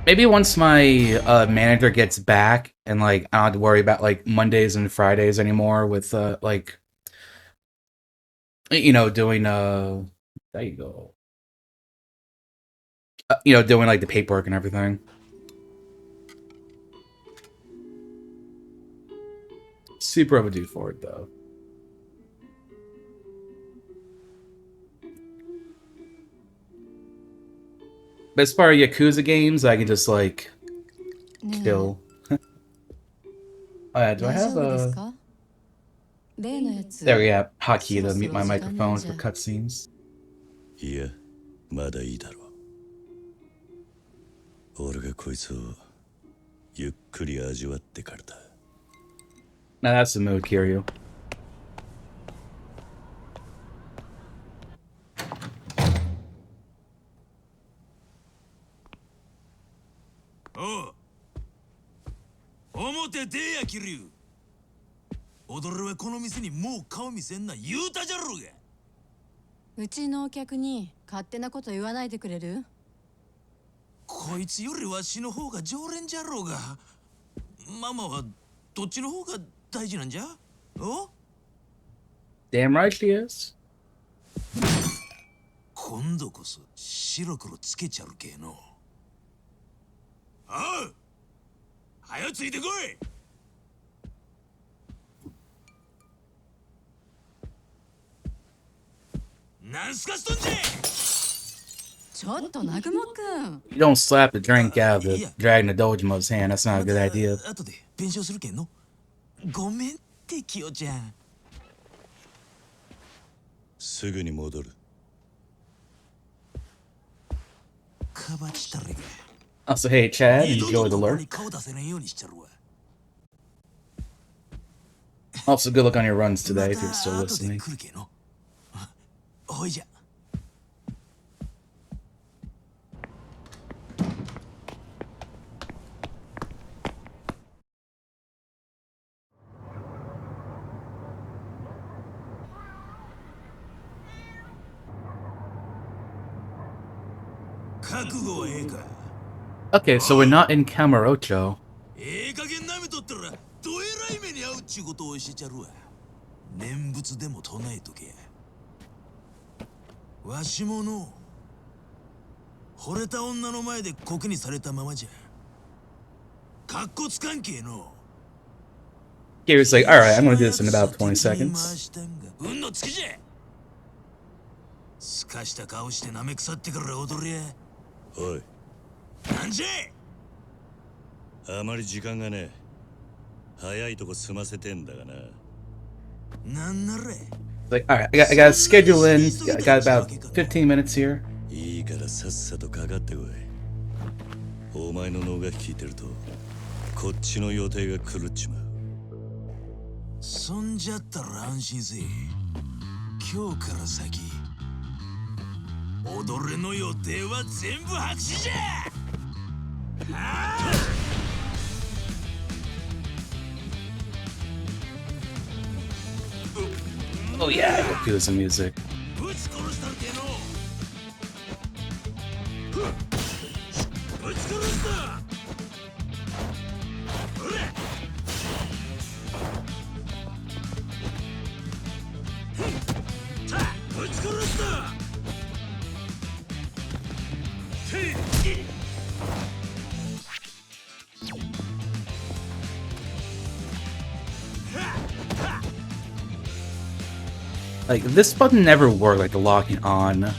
Maybe once my manager gets back and like I don't have to worry about like Mondays and Fridays anymore with like doing there you go. Doing like the paperwork and everything. Super overdue for it though. But as far as Yakuza games, I can just like kill. Oh yeah, do I have a? There we go. Hotkey to mute my microphone for cutscenes. いや、まだいいだろう。俺がこいつをゆっくり味わってからだ。Now that's the mood, Kiryu. Oh, 表出やキリュウ。踊るはこの店にもう顔見せんな言うたじゃろうが。うちのお客に勝手なこと言わないでくれる？こいつよりわしの方が常連じゃろうが。ママはどっちの方が大事なんじゃ？お？ Damn right she is. 今度こそ白黒つけちゃるけの。ああ、はよついてこい。なんすかしとんじゃ。ちょっと南雲くん。You don't slap the drink out of the Dragon of Dojimo's hand. That's not a good idea. 後で弁償するけんの。ごめんってキヨちゃん。すぐに戻る。かばちたれが。Also, hey Chad, enjoy the lurk. Also, good luck on your runs today if you're still listening. Okay, so we're not in Kamurocho. 加減なめとったらどえらい目に遭うっちゅうことを教えちゃるわ。念仏でも唱えとけや。わしもの惚れた女の前でコケにされたままじゃ。かっこつかんけの。Gary's like, alright, I'm gonna do this in about 20 seconds. 運のつきじゃ。すかした顔してなめくさってから踊りや。おい。なんじゃ。あまり時間がねえ。早いとこ済ませてんだがな。なんなれ。Like, alright, I gotta schedule in. I got about 15 minutes here. いいからさっさとかかってこい。お前の脳が聞いてると、こっちの予定が狂っちまう。そんじゃったら安心せえ。今日から先、踊れの予定は全部白紙じゃ。Oh yeah, I will do some music. Like, this button never worked, like the locking on.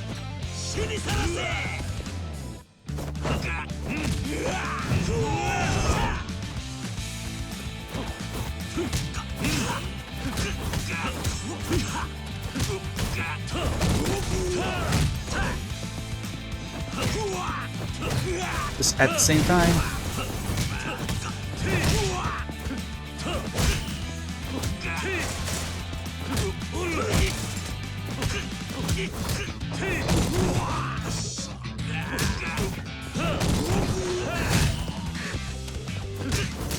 Just at the same time.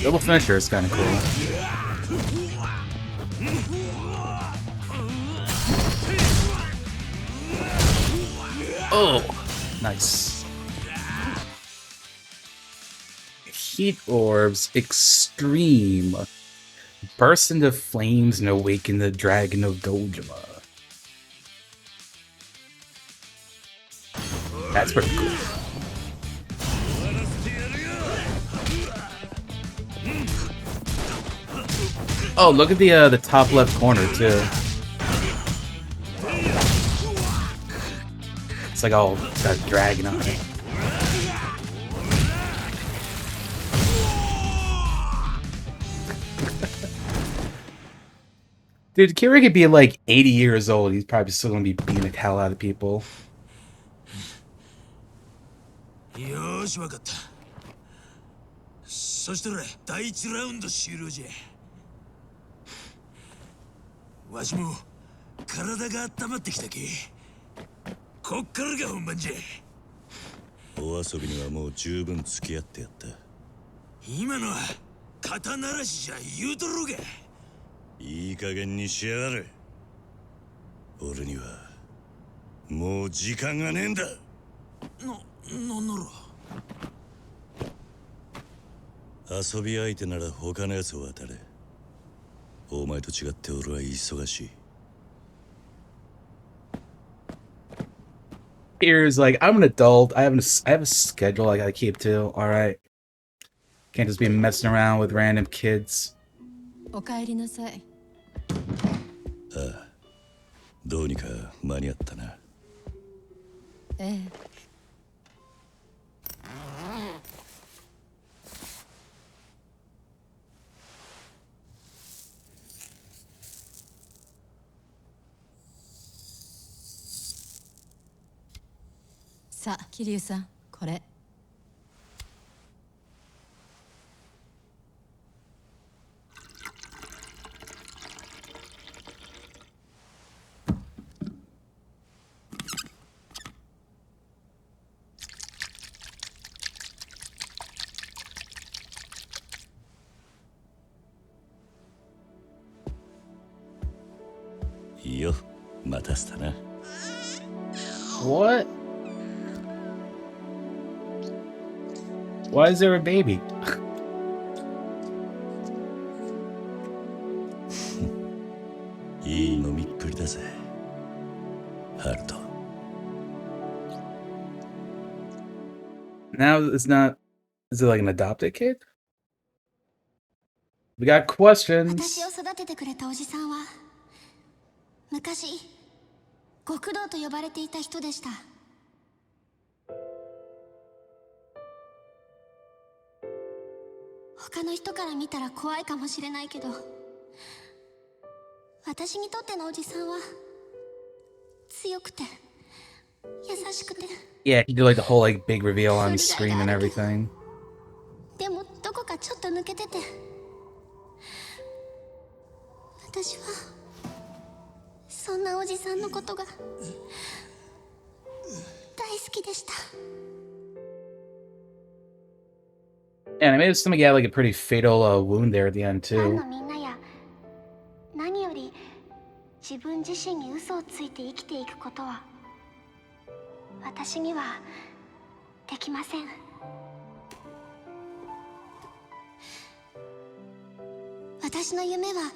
Double finisher is kind of cool. Oh, nice. Heat orbs. Extreme. Burst into flames and awaken the dragon of Dojima. That's pretty cool. Oh, look at the top left corner too. It's like all got a dragon on it. Dude, Kira could be like 80 years old. He's probably still gonna be beating the hell out of people. よーし、わかった。そしたら第一ラウンド終了じゃ。わしも体が温まってきたけ。こっからが本番じゃ。お遊びにはもう十分付き合ってやった。今のは肩慣らしじゃ言うとろうが。いい加減にしやがる。俺にはもう時間がねえんだ。なんなら遊び相手なら他のやつを当たれ。お前と違って俺は忙しい。Here's like, I'm an adult. I have a schedule I gotta keep to. All right, can't just be messing around with random kids. お帰りなさい。ああ、どうにか間に合ったな。ええ。さあ、桐生さん、これ。いいよ、待たせたな。What? Why is there a baby? いい飲みっぷりだぜ、ハルト。Now it's not. Is it like an adopted kid? We got questions. 私を育ててくれたおじさんは昔極道と呼ばれていた人でした。他の人から見たら怖いかもしれないけど、私にとってのおじさんは強くて優しくて。 Yeah, he did like the whole like big reveal on screen and everything. でもどこかちょっと抜けてて、私はそんなおじさんのことが大好きでした。 And I made his stomach had like a pretty fatal wound there at the end ファン too. のみんなや何より自分自身に嘘をついて生きていくことは私にはできません。私の夢は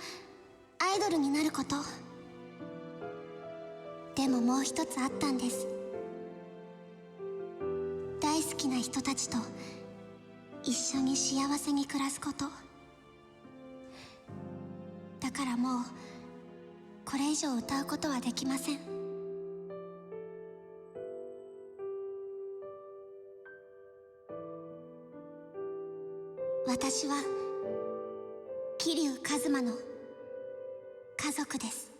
アイドルになること。でももう一つあったんです。大好きな人たちと一緒に幸せに暮らすこと。だからもうこれ以上歌うことはできません。私は桐生一馬の家族です。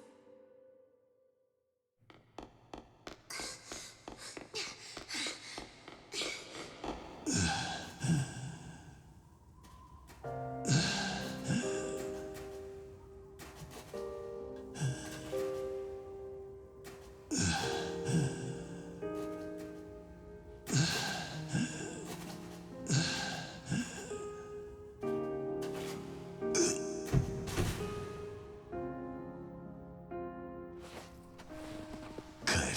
帰るんだ。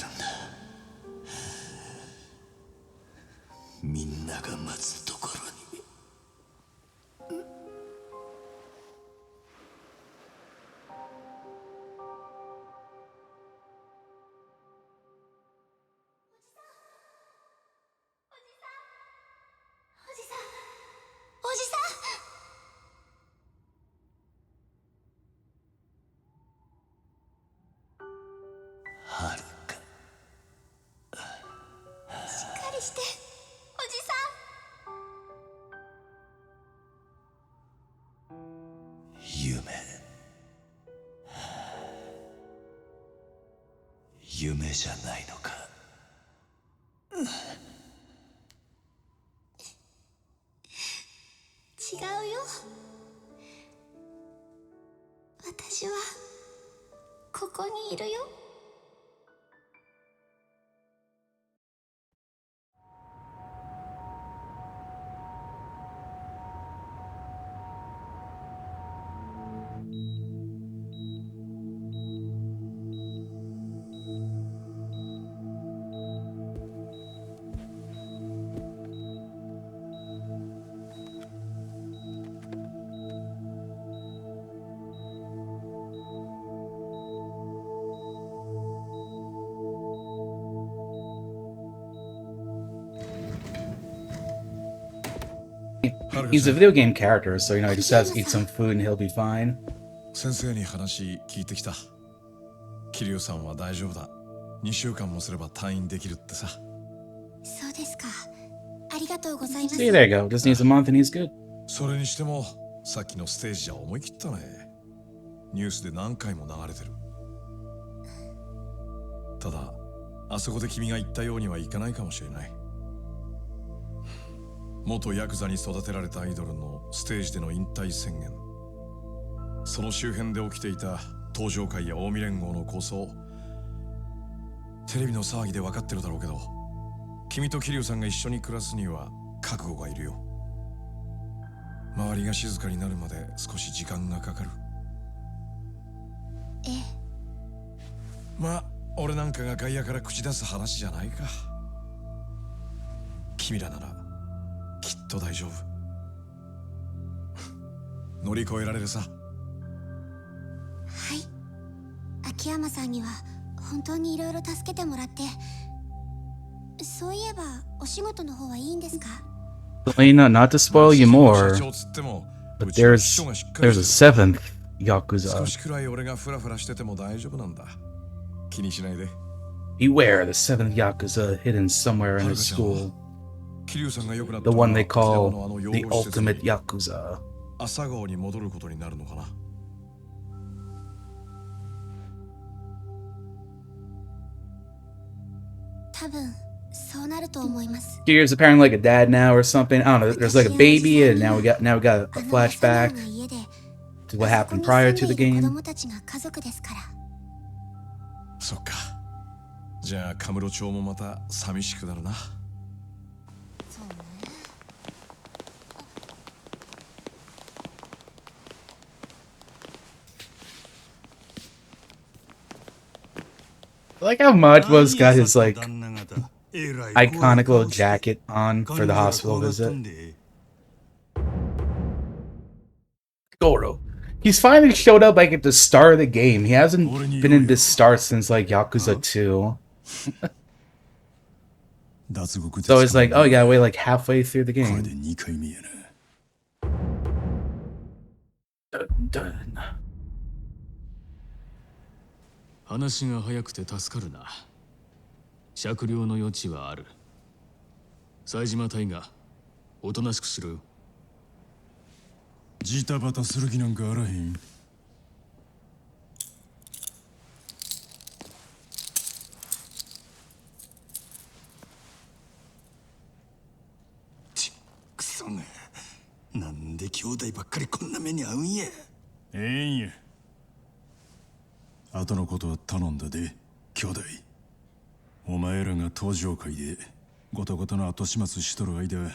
みんなが待つところに。夢じゃないのか。違うよ。私はここにいるよ。He's a video game character, so he just has to eat some food and he'll be fine. 先生に話聞いてきた。桐生さんは大丈夫だ。2週間もすれば退院できるってさ。そうですか。ありがとうございます。 See, there you go. Just needs a month and he's good. それにしてもさっきのステージじゃ思い切ったね。ニュースで何回も流れてる。ただあそこで君が言ったようにはいかないかもしれない。元ヤクザに育てられたアイドルのステージでの引退宣言、その周辺で起きていた東上会や近江連合の構想、テレビの騒ぎで分かってるだろうけど、君と桐生さんが一緒に暮らすには覚悟がいるよ。周りが静かになるまで少し時間がかかる。ええ。まあ俺なんかが外野から口出す話じゃないか。君らならきっと大丈夫。乗り越えられるさ。はい。秋山さんには本当にいろいろ助けてもらって。そういえばお仕事の方はいいんですか？ Selena, not to spoil you more, 社長つっても but うちは秘書がしっかり there's a してる。 seventh 少 Yakuza. しくらい俺がフラフラしてても大丈夫なんだ。気にしないで。 Beware the seventh Yakuza hidden somewhere in his school. 桐生さんが良くなったら The one they 沖縄の call 養 the 護施設に ultimate Yakuza. 朝顔に戻ることになるのかな。多分そうなると思います。 She's apparently like a dad now or something. I don't know. There's like a baby, and now we got a あの flashback 朝顔の家で to what あそこ happened に prior 住 to ん the でいる子 game. 供たちが家族ですから。そっか。じゃあカムロ町もまた寂しくなるな。そうね。 I like how Majbo's got his like 旦那方えらい iconic 怖い little 顔して jacket on for the 感じが hospital 怖がっと visit. んで Goro. He's finally showed up like at the start of the game. He hasn't been in this start since like Yakuza 2. 脱獄で So it's like, 捕ま oh, え you gotta wait like halfway through the これ game. で2回目やな。 Dun. 話が早くて助かるな。酌量の余地はある。冴島隊がおとなしくしろよ。ジタバタする気なんかあらへん。ちくそが、なんで兄弟ばっかりこんな目に遭うんや。ええんや。後のことは頼んだで、兄弟。お前らが登場会でごとごとの後始末しとる間、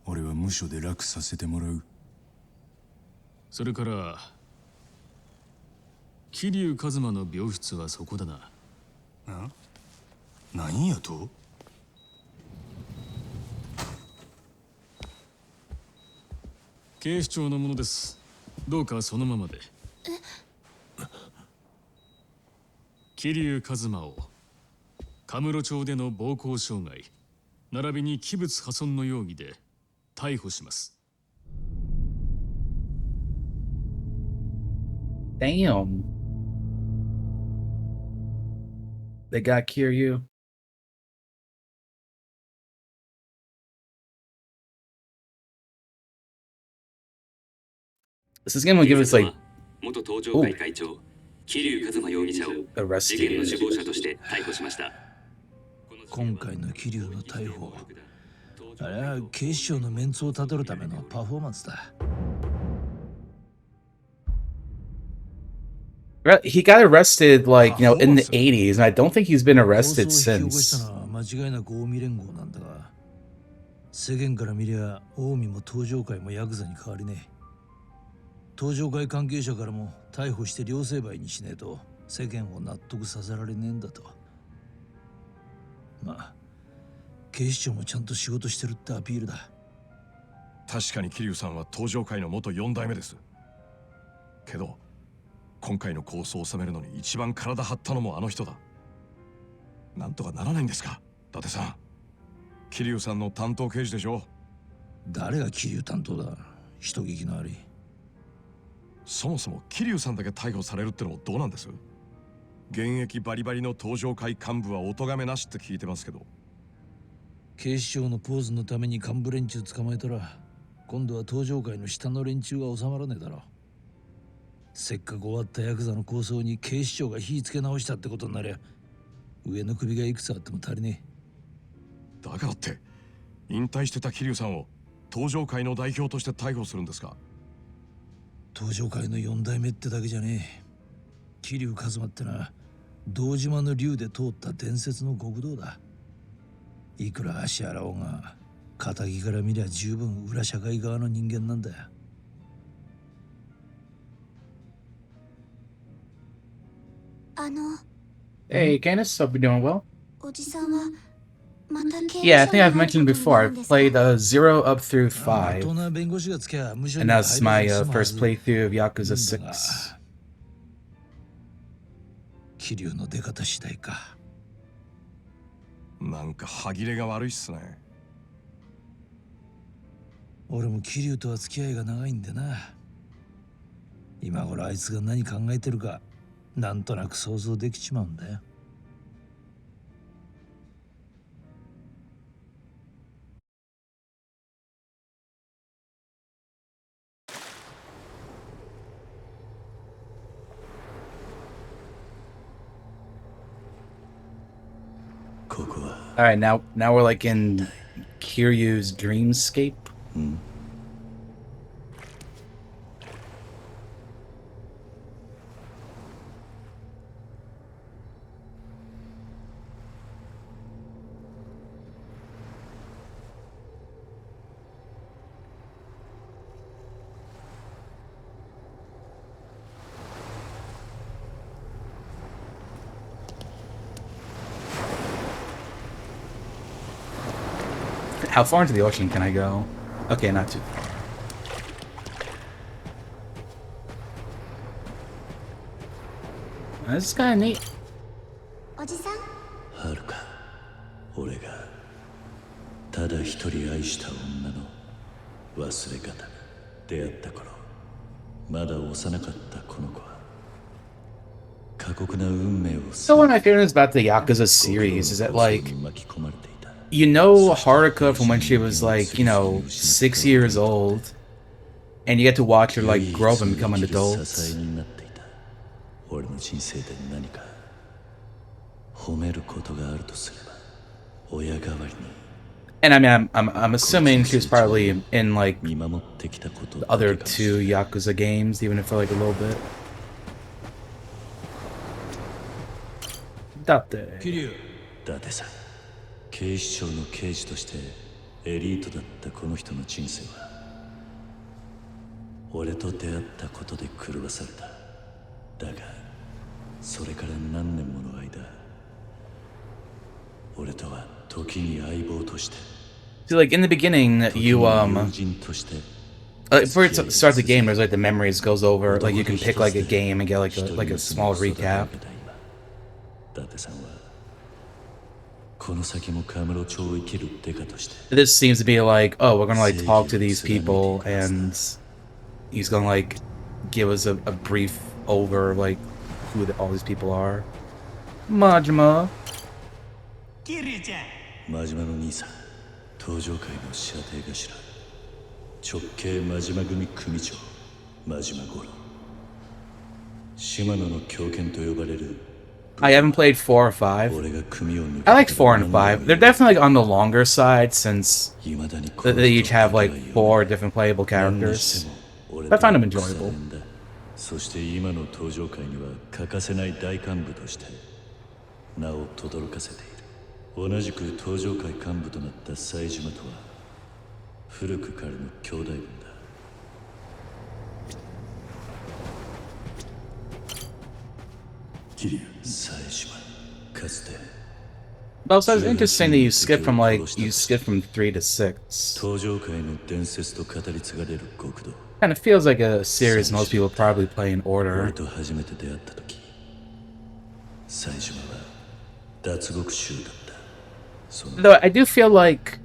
俺は無所で楽させてもらう。それから桐生一馬の病室はそこだな。何やと？警視庁のものです。どうかそのままで。桐生一馬をカムロ町での暴行傷害並びに器物破損の容疑で逮捕します。 Damn. They got Kiryu. This is gonna give us like 元東上会会長桐生一馬容疑者を事件の首謀者として逮捕しました。今回の桐生の逮捕、あれは警視庁のメンツを立てるためのパフォーマンスだ。He got arrested, like, you know, in the 80s, and I don't think he's been arrested 構想を引き起こした since. のは間違いなく近江連合なんだが、世間から見りゃ近江も東上会もヤクザに変わりねえ。東上会関係者からも逮捕して両成敗にしねえと世間を納得させられねえんだと。まあ警視庁もちゃんと仕事してるってアピールだ。確かに桐生さんは東上会の元4代目です。けど今回の構想を収めるのに一番体張ったのもあの人だ。なんとかならないんですか、伊達さん。桐生さんの担当刑事でしょ。誰が桐生担当だ。人聞きの悪い。そもそも桐生さんだけ逮捕されるってのもどうなんです？現役バリバリの東上会幹部はお咎めなしって聞いてますけど。警視庁のポーズのために幹部連中捕まえたら今度は東上会の下の連中が収まらねえだろ。せっかく終わったヤクザの構想に警視庁が火つけ直したってことになりゃ上の首がいくつあっても足りねえ。だからって引退してた桐生さんを東上会の代表として逮捕するんですか？東上会の4代目ってだけじゃねえ。桐生一馬ってのは堂島の竜で通った伝説の極道だ。いくら足洗おうが仇から見りゃ十分裏社会側の人間なんだよ。Hey, Candice, hope you're doing well. おじさんはまた刑務所 Yeah, I think I've に入る mentioned ことに before. なるん I've ですか？ played 0 up through ま 5, とな弁護士がつきゃ無所 and に that's 入 my れず済むは first ず。 playthrough of Yakuza なんだが 6. 桐生の出方次第か。なんか歯切れが悪いっすね。俺も桐生とは付き合いが長いんでな。今頃あいつが何考えてるかなんとなく想像できちまうんだよ。Alright, now we're like in Kiryu's dreamscape. How far into the ocean can I go? Okay, not too far. This is kind of neat. おじさん、はるか、俺がただ一人愛した女の忘れ方に出会った頃、まだ幼かったこの子は過酷な運命を So one of my favorites about the Yakuza series is that, like, you know Haruka from when she was, like, you know, 6 years old, and you get to watch her, like, grow up and become an adult. 俺の人生で何か褒めることがあるとすれば親代わりに And I mean, I'm assuming she was probably in, like, the other 2 Yakuza games, even if for, like, a little bit. だって桐生だってさ、警視庁の刑事としてエリートだったこの人の人生は俺と出会ったことで狂わされた。だがそれから何年もの間俺とは時に相棒として See, like, in the beginning, you, before you start the game, there's, like, the memories goes over, like, you can pick, like, a game and get, like a small recap. 伊達さんはこの先もカムロ町を生きるデカとして This seems to be like, oh, we're gonna, like, talk to these people, and he's gonna, like, give us a brief over, like, who all these people are. Majima. 真島の兄さん、東上会の射程頭、直系真島組組長真島五郎。I haven't played 4 or 5. I liked 4 and 5. They're definitely like on the longer side since they each have like 4 different playable characters. But I find them enjoyable. そして今の登場界には欠かせない大幹部として名を轟かせている。同じく登場界幹部となった冴島とは古くからの兄弟分だ。冴島、かつて But also, it's interesting that you skip from 3 to 6. 登場界の伝説と語り継がれる極道。 Kind of feels like a series most people probably play in order. 俺と初めて出会った時、冴島は脱獄囚だった。Though I do feel like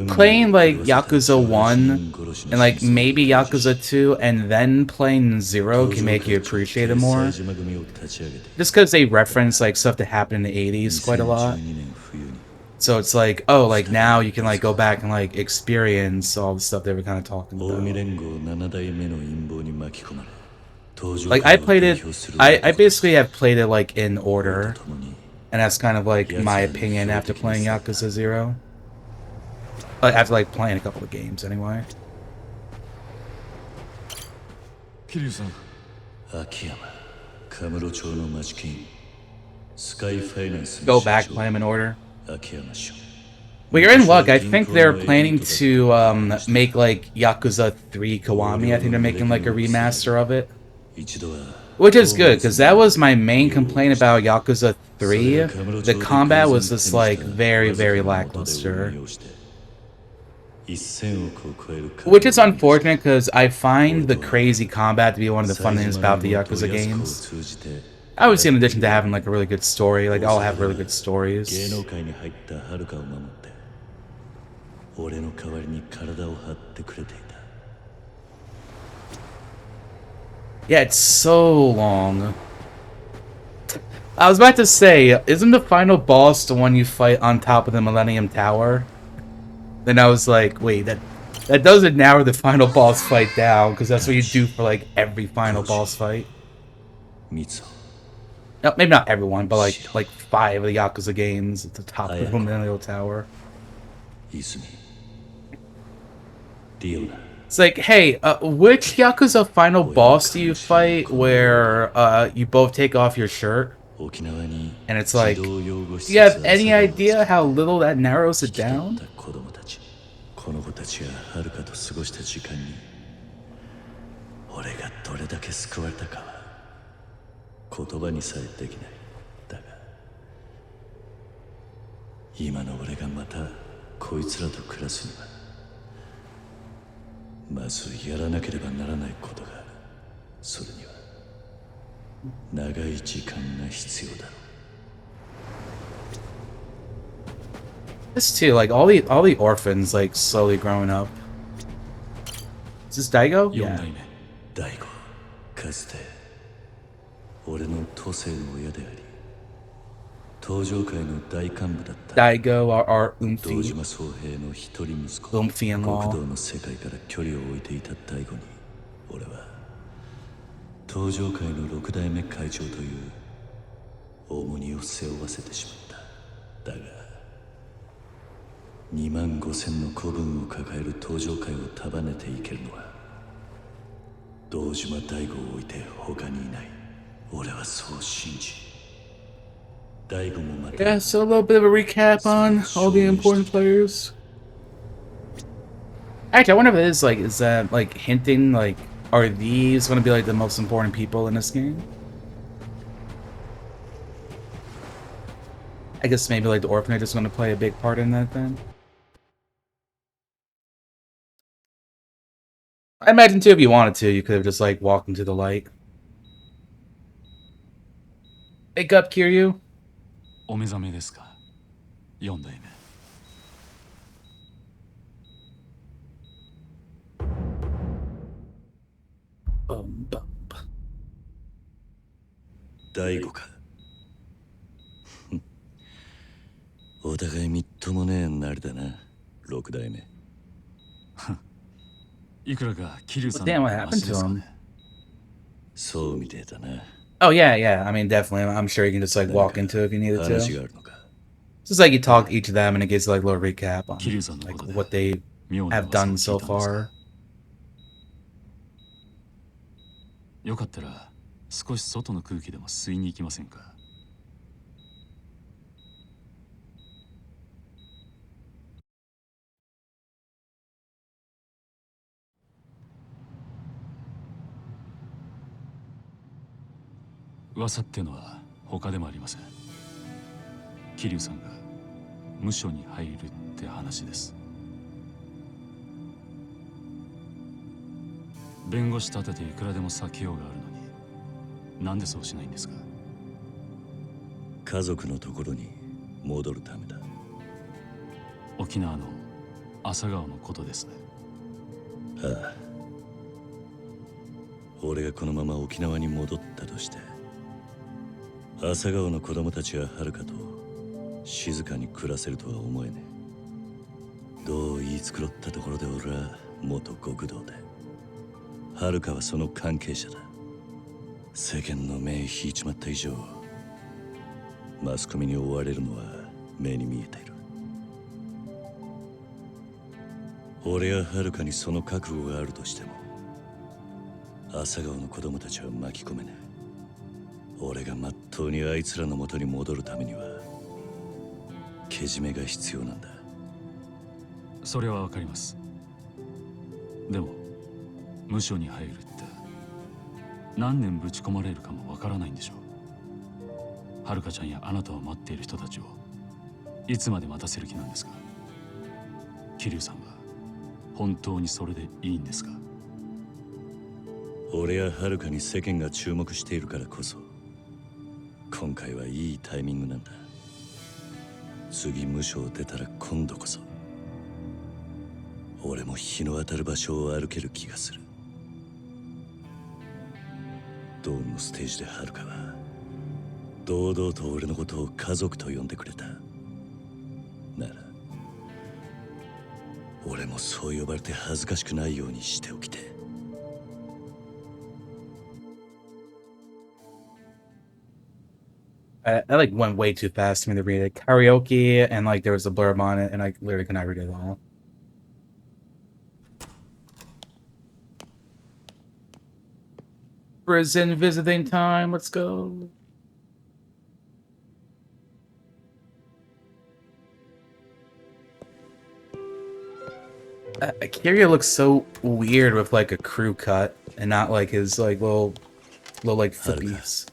playing like Yakuza 1 and like maybe Yakuza 2 and then playing 0 can make you appreciate it more. Just because they reference like stuff that happened in the 80s quite a lot. So it's like, oh, like now you can like go back and like experience all the stuff they were kind of talking about. Like I played it, I basically have played it like in order. And that's kind of like my opinion after playing Yakuza 0. After like playing a couple of games anyway. Kiryu-san. Go back, play them in order. Well, you're in luck. I think they're planning to make like Yakuza 3 Kiwami. I think they're making like a remaster of it. Which is good, because that was my main complaint about Yakuza 3. The combat was just like very, very lackluster. Which is unfortunate, because I find the crazy combat to be one of the fun things about the Yakuza games. I would say in addition to having like a really good story, like all have really good stories. Yeah, it's so long. I was about to say, isn't the final boss the one you fight on top of the Millennium Tower? Then I was like, wait, that doesn't narrow the final boss fight down, because that's what you do for like every final boss fight. No, maybe not everyone, but like 5 of the Yakuza games at the top of the Millennium Tower. It's like, hey, which Yakuza final boss do you fight where you both take off your shirt? And it's like, do you have any idea how little that narrows it down? This too, like all the orphans like slowly growing up. Is this Daigo? Yeah. Daigo, かつて俺の都政の親であり、登場界の大幹部だった。 Daigo, our 堂島宗平の一人息子。 Lumpy-in-law. 国道の世界から距離を置いていた大悟に、俺は登場界の6代目会長という重荷を背負わせてしまった。だが25000の子分を抱える登場界を束ねていけるのは堂島大吾を置いて他にいない。俺はそう信じ、大吾もまた。 Yeah, so a little bit of a recap on all the important players. Actually, I wonder if it is that like hinting like, are these going to be like the most important people in this game? I guess maybe like the orphanage is going to play a big part in that then. I imagine too, if you wanted to, you could have just like walked into the light. Wake up, Kiryu. お目覚めですか、4代目。大悟か。お互いみっともねえなりだな、6代目。いくらか桐生さん Damn, what happened to him? そうみてえだな。Oh yeah, yeah. I mean, definitely. I'm sure you can just like walk into it if you needed 話 to. があるのか。 It's just like you talk to each of them, and it gives like a little recap on 桐生さんの like ことで what they 妙な have 噂を done 聞 so いたんですが far. よかったら少し外の空気でも吸いに行きませんか？噂ってのは他でもありません。桐生さんが無所に入るって話です。弁護士立てていくらでも避けようがあるのに、なんでそうしないんですか？家族のところに戻るためだ。沖縄の朝顔のことですね。ああ。俺がこのまま沖縄に戻ったとして、朝顔の子供たちは遥と静かに暮らせるとは思えねえ。どう言い繕ったところで俺は元極道で、遥はその関係者だ。世間の目引いちまった以上、マスコミに追われるのは目に見えている。俺が遥にその覚悟があるとしても、朝顔の子供たちは巻き込めない。俺がまっとうにあいつらの元に戻るためにはけじめが必要なんだ。それはわかります。でも無所に入るって何年ぶち込まれるかもわからないんでしょう。はるかちゃんやあなたを待っている人たちをいつまで待たせる気なんですか？桐生さんは本当にそれでいいんですか？俺や遥に世間が注目しているからこそ、今回はいいタイミングなんだ。次無所を出たら今度こそ俺も日の当たる場所を歩ける気がする。ドームのステージで遥は堂々と俺のことを家族と呼んでくれた。なら俺もそう呼ばれて恥ずかしくないようにしておきて。I like went way too fast for me to read it. Karaoke and like there was a blurb on it, and I literally could not read it at all. Prison visiting time. Let's go. Kiryu looks so weird with like a crew cut and not like his like little like flippies.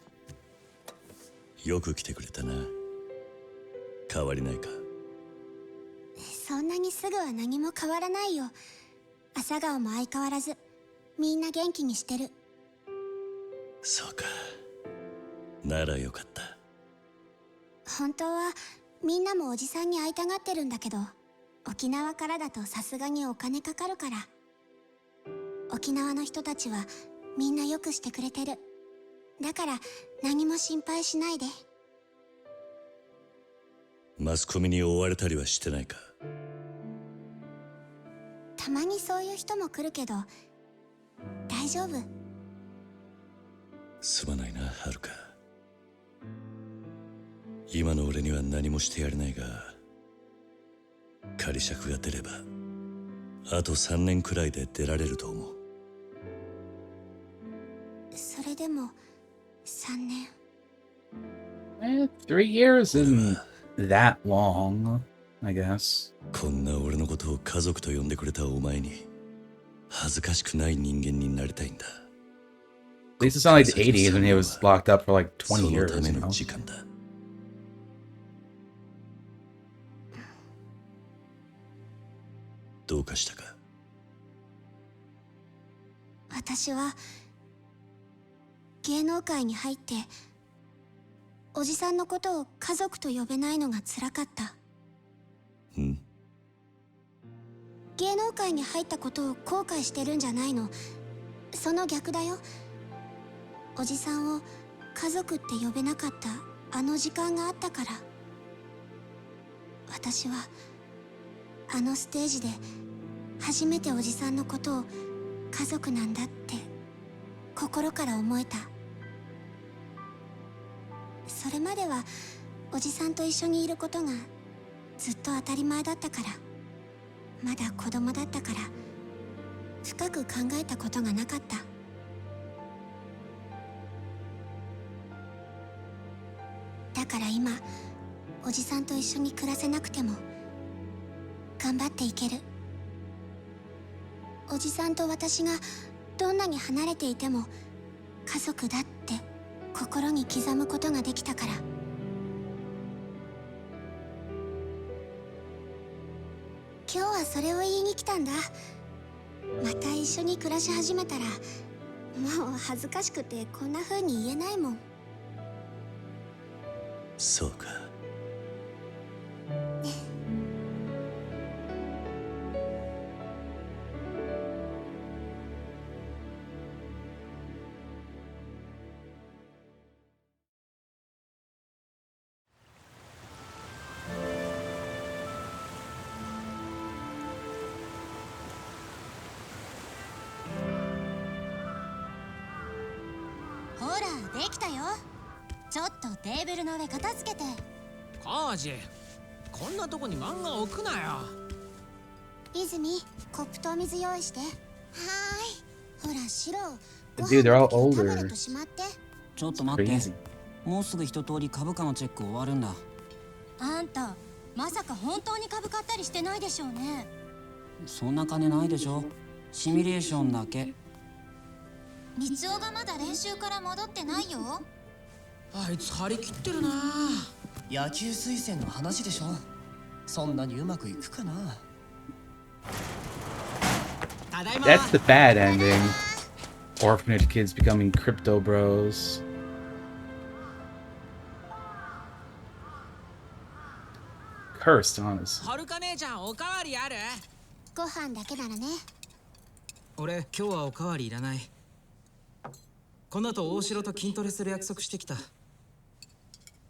よく来てくれたな。変わりないか？そんなにすぐは何も変わらないよ。朝顔も相変わらずみんな元気にしてる。そうか。ならよかった。本当はみんなもおじさんに会いたがってるんだけど、沖縄からだとさすがにお金かかるから。沖縄の人たちはみんなよくしてくれてる。だから何も心配しないで。マスコミに追われたりはしてないか？たまにそういう人も来るけど大丈夫。すまないな、遥。今の俺には何もしてやれないが、仮釈が出ればあと3年くらいで出られると思う。それでも3年。3 years isn't that long, I guess. こんな俺のことを家族と呼んでくれたお前に恥ずかしくない人間になりたいんだ。At least it's not like the 80s when he was locked up for like 20 years, そのため you の know? 時間だ。どうかしたか？私は芸能界に入っておじさんのことを家族と呼べないのが辛かった。芸能界に入ったことを後悔してるんじゃないの。その逆だよ。おじさんを家族って呼べなかったあの時間があったから。私はあのステージで初めておじさんのことを家族なんだって心から思えた。それまではおじさんと一緒にいることがずっと当たり前だったから、まだ子供だったから深く考えたことがなかった。だから今おじさんと一緒に暮らせなくても頑張っていける。おじさんと私がどんなに離れていても家族だって心に刻むことができたから。今日はそれを言いに来たんだ。また一緒に暮らし始めたらもう恥ずかしくてこんな風に言えないもん。そうか。ほらできたよ。ちょっとテーブルの上片付けて。カージ、こんなとこに漫画置くなよ。泉、コップとお水用意して。はーい。ほらシロ、ご Dude, 飯 they're all の時はタブレッ older. トしまって。ちょっと待って Crazy. もうすぐ一通り株価のチェック終わるんだ。あんたまさか本当に株買ったりしてないでしょうね。そんな金ないでしょ。シミュレーションだけ。三尾がまだ練習から戻ってないよ。あいつ張り切ってるな。野球推薦の話でしょ。そんなにうまくいくかな。ただいま。 That's the bad ending. Orphanage kids becoming crypto bros. Cursed, honest. はるか姉ちゃんおかわりある？ご飯だけならね。俺今日はおかわりいらない。この後大城と筋トレする約束してきた。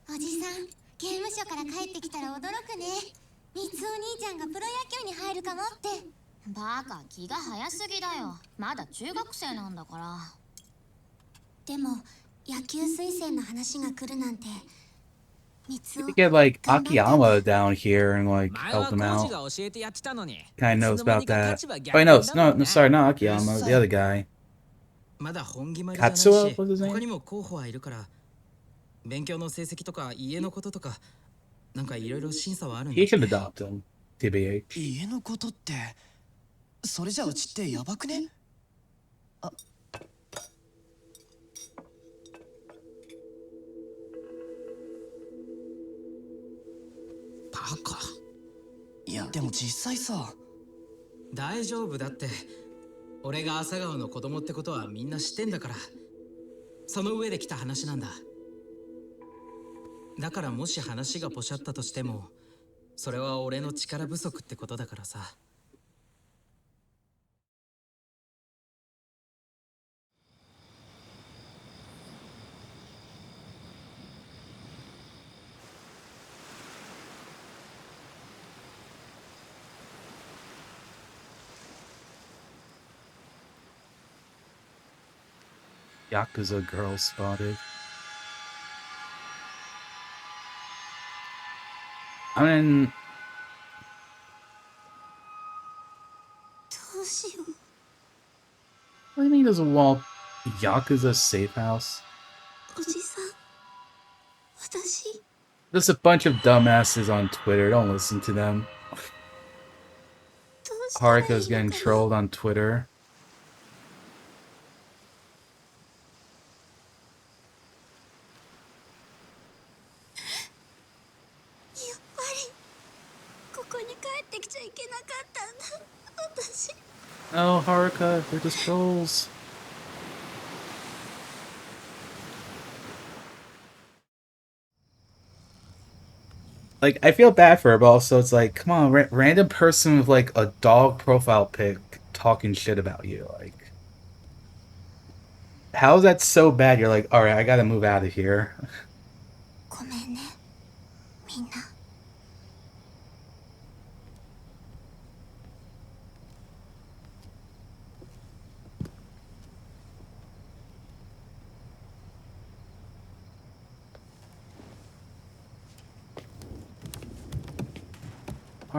おじさん、刑務所から帰ってきたら驚くね。三尾兄ちゃんがプロ野球に入るかもって。バカ、気が早すぎだよ。まだ中学生なんだから。でも野球推薦の話が来るなんて。三尾 We get like Akiyama down here and like 前 help は him コーチ out. が教えてやってたのに。 Kind of knows いつの間 about にか that. 立場 Oh, 逆 wait, 転 no, だ no, もん no, ね。 sorry, not Akiyama, the other guy. まだ本決まりじゃないし、 Katsuo was his name? 他にも候補はいるから、勉強の成績とか家のこととか、なんかいろいろ審査はあるんだ He って。 should adopt him. TBH. 家のことってそれじゃうちってやばくね。あ、バカ。いやでも実際さ。大丈夫だって。俺が朝顔の子供ってことはみんな知ってんだから。その上で来た話なんだ。だからもし話がポシャったとしても、それは俺の力不足ってことだからさ。Yakuza girl spotted. I mean, どうしよう。 what do you mean there's a wall? Yakuza safe house? おじさん、私 There's a bunch of dumbasses on Twitter. Don't listen to them. どうしたらいいのかな。 Haruka's getting trolled on Twitter. やっぱりここに帰ってきちゃいけなかったんだ。私 No, Haruka, they're just trolls. Like, I feel bad for her, but also it's like, come on, random person with like a dog profile pic talking shit about you. Like, how is that so bad? You're like, alright, I gotta move out of here. ごめんね、みんな。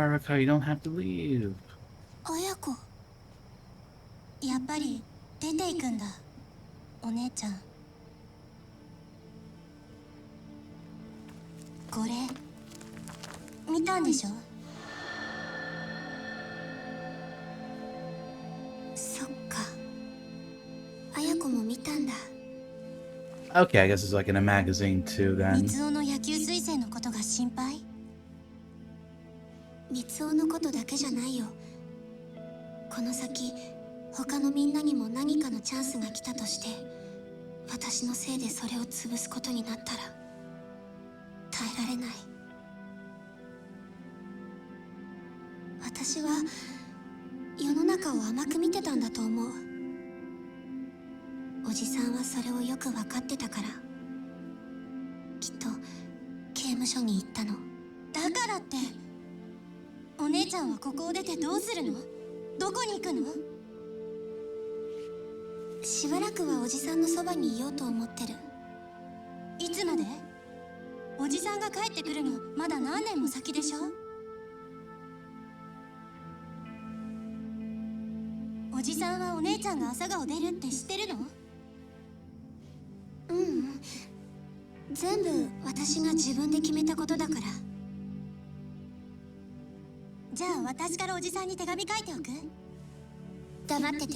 Haruka, you don't have to leave. 綾子、やっぱり出ていくんだ、お姉ちゃん。これ見たんでしょ？そっか、綾子も見たんだ。Okay, I guess it's like in a magazine too 三 then. つ男の野球推薦のことが心配？三つ男のことだけじゃないよ。この先他のみんなにも何かのチャンスが来たとして、私のせいでそれを潰すことになったら耐えられない。私は世の中を甘く見てたんだと思う。おじさんはそれをよく分かってたから、きっと刑務所に行ったの。だからってお姉ちゃんはここを出てどうするの？どこに行くの？しばらくはおじさんのそばにいようと思ってる。いつまで？おじさんが帰ってくるのまだ何年も先でしょ？おじさんはお姉ちゃんが朝顔出るって知ってるの？うん、全部私が自分で決めたことだから。じゃあ私からおじさんに手紙書いておく？黙ってて。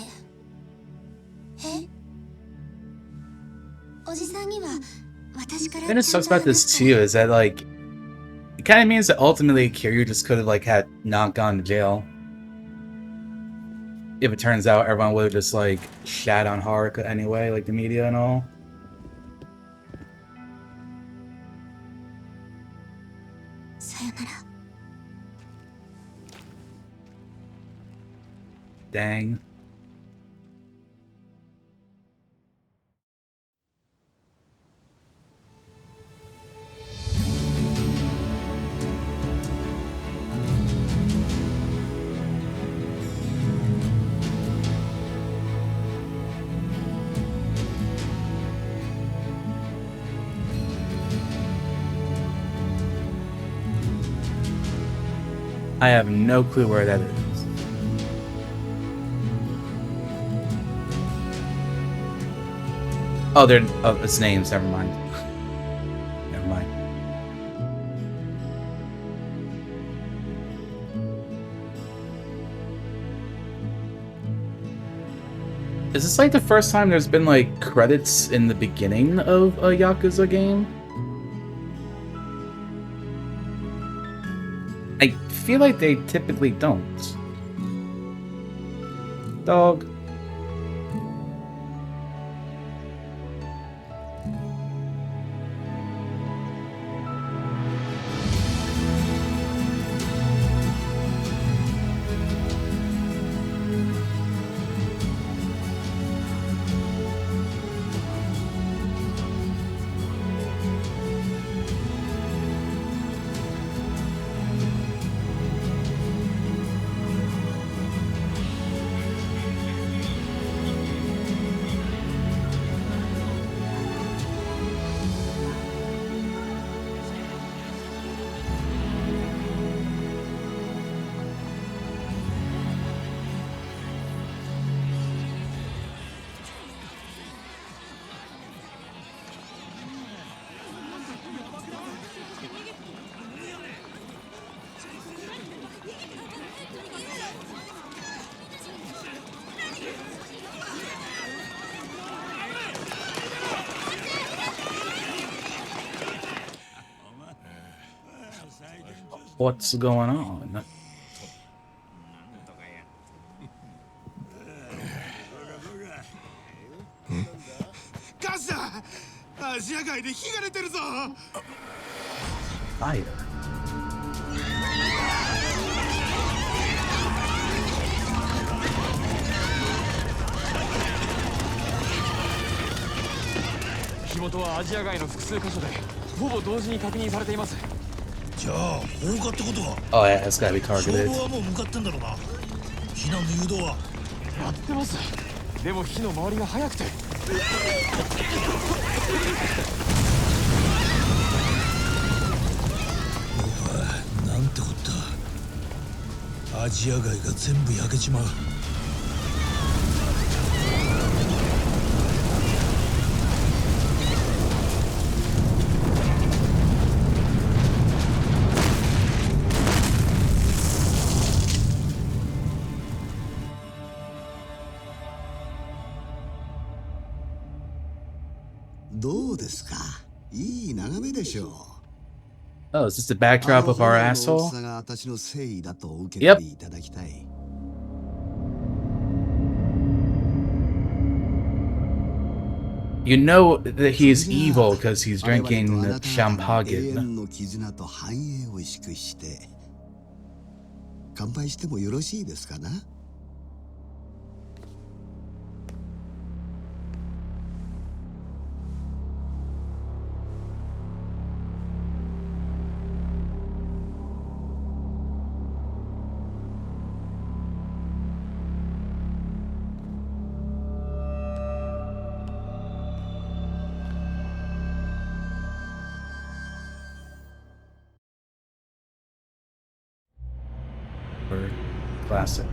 え？おじさんには私から。 And it sucks about this too is that like it kind of means that ultimately Kiryu just could have like had not gone to jail. If it turns out everyone would have just like shat on Haruka anyway, like the media and all. さよなら。 Dang. I have no clue where that is. Oh, they're it's names. Never mind. Never mind. Is this like the first time there's been like credits in the beginning of a Yakuza game? I feel like they typically don't. Dog. What's going on? ガスだ！アジア街で火が出てるぞ！ Fire. 火元はアジア街の複数箇所でほぼ同時に確認されています。じゃあ放火ってことは？ Oh yeah, it's gotta be 消 targeted. 防はもう向かってんだろうな。避難の誘導は？やってます。でも火の回りが早くて。なんてこった。アジア街が全部焼けちまう。どうですか。いい眺めでしょう。Oh, is this the backdrop of our asshole? が私の誠意だとお受け Yep. 取りいただきたい。You know that he's evil because he's drinking 永遠 champagne. の絆と繁栄を祝して乾杯してもよろしいですかな。Classic.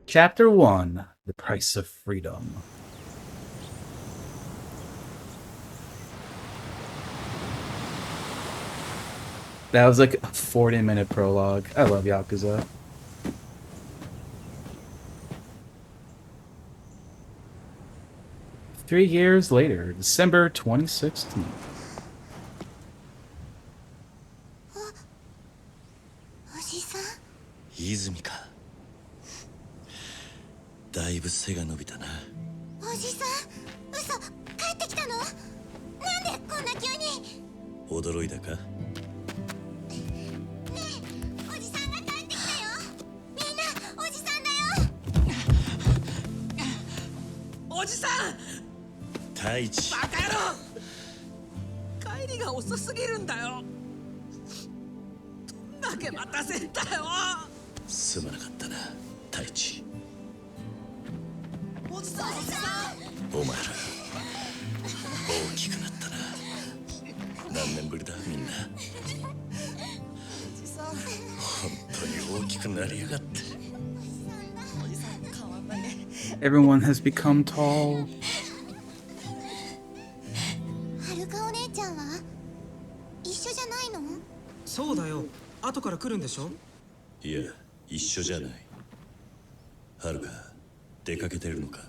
Chapter 1: The Price of Freedom. That was like a 40-minute prologue. I love Yakuza. Three years later, December 2016. おじさん。泉か。だいぶ背が伸びたな。おじさん、嘘、帰ってきたの？なんでこんな急に？驚いたか。ねえ、おじさんが帰ってきたよ。みんな、おじさんだよ。おじさん。太一。バカ野郎。帰りが遅すぎるんだよ。どんだけ待たせんだよ。すまなかったな、太一。おじさん。お前ら大きくなったな。何年ぶりだみんな。本当に大きくなりやがって。 Everyone has become tall. はるかお姉ちゃんは一緒じゃないの？そうだよ。後から来るんでしょ？いや、一緒じゃない。はるか、出かけてるのか。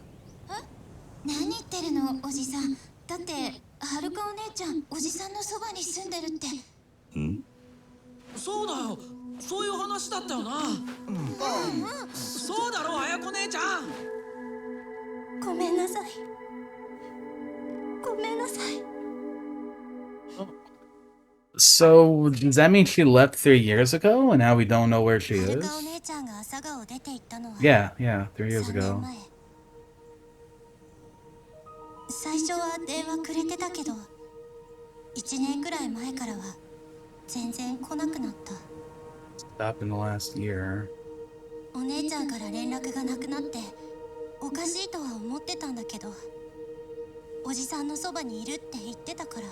何言ってるの、おじさん。だってはるかお姉ちゃん、おじさんのそばに住んでるって。ん？そうだよ。そういう話だったよな。そうだろ、綾子姉ちゃん。ごめんなさい。ごめんなさい。 So, does that mean she left 3 years ago and now we don't know where she はる is? かお姉ちゃんが朝顔を出て行ったのは Yeah, 3 years 3年 ago. 前。最初は電話くれてたけど、1年くらい前からは全然来なくなった。 Stopped in the last year. お姉ちゃんから連絡がなくなっておかしいとは思ってたんだけど、おじさんのそばにいるって言ってたから。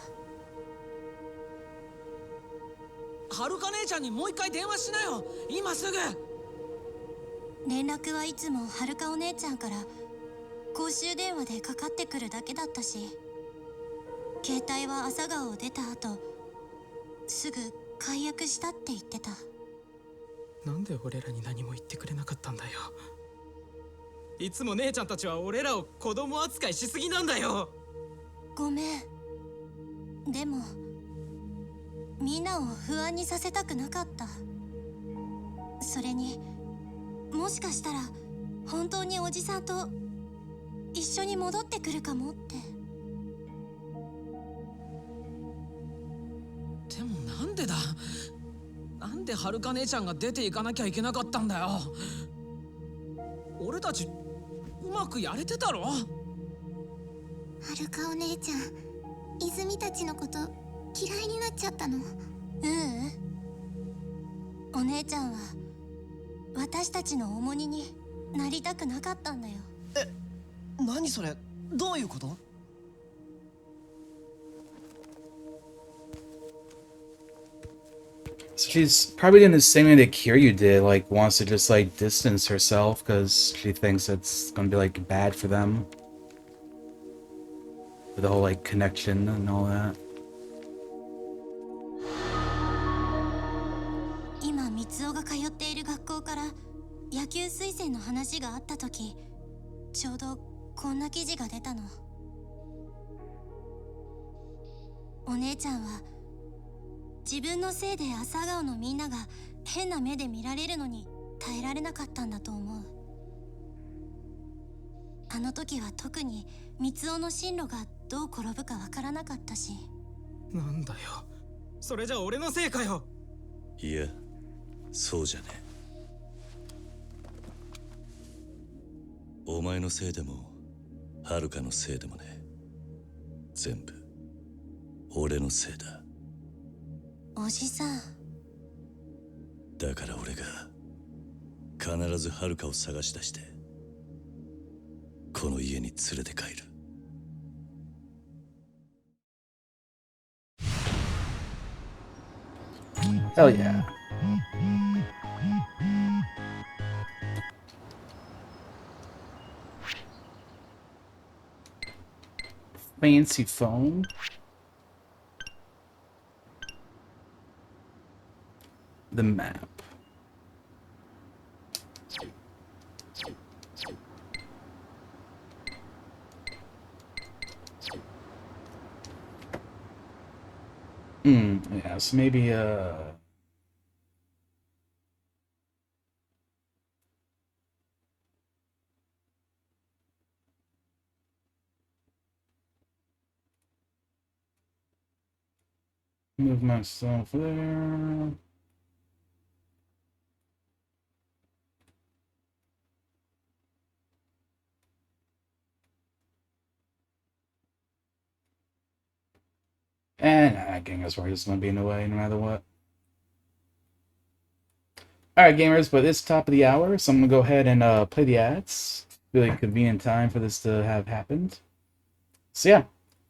はるか姉ちゃんにもう一回電話しなよ、今すぐ。連絡はいつもはるかお姉ちゃんから公衆電話でかかってくるだけだったし、携帯は朝顔を出た後すぐ解約したって言ってた。なんで俺らに何も言ってくれなかったんだよ。いつも姉ちゃんたちは俺らを子供扱いしすぎなんだよ。ごめん。でもみんなを不安にさせたくなかった。それにもしかしたら本当におじさんと一緒に戻ってくるかもって。でもなんでだ。なんではるか姉ちゃんが出ていかなきゃいけなかったんだよ。俺たちうまくやれてたろ。はるかお姉ちゃん、泉たちのこと嫌いになっちゃったの？お姉ちゃんは私たちの重荷になりたくなかったんだよ。何それ、どういうこと？ So she's probably doing the same thing that Kiryu did, like wants to just like distance herself because she thinks it's gonna be like bad for them. For the whole like connection and all that. 今三尾が通っている学校から野球推薦の話があった時、ちょうどこんな記事が出たの。お姉ちゃんは自分のせいで朝顔のみんなが変な目で見られるのに耐えられなかったんだと思う。あの時は特に三尾の進路がどう転ぶかわからなかったし。なんだよ、それじゃ俺のせいかよ。いや、そうじゃねえ。お前のせいでもはるかのせいでもねえ。全部俺のせいだ。おじさん。だから俺が必ずはるかを探し出してこの家に連れて帰る。Hell yeah. Fancy phone. The map. Yeah, so maybe move myself there. And gamers are just gonna be in the way no matter what. Alright, gamers, but it's top of the hour, so I'm gonna go ahead and play the ads. Really convenient time for this to have happened. So yeah,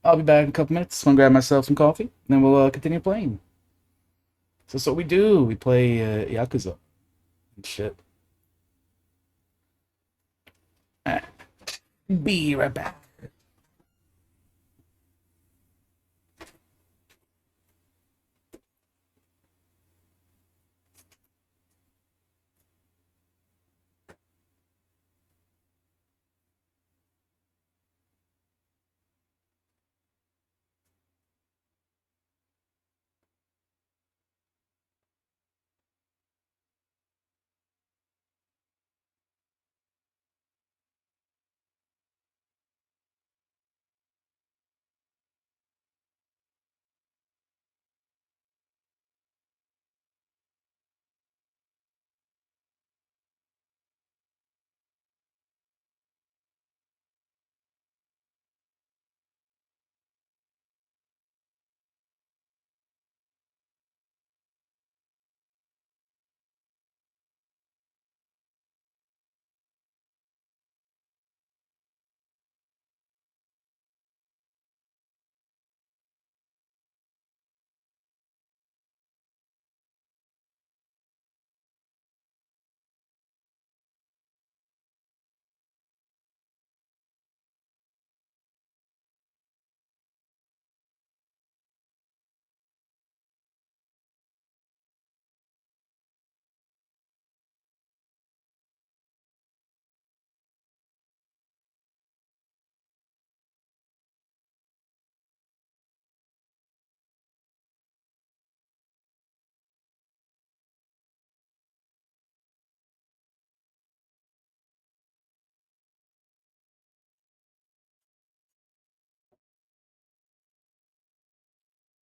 I'll be back in a couple minutes. I'm gonna grab myself some coffee, and then we'll continue playing. So that's what we do. We play Yakuza and shit. Alright. Be right back.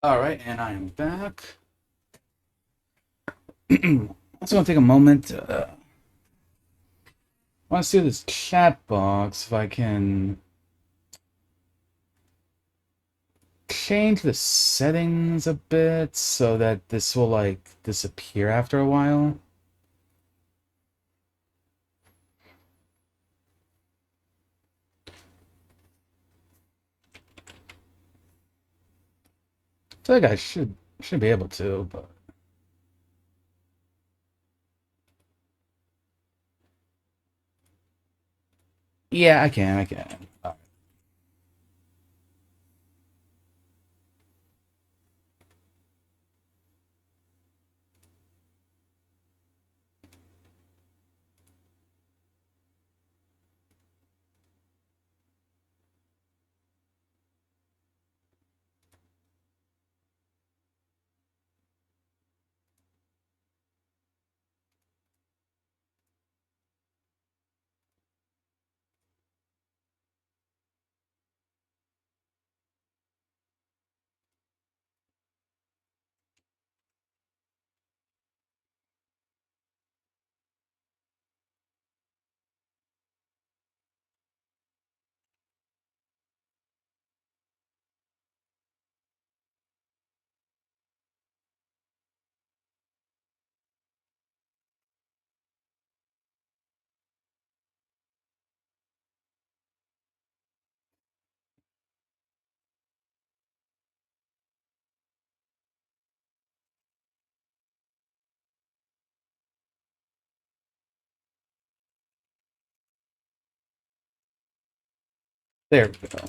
Alright, and I am back. I'm just gonna take a moment. I want to see this chat box if I can change the settings a bit so that this will like disappear after a while. I feel like I should be able to, but Yeah, I can. There we go.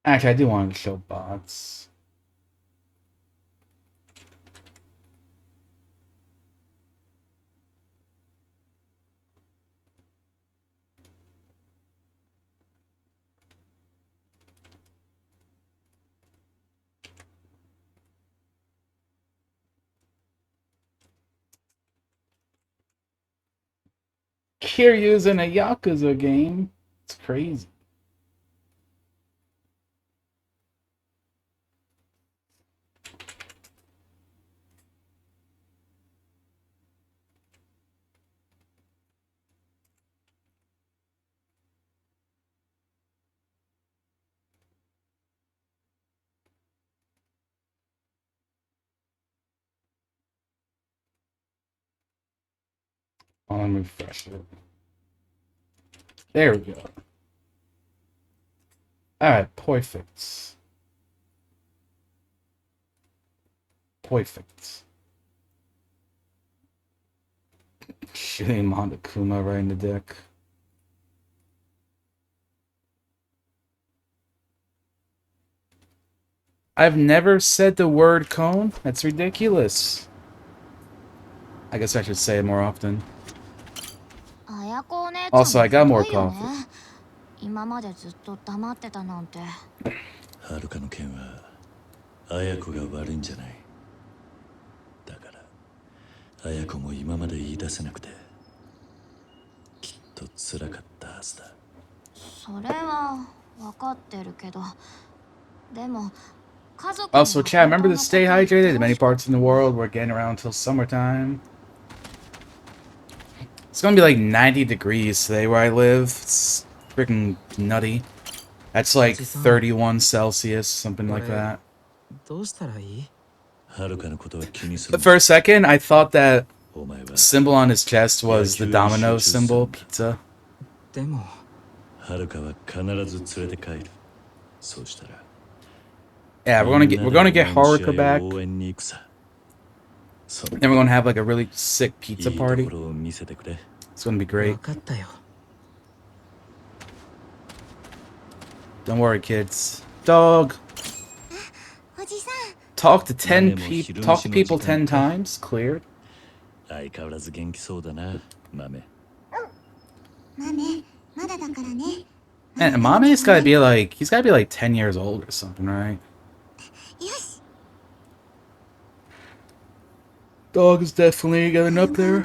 Actually, I do want to show bots. Kiryu's in a Yakuza game. It's crazy. Oh, let me refresh it. There we go. Alright, perfect. Perfect. Shooting Monokuma right in the dick. I've never said the word cone. That's ridiculous. I guess I should say it more often. Also, I got more coffee. 今までずっと黙ってたなんて。はるかの件は綾子が悪いんじゃない。だから綾子も今まで言い出せなくてきっと辛かったはずだ。それは分かってるけど、でも。Also, chat, remember to stay hydrated. Many parts in the world we're getting around until summertime. It's gonna be like 90 degrees today where I live. It's freaking nutty. That's like 31 Celsius, something like that. For a second, I thought that symbol on his chest was the domino symbol, pizza. Yeah, we're gonna get Haruka back. Then we're gonna have like a really sick pizza party. It's gonna be great. Don't worry, kids. Dog. Talk to 10 people. Talk to people 10 times. Cleared. And Mame's gotta be like, he's gotta be like 10 years old or something, right? Dog is definitely getting up there.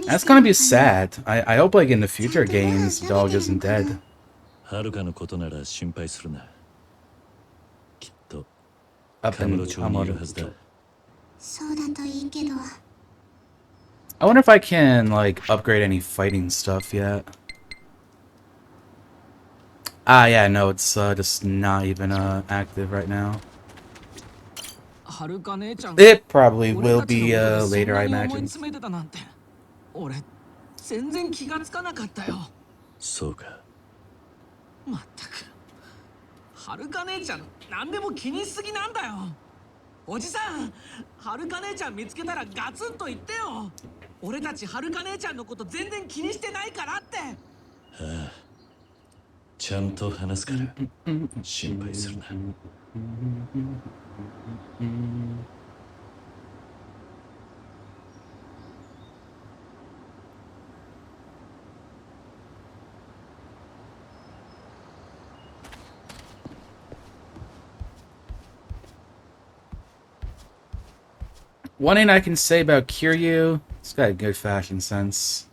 That's gonna be sad. I hope like in the future games, the dog isn't dead. Up and Hamoru. I wonder if I can like upgrade any fighting stuff yet. Ah, yeah, no, it's just not even active right now. It probably will be later, I imagine. 俺全然気がつかなかったよ。そうか。まったくはるか姉ちゃん何でも気にしすぎなんだよ。おじさん、はるか姉ちゃん見つけたらガツンと言ってよ。俺たちはるか姉ちゃんのこと全然気にしてないからって。ああ、ちゃんと話すから心配するな。One thing I can say about Kiryu, he's got a good fashion sense.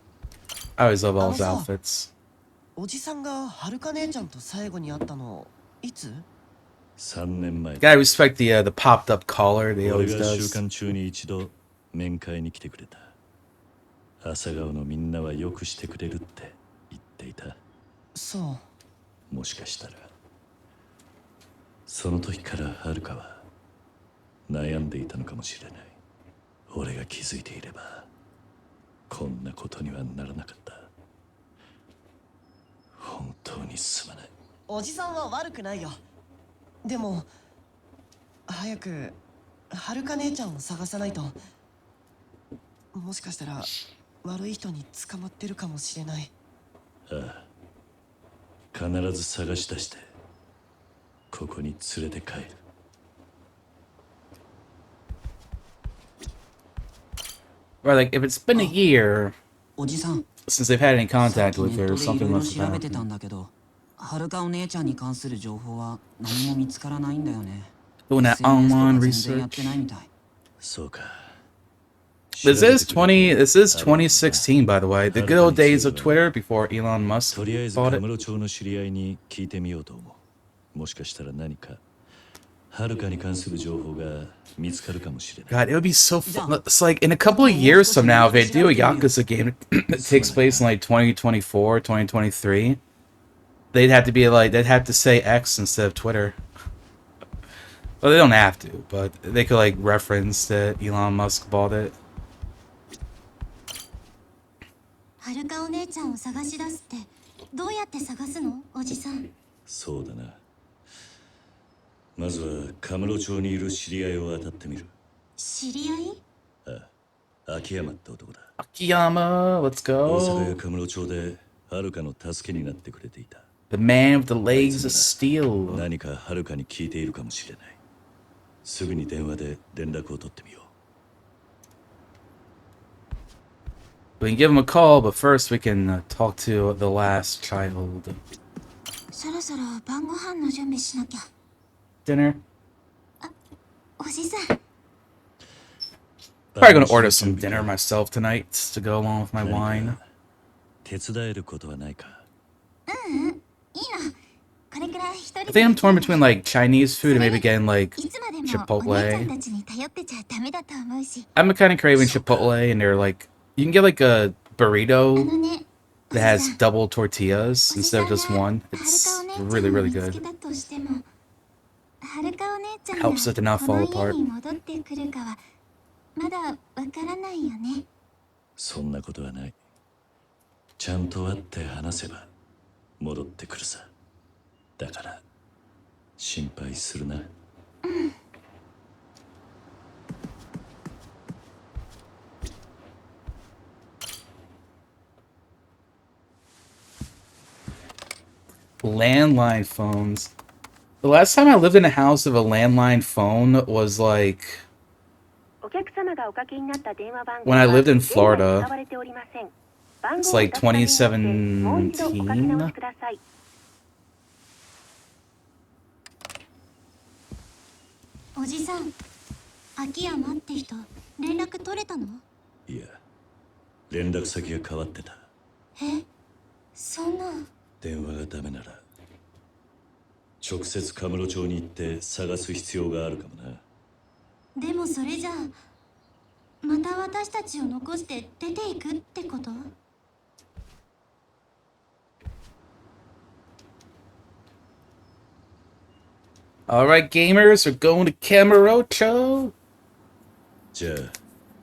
I always love all his outfits. おじさんがはるか姉ちゃんと最後に会ったのいつ？3年前。Gotta respect the popped up collar that he 俺 always が does. 週間中に一度面会に来てくれた。朝顔のみんなはよくしてくれるって言っていた。そう。もしかしたらその時からはるかは悩んでいたのかもしれない。俺が気づいていればこんなことにはならなかった。本当にすまない。おじさんは悪くないよ。でも早くはるか姉ちゃんを探さないと。もしかしたら悪い人に捕まってるかもしれない。ああ、必ず探し出してここに連れて帰る。Or like, if it's been a year おじさん since they've had any contact with ネッ her, トでい something ろいろ must 調 have べてた happened. んだけど、はるかお姉ちゃんに関する情報は何も見つからないんだよね。 Doing that SNS と online か全然やっ research. てないみたい。そうか。This is 2016, by the way. The good old days of Twitter before Elon Musk とりあえず bought カ it. ムロ町の知り合いに聞いてみようと思う。もしかしたら何かはるかに関する情報が見つかるかもしれない。 God, it would be so fun. It's like in a couple of years from now, if they do a Yakuza game that takes place in like 2024, 2023, they'd have to be like, they'd have to say X instead of Twitter. Well, they don't have to, but they could like reference that Elon Musk bought it. はるかお姉ちゃんを探し出すってどうやって探すのおじさん。そうだな。まずはカムロ町にいる知り合いを当たってみる。知り合い？ああ、秋山って男だ。Akiyama, let's 大阪 go. やカムロ町ではるかの助けになってくれていた。 The man with the legs of steel. 何かはるかに聞いているかもしれない。すぐに電話で連絡を取ってみよう。 We can give him a call, but first we can talk to the last child. そろそろ晩ご飯の準備しなきゃ。Dinner? おじさん。 Probably gonna order some dinner myself tonight to go along with my wine. 手伝えることはないか？いいの。これくらい一人 I think I'm torn between like Chinese food and maybe getting like いつまでもお姉ちゃん Chipotle. たちに頼ってちゃダメだと思うし。 I'm kind of craving Chipotle, and they're like, you can get like a burrito あのね、 that has double tortillas instead of just one. It's really, really 見つけ good. たとしても、はるかお姉ちゃんが Helps it to not この fall 家 apart. に戻ってくるかはまだわからないよね。そんなことはない。ちゃんと会って話せば戻ってくるさ。だから心配するな。Landline phones. The last time I lived in a house with a landline phone was like when I lived in Florida. It's like 2017. おじさん、秋山って人連絡取れたの？いや、連絡先が変わってた。え、そんな。電話がダメなら直接カムロ町に行って探す必要があるかもな。でもそれじゃあまた私たちを残して出ていくってこと？ Alright, gamers, we're going to Kamurocho. じゃあ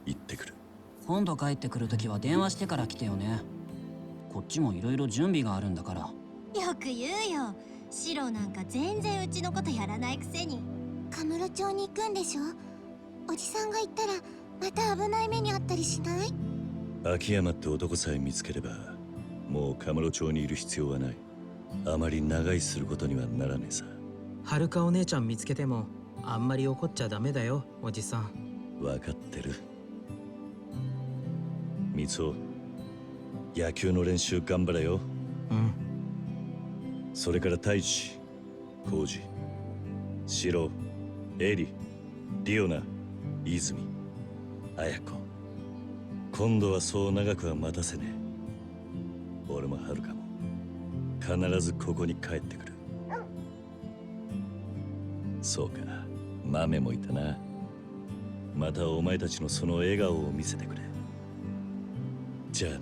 行ってくる。今度帰ってくるときは電話してから来てよね。こっちもいろいろ準備があるんだから。よく言うよ。シロなんか全然うちのことやらないくせに。カムロ町に行くんでしょ。おじさんが行ったらまた危ない目にあったりしない？秋山って男さえ見つければもうカムロ町にいる必要はない。あまり長居することにはならねえさ。はるかお姉ちゃん見つけてもあんまり怒っちゃダメだよ、おじさん。分かってる。三尾、野球の練習頑張れよ。うん。それから太一、浩二、シロ、エリ、リオナ、泉、綾子。今度はそう長くは待たせねえ。俺もはるかも必ずここに帰ってくる。そうか、豆もいたな。またお前たちのその笑顔を見せてくれ。じゃあな。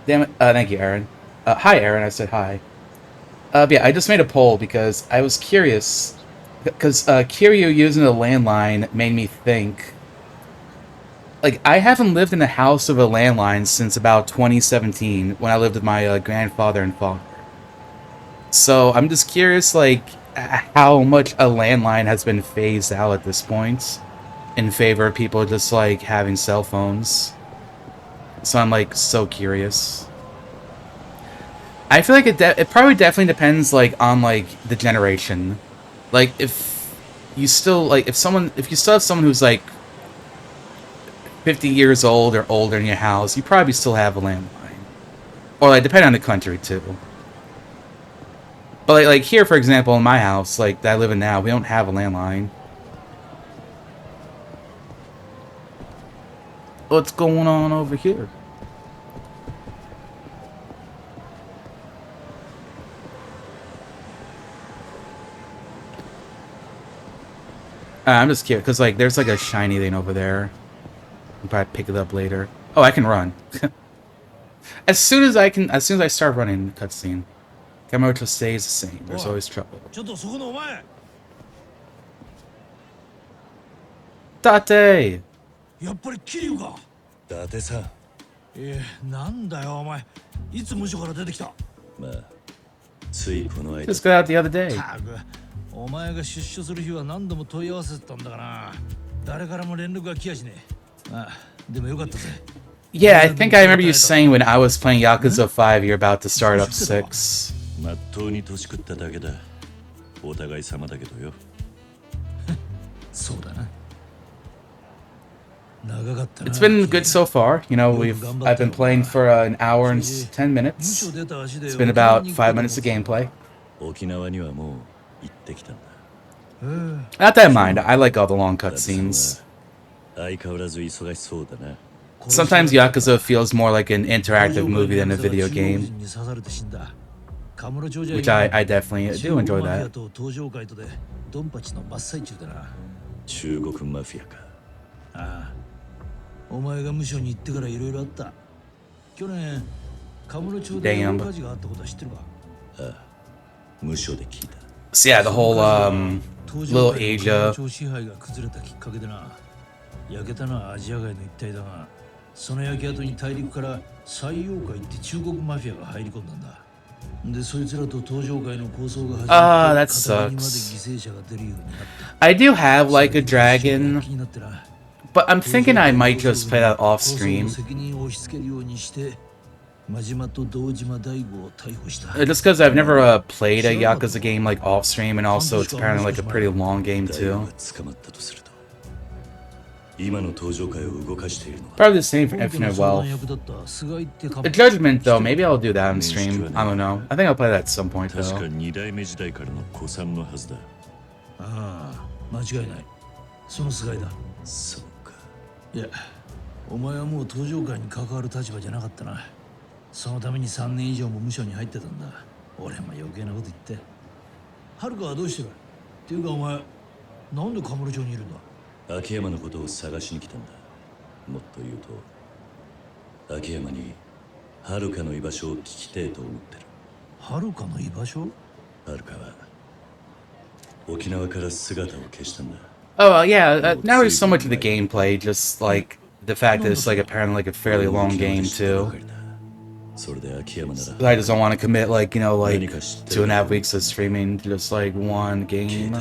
Damn it. Thank you, Aaron. Hi, Aaron. I said hi. Yeah, I just made a poll because I was curious. Because Kiryu using the landline made me think. Like, I haven't lived in a house with a landline since about 2017, when I lived with my grandfather and father. So I'm just curious, like, how much a landline has been phased out at this point in favor of people just, like, having cell phones. So I'm, like, so curious. I feel like it probably definitely depends, like, on, like, the generation. Like, if you still, like, if you still have someone who's, like, 50 years old or older in your house, you probably still have a landline. Or, like, depending on the country, too. But, like here, for example, in my house, like, that I live in now, we don't have a landline. What's going on over here? I'm just curious, because, like, there's, like, a shiny thing over there. I'll probably pick it up later. Oh, I can run. as soon as I start running the cutscene, Kamurocho stays the same. There's always trouble. Date! やっぱり桐生か。伊達さん。なんだよお前。いつ無所から出てきた。まあ、ついこの間。Just got out the other day. お前が出所する日は何度も問い合わせてたんだから、誰からも連絡が来やしねえ。あ、でもよかったぜ。Yeah, I think I remember you saying when I was playing Yakuza 5, you're about to start up 6. まっとうに年食っただけだ。お互い様だけどよ。そうだな。It's been good so far. You know, I've been playing for an hour and 10 minutes. It's been about 5 minutes of gameplay. Not that I mind. I like all the long cutscenes. Sometimes Yakuza feels more like an interactive movie than a video game, which I definitely do enjoy that. 中国マフィアか。ああ、お前が無所に行ってからいろいろあった。去年、カムロ町で大火事があったことは知ってるか？ああ、無所で聞いた。So yeah, the whole little Asia. 支配が崩れたきっかけでな。焼けたのはアジア街の一帯だが、その焼け跡に大陸から最妖怪って中国マフィアが入り込んだんだ。で、そいつらと東上界の抗争が始まって、片手にまで犠牲者が出るようになった。I do have like a dragon, but I'm thinking I might just play that off stream. Just because I've never played a Yakuza game like off stream, and also it's apparently like a pretty long game too. Probably the same for Infinite Wealth. The Judgment though, maybe I'll do that on stream. I don't know. I think I'll play that at some point though. ああ、間違いない。その菅井だ。そうか。いや、お前はもう東上界に関わる立場じゃなかったな。そのために3年以上も無所に入ってたんだ。俺も余計なこと言って。遥はどうしてる？っていうかお前、なんでカムロ町にいるんだ？秋山のことを探しに来たんだ。もっと言うと、秋山に遥の居場所を聞きてえと思ってる。遥の居場所？遥は沖縄から姿を消したんだ。Oh yeah, not really so much of the gameplay, just like the fact that it's like apparently like a fairly long game too. I just don't want to commit like, you know, like 2.5 weeks of streaming to just like one game.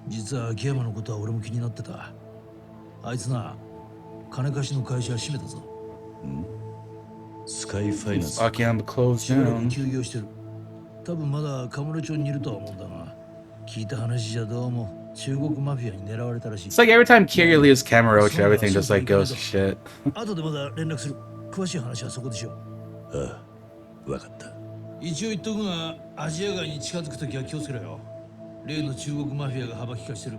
実は秋山のことは俺も気になってた。あいつな、金貸しの会社閉めたぞ。スカイファイナンス。Akiyama closed down. 休業してる。多分まだカムロ町にいるとは思うんだが、聞いた話じゃどうも中国マフィアに狙われたらしい。It's like every time Kiryu leaves Kamurocho, everything just like goes to shit. 後でまだ連絡する。詳しい話はそこでしよう。ああ、わかった。一応言っとくが、アジア街に近づくときは気をつけろよ。例の中国マフィアが幅利かしてる。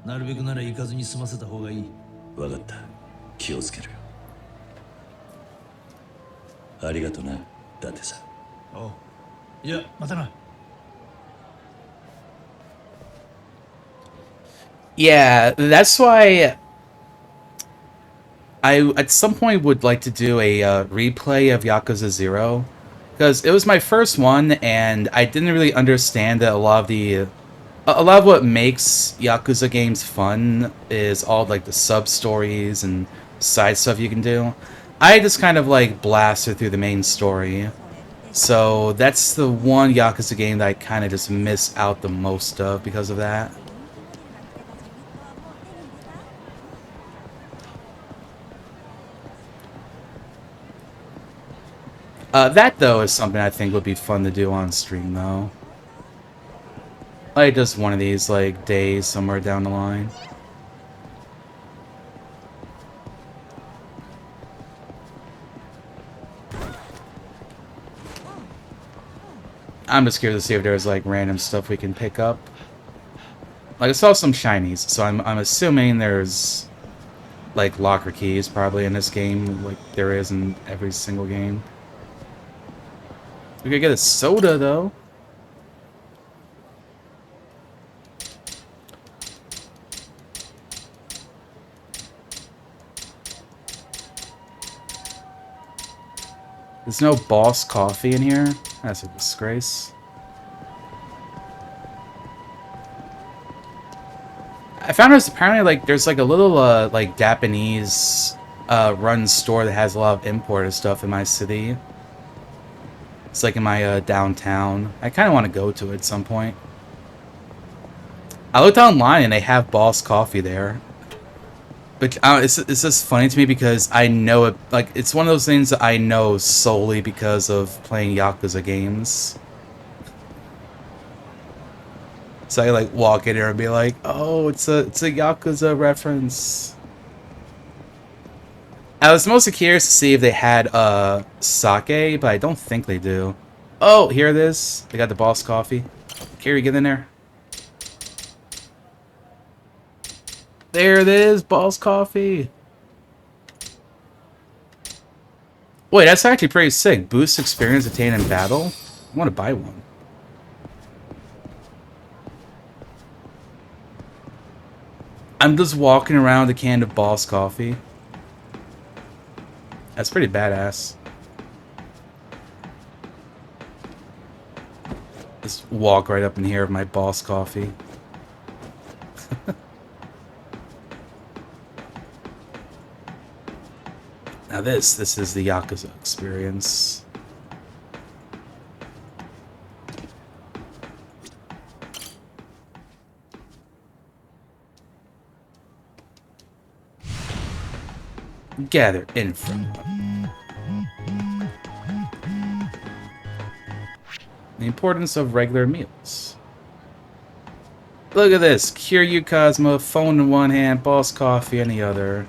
なるべくなら行かずに済ませた方がいい。わかった。気をつけるよ。ありがとな、だってさ。おう。いや、またな。Yeah, that's why I at some point would like to do a replay of Yakuza 0, because it was my first one and I didn't really understand that a lot of what makes Yakuza games fun is all like the sub stories and side stuff you can do. I just kind of like blasted through the main story. So that's the one Yakuza game that I kind of just miss out the most of because of that. That though is something I think would be fun to do on stream though. Like just one of these like days somewhere down the line. I'm just curious to see if there's like random stuff we can pick up. Like I saw some shinies, so I'm assuming there's like locker keys probably in this game, like there is in every single game. We could get a soda though. There's no Boss coffee in here. That's a disgrace. I found there's apparently like there's like a little like Japanese run store that has a lot of imported stuff in my city. It's like in my downtown. I kind of want to go to it at some point. I looked online and they have Boss coffee there. But it's just funny to me because I know it, like, it's one of those things that I know solely because of playing Yakuza games. So I like walk in here and be like, oh, it's a Yakuza reference. I was mostly curious to see if they had sake, but I don't think they do. Oh, here it is. They got the Boss coffee. Carrie, get in there. There it is, Boss Coffee. Wait, that's actually pretty sick. Boost experience attained in battle? I want to buy one. I'm just walking around with a can of Boss Coffee. That's pretty badass. Just walk right up in here with my Boss Coffee. Now this is the Yakuza experience. Gather info. The importance of regular meals. Look at this. Kiryu Cosmo, phone in one hand, Boss Coffee in the other.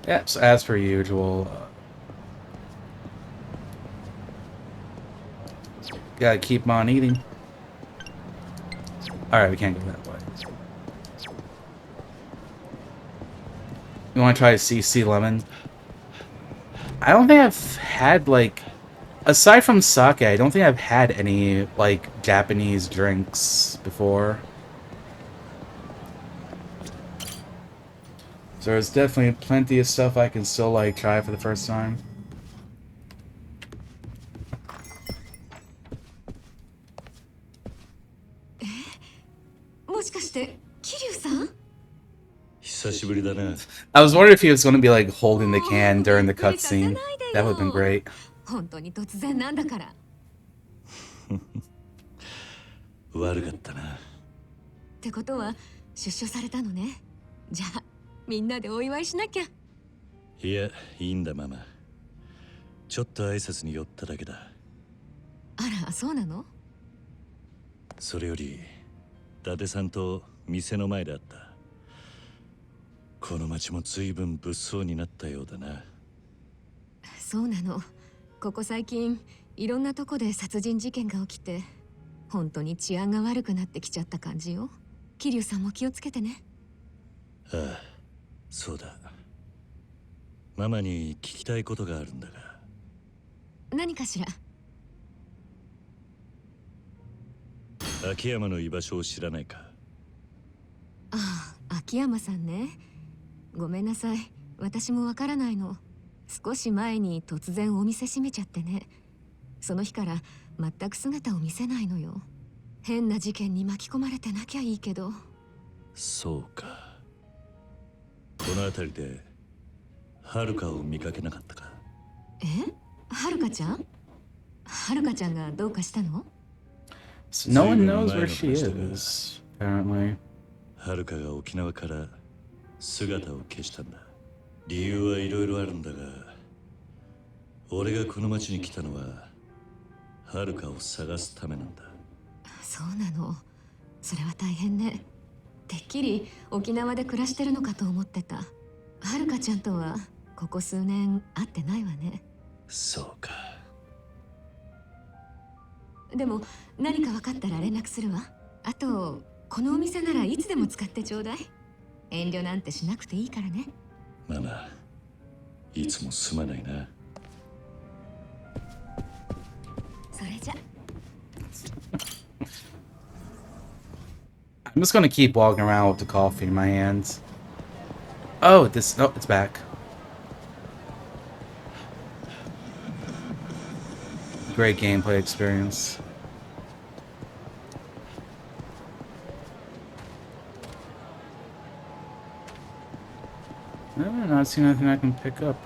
Yep, so as per usual. Gotta keep on eating. Alright, we can't go that way. You wanna try CC Lemon? I don't think I've had, like... Aside from sake, I don't think I've had any, like, Japanese drinks before. So there's definitely plenty of stuff I can still, like, try for the first time. I was wondering if he was going to be, like, holding the can during the cutscene. That would have been great. 本当に突然なんだから。悪かったな。ってことは出所されたのね。じゃあみんなでお祝いしなきゃ。いや、いいんだママ。ちょっと挨拶に寄っただけだ。あら、そうなの？それより、伊達さんと店の前で会った。この町も随分物騒になったようだな。そうなの。ここ最近いろんなとこで殺人事件が起きて本当に治安が悪くなってきちゃった感じよ。桐生さんも気をつけてね。ああ、そうだ。ママに聞きたいことがあるんだが。何かしら？秋山の居場所を知らないか？ああ、秋山さんね。ごめんなさい。私もわからないの。少し前に突然お店閉めちゃってね。その日から全く姿を見せないのよ。変な事件に巻き込まれてなきゃいいけど。そうか。この辺りではるかを見かけなかったか？え？はるかちゃん？はるかちゃんがどうかしたの？ No one knows where she is, apparently. はるかが沖縄から姿を消したんだ。理由はいろいろあるんだが、俺がこの町に来たのははるかを探すためなんだ。そうなの。それは大変ね。てっきり沖縄で暮らしてるのかと思ってた。はるかちゃんとはここ数年会ってないわね。そうか。でも何か分かったら連絡するわ。あとこのお店ならいつでも使ってちょうだい。遠慮なんてしなくていいからね。ママ、いつもすまないな。それじゃ。I'm just gonna keep walking around with the coffee in my hands. Oh, this... Oh, it's back. Great gameplay experience. I'm not seeing anything I can pick up.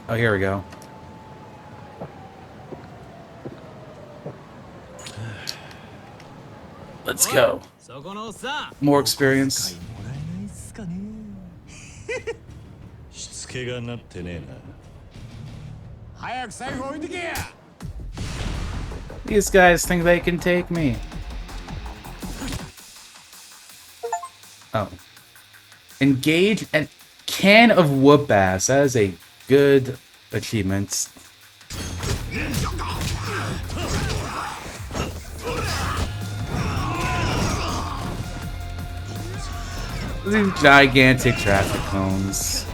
Oh, here we go. Let's go. More experience. しつけがなってねえな。早く財布置いてけや。 These guys think they can take me. Oh. Engage a can of whoop ass. That is a good achievement. These gigantic traffic cones.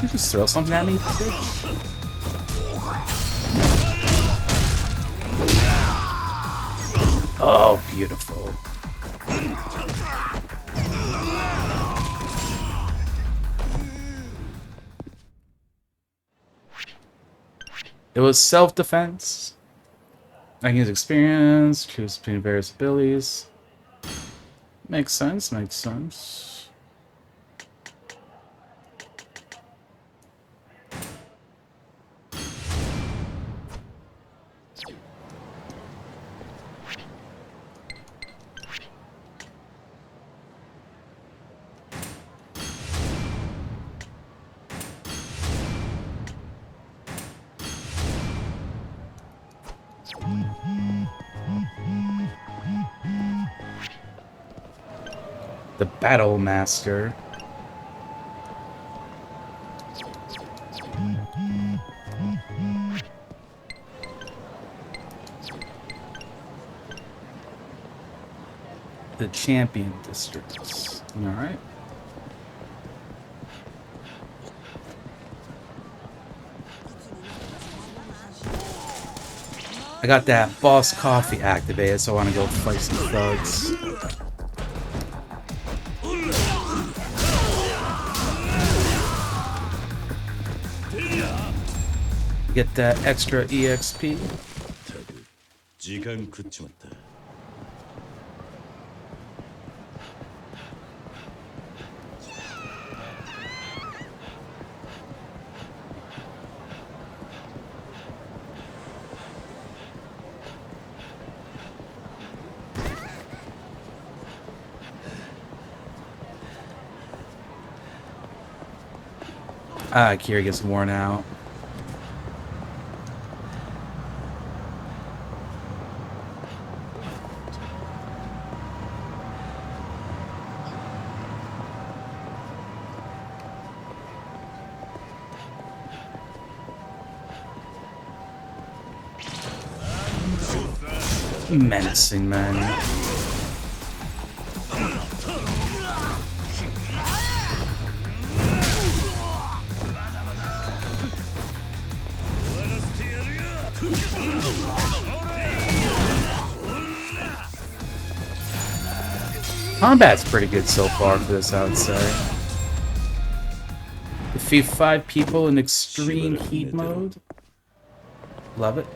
You just throw something at me, bitch? Oh, beautiful. It was self-defense. I can use experience, choose between various abilities. Makes sense, makes sense. The Battle Master. The Champion Districts. Alright. I got that boss coffee activated, so I want to go fight some thugs. Get that extra EXP. Kira gets worn out. Menacing man. Combat's pretty good so far for this, I would say. Defeat 5 people in extreme heat mode. Love it.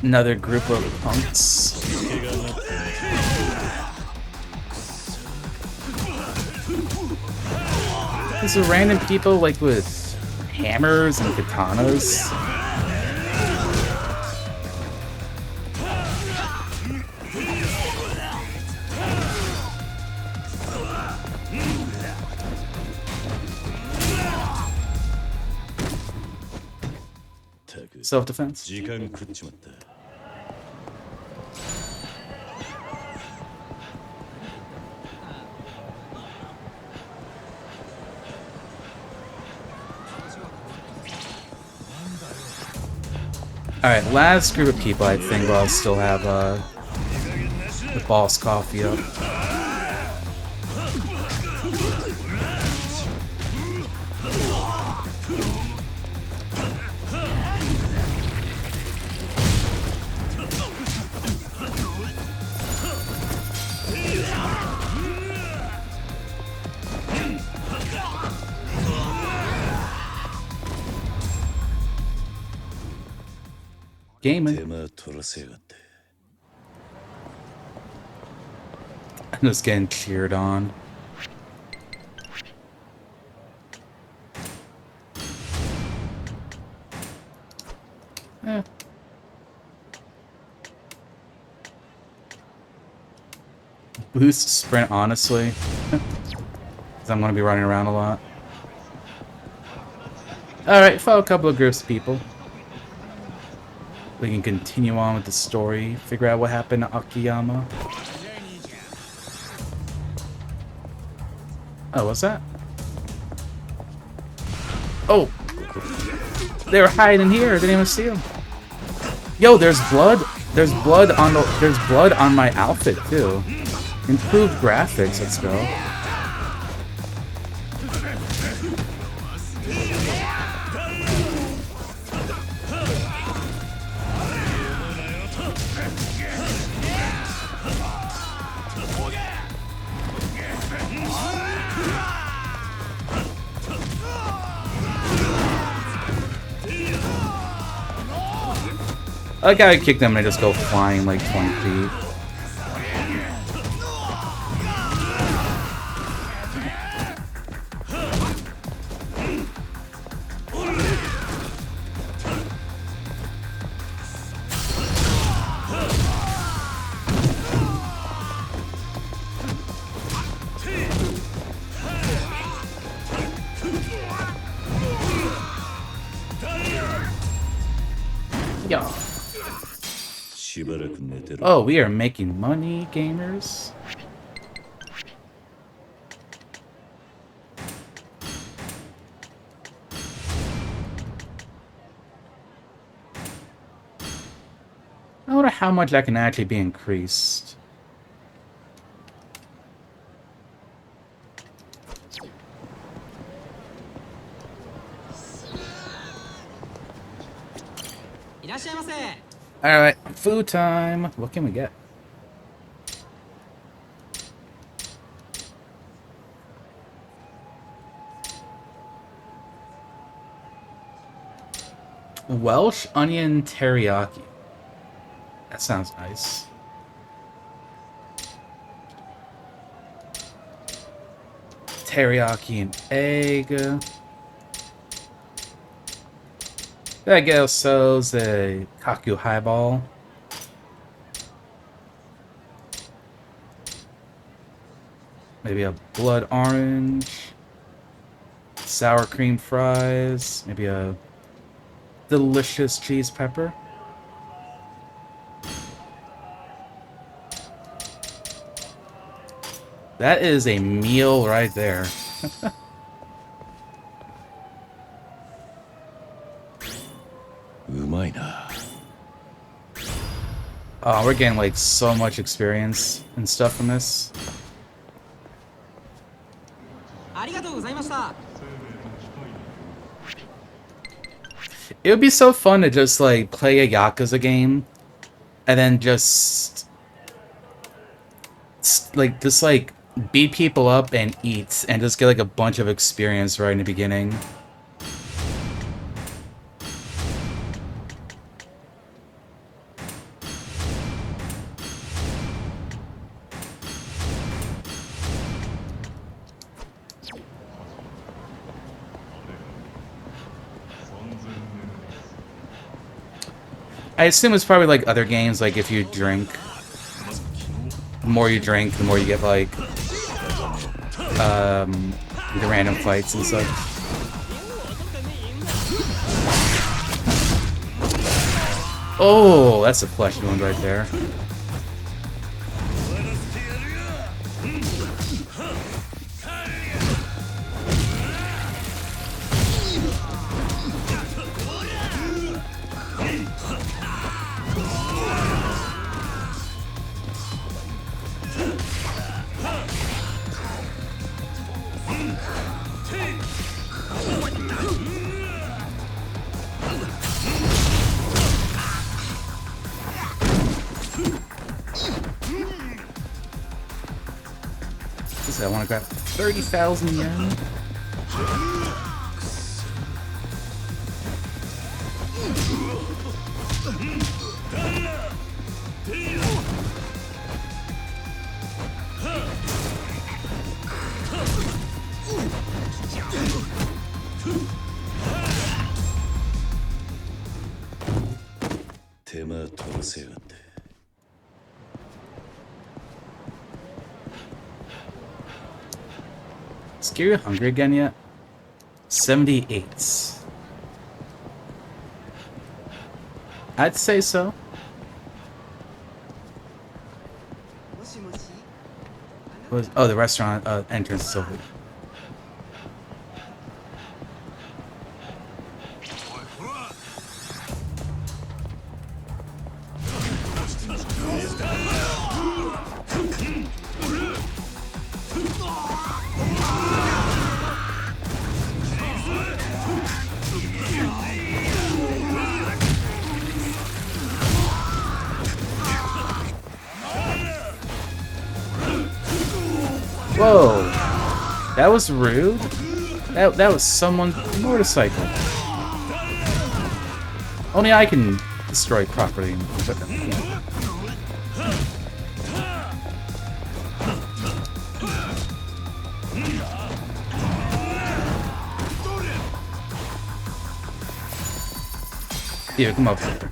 Another group of punks. These are random people like with hammers and katanas. Self-defense. Alright, last group of people, I think I'll still have the boss coffee up. Gaming. Just getting cheered on. Eh. Boost sprint, honestly. Because I'm going to be running around a lot. Alright, follow a couple of groups of people. We can continue on with the story, figure out what happened to Akiyama. Oh, what's that? Oh! They were hiding here, I didn't even see them. Yo, there's blood. There's blood on my outfit too. Improved graphics, let's go. I like how I kick them and I just go flying like 20 feet. Yeah. Oh, we are making money, gamers. I wonder how much that can actually be increased. Alright, food time. What can we get? Welsh onion teriyaki. That sounds nice. Teriyaki and egg. Did I get ourselves a Kaku highball? Maybe a blood orange. Sour cream fries. Maybe a delicious cheese pepper. That is a meal right there. Oh, we're getting like so much experience and stuff from this. It would be so fun to just like play a Yakuza game and then just beat people up and eat and just get like a bunch of experience right in the beginning. I assume it's probably like other games, like if you drink, the more you drink, the more you get like the random fights and such. Oh, that's a flesh wound right there. I want to grab 30,000 yen. 手間取らせやがって。Scary hungry again yet? 78. I'd say so. Oh, the restaurant entrance is over. Whoa, that was rude. That was someone's motorcycle. Only I can destroy property. Here, come up here.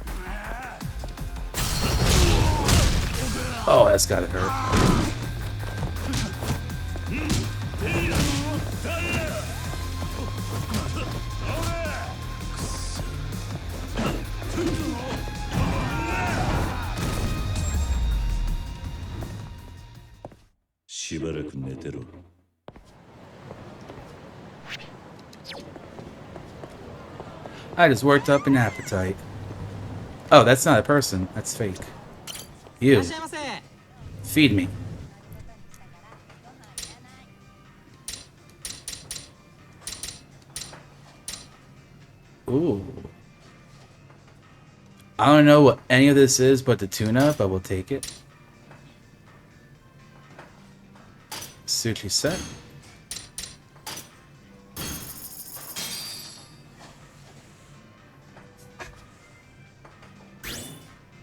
Oh, that's gotta hurt. I just worked up an appetite. Oh, that's not a person. That's fake. You. Feed me. Ooh. I don't know what any of this is but the tuna, but we'll take it. Sushi set.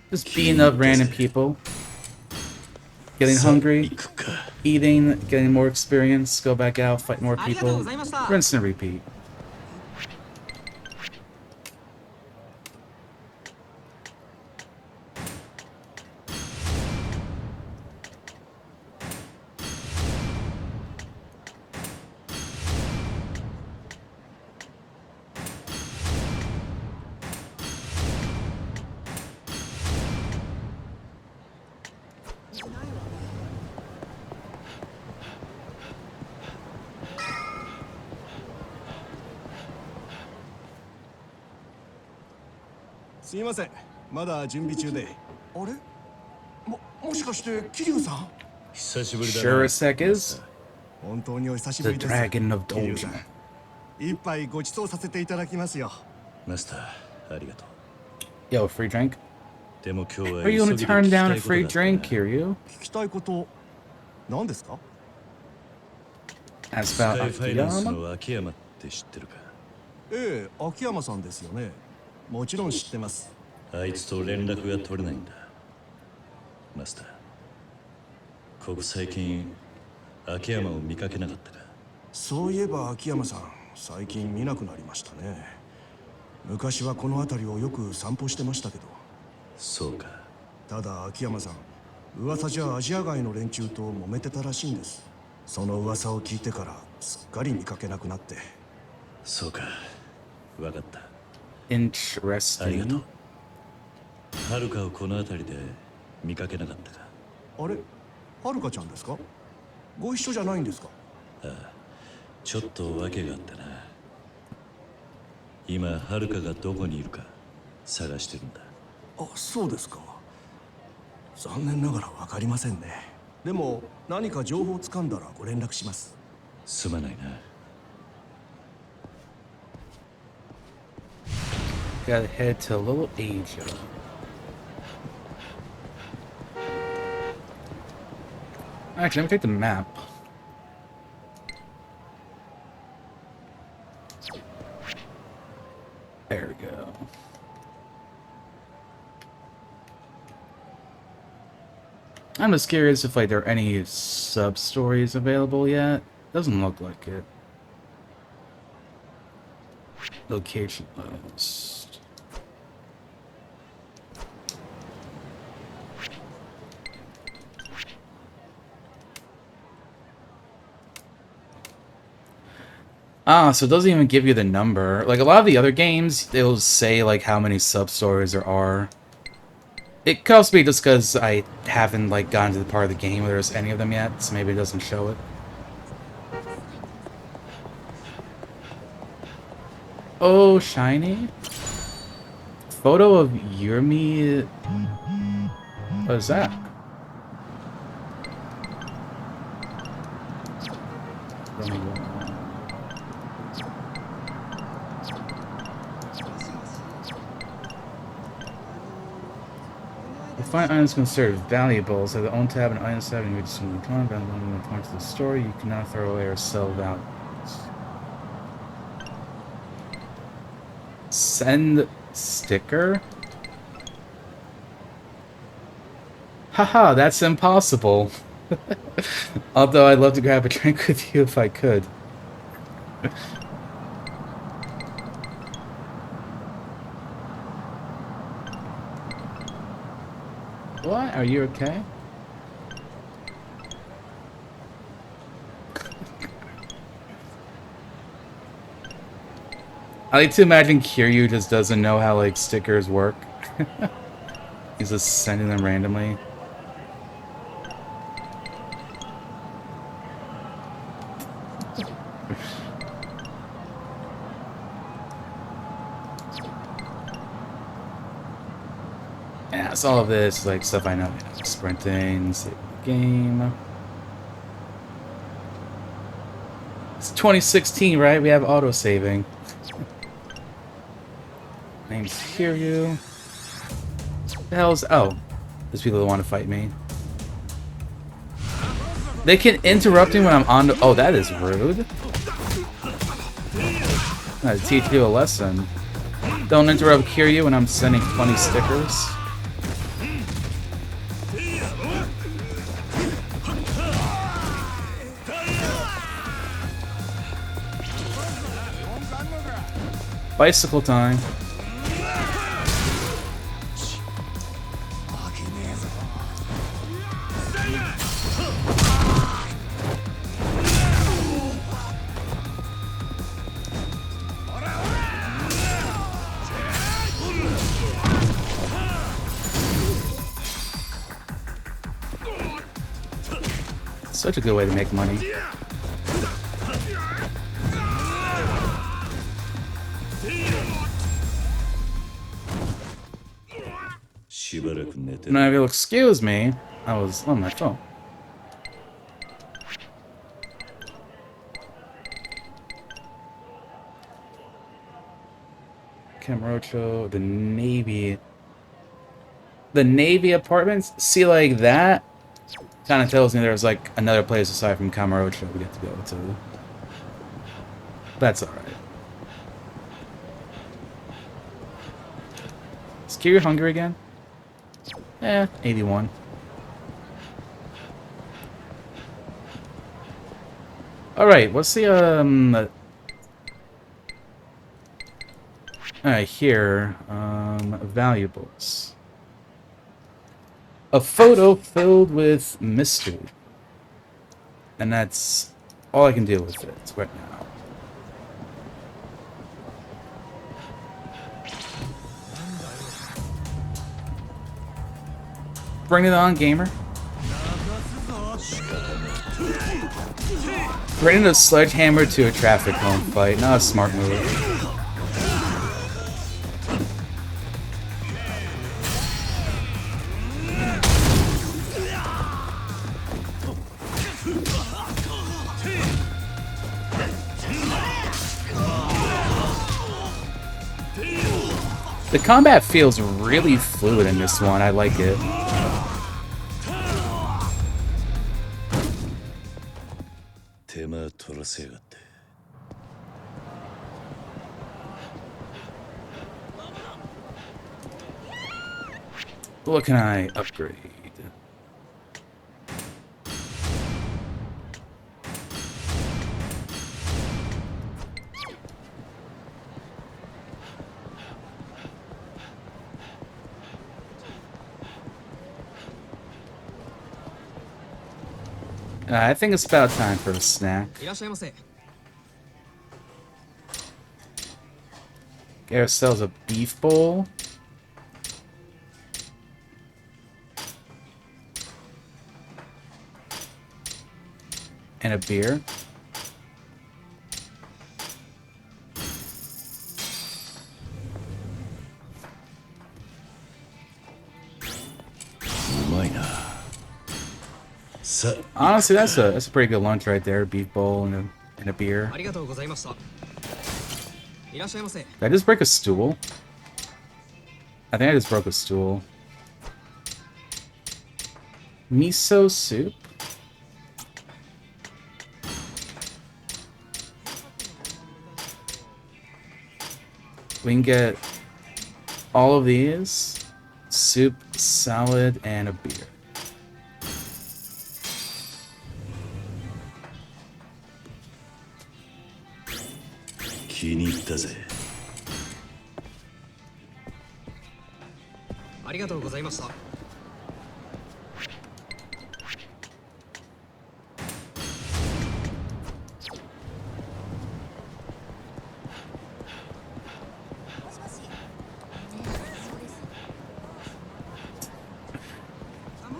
Just beating up random people. Getting hungry. Eating, getting more experience, go back out, fight more people. Rinse and repeat. Shurasek is the Dragon of Doja. Yo, free drink? Are you gonna turn down a free drink, Kiryu? Ask about Akiyama? ええ、秋山さんですよね。もちろん知ってます。あいつと連絡が取れないんだ。マスター、ここ最近秋山を見かけなかったか？そういえば秋山さん、最近見なくなりましたね。昔はこの辺りをよく散歩してましたけど。そうか。ただ秋山さん、噂じゃアジア街の連中と揉めてたらしいんです。その噂を聞いてからすっかり見かけなくなって。そうか。わかった。Interesting. ありがとう。はるかをこの辺りで見かけなかったか？あれ、はるかちゃんですか？ご一緒じゃないんですか？ああ、ちょっと訳があってな。今はるかがどこにいるか探してるんだ。あ、そうですか。残念ながらわかりませんね。でも何か情報をつかんだらご連絡します。すまないな。Gotta head to Little Asia. Actually, let me take the map. There we go. I'm just curious if like there are any sub-stories available yet. Doesn't look like it. Location list. Ah, so it doesn't even give you the number. Like a lot of the other games, they'll say like how many sub-stories there are. It could also be just because I haven't like gotten to the part of the game where there's any of them yet, so maybe it doesn't show it. Oh, shiny. Photo of Yurmi. What is that? The find items considered valuables. Have the own tab and items tab, and you just move on. When you point to the store, you cannot throw away or sell valuables. Send sticker? Haha, that's impossible. Although I'd love to grab a drink with you if I could. What? Are you okay? I like to imagine Kiryu just doesn't know how, like, stickers work. He's just sending them randomly. Yeah, so all of this is like stuff I know. Sprinting, save the game. It's 2016, right? We have auto-saving. Name's Kiryu. The hell's... Oh. There's people that want to fight me. They can interrupt me when I'm on the... Oh, that is rude. I gotta teach you a lesson. Don't interrupt Kiryu when I'm sending funny stickers. Bicycle time. Such a good way to make money. Now, if you'll excuse me, I was on my phone. Camarocho, the Navy. The Navy apartments? See, like that kind of tells me there's like another place aside from Camarocho we get to go to. That's alright. Is Kiryu hungry again? 81. Alright, what's the, Alright, here, valuables. A photo filled with mystery. And that's all I can deal with it right now. Bring it on, gamer. Bringing a sledgehammer to a traffic cone fight, not a smart move. The combat feels really fluid in this one. I like it. What can I upgrade? I think it's about time for a snack. Get ourselves a beef bowl. And a beer. Honestly, that's a pretty good lunch right there. Beef bowl and a beer. Did I just break a stool? I think I just broke a stool. Miso soup? We can get all of these. Soup, salad, and a beer.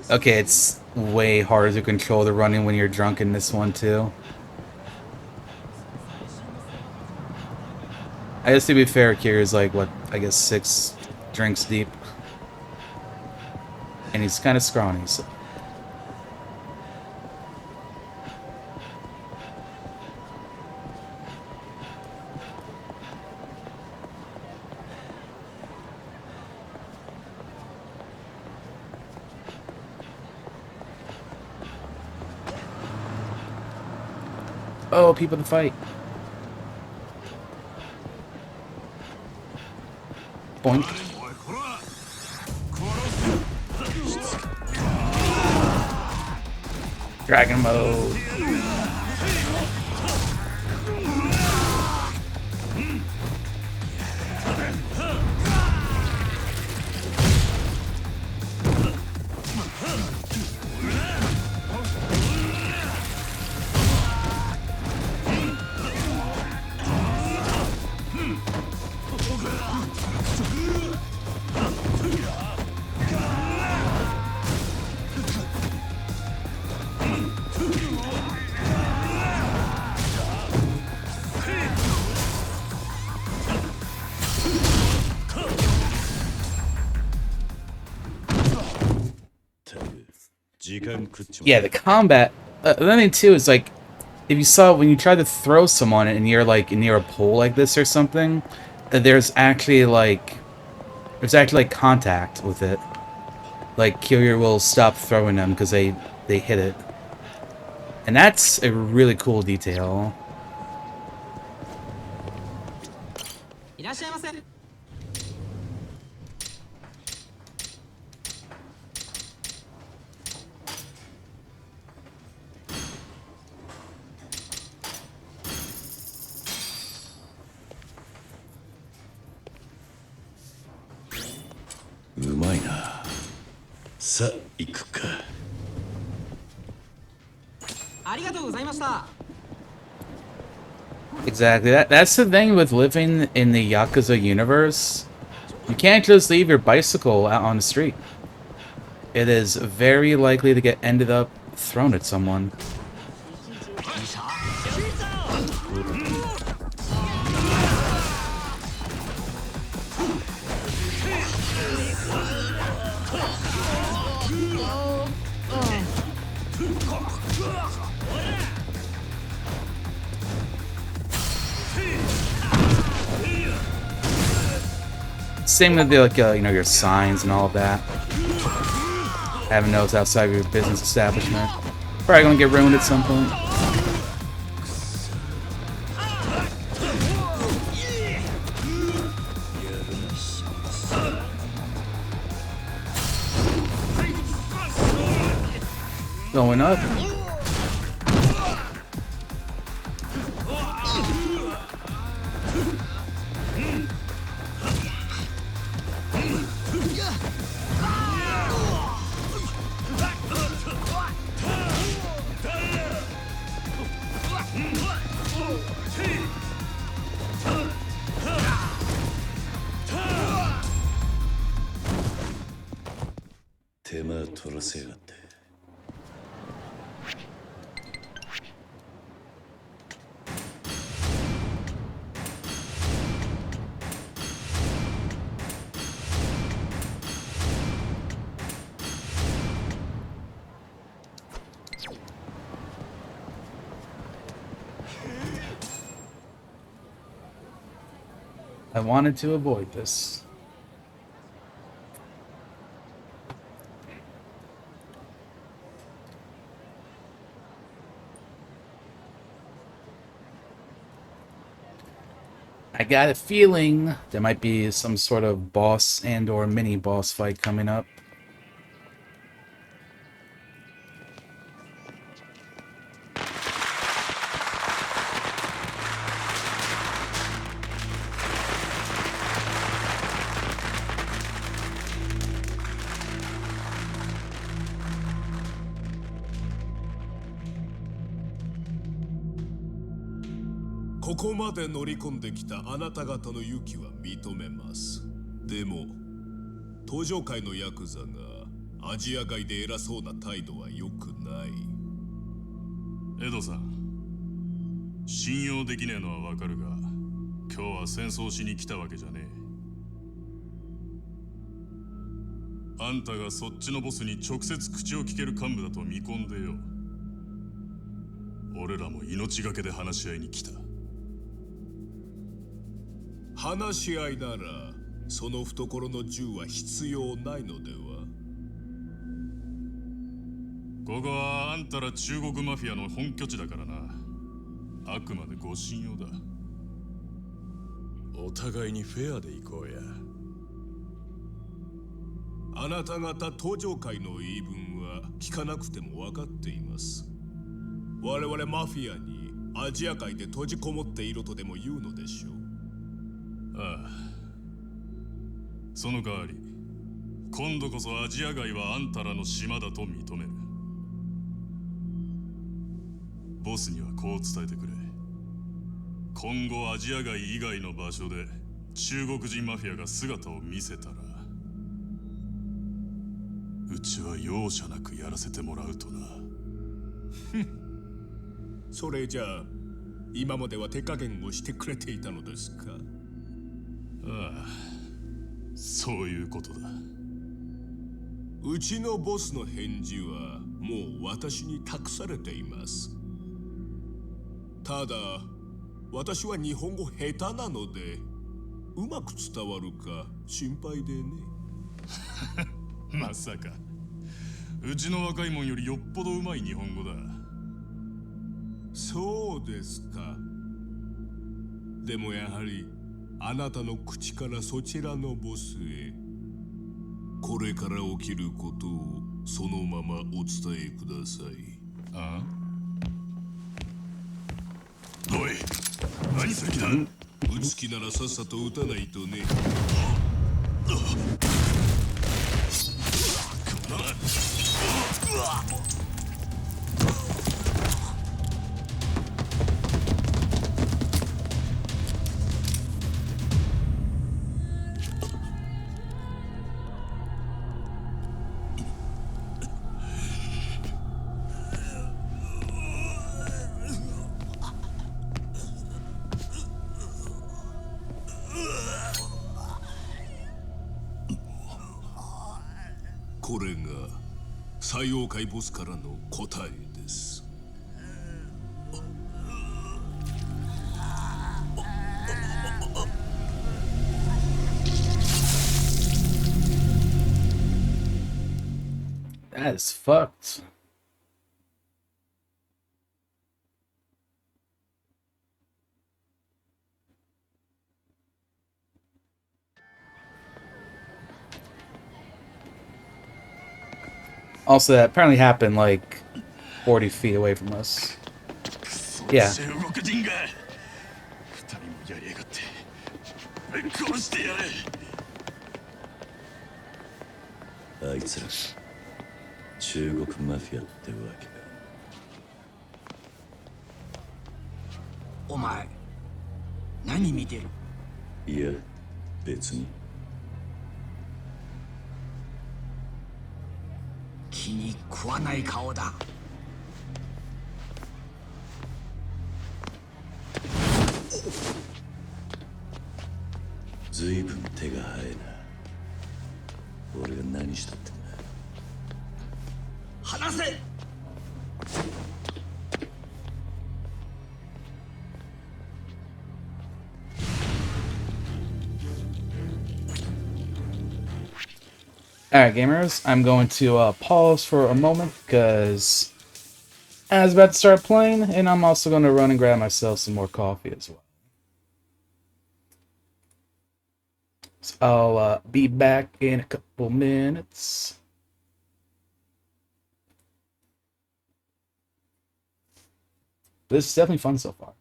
Okay, it's way harder to control the running when you're drunk in this one too. I guess to be fair, Kira's like, what, I guess 6 drinks deep. And he's kind of scrawny, so. Oh, people to fight. Boink. Dragon mode. Yeah, the combat. The thing too is like, if you saw when you try to throw someone and you're like near a pole like this or something, there's actually like contact with it. Like Kiryu will stop throwing them because they hit it, and that's a really cool detail. Exactly. That's the thing with living in the Yakuza universe. You can't just leave your bicycle out on the street. It is very likely to get ended up thrown at someone. Same with the, like, you know, your signs and all of that. Having those outside of your business establishment. Probably gonna get ruined at some point. Going up. 手間取らせやがって。I wanted to avoid this. I got a feeling there might be some sort of boss and or mini boss fight coming up.「ここまで乗り込んできたあなた方の勇気は認めます。でも登場界のヤクザがアジア外で偉そうな態度は良くない。エドさん、信用できねえのはわかるが、今日は戦争しに来たわけじゃねえ。あんたがそっちのボスに直接口を聞ける幹部だと見込んでよ。俺らも命がけで話し合いに来た。話し合いならその懐の銃は必要ないのでは。ここはあんたら中国マフィアの本拠地だからな。あくまでご信用だ。お互いにフェアで行こうや。あなた方登場界の言い分は聞かなくても分かっています。我々マフィアにアジア界で閉じこもっていろとでも言うのでしょう。ああ。その代わり、今度こそアジア外はあんたらの島だと認める。ボスにはこう伝えてくれ。今後アジア外以外の場所で中国人マフィアが姿を見せたら、うちは容赦なくやらせてもらうとな。それじゃあ今までは手加減をしてくれていたのですか。ああ、そういうことだ。うちのボスの返事はもう私に託されています。ただ私は日本語下手なのでうまく伝わるか心配でね。まさかうちの若いもんよりよっぽどうまい日本語だ。そうですか。でもやはりあなたの口からそちらのボスへこれから起きることをそのままお伝えください。ああ、おい、何する気だ。撃つ気ならさっさと撃たないとね。これが最妖怪ボスからの答えです。That is fucked. Also, that apparently happened like 40 feet away from us. Yeah. あいつら中国マフィアってわけか。お前何見てる。いや別に。気に食わない顔だ。ずいぶん手が早いな。俺が何したってんだ。離せ。Alright, gamers, I'm going to pause for a moment because I was about to start playing, and I'm also going to run and grab myself some more coffee as well. So I'll be back in a couple minutes. This is definitely fun so far.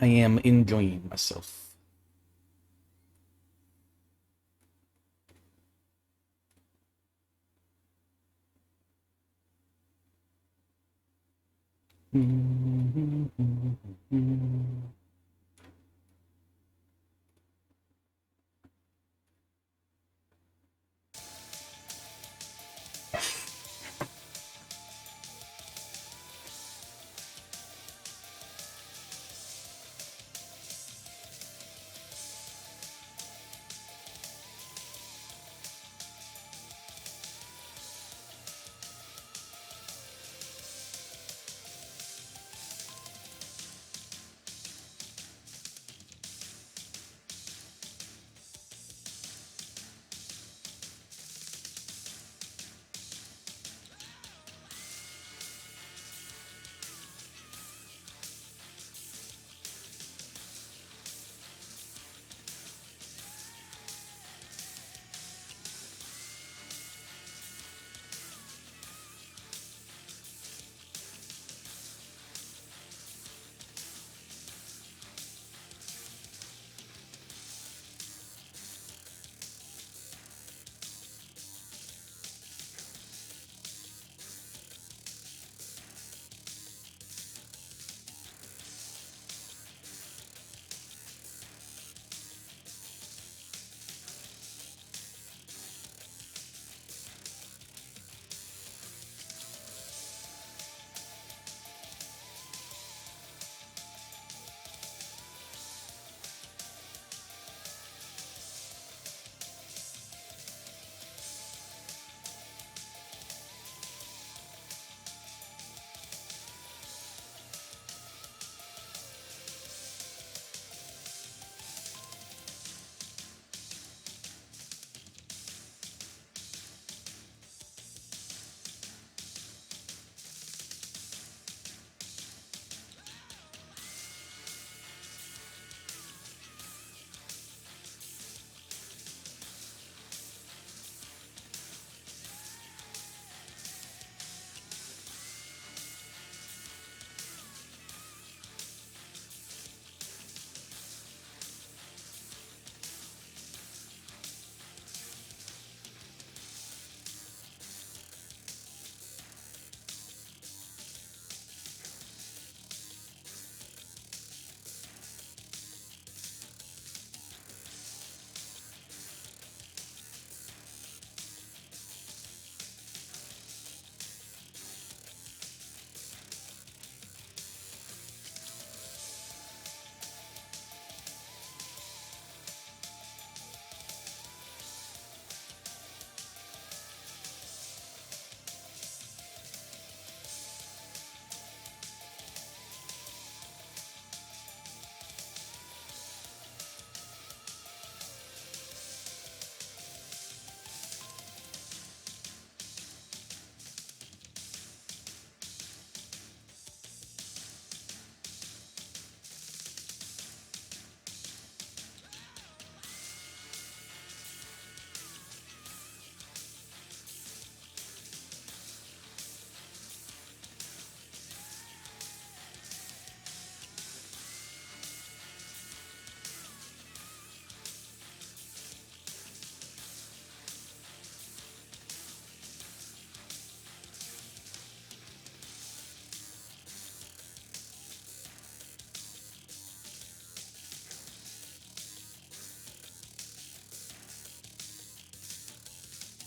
I am enjoying myself.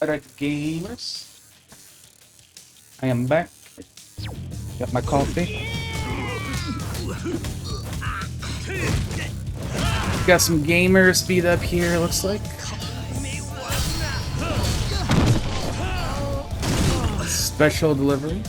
Alright, gamers. I am back. Got my coffee. Got some gamer speed up here, looks like. Special delivery.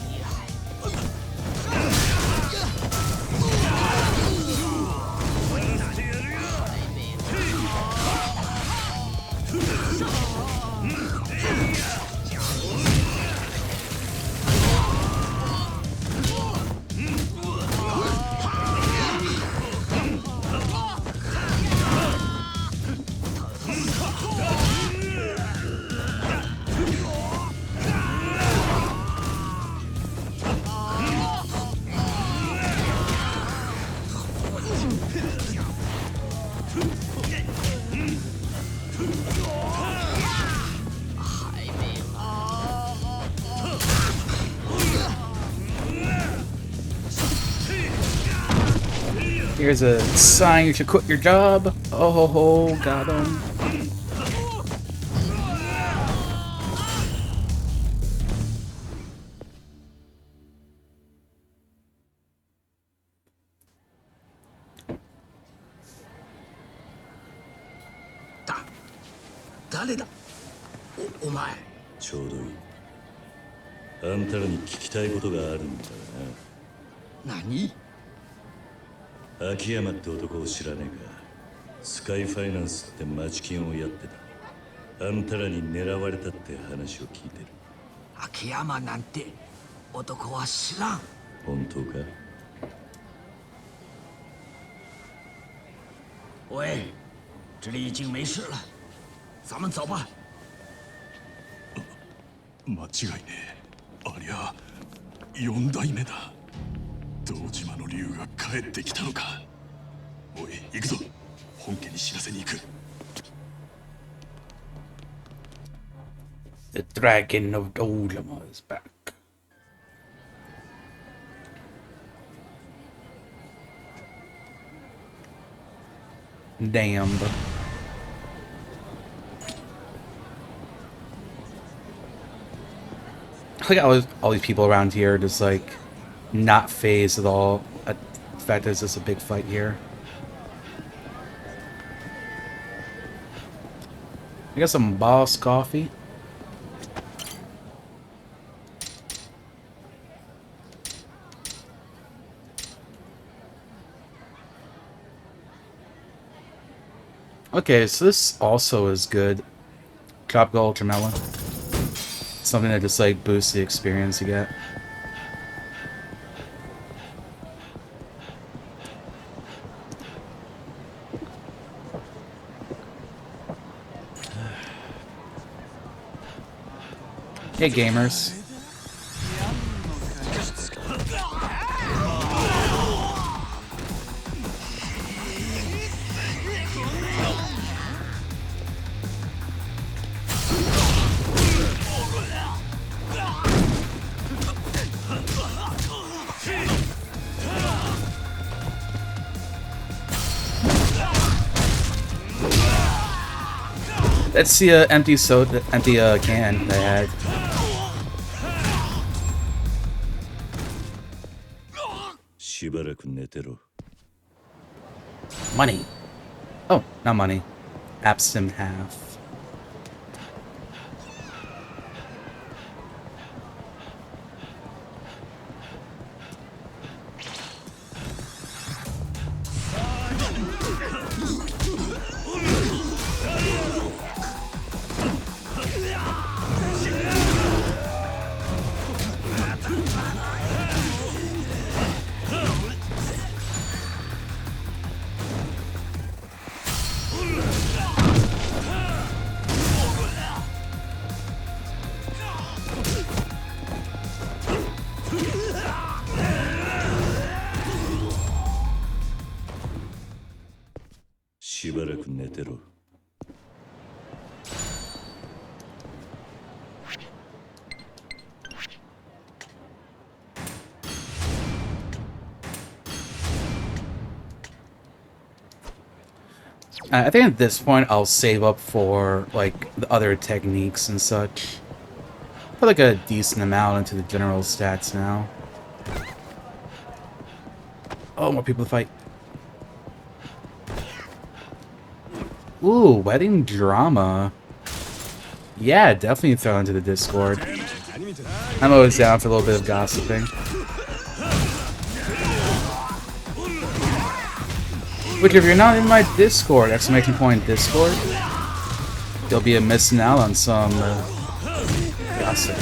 Here's a sign you should quit your job. Oh ho ho, got him.お前ちょうどいい。あんたらに聞きたいことがあるんだがな。何？秋山って男を知らねえか。スカイファイナンスって町金をやってた。あんたらに狙われたって話を聞いてる。秋山なんて男は知らん。本当か？喂，这里已经没事了，咱们走吧。間違いねえ。ありゃ4代目だ。堂島の竜が帰ってきたのか。おい行くぞ。本家に知らせに行く。 The dragon of Dolama is back. Damn. Look at all these people around here just like not phased at all at the fact that there's just a big fight here. I got some boss coffee. Okay, so this also is good. Tropical Ultra Melon. Something that just like boosts the experience you get. Hey gamers. That's the empty can they had. Money. Oh, not money. Absent half. I think at this point I'll save up for like the other techniques and such. Put like a decent amount into the general stats now. Oh, more people to fight. Ooh, wedding drama. Yeah, definitely throw into the Discord. I'm always down for a little bit of gossiping. Which, if you're not in my Discord, exclamation point Discord, you'll be missing out on some gossip.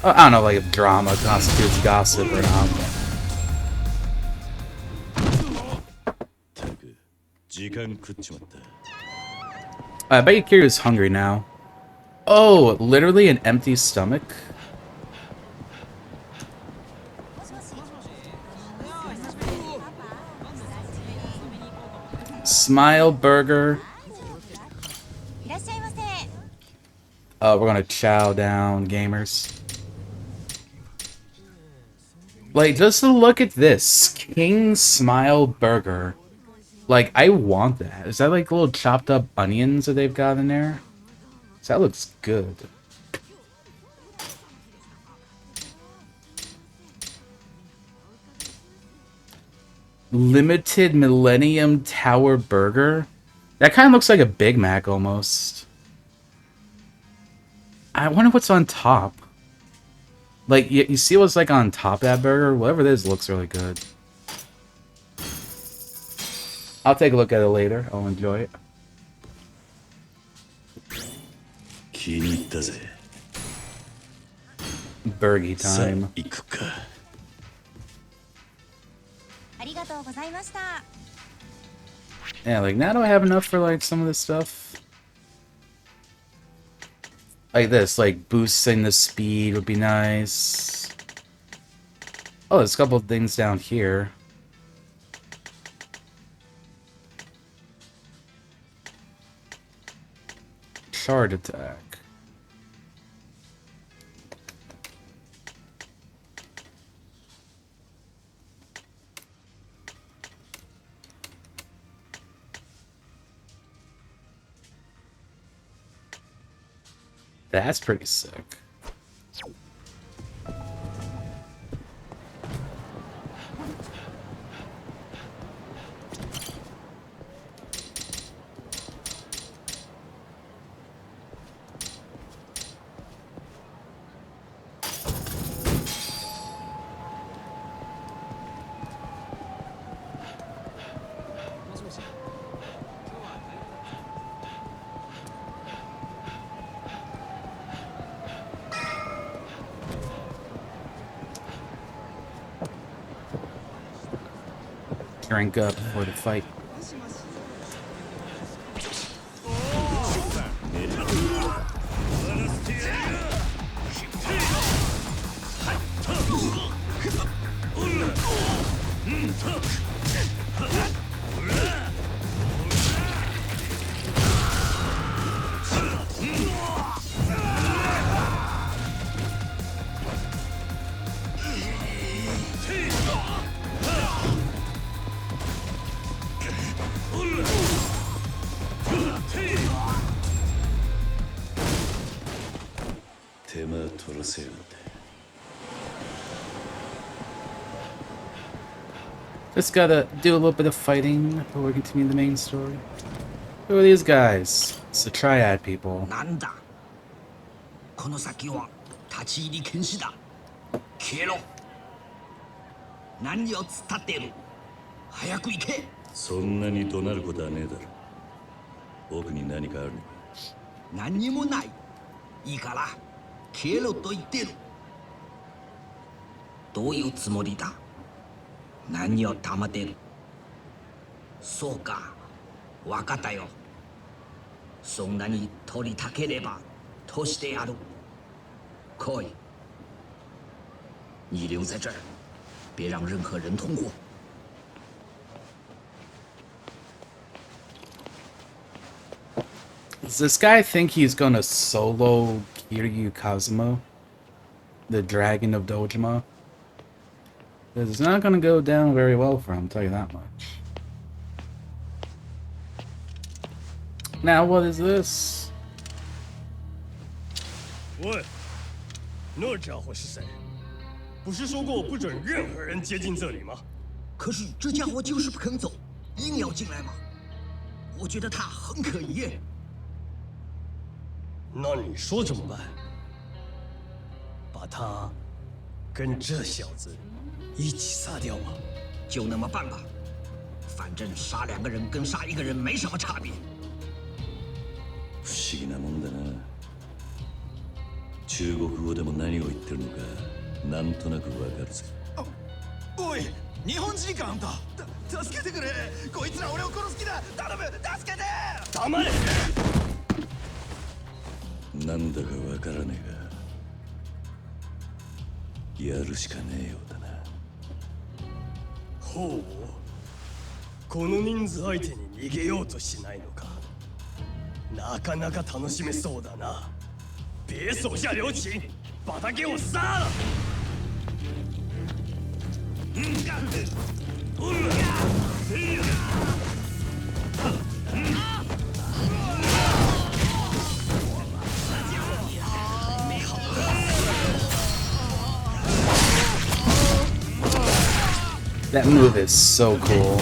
I don't know, like, if drama constitutes gossip or not. I bet Kiryu's hungry now. Oh, literally an empty stomach? Smile burger. We're gonna chow down, gamers. Like, just to look at this. King Smile Burger. Like, I want that. Is that like little chopped up onions that they've got in there? That looks good. Limited Millennium Tower Burger? That kind of looks like a Big Mac almost. I wonder what's on top. Like, you see what's like on top of that burger? Whatever it is looks really good. I'll take a look at it later. I'll enjoy it. Burgie time. Yeah, like, now do I have enough for, like, some of this stuff? Like this, like, boosting the speed would be nice. Oh, there's a couple of things down here. Shard attack. That's pretty sick. Drink up before the fight. Just gotta do a little bit of fighting before we continue the main story. Who are these guys? It's the Triad people. なんだこの先は立ち入り禁止だ消えろ何を突っ立っている早く行けそんなに怒鳴ることはねえだろ奥に何かあるのか何にもないいいから消えろと言ってるどういうつもりだ何を黙ってるそうか分かったよそんなに取りたければ通してやる来い你留在这儿别让任何人通过 Does this guy think he's gonna solo Kiryu Kazuma? The Dragon of Dojima? It's not gonna go down very well for him, I'll tell you that much. Now what is this? 喂，那家伙是谁？不是说过不准任何人接近这里吗？可是这家伙就是不肯走，硬要进来嘛。我觉得他很可疑耶。那你说怎么办？把他跟这小子一起杀掉吗？就那么办吧，反正杀2个人跟杀1个人没什么差别。不思議なもんだな。中国語でも何を言ってるのかなんとなくわかるぜ。おい、日本人かあんた。助けてくれ。こいつら俺を殺す気だ。頼む、助けて。黙れ。なんだかわからねえが、やるしかねえようだな。ほう。この人数相手に逃げようとしないのか。なかなか楽しめそうだな。别手下留情，把他给我杀了！That move is so cool.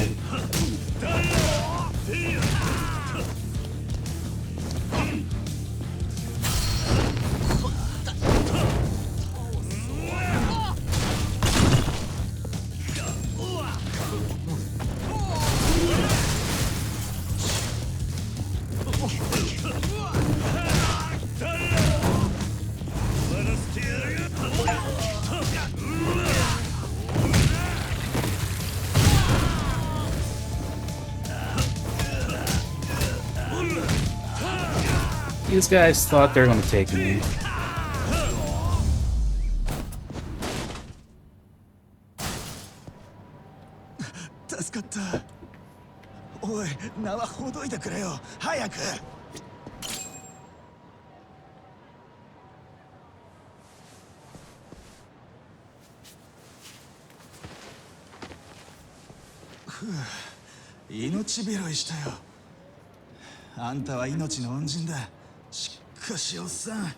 These guys thought they were gonna take me. 助かった。おい、縄ほどいてくれよ。早く。ふう、命拾いしたよ。あんたは命の恩人だ。しかしおっさん、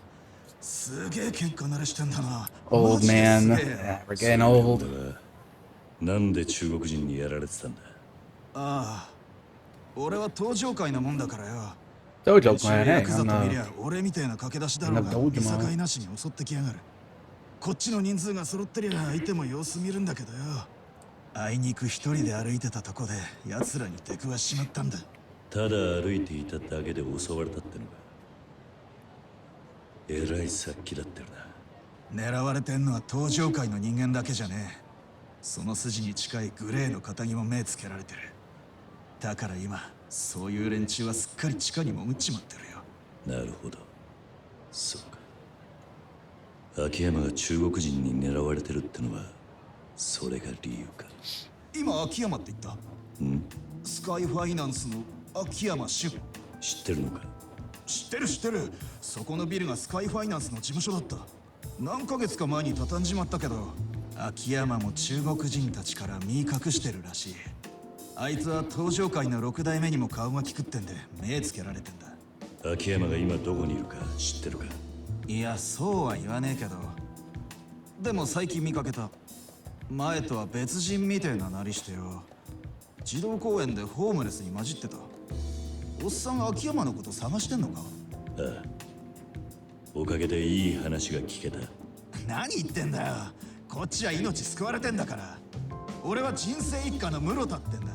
すげえ喧嘩慣れしてんだな。 Old man. Yeah, we're getting old. なんで中国人にやられてたんだ。ああ、俺は登場界のもんだからよ。登場界ね。ヤクザと見りゃ俺みたいな駆け出しだろうが、見境なしに襲ってきやがる。こっちの人数が揃ってりゃ相手も様子見るんだけどよ。あいにく一人で歩いてたとこで奴らに出くわしちまったんだ。ただ歩いていただけで襲われたってのか。えらい殺気だってるな。狙われてんのは登場界の人間だけじゃねえ。その筋に近いグレーの仇も目つけられてる。だから今そういう連中はすっかり地下に潜っちまってるよ。なるほど。そうか。秋山が中国人に狙われてるってのはそれが理由か。今秋山って言った？スカイファイナンスの秋山俊。知ってるのか？知ってる知ってる。そこのビルがスカイファイナンスの事務所だった。何ヶ月か前に畳んじまったけど、秋山も中国人たちから身隠してるらしい。あいつは登場界の6代目にも顔が利くってんで目つけられてんだ。秋山が今どこにいるか知ってるか？いや、そうは言わねえけど、でも最近見かけた。前とは別人みてえななりしてよ。児童公園でホームレスに混じってた。おっさん秋山のこと探してんのか？ああ、おかげでいい話が聞けた。何言ってんだよ。こっちは命救われてんだから。俺は人生一家の室田ってんだ。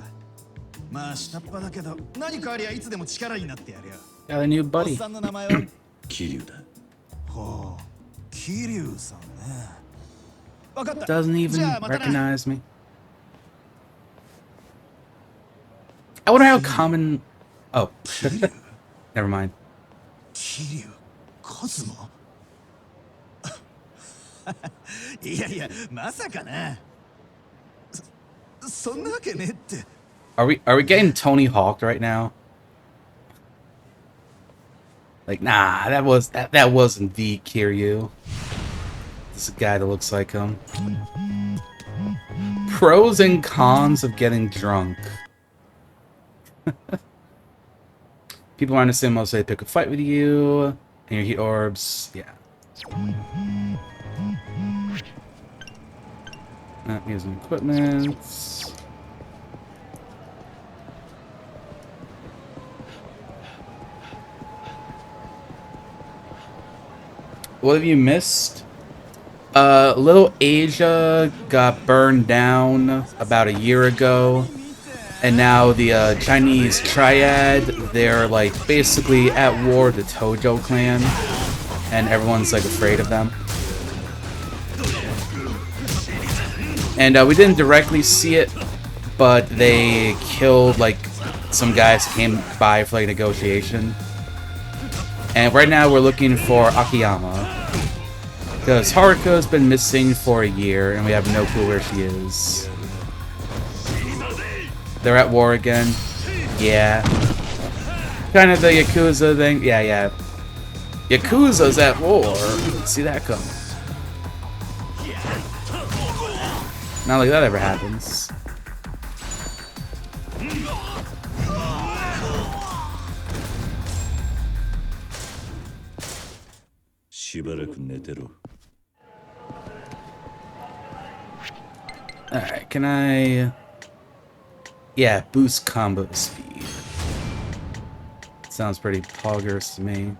まあ下っ端だけど何かありゃいつでも力になってやるよ。Got a new おっ buddy. さんの名前は桐生だ。ほう、桐生さんね。分かった。 Doesn't even じゃあまたな。 recognize me. I wonder how common. Oh, never mind. 桐生一馬いやいや、まさかな。そんなわけねえって。 Are we getting Tony Hawked right now? Like, nah, that wasn't the Kiryu. This is a guy that looks like him. Pros and cons of getting drunk. People aren't the same, most they pick a fight with you, and your heat orbs, yeah. Using equipment. What have you missed? Little Asia got burned down about a year ago. And now the Chinese Triad, they're like basically at war with the Tojo clan. And everyone's like afraid of them. And we didn't directly see it, but they killed like some guys who came by for like negotiation. And right now we're looking for Akiyama. Because Haruka's been missing for a year and we have no clue where she is. They're at war again. Yeah. Kind of the Yakuza thing. Yeah. Yakuza's at war. See that coming. Not like that ever happens. Alright, can I... Yeah, boost combo speed. Sounds pretty poggers to me.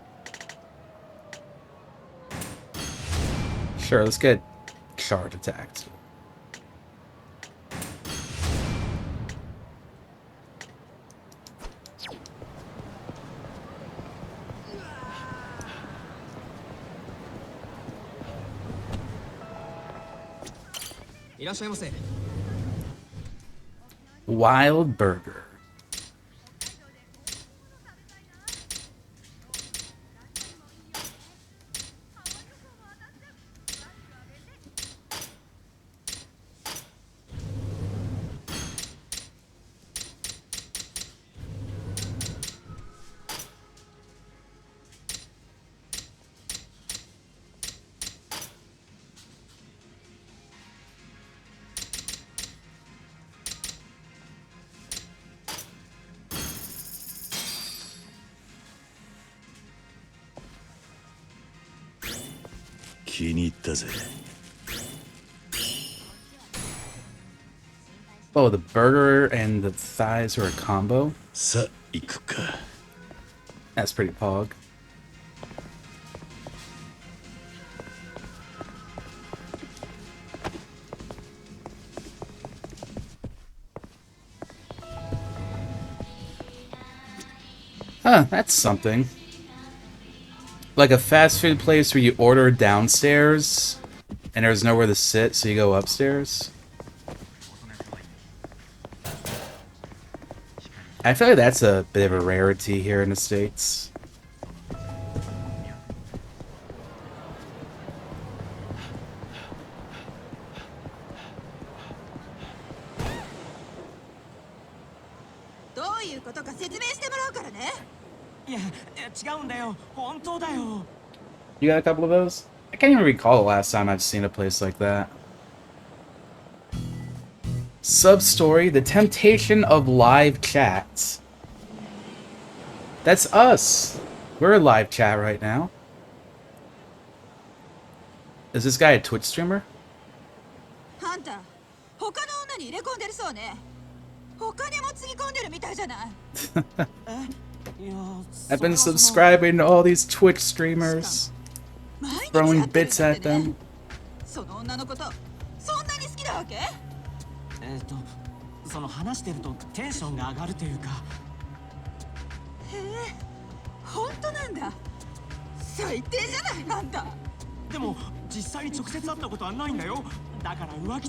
Sure, let's get charge attacked. Wild Burger. Oh, the burger and the thighs are a combo? That's pretty pog. Huh, that's something. Like a fast food place where you order downstairs and there's nowhere to sit, so you go upstairs. I feel like that's a bit of a rarity here in the States. You got a couple of those? I can't even recall the last time I've seen a place like that. Sub-story, the temptation of live chats. That's us. We're a live chat right now. Is this guy a Twitch streamer? I've been subscribing to all these Twitch streamers. Throwing bits at them.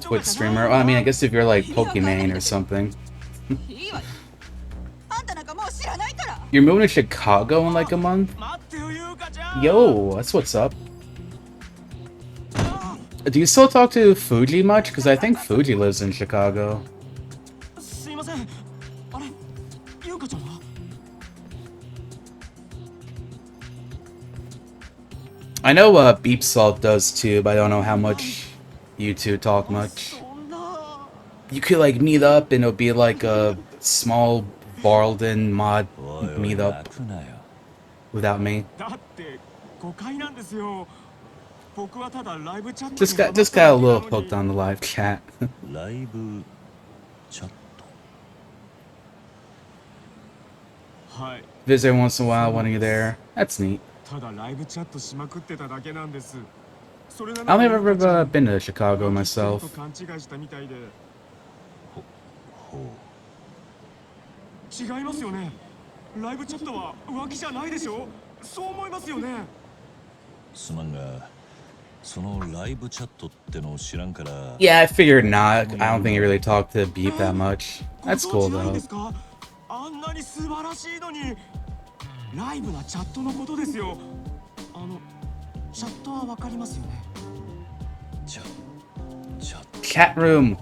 Twitch streamer? Well, I mean, I guess if you're like Pokimane or something. You're moving to Chicago in like a month? Yo, that's what's up. Do you still talk to Fuji much? Because I think Fuji lives in Chicago. I know Beep Salt does too, but I don't know how much you two talk much. You could like meet up and it'll be like a small Barlden mod meet up without me. だって誤解なんですよ。僕はただライブチャット Just に got ハマった a だけ little なの hooked に。 on the live chat. ライブチャット。はい。 Visit every once in a while when you're there. That's neat. ただライブチャットしまくってただけなんです。それな I の don't に think ル I've カちゃ ever ん been to Chicago と myself. 勘違いしたみたいで。ほ違いますよね。ライブチャットは浮気じゃないでしょ。そう思いますよね。すまんが、そのライブチャットってのを知らんから。Yeah, I figured not. I don't think he really talked to Beep that much. That's cool ご存知ないん though. ですか？あんなに素晴らしいのに。ライブなチャットのことですよ。チャットはわかりますよね。Chat room.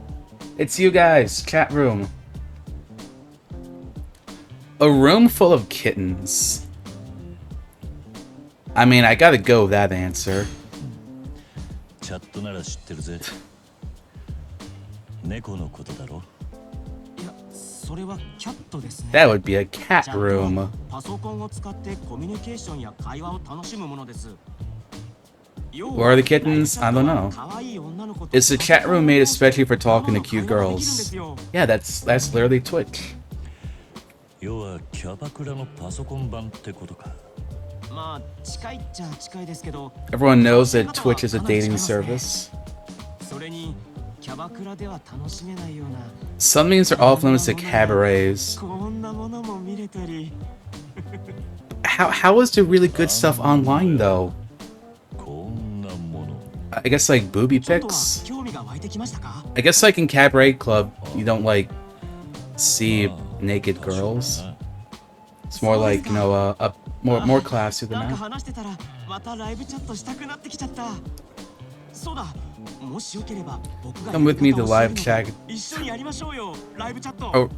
It's you guys. Chat room. A room full of kittens. I mean, I gotta go with that answer. チャットなら知ってるぜ。猫のことだろ。いや、それはキャットですね。 That would be a cat room. パソコンを使ってコミュニケーションや会話を楽しむものです。 Where are the kittens? I don't know. Is the chat room made especially for talking to cute girls? Yeah, that's literally Twitch. 要はキャバクラのパソコン版ってことか。まあ近いっちゃ近いですけど。 Everyone knows that Twitch is a dating service. それにキャバクラでは楽しめないような。 Some memes are off limits to cabarets. こんなものも見れたり。 How is there really good stuff online though? I guess like booby pics. I guess like in Cabaret Club, you don't like see naked girls. It's more like, you know, a more classy than なんか that. 話してたらまたライブチャットしたくなってきちゃった。そうだ。もしよければ僕が Come with me to live chat. 一緒にやりましょうよ。ライブチャット。 Oh,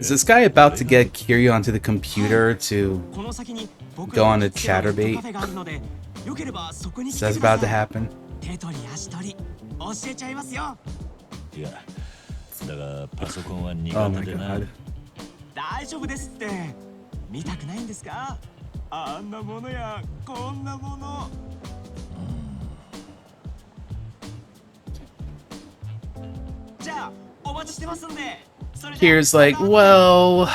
is this guy about to get Kiryu onto the computer to この先に僕 go が on a カフ chatterbait? ェがあるので、よければそこに来 Is て that くだ about さ to い。 happen? 手取り足取り教えちゃいますよ。いや、だがパソコンは Oh 苦 my 手でな。 god. 大丈夫ですって。見たくないんですか？あんなものやこんなもの。じゃあお待ちしてますんで。 Here's like, well,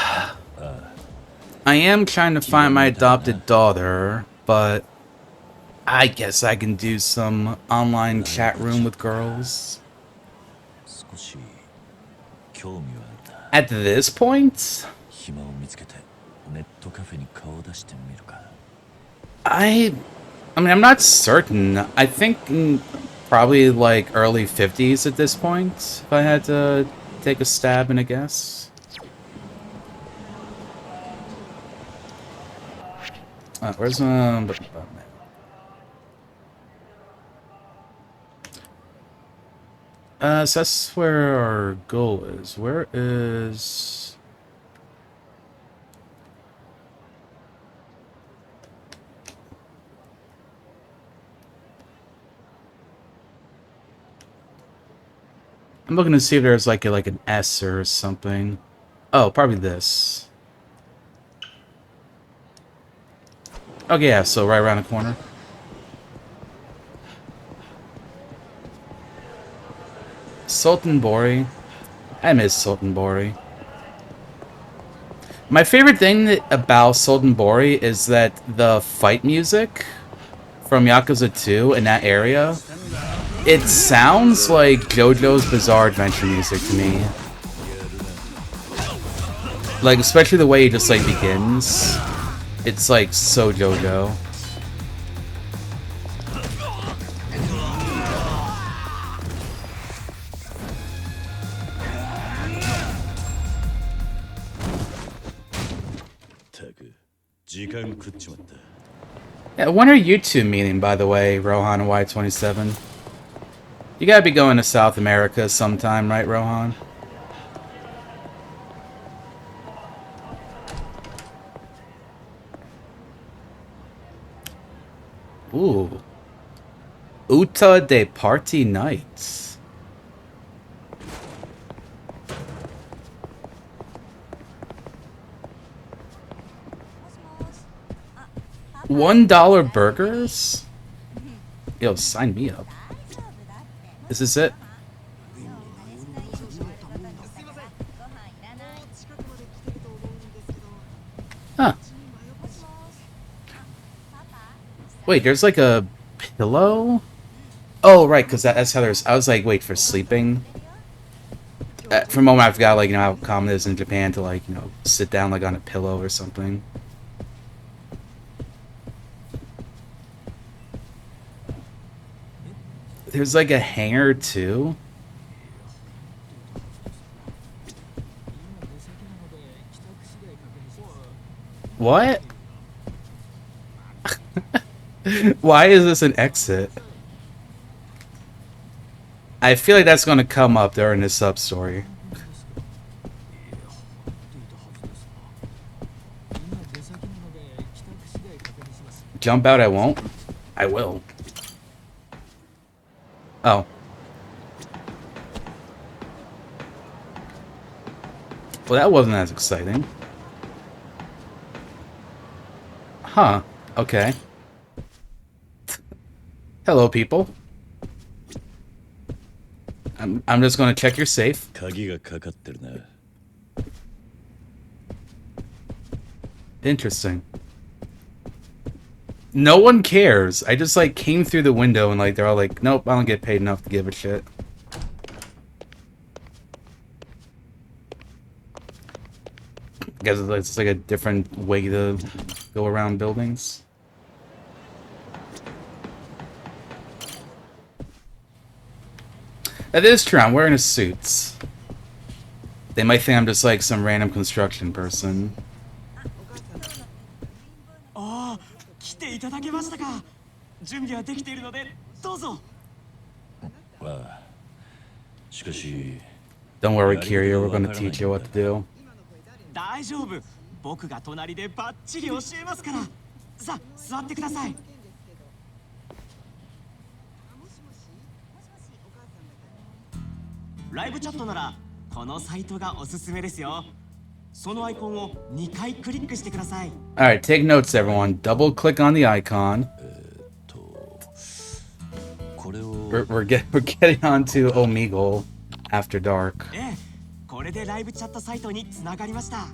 I am trying to find my adopted daughter, but I guess I can do some online chat room with girls. 少し興味はあるな。 At this point, 暇を見つけてネットカフェに顔を出してみるか。 I mean, I'm not certain. I think probably like early 50s at this point, if I had to take a stab and a guess. Where's so that's where our goal is. Where is... I'm looking to see if there's like an S or something. Oh, probably this. Okay, yeah, so right around the corner. Sultan Bori. I miss Sultan Bori. My favorite thing about Sultan Bori is that the fight music from Yakuza 2 in that area, it sounds like JoJo's Bizarre Adventure music to me. Like, especially the way it just, like, begins. It's, like, so JoJo. Yeah, when are you two meeting, by the way, Rohan and Y27? You gotta be going to South America sometime, right, Rohan? Ooh. Uta de Party Nights. $1 burgers? Yo, sign me up. Is this it? Huh. Wait, there's like a pillow? Oh, right, because that's how there's... I was like, wait, for sleeping? For a moment I forgot, like, you know, how common it is in Japan to, like, you know, sit down, like, on a pillow or something. There's, like, a hanger, too? What? Why is this an exit? I feel like that's going to come up during this sub-story. Jump out, I won't. I will. Oh. Well, that wasn't as exciting. Huh. Okay. Hello, people. I'm just gonna check your safe. Interesting. No one cares. I just like came through the window and like they're all like, nope, I don't get paid enough to give a shit. I guess it's like a different way to go around buildings. That is true, I'm wearing a suit. They might think I'm just like some random construction person. Don't worry, Kiryu, we're gonna teach you what to do. 大丈夫。僕が隣でバッチリ教えますから。さあ、座ってください。ライブチャットならこのサイトがおすすめですよ。そのアイコンを2回クリックしてください。Alright, take notes, everyone. Double click on the icon. We're getting onto Omegle after dark. これでライブチャットサイトにつながりました。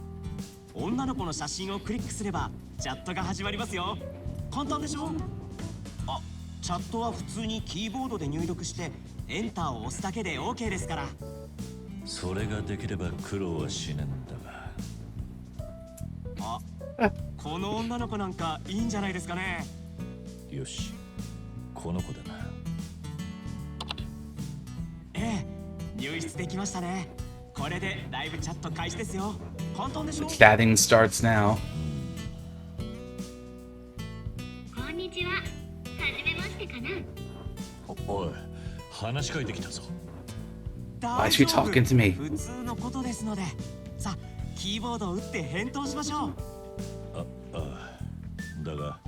女の子の写真をクリックすればチャットが始まりますよ。簡単でしょ？あ、チャットは普通にキーボードで入力してエンターを押すだけで OK ですから。それができれば苦労はしねえんだが。あ、この女の子なんかいいんじゃないですかね。よし、この子だな。入室できましたね。これでライブチャット開始ですよ。簡単でしょ？ Chatting starts now. こんにちは。はじめましてかな。おい、話しかけてきたぞ。Why is she talking to me? 普通のことですので、さあキーボードを打って返答しましょう。だが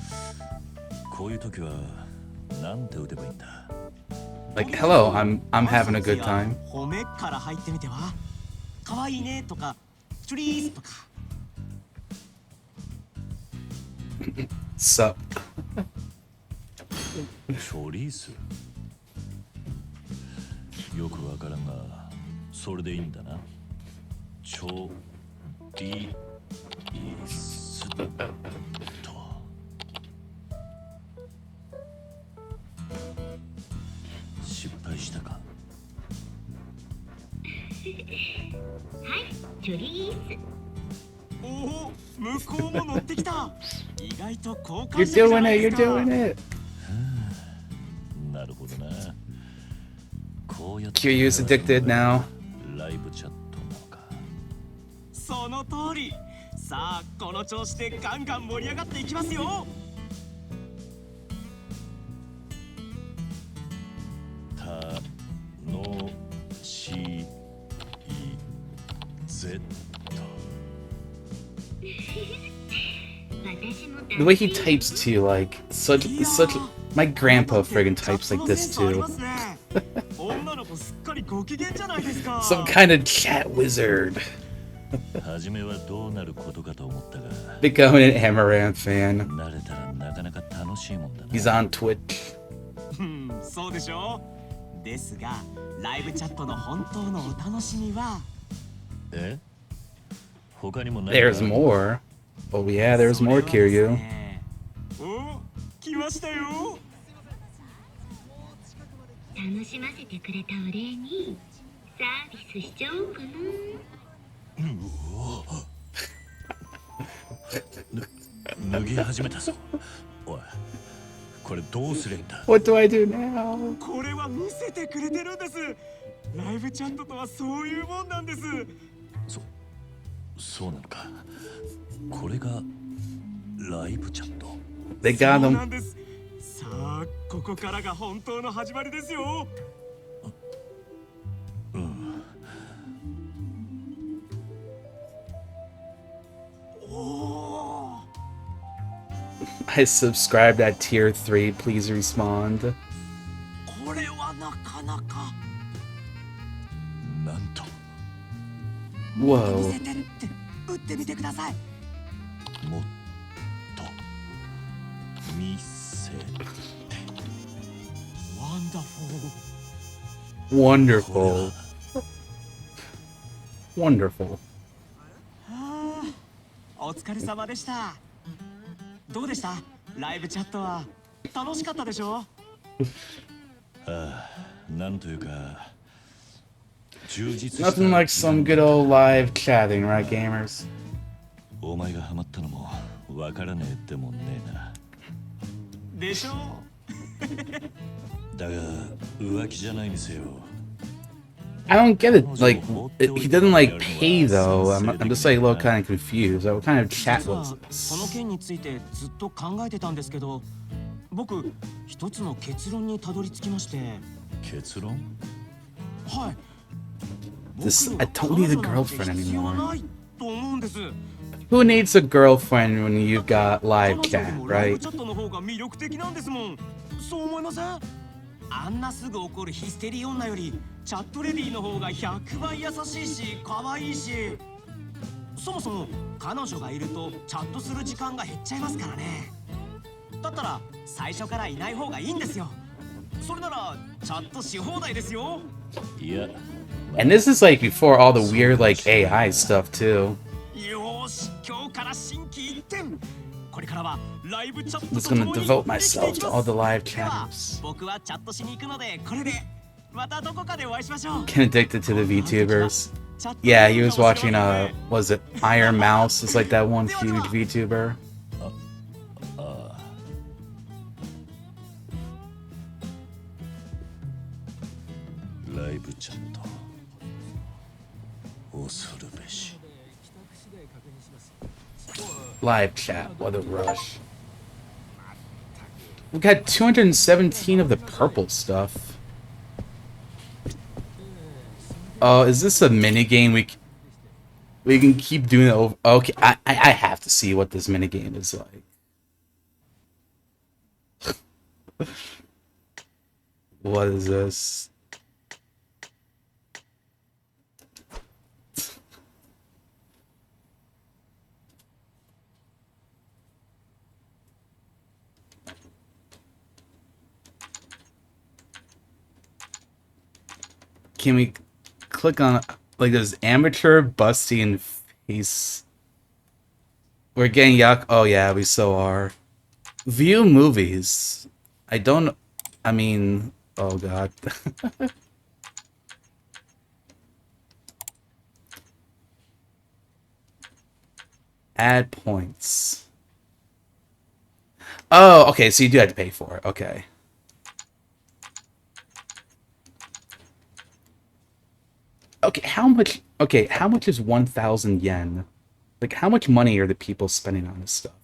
こういう時はなんて打てばいいんだ。Like, hello, I'm having a good time. 褒めから入ってみては。可愛いねとか、チュリースとか。Sup? チョリース。よくわからんが、それでいいんだな。チョリースと。失敗したか。はい、チョリース。おお、向こうも乗ってきた。意外と好感 You're 触じゃ doing ない it, です you're か。doing it. なるほどな。こうやって Kiryu's addicted now. ライブチャットなのか。その通り。さあ、この調子でガンガン盛り上がっていきますよ。The way he types too, like such. My grandpa friggin' types like this too. Some kind of chat wizard. Becoming an Amaranth fan. He's on Twitch. そうでしょ。ですが、ライブチャットの本当のお楽しみは。There's more. Oh yeah, there's more, Kiryu. お、来ましたよ。楽しませてくれたお礼にサービスしちゃおうかな。脱ぎ始めたぞ。おい、これどうすりゃいいんだ。 What do I do now? これは見せてくれてるんです。ライブチャットとはそういうもんなんです。そうなのか。これがライブチャット。They got そう him. なんです。さあ、ここからが本当の始まりですよ。I subscribed at tier 3. Please respond. これはなかなか。なんと。Whoa. 見せてって打ってみてください。もっと見せて。Wonderful. Wonderful. お疲れ様でした。どうでした？ライブチャットは楽しかったでしょ？なんというか。Nothing like some good old live chatting, right, gamers? お前がハマったのもわからねえってもんねえな。でしょ？だが浮気じゃないにせよ。I don't get it. Like, he doesn't like pay though. I'm just like a little kind of confused. What kind of chat was this? この件についてずっと考えてたんですけど、僕一つの結論にたどり着きまして。結論？はい。This, I don't need a girlfriend anymore. と思うんです。 Who needs a girlfriend when you've got live chat, right? チャットの方が魅力的なんですもん。そう思いません？あんなすぐ怒るヒステリー女よりチャットレディの方が100倍優しいし可愛いし、そもそも彼女がいるとチャットする時間が減っちゃいますからね。だったら最初からいない方がいいんですよ。それならチャットし放題ですよ。いや。 And this is like before all the weird like AI stuff too. よし、今日から心機一転。これからはライブチャット I'm just gonna devote myself to all the live chatters. 僕はチャットしに行くのでこれでまたどこかでお会いしましょう。 Getting addicted to the VTubers. Yeah, he was watching was it Iron Mouse? It's like that one huge VTuber. ライブチャット。恐るべし。 Live chat, what a rush. We got 217 of the purple stuff. Oh, is this a minigame we can keep doing it over? Okay, I have to see what this minigame is like. What is this? Can we click on like this amateur busty and face? We're getting oh yeah, we so are. View movies. I mean, oh god. Add points. Oh, okay, so you do have to pay for it. Okay. Okay, how much is 1,000 yen? Like, how much money are the people spending on this stuff?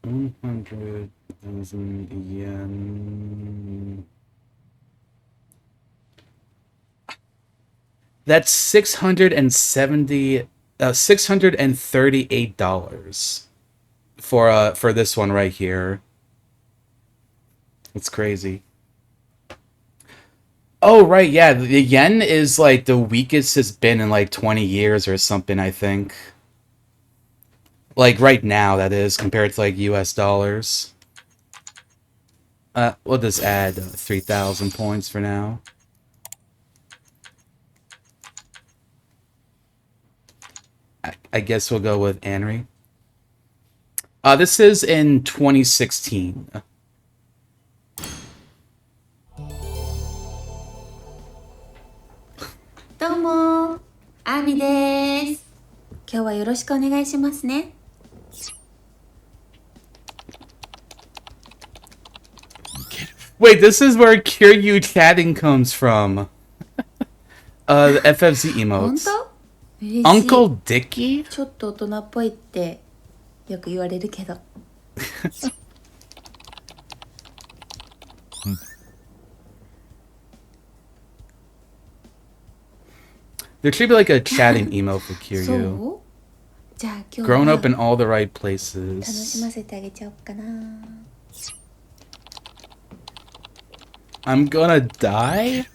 100,000 yen. That's $638 for this one right here. It's crazy. Oh, right, yeah. The yen is like the weakest it's been in like 20 years or something, I think. Like right now, that is, compared to like US dollars. We'll just add 3,000 points for now. I guess we'll go with Anri. This is in 2016. どうも、アーミです。今日はよろしくお願いしますね。Wait, this is where Kiryu chatting comes from. The FFZ 本 emotes. 当？嬉しい。Uncle Dicky? ちょっと大人っぽいってよく言われるけど。There should be like a chatting emo for そ Kiryu. う？じゃあ今日は Grown up in all the right 楽し places. ませてあげちゃおうかな。I'm gonna die?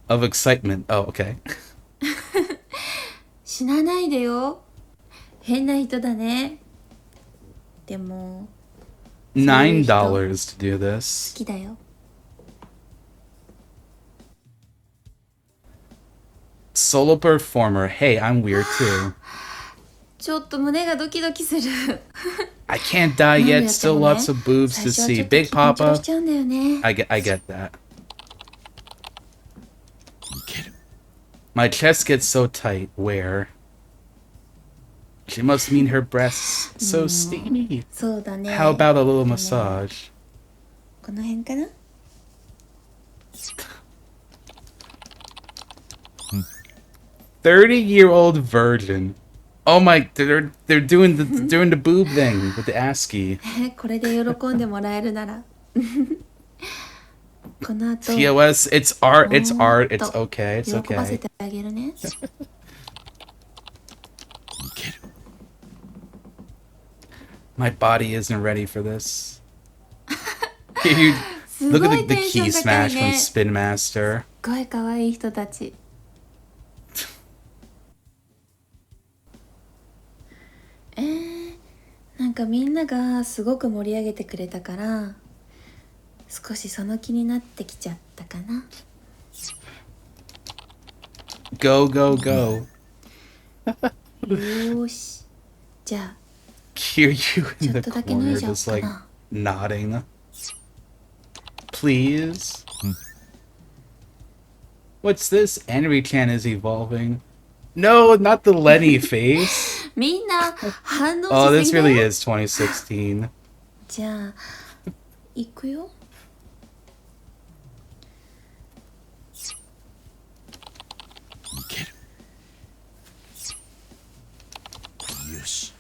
Of excitement. Oh, okay. 死なないでよ。変な人だね。でも$9 好 to do this. きだよ。Solo performer. Hey, I'm weird too. ちょっと胸がドキドキする。 I can't die 何度 yet. やって Still もね、 lots of boobs 最 to 初はち see. ょっと Big 緊張 Papa. しちゃうんだよね。I get that. My chest gets so tight. Where? She must mean her breasts so steamy. そうだね。 How about a little massage? この辺かな。 30-year-old virgin. Oh my! They're doing the boob thing with the ASCII. これで喜んでもらえるなら。この後 TOS. It's art. It's art. It's okay. It's 喜ばせ okay. てあげるね。 My body isn't ready for this. You look at the key smash from Spin Master. すごい可愛い人たち。なんかみんながすごく盛り上げてくれたから少しその気になってきちゃったかな。 Go, go, go. よーし。じゃあ Kiryu in the ちょっとだけ脱い corner じゃおう just か like な。 nodding. Please. What's this? Anri-chan is evolving. No, not the Lenny face. みんな反応し Oh, す this ぎだ really よ。 is 2016. じゃあ行くよ。よし。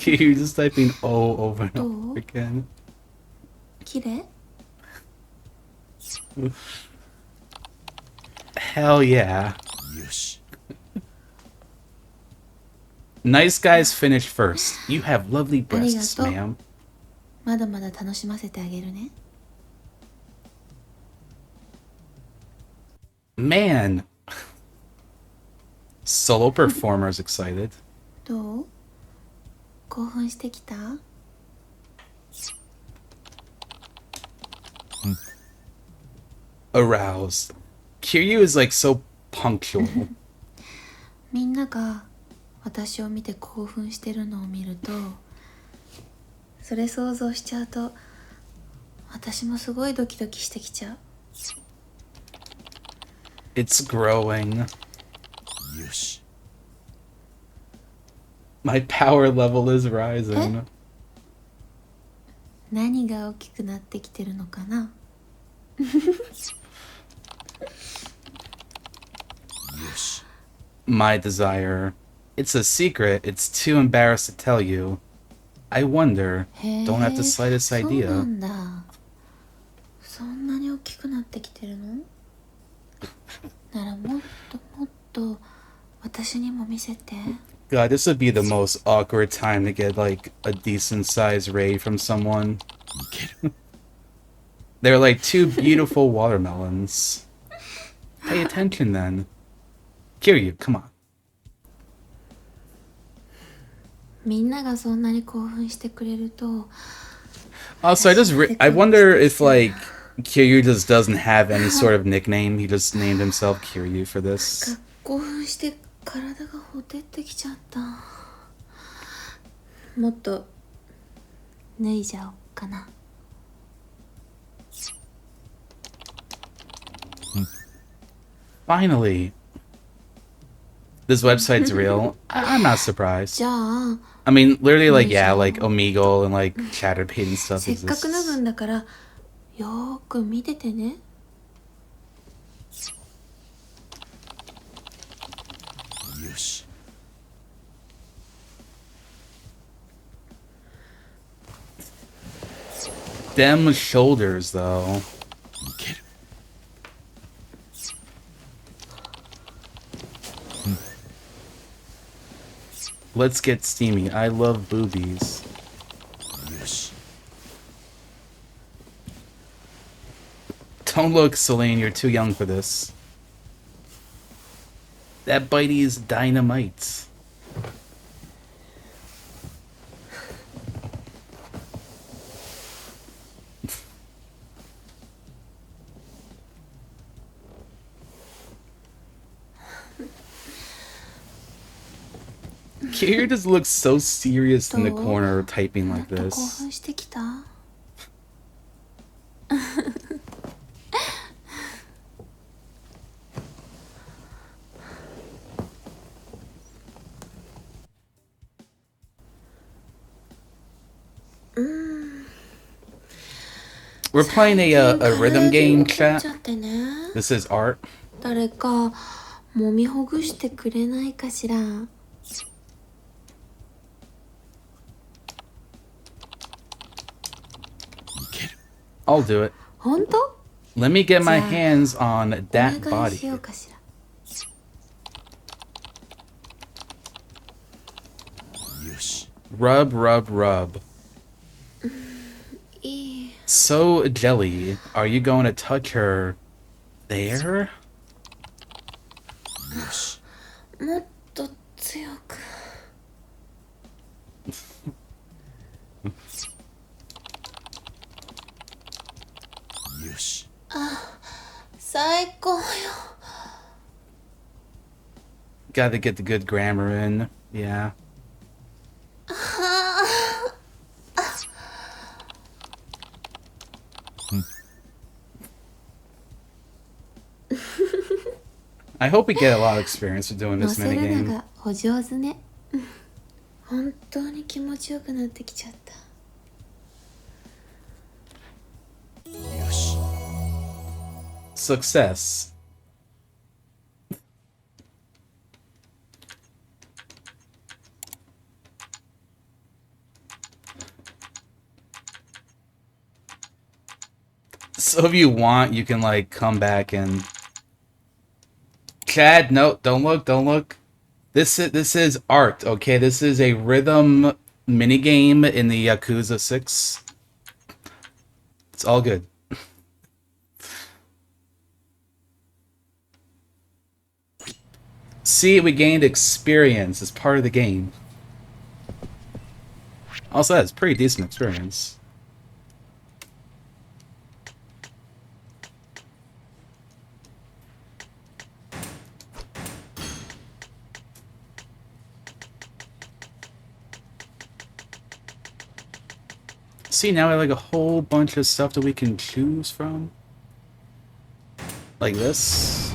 You're just typing O over and ど over う？ again. 綺麗？ Hell yeah. よし。 Nice guys finish first. You have lovely breasts, ありがとう。 ma'am. まだまだ楽しませてあげるね。 Man. Solo performers excited. どう？興奮してきた？ Aroused. Kiryu is like so punctual. みんなが私を見て興奮してるのを見るとそれ想像しちゃうと私もすごいドキドキしてきちゃう。 It's growing. よし。 My power level is rising. 何が大きくなってきてるのかな。 よし。 My desire. It's a secret. It's too embarrassed to tell you. I wonder. へえ、 Don't have the slightest そうな idea. んだ。そんなに大きくなってきてるの？ならもっともっと私私にも見せて。 God, this would be the most awkward time to get, like, a decent-sized raid from someone. They're like two beautiful watermelons. Pay attention, then. Kiryu, come on. みんながそんなに興奮してくれると。 Also, I wonder if, like, Kiryu just doesn't have any sort of nickname. He just named himself Kiryu for this. 興奮して体がほてってきちゃった。もっと脱いじゃおうかな。Finally. This website's real. I'm not surprised. じゃあ I mean, literally, like, yeah, like, Omegle and, like, Chatterbait and stuff せっかく脱ぐ exists. んだからよーく見ててね。 Them shoulders, though. Let's get steamy. I love boobies. Don't look, Celine. You're too young for this. That bitey's dynamite. Kiryu just looks so serious in the corner typing like 興 this. 奮してきた。We're playing a rhythm game, chat. ちゃってね。 This is art. 誰か揉みほぐしてくれないかしら。 I'll do it. 本当？ Let me get my じゃあ hands on お that 願いし body. ようかしら。 Rub, rub, rub. いい。 So jelly. Are you going to touch her there? もっと強く。あ、最高よ。 Gotta get the good grammar in. Yeah. あ I hope we get a lot of experience with doing 乗 this せるの minigame. がお上手ね。本当に気持ちよくなってきちゃった。 Success. So if you want, you can like come back and Chad, no, don't look, don't look. This is art, okay? This is a rhythm minigame in the Yakuza 6. It's all good. See, we gained experience as part of the game. Also, that's pretty decent experience. See, now we have like a whole bunch of stuff that we can choose from. Like this.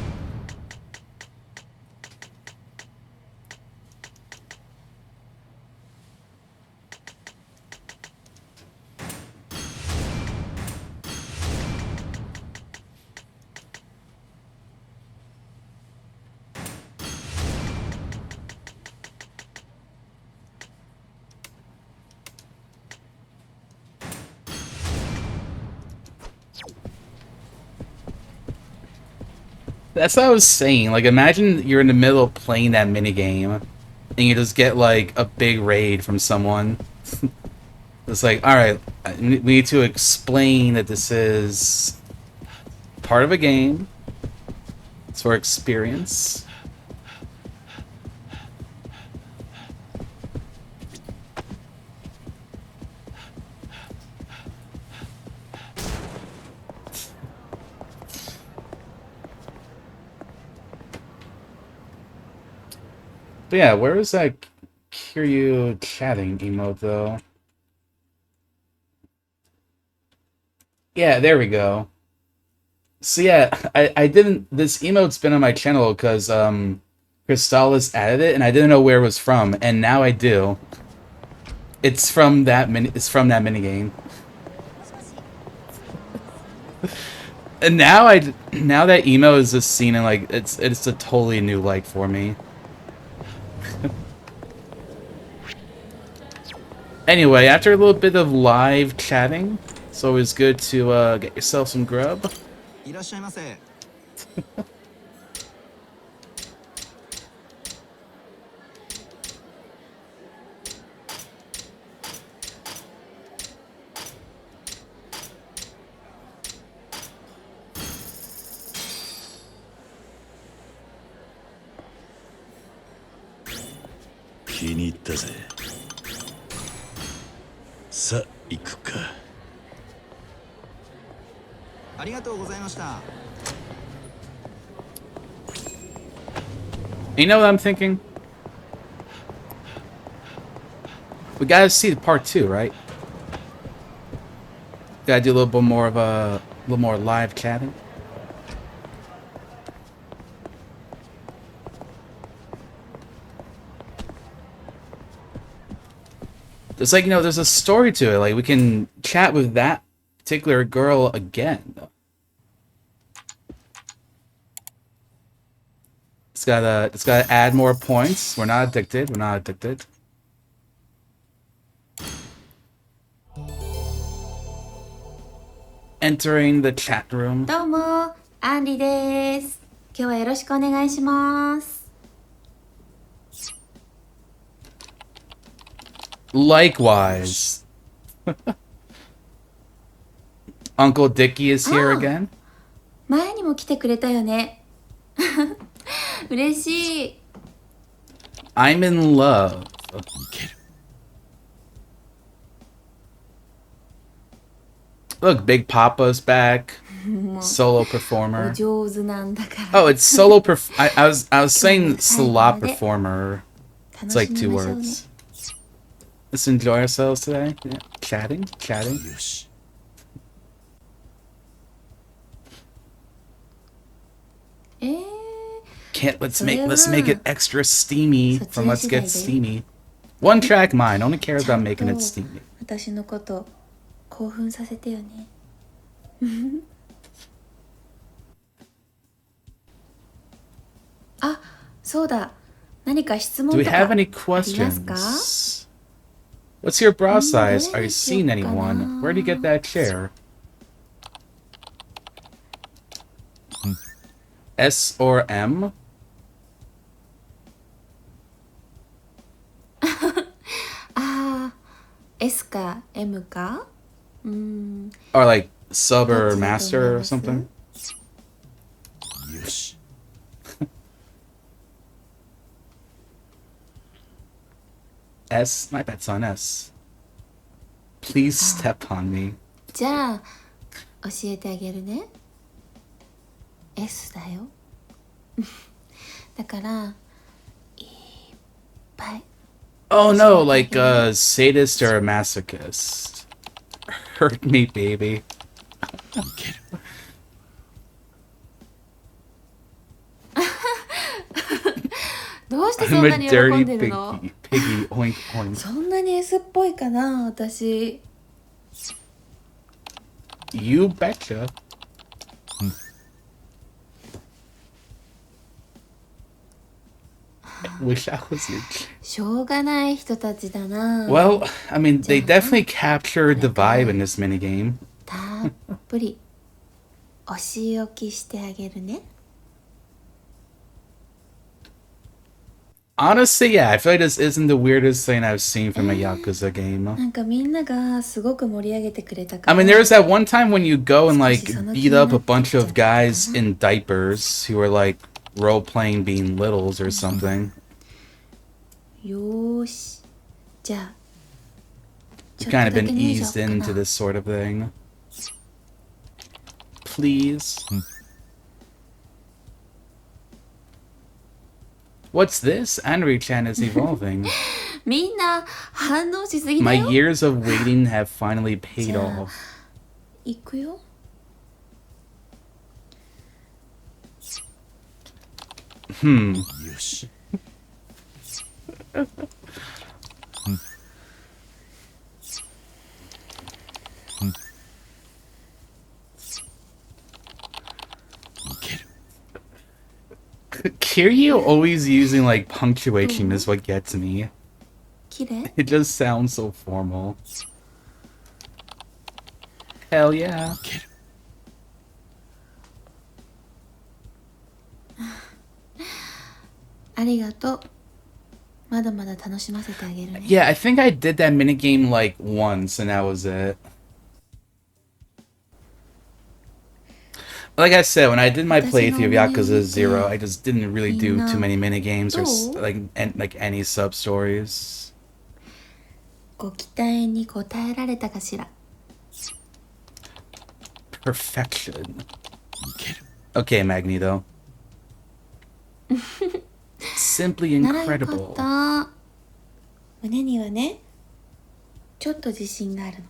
That's what I was saying. Like, imagine you're in the middle of playing that minigame, and you just get, like, a big raid from someone. It's like, alright, we need to explain that this is part of a game. It's for experience. But yeah, where is that Kiryu chatting emote, though? Yeah, there we go. So yeah, I didn't... This emote's been on my channel because, Crystallis added it, and I didn't know where it was from, and now I do. It's from that minigame. And now that emo is just seen in, like, it's a totally new like for me. Anyway, after a little bit of live chatting, it's always good to get yourself some grub. You know what I'm thinking? We gotta see the part 2, right? Gotta do a little bit more of a little more live chatting. It's like, there's a story to it. Like, we can chat with that particular girl again. It's gotta add more points. We're not addicted. We're not addicted. Entering the chat room. どうも、アンリです。今日はよろしくお願いします。Likewise. Uncle Dickie is here again. 前にも来てくれたよね。嬉しい。I'm in love. Look, Big Papa's back. Solo performer. お上手なんだから。Oh, it's solo I was saying solo performer. It's like 2 words. Let's enjoy ourselves today. Yeah. Chatting. Let's make it extra steamy from Let's Get Steamy. 1 track mind. Only cares about making it steamy. 私のこと興奮させてよね。あ、そうだ。何か質問 Do we とか have any ありますか？ questions? What's your bra size? Are you seeing anyone? Where do you get that chair? S or M? ああ、S か M か？Or like sub or master or something? S? My bet's on S. Please step on me. じゃあ教えてあげるね。S だよ。だからいっぱい。Oh no, like a sadist or a masochist. Hurt me, baby. どうしてそんなに喜んでるの？ Piggy, oink, oink. そんなに S っぽいかな、私。You betcha. Wish I was your kid. しょうがない人たちだな。 Well, I mean, they definitely captured the vibe in this minigame. たっぷりお仕置きしてあげるね。Honestly, yeah, I feel like this isn't the weirdest thing I've seen from a Yakuza game. なんかみんながすごく盛り上げてくれたか I ら mean, there was that one time when you go and, like, 少しその気 beat に up な a ってき bunch ちゃ of ったか guys な in diapers who were, like, role-playing being littles or something. よーしじゃあ You've kind of been eased into this sort of thing. Please. What's this? Anri-chan is evolving. みんな反応しすぎだ My よ years of waiting have finally paid off. 行くよ Yosh. Kiryu always using, like, punctuation is what gets me. 綺麗 It just sounds so formal. Hell yeah. ありがとうまだまだ楽しませてあげるね Yeah, I think I did that minigame, like, once, and that was it. Like I said, when I did my playthrough of Yakuza 0, I just didn't really do too many minigames or, like any sub-stories. ご期待に応えられたかしら Perfection. Okay, Magneto. Simply ならよかっ incredible. た胸にはねちょっと自信があるの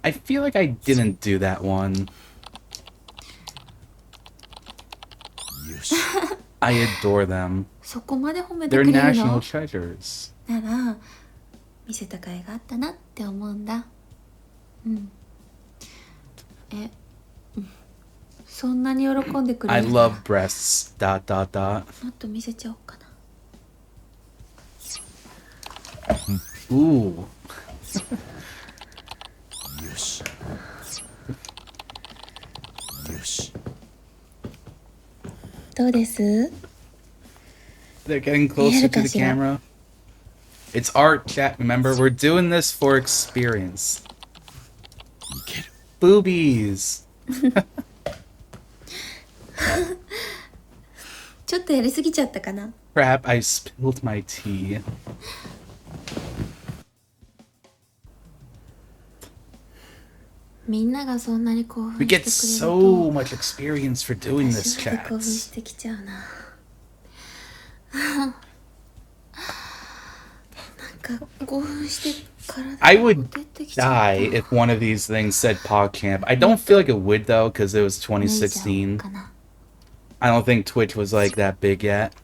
I feel like I didn't do that one. I adore them. そこまで褒めて They're くれる national の treasures. なら見せた甲斐があったなって思うんだうんそんなに喜んでくれ I るなら love breasts. ... もっと見せちゃおうかな Ooh. Yosh. Yosh. どうです They're getting closer to the camera. It's art, chat. Remember, we're doing this for experience. Boobies. ちょっとやりすぎちゃったかな Crap, I spilled my tea. みんながそんなに興奮 We して get くれる so と much experience for doing 私 this, まで興奮 chat. してきちゃうななんか興奮して体 I が would 出てきちゃう die if one of these things said PogChamp. I don't feel like it would, though, because it was 2016. I don't think Twitch was, like, that big yet.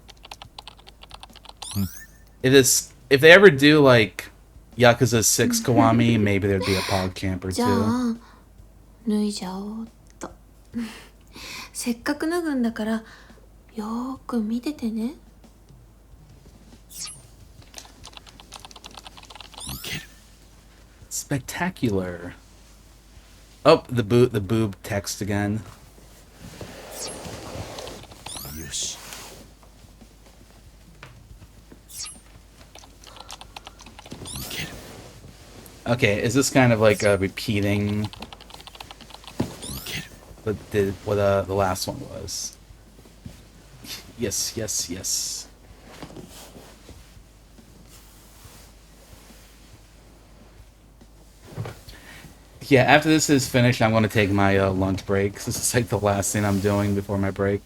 If they ever do, like, Yakuza 6 Kiwami, maybe there'd be a PogChamp or じゃ two. あ脱いじゃおうっとせっかく脱ぐんだからよーく見ててね Spectacular. Oh, the boob text again. Yosh. Okay, is this kind of like a repeating what the last one was? Yes, yes, yes. Yeah, after this is finished, I'm going to take my lunch break. This is like the last thing I'm doing before my break.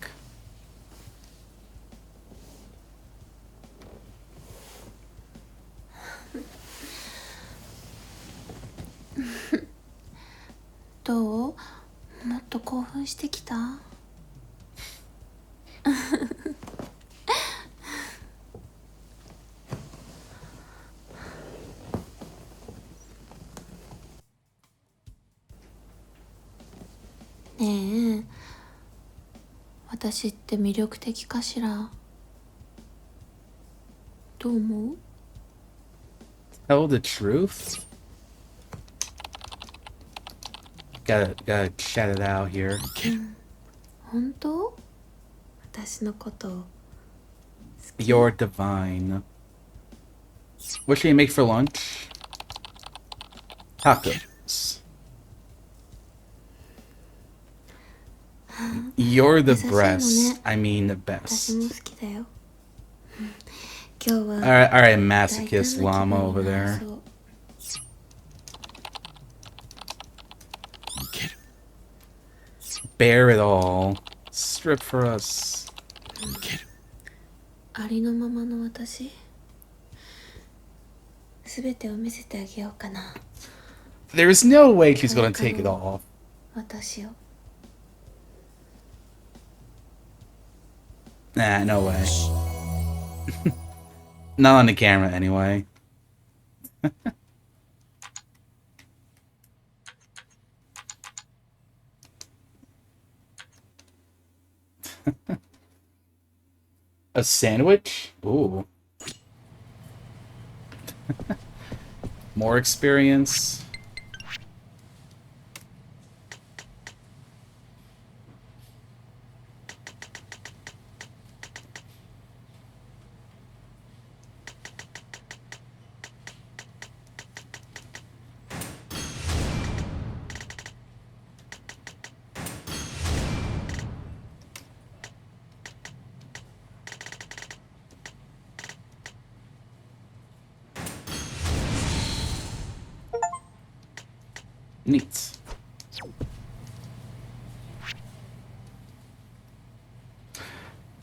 どうもっと興奮してきたねえ私って魅力的かしらどう思う Tell the truth? Gotta chat it out here. 本当私のこと You're divine. What should you make for lunch? Tacos. You're the breast. I mean the best. Alright, masochist llama over there. Bear it all. Strip for us. ありのままの私、すべてを見せてあげようかな。 There's no way she's gonna take it all. 私を。 Nah, no way. Not on the camera, anyway. A sandwich? Ooh. More experience. Neat.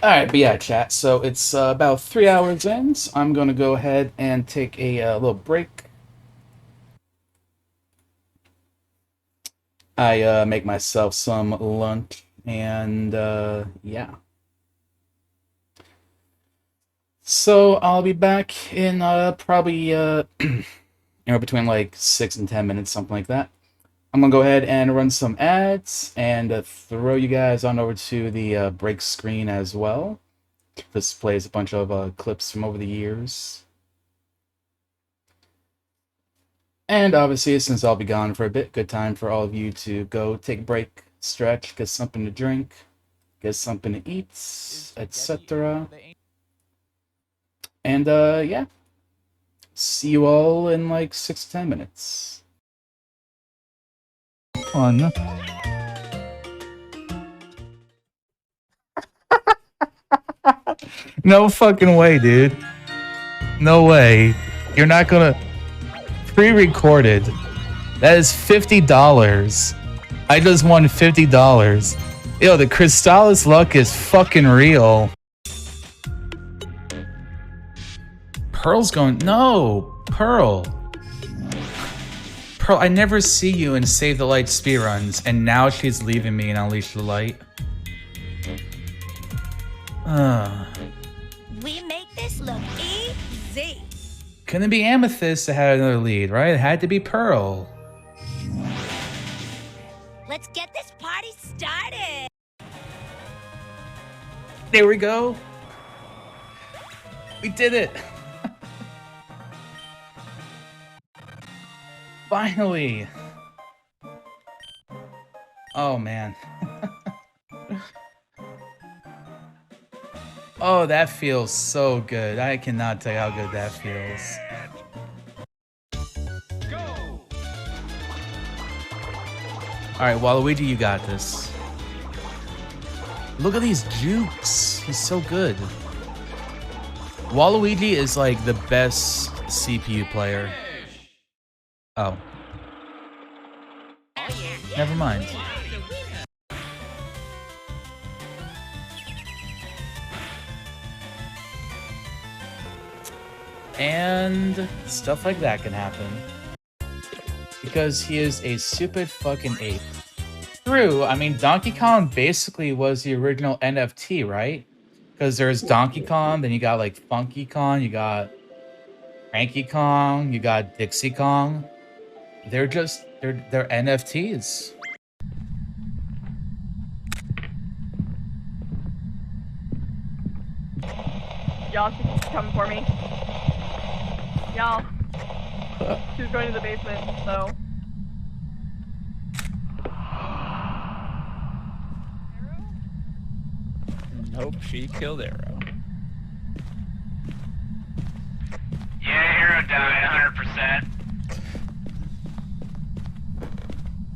Alright, but yeah, chat. So it's about 3 hours in. So I'm going to go ahead and take a little break. I make myself some lunch, and yeah. So I'll be back in probably between like 6 and 10 minutes, something like that. I'm gonna go ahead and run some ads and throw you guys on over to the break screen as well. This plays a bunch of clips from over the years. And obviously, since I'll be gone for a bit, good time for all of you to go take a break, stretch, get something to drink, get something to eat, etc. And yeah. See you all in like 6 to 10 minutes. Fun. No fucking way, dude. No way. You're not gonna... Pre-recorded. That is $50. I just won $50. Yo, the Crystallis luck is fucking real. Pearl's going... No! Pearl! Pearl, I never see you in Save the Light speedruns, and now she's leaving me in Unleash the Light. We make this look easy. Couldn't be Amethyst that had another lead, right? It had to be Pearl. Let's get this party started. There we go. We did it. Finally. Oh, man. Oh, that feels so good. I cannot tell you how good that feels. Alright, Waluigi, you got this. Look at these jukes. He's so good. Waluigi is like the best CPU player. Oh. Never mind. And stuff like that can happen. Because he is a stupid fucking ape. True, I mean, Donkey Kong basically was the original NFT, right? Because there's Donkey Kong, then you got like Funky Kong, you got Cranky Kong, you got Dixie Kong. They're NFTs. Y'all, she's coming for me. Y'all. She's going to the basement, so. Nope, she killed Arrow. die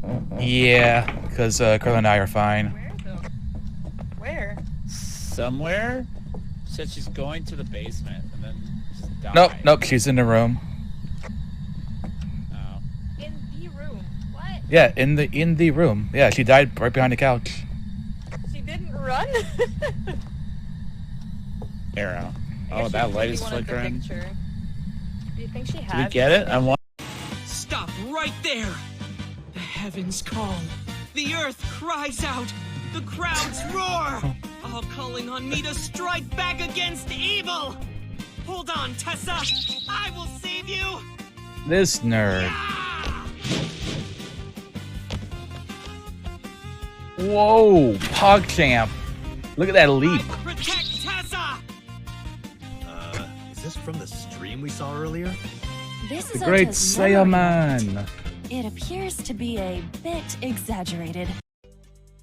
100%. Yeah, because Carla and I are fine. Where? Somewhere? Said she's going to the basement and then just died. Nope, she's in the room. Oh. In the room. What? Yeah, in the room. Yeah, she died right behind the couch. She didn't run? Arrow. Oh, that light is flickering. Do you think she Do had? we get it? I want. Stop right there! The heavens call. The earth cries out. The crowds roar. All calling on me to strike back against evil. Hold on, Tessa. I will save you. This nerd. Whoa, PogChamp. Look at that leap. Protect Tessa. Is this from the stream we saw earlier? This The is great Ota's memory Sailman. effect. It appears to be a bit exaggerated.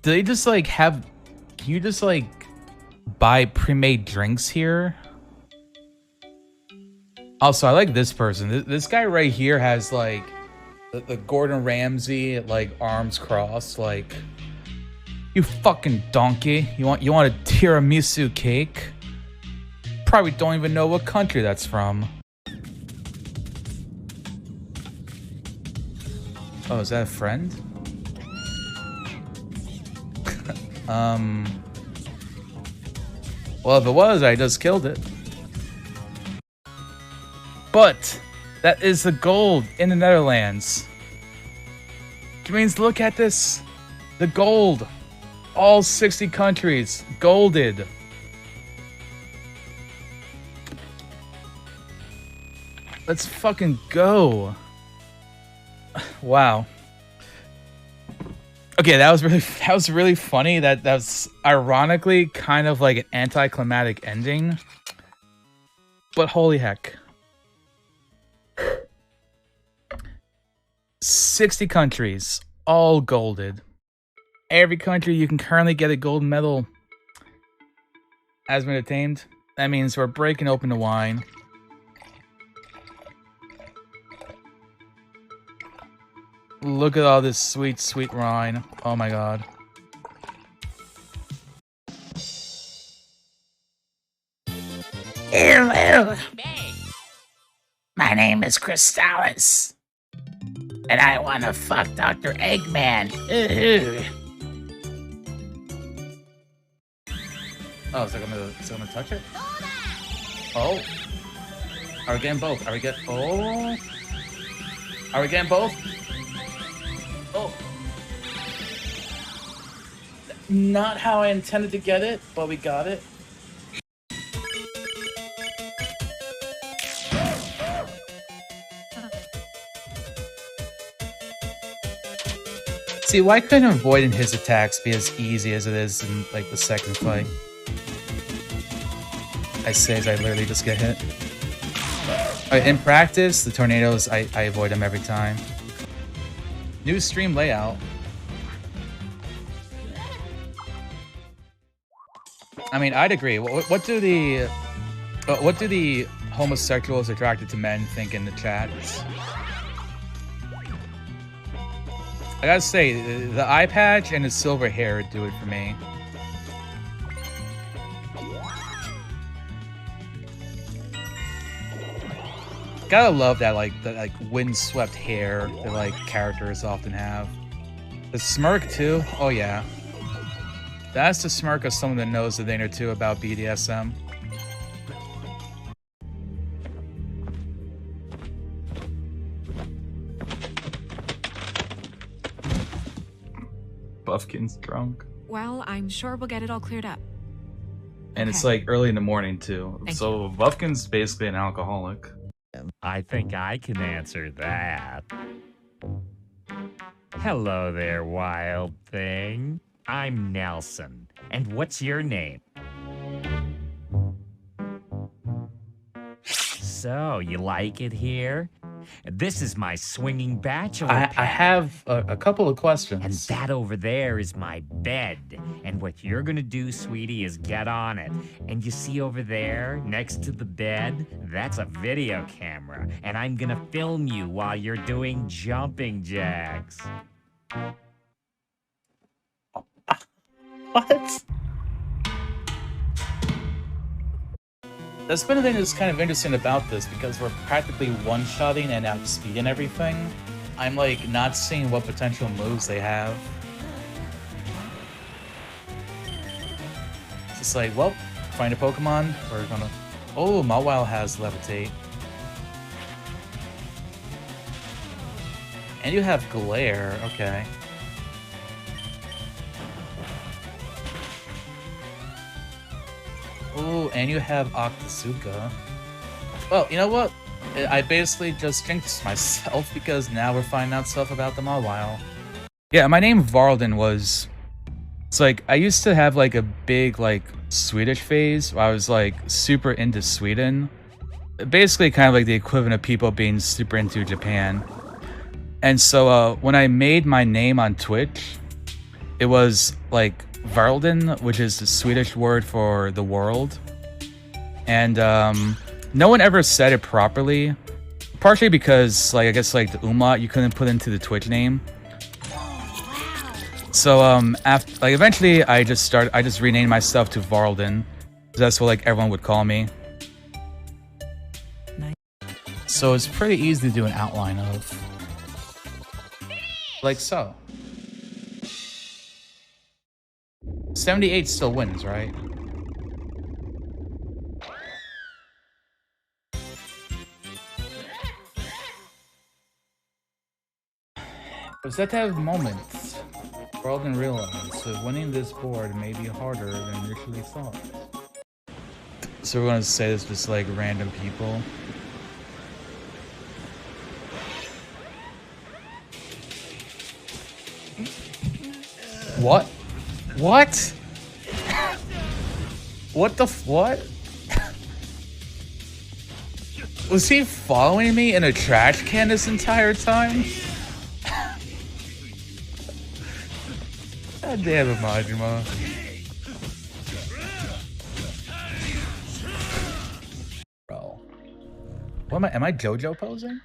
Do they just like have? Can you just like buy pre-made drinks here? Also, I like this person. This guy right here has like the Gordon Ramsay like arms crossed. Like, you fucking donkey. You want a tiramisu cake? Probably don't even know what country that's from. Oh, is that a friend? Well, if it was, I just killed it. But that is the gold in the Netherlands. Which means, look at this. The gold. All 60 countries. Golded. Let's fucking go. Wow. Okay, that was really funny. That's ironically kind of like an anticlimactic ending. But holy heck. 60 countries, all golded. Every country you can currently get a gold medal has been attained. That means we're breaking open the wine. Look at all this sweet, sweet wine. Oh my god. Hello. My name is Crystallis. And I want to fuck Dr. Eggman. Ooh. Oh, is it gonna touch it? Oh. Are we getting both? Are we getting both? Oh. Not how I intended to get it, but we got it. See, why couldn't avoiding his attacks be as easy as it is in, like, the second fight? I say as I literally just get hit. In practice, the tornadoes, I avoid them every time. New stream layout. I mean, I'd agree. What do the homosexuals attracted to men think in the chat? I gotta say, the eye patch and the silver hair do it for me. Gotta love that like windswept hair that like characters often have. The smirk too. Oh yeah, that's the smirk of someone that knows a thing or two about BDSM. Buffkin's drunk. Well, I'm sure we'll get it all cleared up. And it's like early in the morning too. Thank So Buffkin's basically an alcoholic. I think I can answer that. Hello there, wild thing. I'm Nelson. And what's your name? So, you like it here? This is my swinging bachelor I pad. have a couple of questions. And that over there is my bed. And what you're gonna do, sweetie, is get on it. And you see over there, next to the bed, that's a video camera. And I'm gonna film you while you're doing jumping jacks. What? That's been the thing that's kind of interesting about this, because we're practically one-shotting and outspeeding everything. I'm like not seeing what potential moves they have. It's just like, well, find a Pokemon, we're gonna... Oh, Mawile has Levitate. And you have Glare, okay. Oh, and you have Octazooka. Well, you know what? I basically just jinxed myself because now we're finding out stuff about them all while. Yeah, my name Varlden was... It's like, I used to have like a big like Swedish phase where I was like super into Sweden. Basically kind of like the equivalent of people being super into Japan. And so when I made my name on Twitch, it was like Varlden, which is the Swedish word for the world. And no one ever said it properly. Partially because, like, I guess like the umlaut you couldn't put into the Twitch name. So after, like, eventually I just renamed myself to Varlden. That's what like everyone would call me. So it's pretty easy to do an outline of. Like so. 78 still wins, right? Was that type of moment Varlden realized that winning this board may be harder than initially thought. So we're gonna say this just like random people. What? What? What the what? Was he following me in a trash can this entire time? God damn it, Majima. Bro. What am I JoJo posing?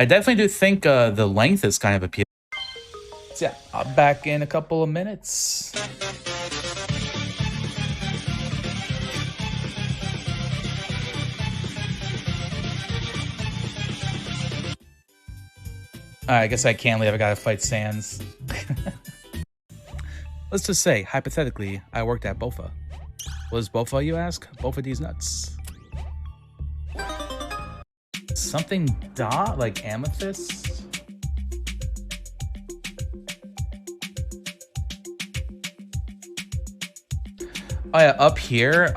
I definitely do think the length is kind of appealing. So yeah, I'll be back in a couple of minutes. I guess I can't leave. I gotta fight Sans. Let's just say, hypothetically, I worked at Bofa. What is Bofa, you ask? Bofa these nuts. Something dot? Like amethyst? Oh yeah, up here,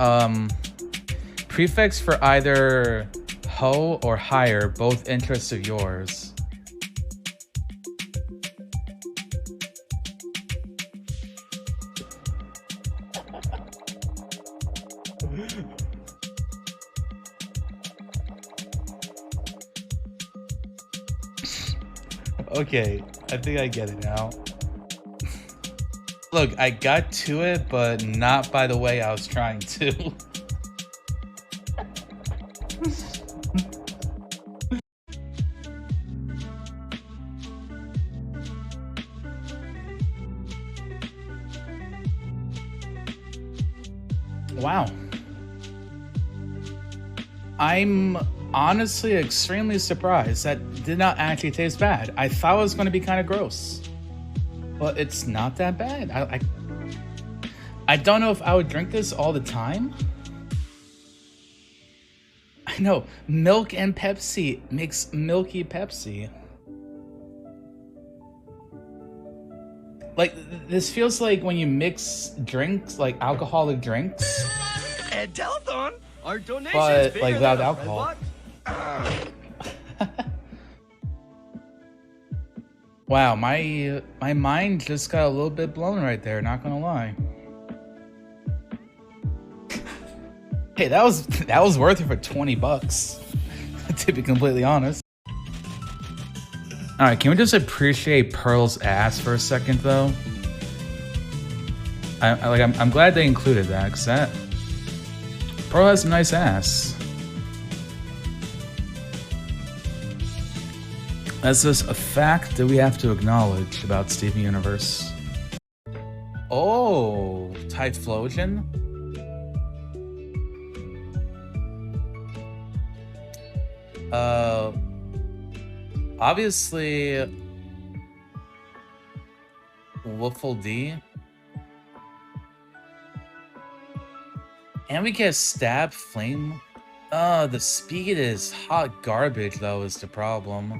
prefix for either ho or higher, both interests of yours. Okay, I think I get it now. Look, I got to it, but not by the way I was trying to. Wow. I'm honestly extremely surprised. That did not actually taste bad. I thought it was going to be kind of gross, but it's not that bad. I don't know if I would drink this all the time. I know, milk and Pepsi makes milky Pepsi. Like, this feels like when you mix drinks, like alcoholic drinks. And Telethon, our donations But, bigger like, than without a alcohol. Redbox. Wow, my mind just got a little bit blown right there, not gonna lie. Hey, that was worth it for 20 bucks. To be completely honest. All right, can we just appreciate Pearl's ass for a second, though? I'm glad they included that, because that Pearl has some nice ass. That's just a fact that we have to acknowledge about Steven Universe. Oh, Typhlosion? Obviously, Wolfle D. And we get Stab Flame. The speed is hot garbage, though, is the problem.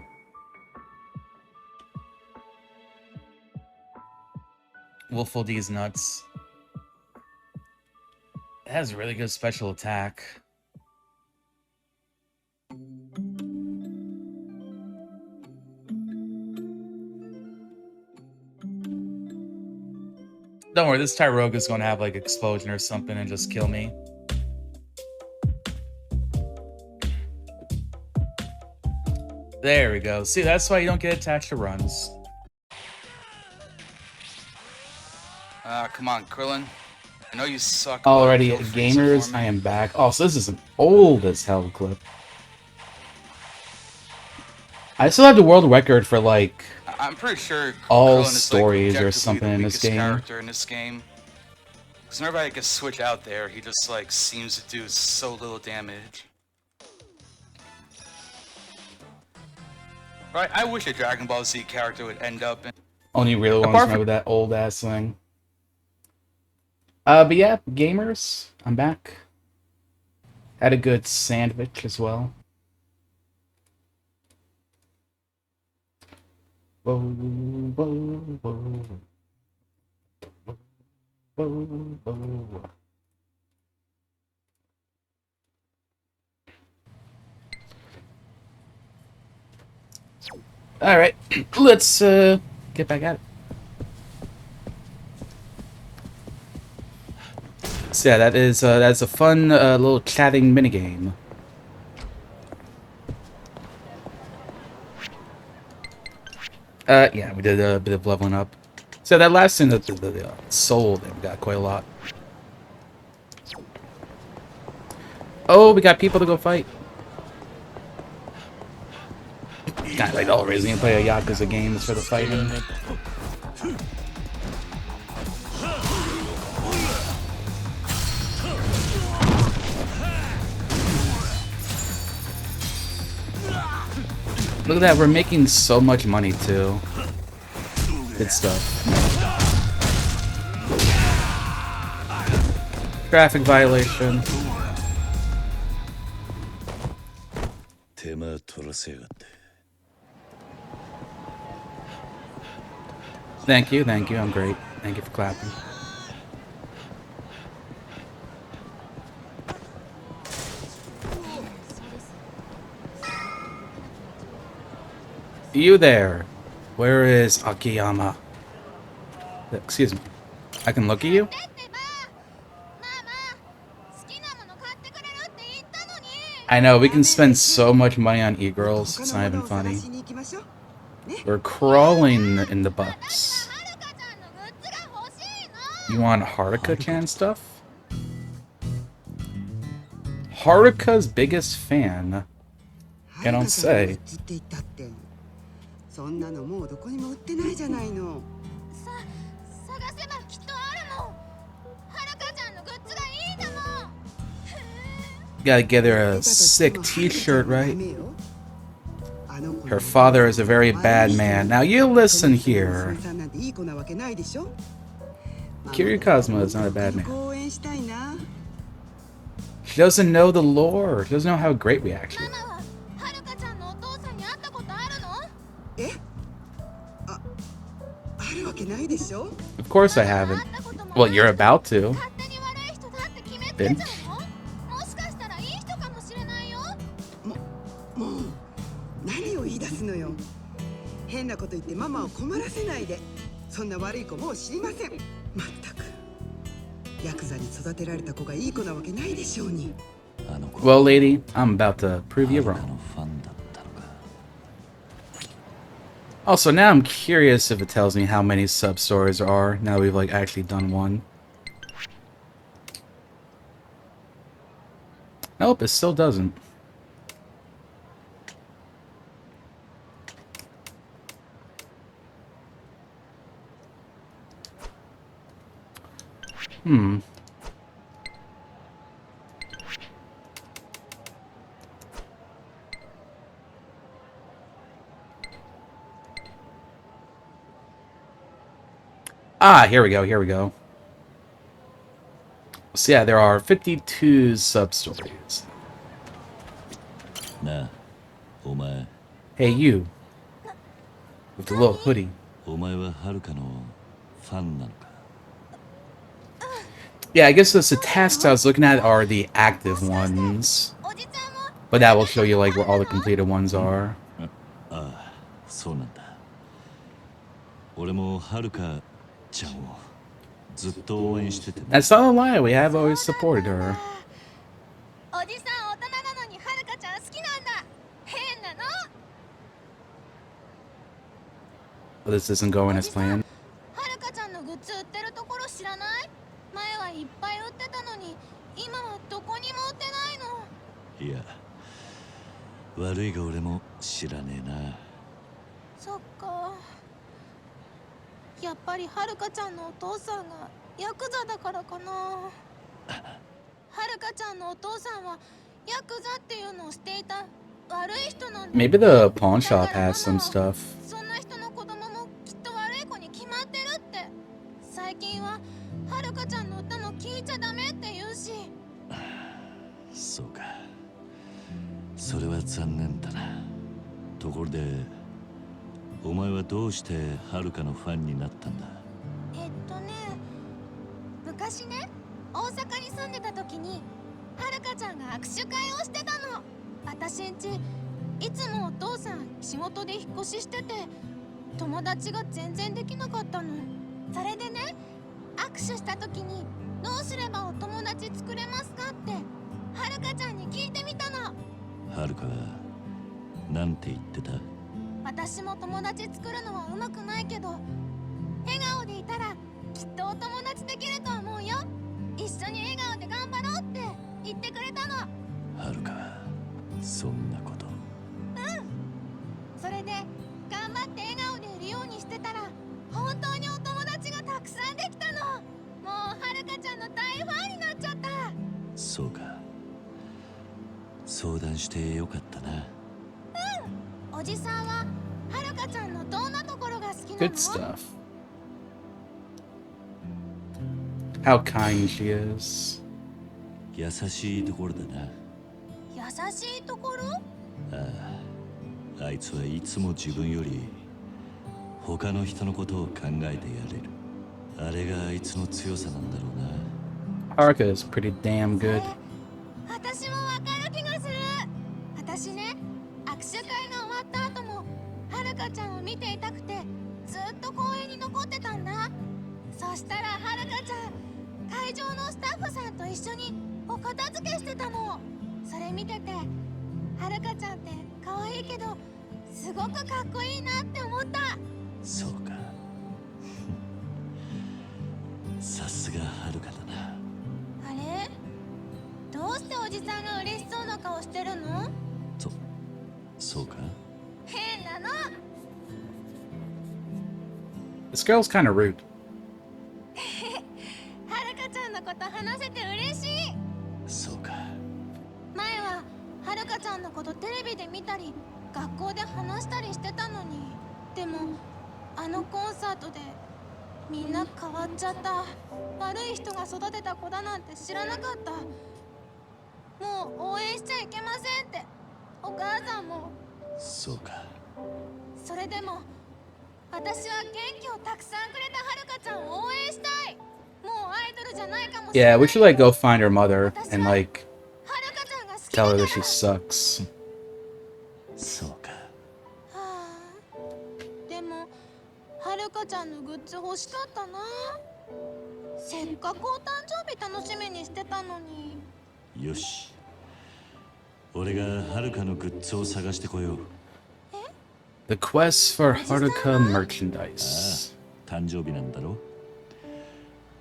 Wolfle D is nuts. It has really good special attack. Don't worry, this Tyrogue is going to have like explosion or something and just kill me. There we go. See, that's why you don't get attached to runs. Come on, Krillin. I know you suck. Already, gamers, I am back. Oh, so this is an old as hell clip. I still have the world record for like I'm pretty sure all Krillin is, stories like, or something in this game. Character in this game. Because whenever I can switch out there, he just like seems to do so little damage. Right, I wish a Dragon Ball Z character would end up in... Only real ones remember that old ass thing. But yeah, gamers, I'm back. Had a good sandwich as well. Whoa, whoa, whoa. Whoa, whoa. All right, let's get back at it. So yeah, that's a fun little chatting minigame. Yeah, we did a bit of leveling up. So that last thing, the soul, we got quite a lot. Oh, we got people to go fight. God, like the whole reason you play a Yakuza game is for the fighting. Look at that, we're making so much money too. Good stuff. Traffic violation. Thank you, I'm great. Thank you for clapping. You there? Where is Akiyama? Excuse me. I can look at you? I know, we can spend so much money on e-girls, it's not even funny. We're crawling in the bucks. You want Haruka-chan stuff? Haruka's biggest fan. I don't say. Gotta get her a sick t-shirt, right? Her father is a very bad man. Now you listen here. Kiryu Kazuma is not a bad man. She doesn't know the lore. She doesn't know how great we actually are. Of course I haven't. Well, you're about to. Bitch. ヤクザに育てられた子がいい子なわけないでしょうに。 Well, lady, I'm about to prove you wrong. Also, now I'm curious if it tells me how many sub-stories there are, now we've, like, actually done one. Nope, it still doesn't. Ah, here we go, here we go. So yeah, there are 52 sub-stories. Nah, Hey, you. With the little hoodie. Yeah, I guess the tasks I was looking at are the active ones. But that will show you, like, where all the completed ones are. That's not a lie, we have always supported her. But this isn't going as planned. いや、悪いが俺も知らねえな。そっか。やっぱりはるかちゃんのお父さんがヤクザだからかな。はるかちゃんのお父さんはヤクザっていうのをしていた悪い人なんだ。Maybe the pawn shop has some stuff. そんな人の子供もきっと悪い子に決まってるって。最近ははるかちゃんの歌も聞いちゃダメって言うし。そうか。それは残念だな。ところで、お前はどうしてはるかのファンになったんだ？昔ね、大阪に住んでた時にはるかちゃんが握手会をしてたの。私んちいつもお父さん仕事で引っ越ししてて友達が全然できなかったの。それでね、握手した時にどうすればお友達作れますかってはるかちゃんに聞いてみたの。はるかはなんて言ってた？私も友達作るのはうまくないけど、笑顔でいたらきっとお友達できると思うよ。一緒に笑顔で頑張ろうって言ってくれたの。はるかはそんなこと。それで頑張って笑顔でいるようにしてたら本当にお友達がたくさんできたの。もうはるかちゃんの大ファンになっちゃった。そうか。相談してよかったな。おじさんははるかちゃんのどんなところが好きなの？ Good stuff. How kind she is. 優しいところだな。優しいところ？あいつはいつも自分より他の人のことを考えてやれる。あれがあいつの強さなんだろうな。 Haruka is pretty damn good. 私もわかる気がする。私ね、握手会が終わった後もはるかちゃんを見ていたくてずっと公園に残ってたんだ。そしたらはるかちゃん会場のスタッフさんと一緒にお片付けしてたの。それ見ててはるかちゃんって可愛いけどすごくかっこいいなって思った。そうか。さすがはるかだな。あれ？どうしておじさんが嬉しそうな顔してるの？そうか。変なの。 This girl's kind of rude. はるかちゃんのこと話せて嬉しい。そうか。前ははるかちゃんのことテレビで見たり学校で話したりしてたのに、でもあのコンサートでみんな変わっちゃった。悪い人が育てた子だなんて知らなかった。もう応援しちゃいけませんってお母さんも。そうか。それでも私は元気をたくさんくれたはるかちゃんを応援したい。もうアイドルじゃないかもしれない。 Yeah, we should, like, go find her mother and, like, tell her that she sucks. そうか。でもはるかちゃんのグッズ欲しかったな。せっかくお誕生日楽しみにしてたのに。よし。俺がはるかのグッズを探してこよう。The quest for Haruka merchandise. 誕生日なんだろ。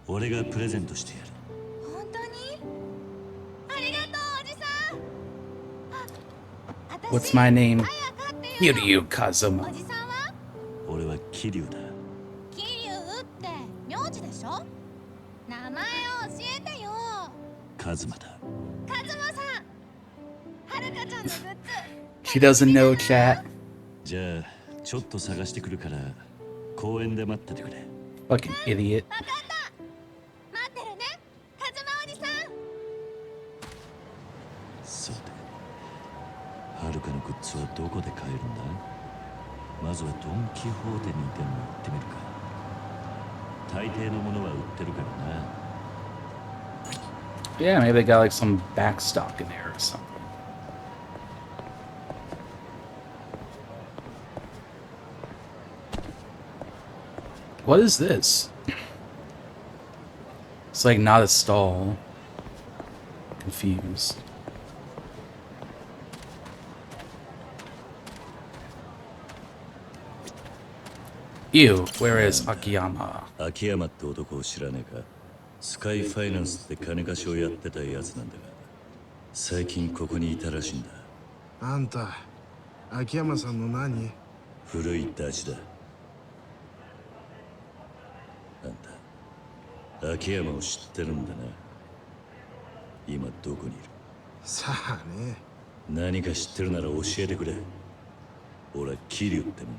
俺がプレゼントしてやる。本当に？ありがとうおじさん。 What's my name? Kiryu Kazuma. おじさんは？俺は桐生だ。桐生って名字でしょ？名前を教えてよ。カズマだ。カズマさん。はるかちゃんのグッズ。She doesn't know chat. じゃあちょっと探してくるから公園で待っててくれ。Fucking idiot. わかった。待ってるね。カズマおじさん。さて、はるかのグッズはどこで買えるんだ？まずはドン・キホーテにでも行ってみるか。大抵のものは売ってるからな。Yeah, maybe they got like some back stock in there or something. What is this? It's like not a stall. Confused. Ew, where is Akiyama? 秋山って男を知らねえか。スカイファイナンスって金貸しをやってたやつなんだが、最近ここにいたらしいんだ。あんた、秋山さんの何？古いダチだ。あんた、秋山を知ってるんだな。今どこにいる？さあね。何か知ってるなら教えてくれ。俺は桐生ってもん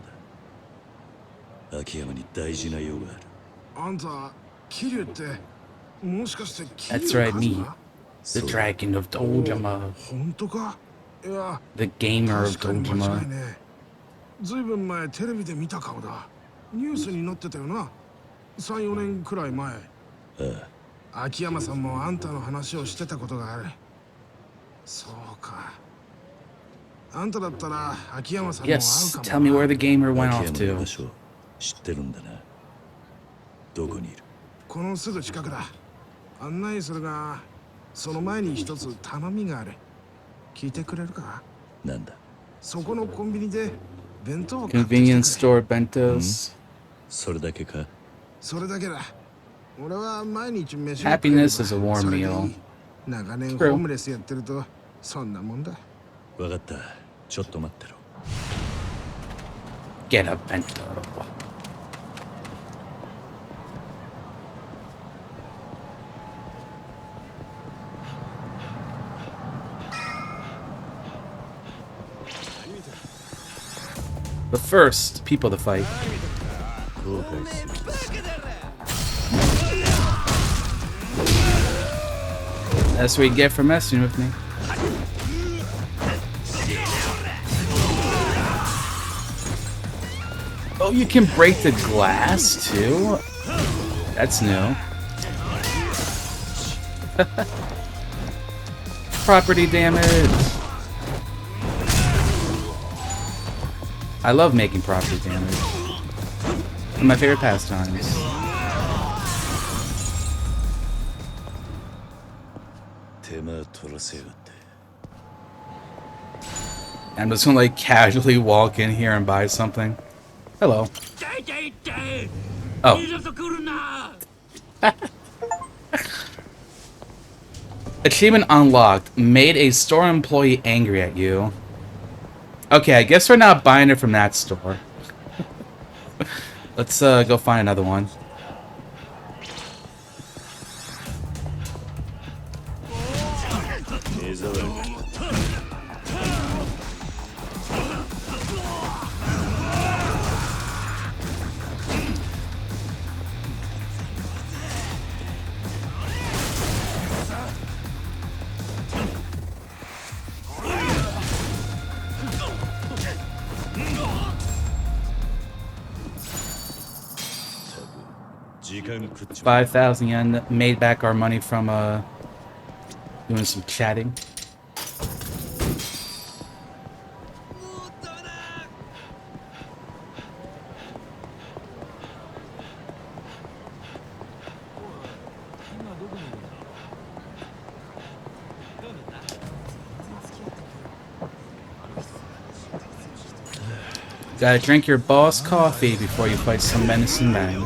だ。秋山に大事な用がある。あんた、桐生って、もしかして桐 That's 生 right, カズ me. マ？ The dragon of Dojima. 本当か？いや、 The gamer of 確かに間違 Dojima. いね。ずいぶん前テレビで見た顔だ。ニュースに載ってたよな。3、4年くらい前。ああ。秋山さんもあんたの話をしてたことがある。そうか。あんただったら秋山さんも会う Yes, かもな。 tell me where the gamer went 秋 off 山の to. 場所知ってるんだな。どこにいる？このすぐ近くだ。案内するが、その前に一つ頼みがある。聞いてくれるか？なんだ？そこのコンビニで弁当を買ってきてくれ。 Convenience store bentos. それだけか？それだけだ。俺は毎日飯を Happiness is a warm それでいい meal. 長年ホ True. ームレスやってるとそんなもんだ。わかった。ちょっと待ってろ。Get a bento. But first, people to fight. That's what you get for messing with me. Oh, you can break the glass too? That's new. Property damage. I love making property damage. One of my favorite pastimes. I'm just gonna like casually walk in here and buy something. Hello. Oh. Achievement unlocked. Made a store employee angry at you. Okay, I guess we're not buying it from that store. Let's go find another one. $5,000 yen. Made back our money from doing some chatting. Gotta drink your boss coffee before you fight some menacing men.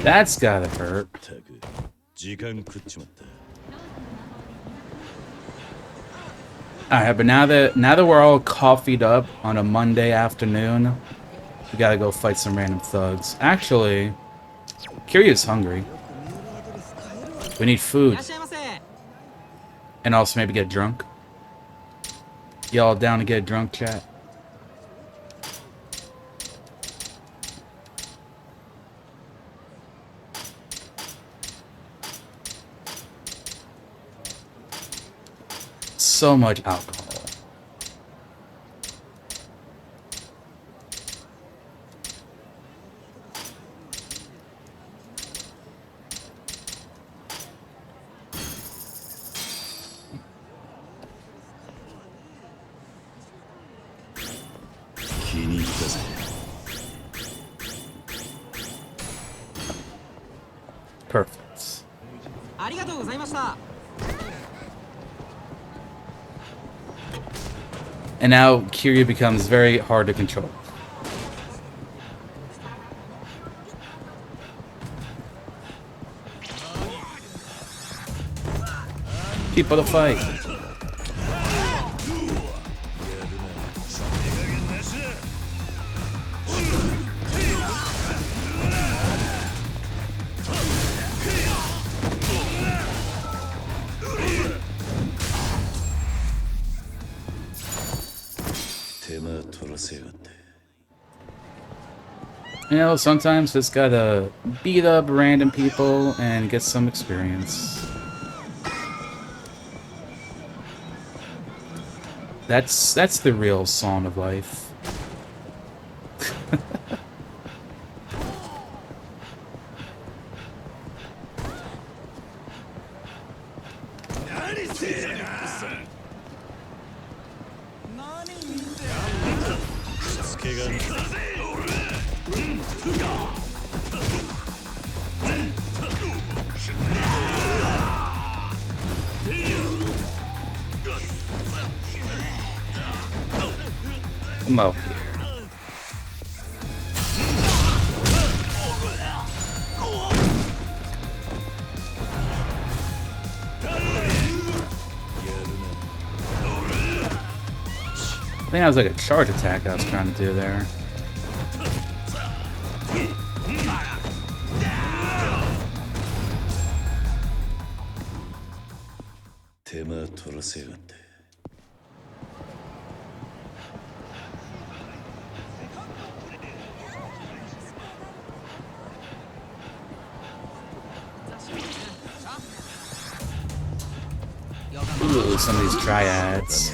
That's gotta hurt. Alright, but now that we're all coffeeed up on a Monday afternoon, we gotta go fight some random thugs. Actually, Kiryu's hungry. We need food. And also maybe get drunk. Y'all down to get drunk, chat? So much alcohol. Perfect. And now Kiryu becomes very hard to control. Keep on the fight. You know, sometimes just gotta beat up random people and get some experience. That's the real song of life. Come out here. I think that was like a charge attack I was trying to do there. Ooh, some of these triads.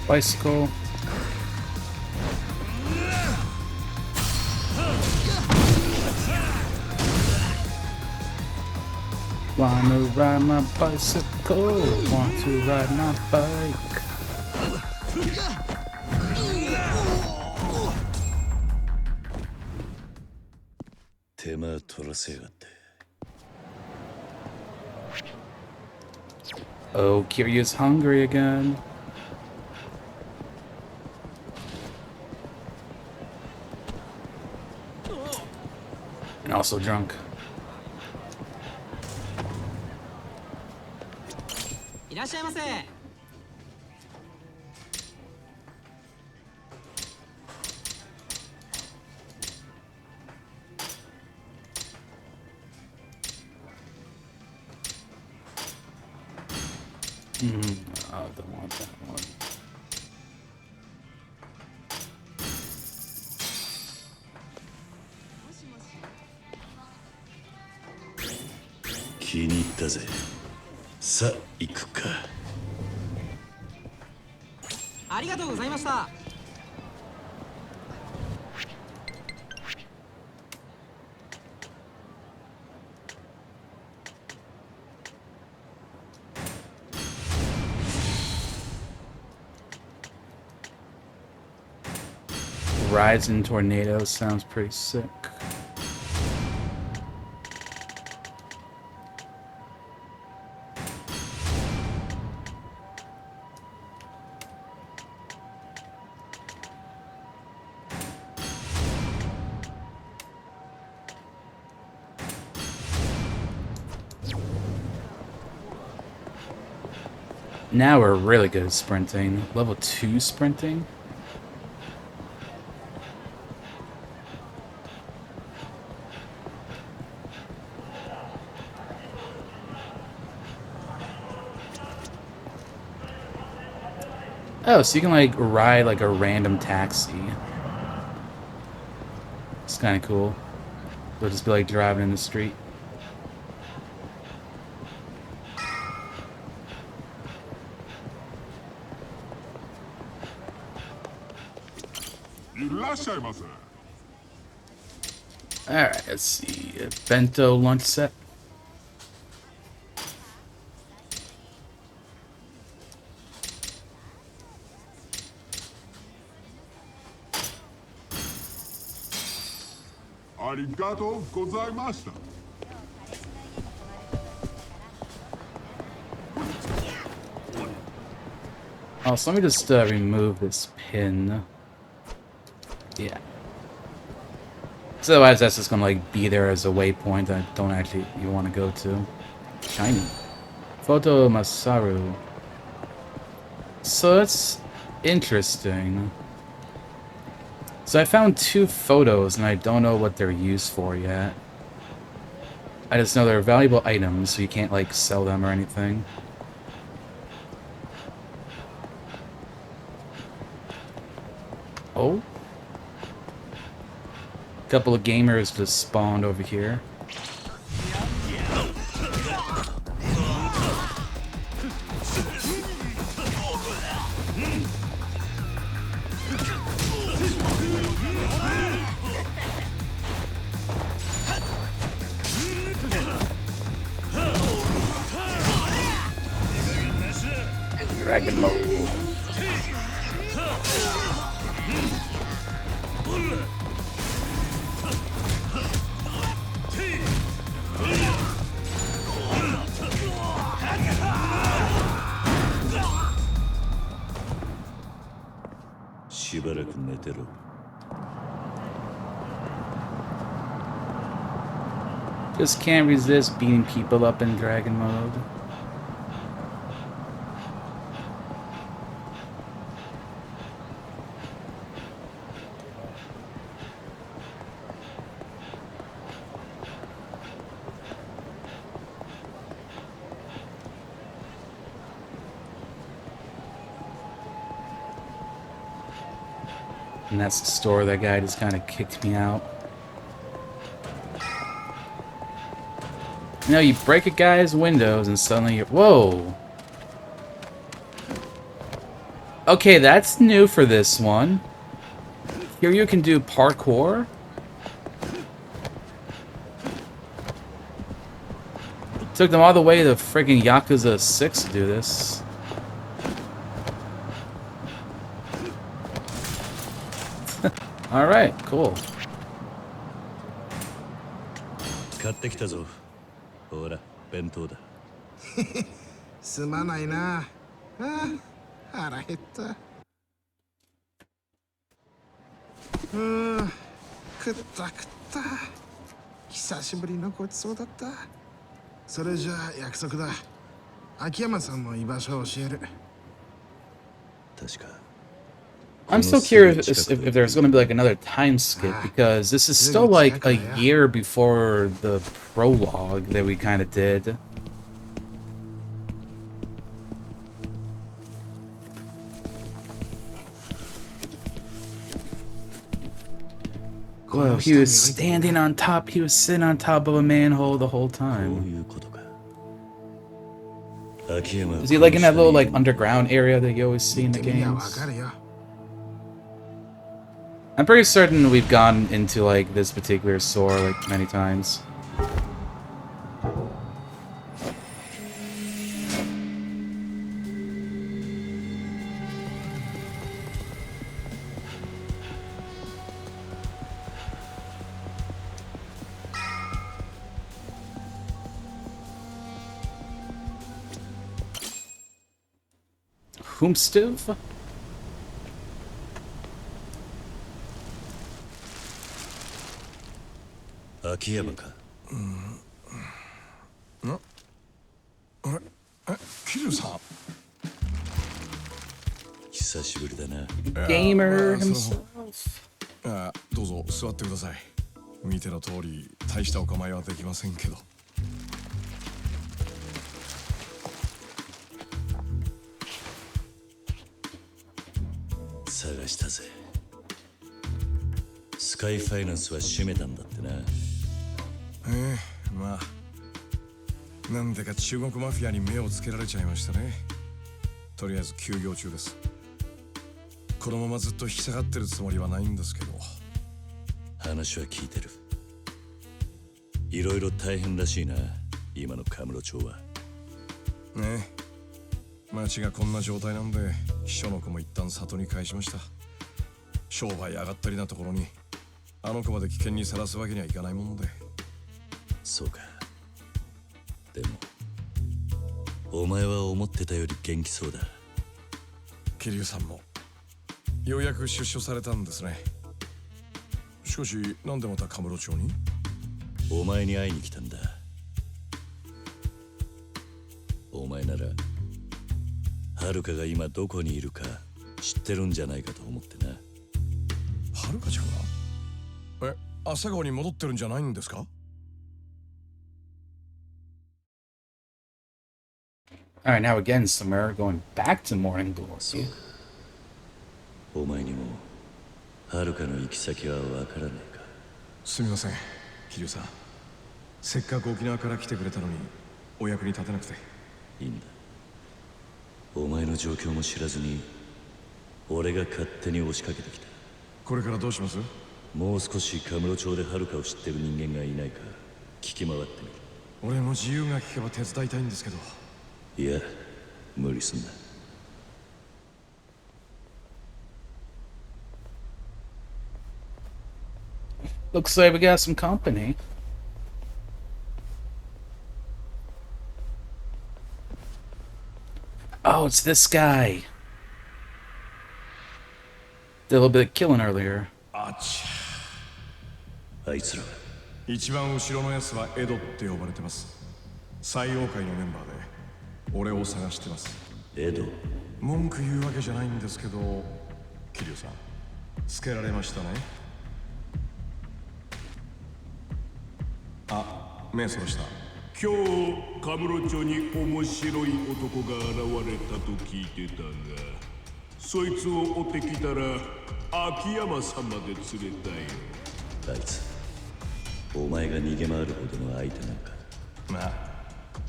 Bicycle. Wanna ride my bicycle? Want to ride my bike? Oh, Kiryu's hungry again. And also drunk. I don't want that one. 気に入ったぜ。さあ行くか。ありがとうございました。Rides in tornadoes sounds pretty sick. Now we're really good at sprinting. Level 2 sprinting? Oh, so you can like ride like a random taxi. It's kind of cool. They'll just be like driving in the street. Alright, let's see. A bento lunch set. Oh, so let me just remove this pin. Yeah. So otherwise that's just gonna like be there as a waypoint that I don't actually you want to go to. Shiny. Photo Masaru. So that's interesting. So I found 2 photos and I don't know what they're used for yet. I just know they're valuable items, so you can't like sell them or anything. Oh? A couple of gamers just spawned over here. Dragon mode. Just can't resist beating people up in dragon mode. And that's the store that guy just kind of kicked me out. You know, you break a guy's windows and suddenly you're... Whoa! Okay, that's new for this one. Here you can do parkour? Took them all the way to friggin' Yakuza 6 to do this. Alright, cool. 買ってきたぞ。ほら、弁当だ。すまないな。ああ、腹減った。食った。久しぶりのごちそうだった。それじゃあ約束だ。秋山さんの居場所を教える。確か I'm still curious if there's going to be like another time skip, because this is still like a year before the prologue that we kind of did. Well, he was standing on top, he was sitting on top of a manhole the whole time. Is he like in that little like underground area that you always see in the games? I'm pretty certain we've gone into like this particular store like many times. Whomstive? Akiyama ka? あれ桐生さん久しぶりだな。Gamer himself. どうぞ座ってください。見ての通り大したお構いはできませんけど。探したぜ。スカイファイナンスは閉めたんだってな。まあなんでか中国マフィアに目をつけられちゃいましたね。とりあえず休業中です。このままずっと引き下がってるつもりはないんですけど。話は聞いてる。いろいろ大変らしいな、今のカムロ町は。ねえ、町がこんな状態なんで秘書の子も一旦里に返しました。商売上がったりなところにあの子まで危険にさらすわけにはいかないもので。そうか。でもお前は思ってたより元気そうだ。桐生さんもようやく出所されたんですね。しかしなんでまたカムロ町に？お前に会いに来たんだ。お前ならはるかが今どこにいるか知ってるんじゃないかと思ってな。はるかちゃんが？朝顔に戻ってるんじゃないんですか？Alright, now again, Samara going back to Morning Glory. お前にもはるかの行き先はわからないか？すみません、桐生さん。せっかく沖縄から来てくれたのにお役に立てなくて。いいんだ。お前の状況も知らずに俺が勝手に押しかけてきた。これからどうします？もう少しカムロ町ではるかを知ってる人間がいないか聞き回ってみる。俺も自由が利けば手伝いたいんですけど。いや、無理すんな。Looks like we got some company. Oh, it's this guy. Did a little bit of killing earlier. あちあいつら一番後ろのやつはエドって呼ばれてます。採用会のメンバーで俺を探してます。エド？文句言うわけじゃないんですけど、桐生さん、つけられましたね。あ、目そらした。今日カムロ町に面白い男が現れたと聞いてたが、そいつを追ってきたら秋山さんまで連れたよ。あいつお前が逃げ回るほどの相手なんか？まあ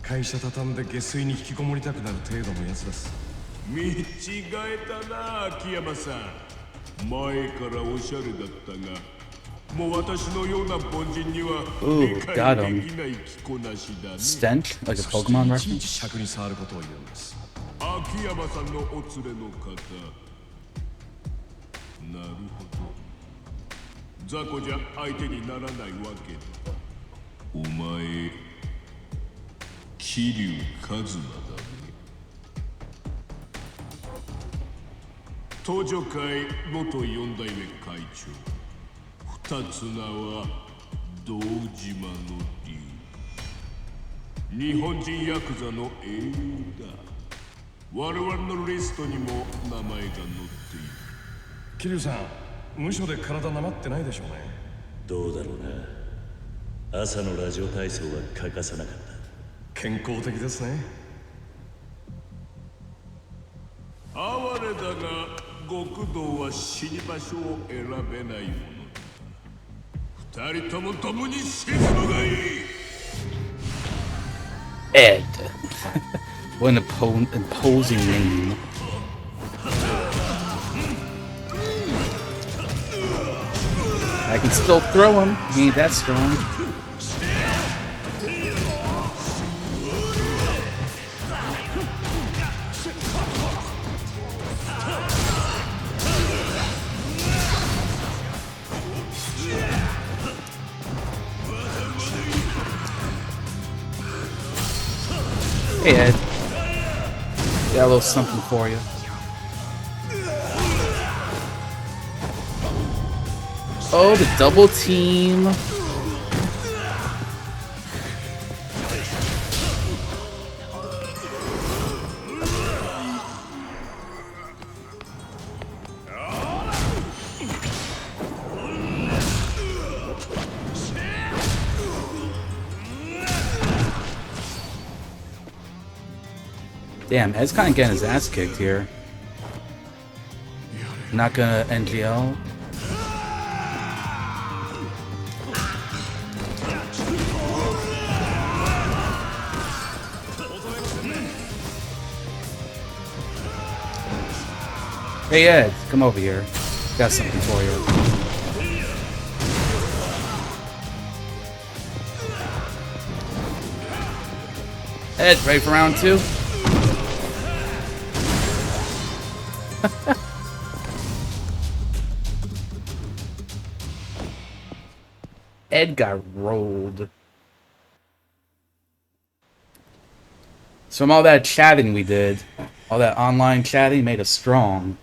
会社畳んで下水に引きこもりたくなる程度のやつです。見違えたな、秋山さん。前からおしゃれだったが、もう私のような凡人には理解できない着こなしだね。Stench? Like a Pokemon reference? 尺に触ることを言うんです。秋山さんのお連れの方。なるほど。雑魚じゃ相手にならないわけだ。お前、桐生一馬だね。東女会元4代目会長。二つ名は堂島の竜日本人ヤクザの英雄だ。我々のリストにも名前が載っている。桐生さん、無所で体なまってないでしょうね。どうだろうな。朝のラジオ体操は欠かさなかった。健康的ですね。哀れだが極道は死に場所を選べないものだ。二人とも共に死ぬのがいい。Ed. What an imposing name. I can still throw him. He ain't that strong. Hey Ed, got a little something for you. Oh, the double team. Damn, Ed's kind of getting his ass kicked here. Not gonna NGL. Hey Ed, come over here. Got something for you. Ed, ready for round 2? Ed got rolled. So from all that chatting we did, all that online chatting made us strong.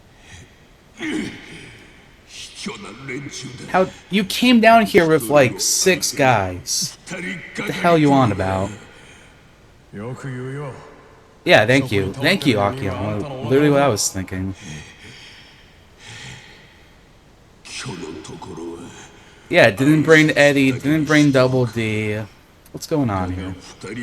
How you came down here with like 6 guys? What the hell are you on about? Yeah, thank you, Akio. Literally what I was thinking. Yeah, didn't bring Eddie, didn't bring Double D. What's going on here? Honestly,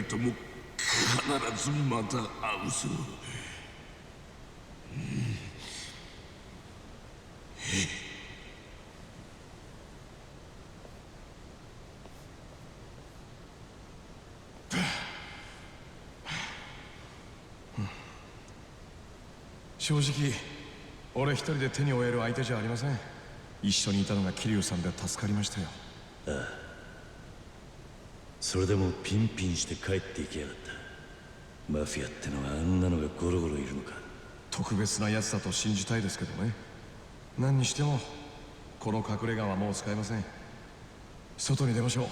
俺一人で手に負える相手じゃありません。一緒にいたのが桐生さんで助かりましたよ。ああ。それでもピンピンして帰っていきやがった。マフィアってのはあんなのがゴロゴロいるのか。特別なやつだと信じたいですけどね。何にしてもこの隠れ家はもう使えません。外に出ましょう。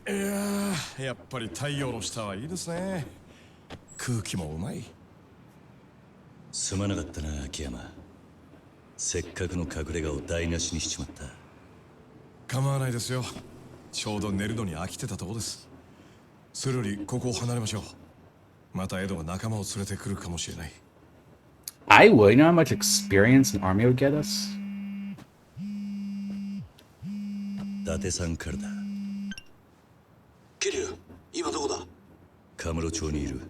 いやー、やっぱり太陽の下はいいですね。空気もうまい。すまなかったな、秋山。せっかくの隠れ家を台無しにしちまった。構わないですよ。ちょうど寝るのに飽きてたとこです。それよりここを離れましょう。またエドが仲間を連れてくるかもしれない。I would. You know how much experience an army would get us? 伊達さんからだ。桐生、今どこだ？カムロ町にいる。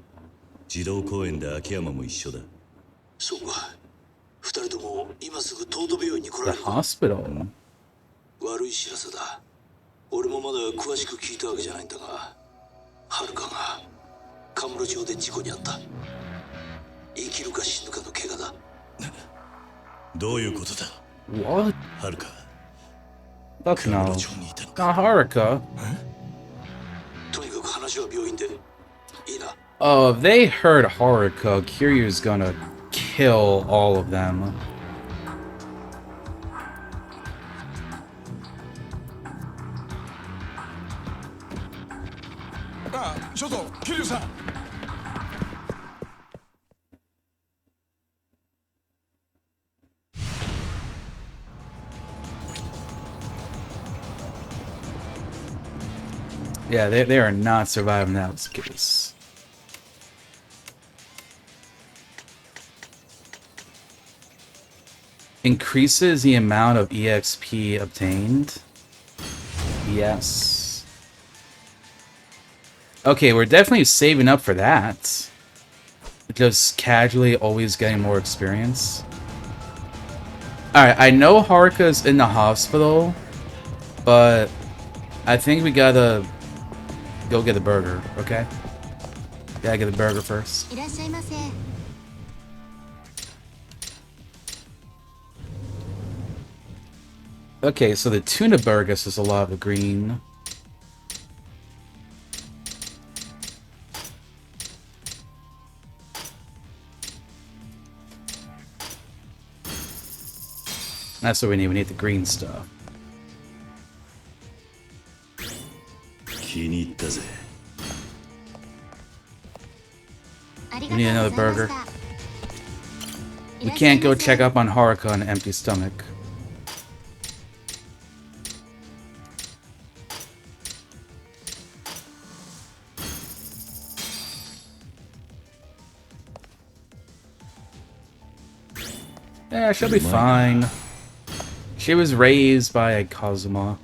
児童公園で秋山も一緒だ。そうか。二人とも今すぐ東都病院に来られ The るか。 hospital. 悪い知らせだ。俺もまだ詳しく聞いたわけじゃないんだが、はるかがカムロ町で事故に遭った。生きるか死ぬかの怪我だ。どういうことだ？ What? はるか。That's not Haruka. とにかく話は病院で。いいな。Oh, if they heard Haruka, Kiryu's gonna kill all of them. あ、ちょっと桐生さん。Yeah, they are not surviving that case. Increases the amount of EXP obtained. Yes. Okay, we're definitely saving up for that. Just casually always getting more experience. Alright, I know Haruka's in the hospital, but I think we gotta go get a burger, okay? Gotta get a burger first. Okay, so the tuna burgers is a lot of green. That's what we need. We need the green stuff. We need another burger. We can't go check up on Haruka on an empty stomach. Yeah, she'll be fine. She was raised by a Kazuma.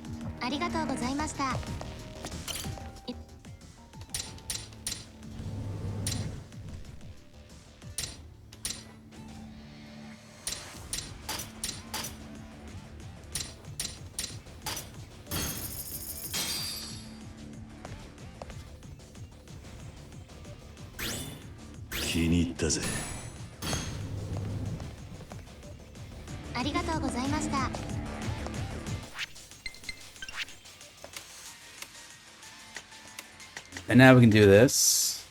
And now we can do this.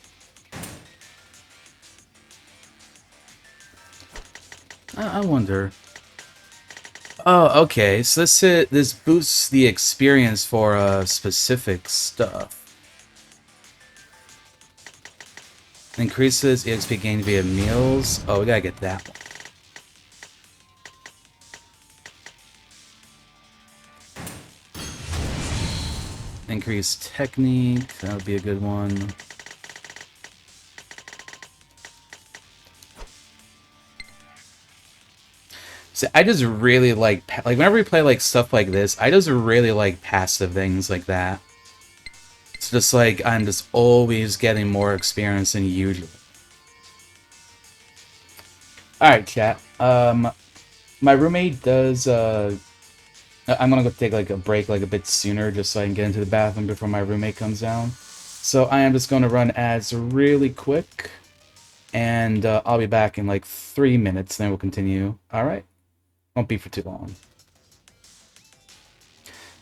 I wonder. Oh, okay. So this boosts the experience for specific stuff. Increases EXP gained via meals. Oh, we gotta get that one. Increase technique. That would be a good one. So I just really like whenever we play like stuff like this, I just really like passive things like that. It's just like I'm just always getting more experience than usual. All right, chat. My roommate does. I'm gonna go take like a break like a bit sooner just so I can get into the bathroom before my roommate comes down. So I am just gonna run ads really quick, and I'll be back in like 3 minutes. Then we'll continue. All right. Won't be for too long.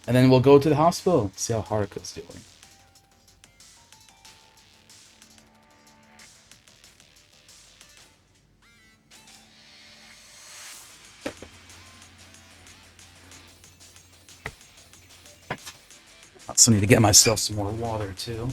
And then we'll go to the hospital, see how Haruka's doing. I also need to get myself some more water, too.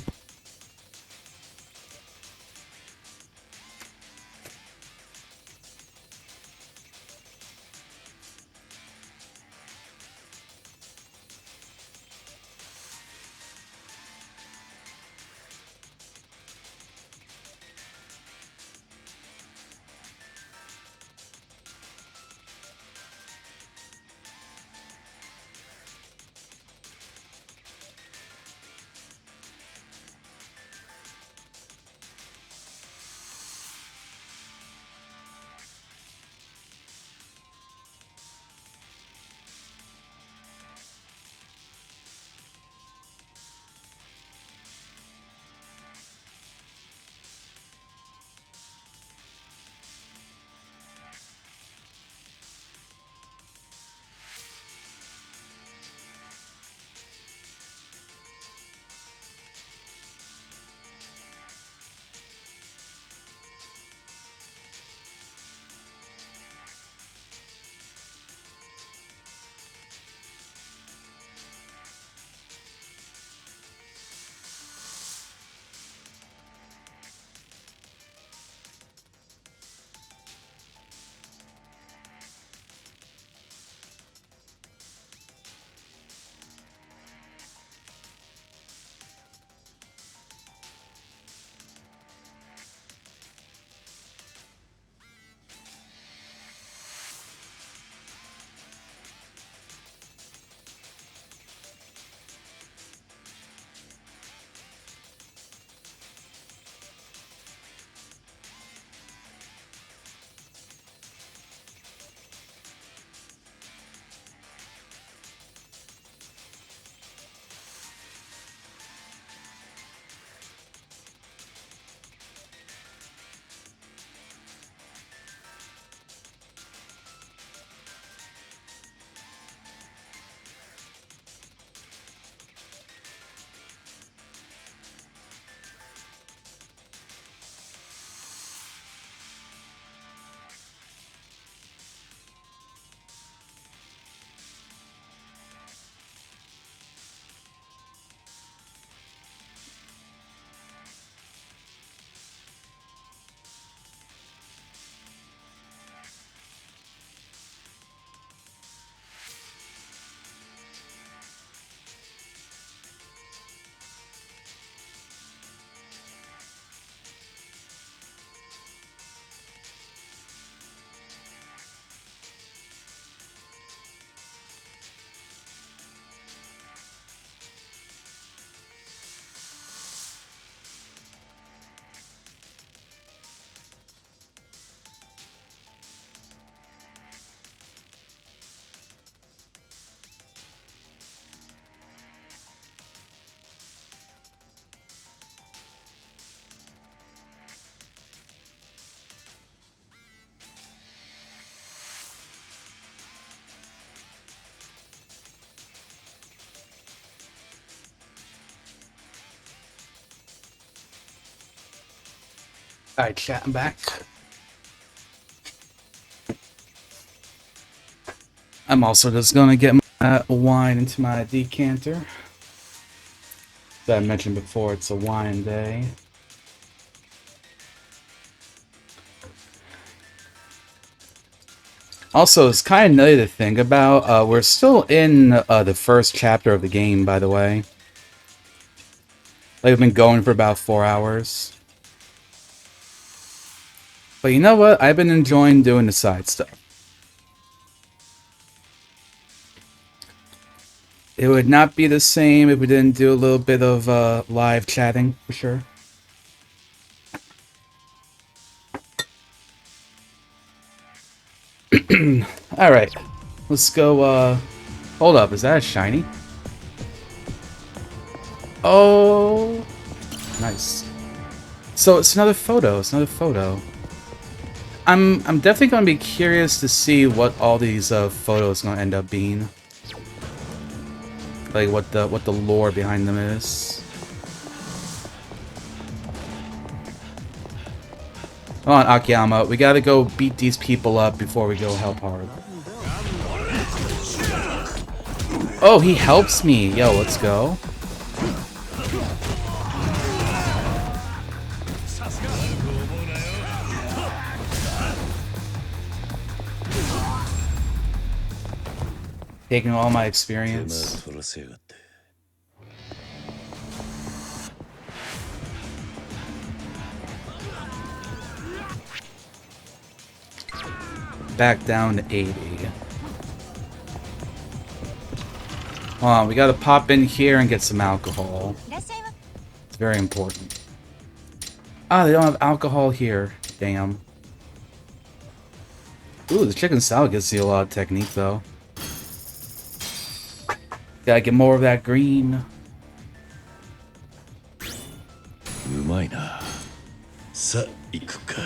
Alright, chat, I'm back. I'm also just gonna get my wine into my decanter. As I mentioned before, it's a wine day. Also, it's kind of nutty to think about. We're still in the first chapter of the game, by the way. Like, we've been going for about 4 hours. But you know what? I've been enjoying doing the side stuff. It would not be the same if we didn't do a little bit of live chatting, for sure. Alright. Let's go, hold up, is that a shiny? Oh! Nice. So, it's another photo, it's another photo. I'm definitely gonna be curious to see what all these photos gonna end up being. Like what the lore behind them is. Come on, Akiyama, we gotta go beat these people up before we go help hard. Oh, he helps me! Yo, let's go. Taking all my experience. Back down to 80. Hold on, we gotta pop in here and get some alcohol. It's very important. Ah, they don't have alcohol here. Damn. Ooh, the chicken salad gives you a lot of technique, though. Gotta get more of that green. うまいな。さあ、行くか。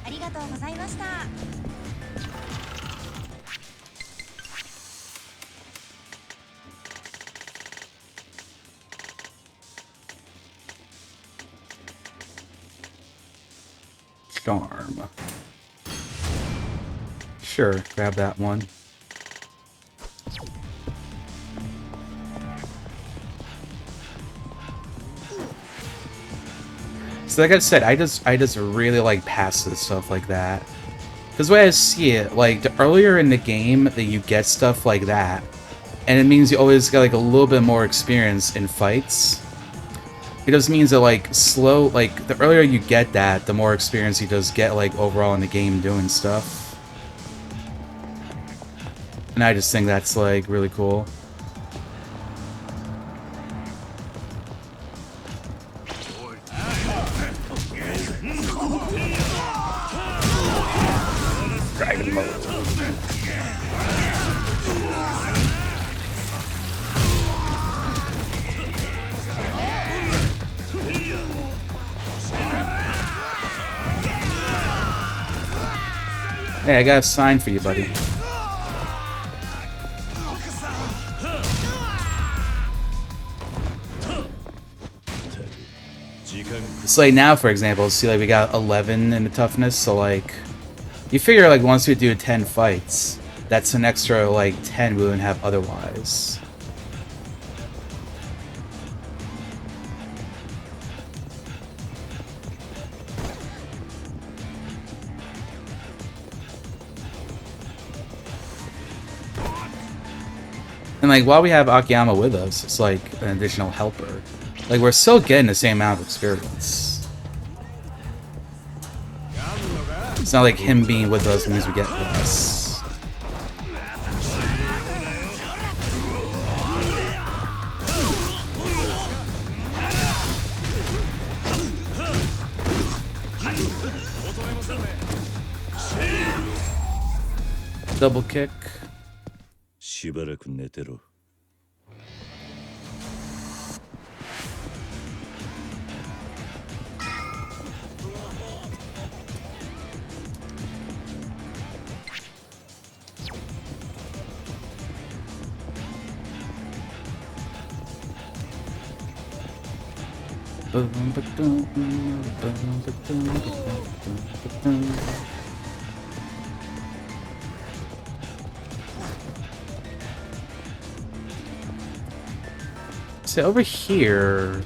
ありがとうございました。Charm. Sure, grab that one. So like I said, I just really like passive stuff like that. Because the way I see it, like, the earlier in the game that you get stuff like that, and it means you always get like a little bit more experience in fights. It just means that like the earlier you get that, the more experience you just get like overall in the game doing stuff. And I just think that's like really cool. Dragon mode. Hey, I got a sign for you, buddy. So like now, for example, see like we got 11 in the toughness, so like you figure like once we do 10 fights, that's an extra like 10 we wouldn't have otherwise. And like while we have Akiyama with us, it's like an additional helper. Like we're still getting the same amount of experience. It's not like him being with us means we get less. Double kick. しばらく寝てろ。So over here.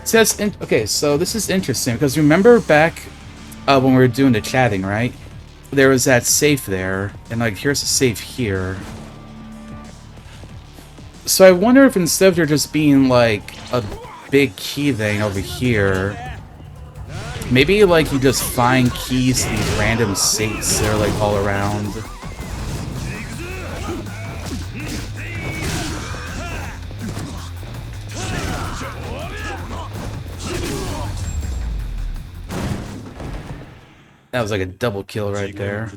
Says okay, so this is interesting because remember back when we were doing the chatting, right? There was that safe there, and like here's a safe here. So I wonder if instead of there just being like a big key thing over here, maybe like you just find keys to these random safes that are like all around. That was like a double kill right there.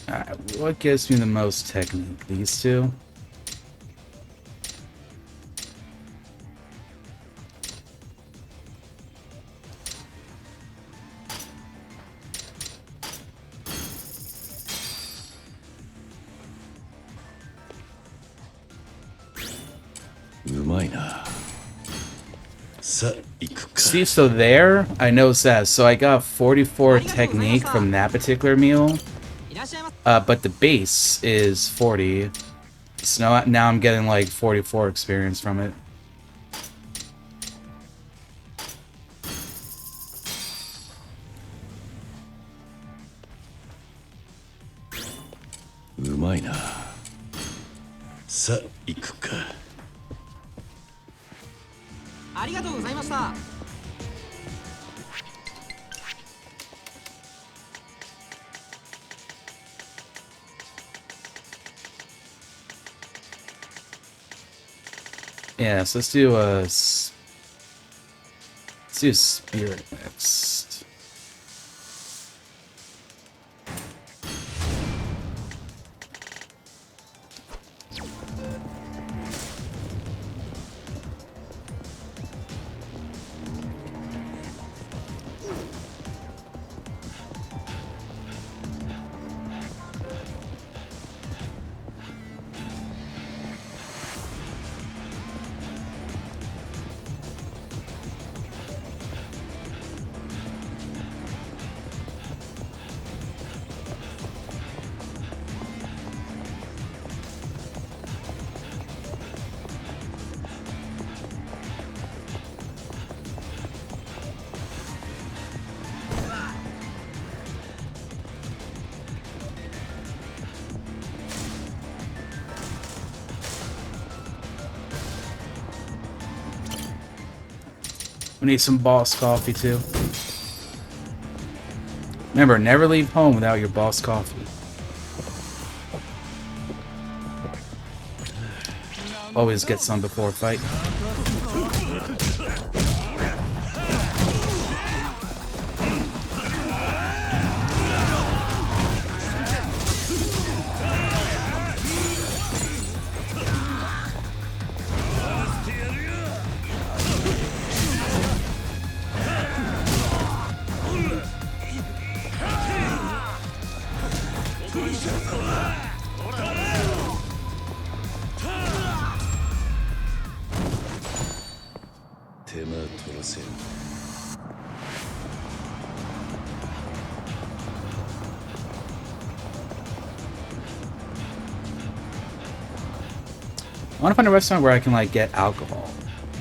Alright, what gives me the most technique? These two? See, so there, I noticed that. So I got 44 technique from that particular meal. But the base is 40. So now I'm getting like 44 experience from it. Yeah, so let's do spirit next. We need some boss coffee too. Remember, never leave home without your boss coffee. Always get some before a fight. I want to find a restaurant where I can like get alcohol,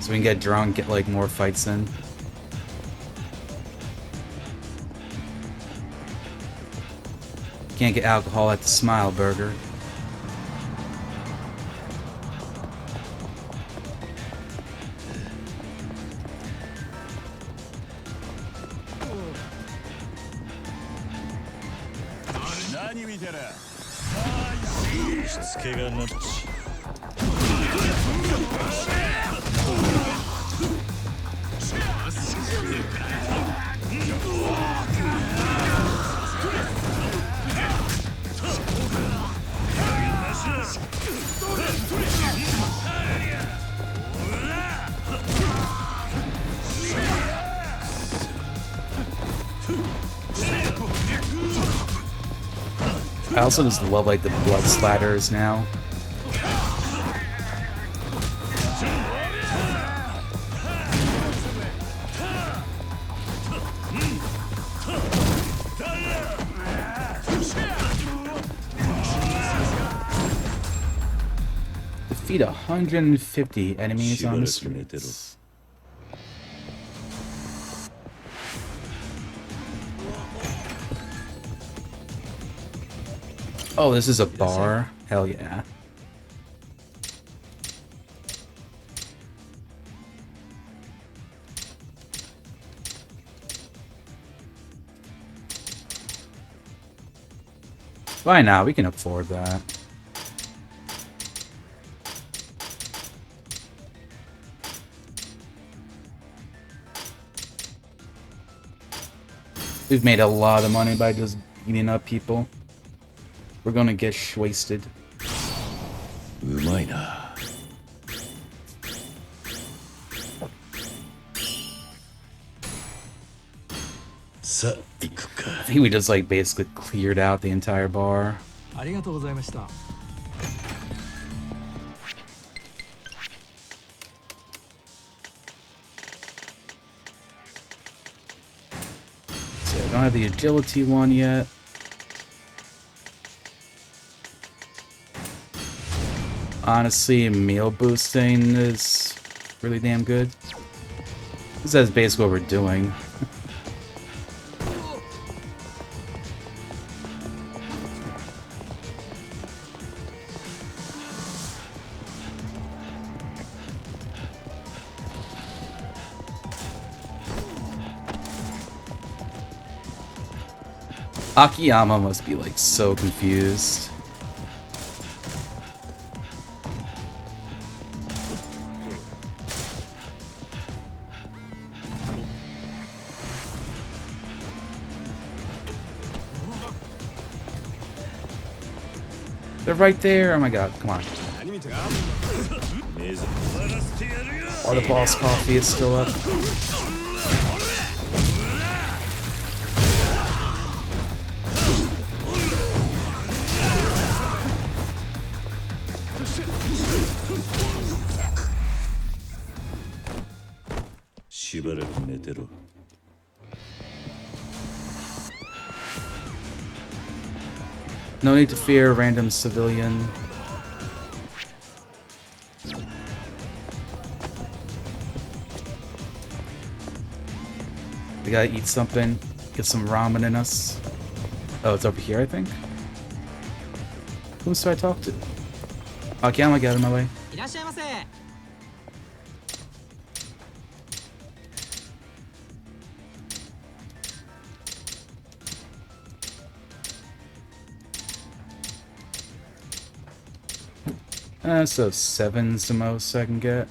so we can get drunk, get like more fights in. Can't get alcohol at the Smile Burger. I also just love like the blood splatters now. Defeat 150 enemies on the streets. Oh, this is a bar? Hell yeah. Why not? We can afford that. We've made a lot of money by just beating up people. We're gonna get wasted. I think we just like basically cleared out the entire bar. So I don't have the agility one yet. Honestly, meal boosting is really damn good. This is basically what we're doing. Akiyama must be like so confused. They're right there. Oh my god, come on. Or the boss coffee is still up. No need to fear random civilian. We gotta eat something, get some ramen in us. Oh, it's over here, I think. Who should I talk to? Akiyama, get out of my way. So 7's the most I can get.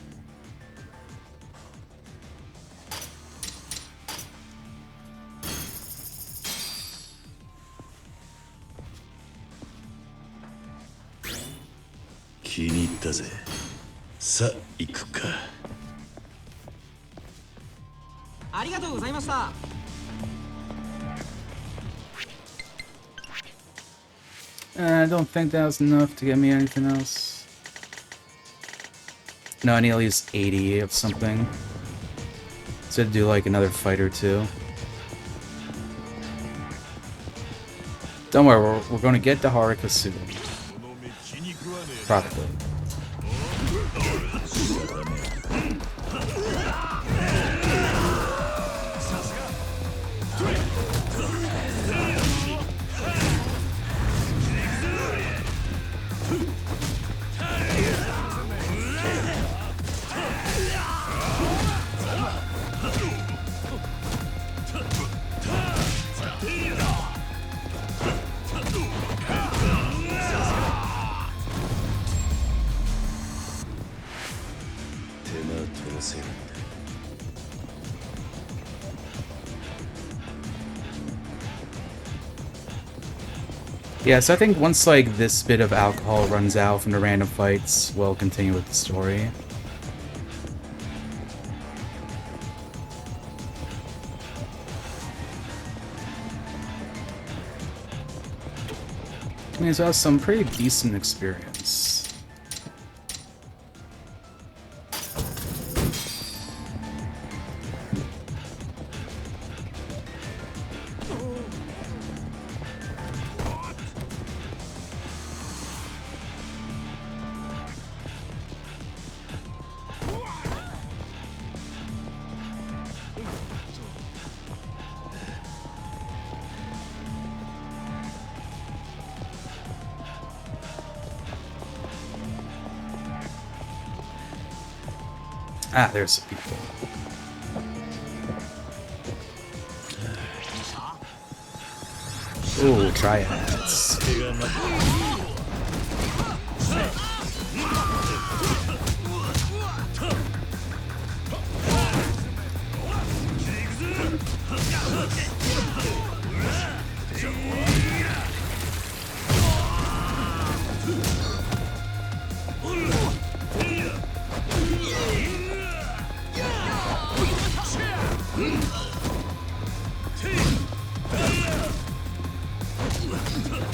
I don't think that was enough to get me anything else. No, I need at least 80 of something. So I'd do like another fight or two. Don't worry, we're going to get the Haruka soon. Probably. Yeah, so I think once like this bit of alcohol runs out from the random fights, we'll continue with the story. I mean, so that's some pretty decent experience. Ah, there's some people. Ooh, triads.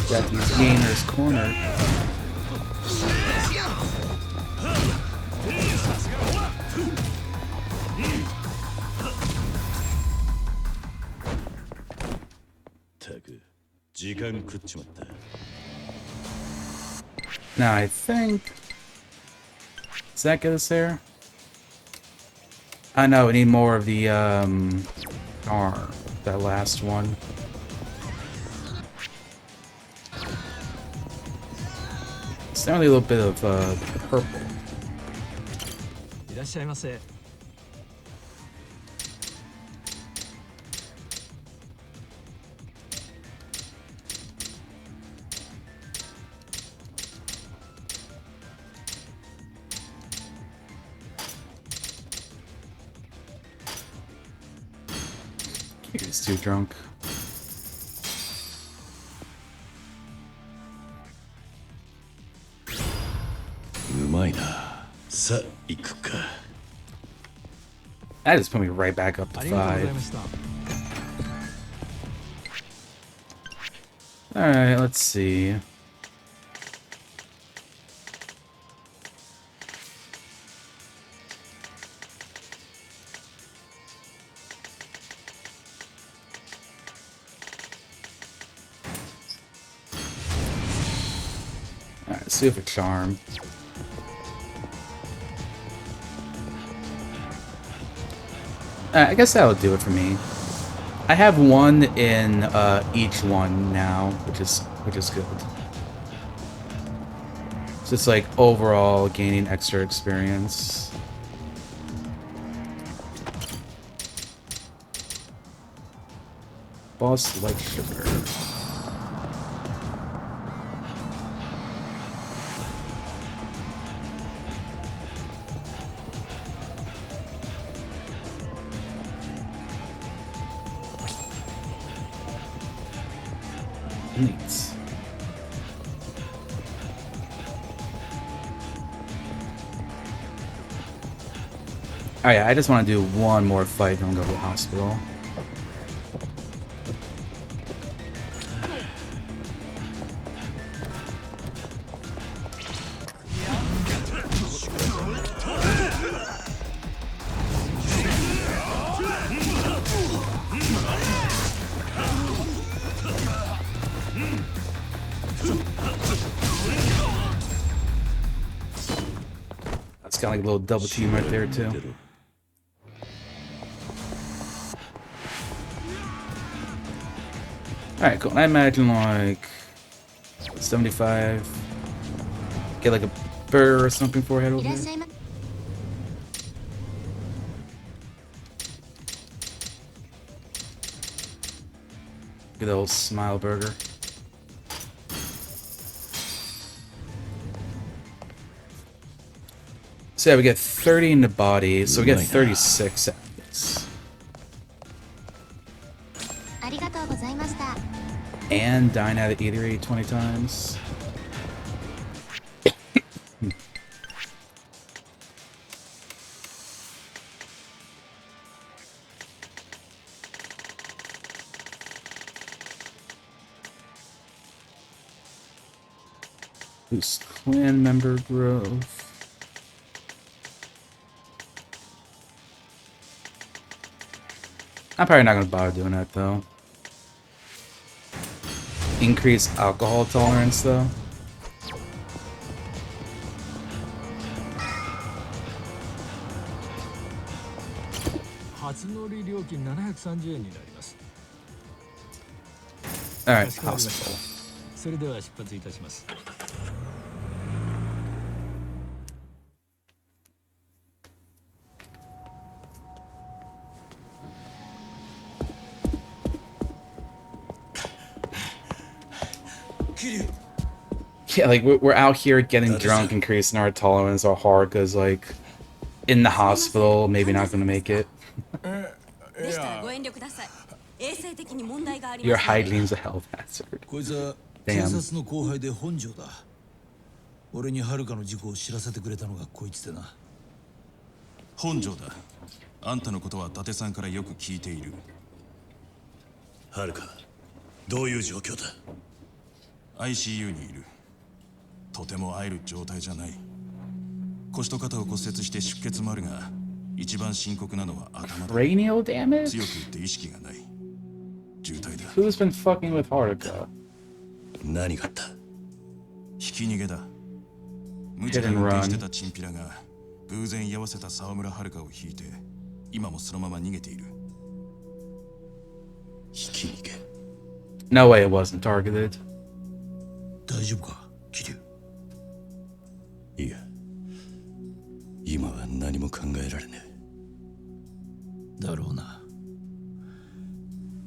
Got these gamers cornered. Now I think... Does that get us there? I know, we need more of the, arm. That last one. It's definitely a little bit of, purple. He's too drunk. That just put me right back up to 5. Alright, let's see. Alright, let's see if a charm. I guess that'll do it for me. I have one in each one now, which is good. It's just like overall gaining extra experience. Boss like sugar. Neat. Oh yeah, I just want to do one more fight and then go to the hospital. That's kind of like a little double team right there too. Alright, cool. I imagine like 75. Get like a burger or something for a head over there. Get the old smile burger. So yeah, we get 30 in the body, so we get 36 at this. And dine at the eatery 20 times. Boost clan member growth. I'm probably not gonna bother doing that though. Increase alcohol tolerance though. Alright, hospital. Yeah, like we're out here getting drunk, increasing our tolerance. Our Haruka's like in the hospital, maybe not gonna make it. Your hygiene's a health hazard. こいつは Damn. 警察の後輩で本庄だ。俺に遥の事故を知らせてくれたのがこいつでな。本庄だ。あんたのことは伊達さんからよく聞いている。遥、どういう状況だ？ ICU にいる。とても会える状態じゃない。腰と肩を骨折して出血もあるが、一番深刻なのは頭だ。Cranial damage? 強く言って意識がない。重体だ。 Who's been fucking with Haruka? 何があった？ひき逃げだ。無知で運転してたチンピラが偶然居合わせた沢村遥を引いて、今もそのまま逃げている。ひき逃げ。 No way it wasn't targeted. 大丈夫か、桐生？いや、今は何も考えられねえ。だろうな。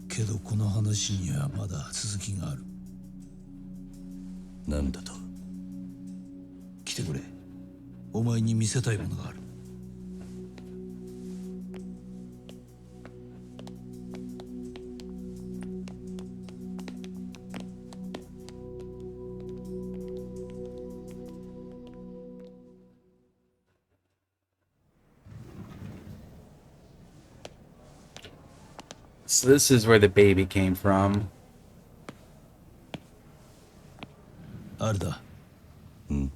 けどこの話にはまだ続きがある。なんだと？来てくれ。お前に見せたいものがある。So this is where the baby came from. あれだ。うん。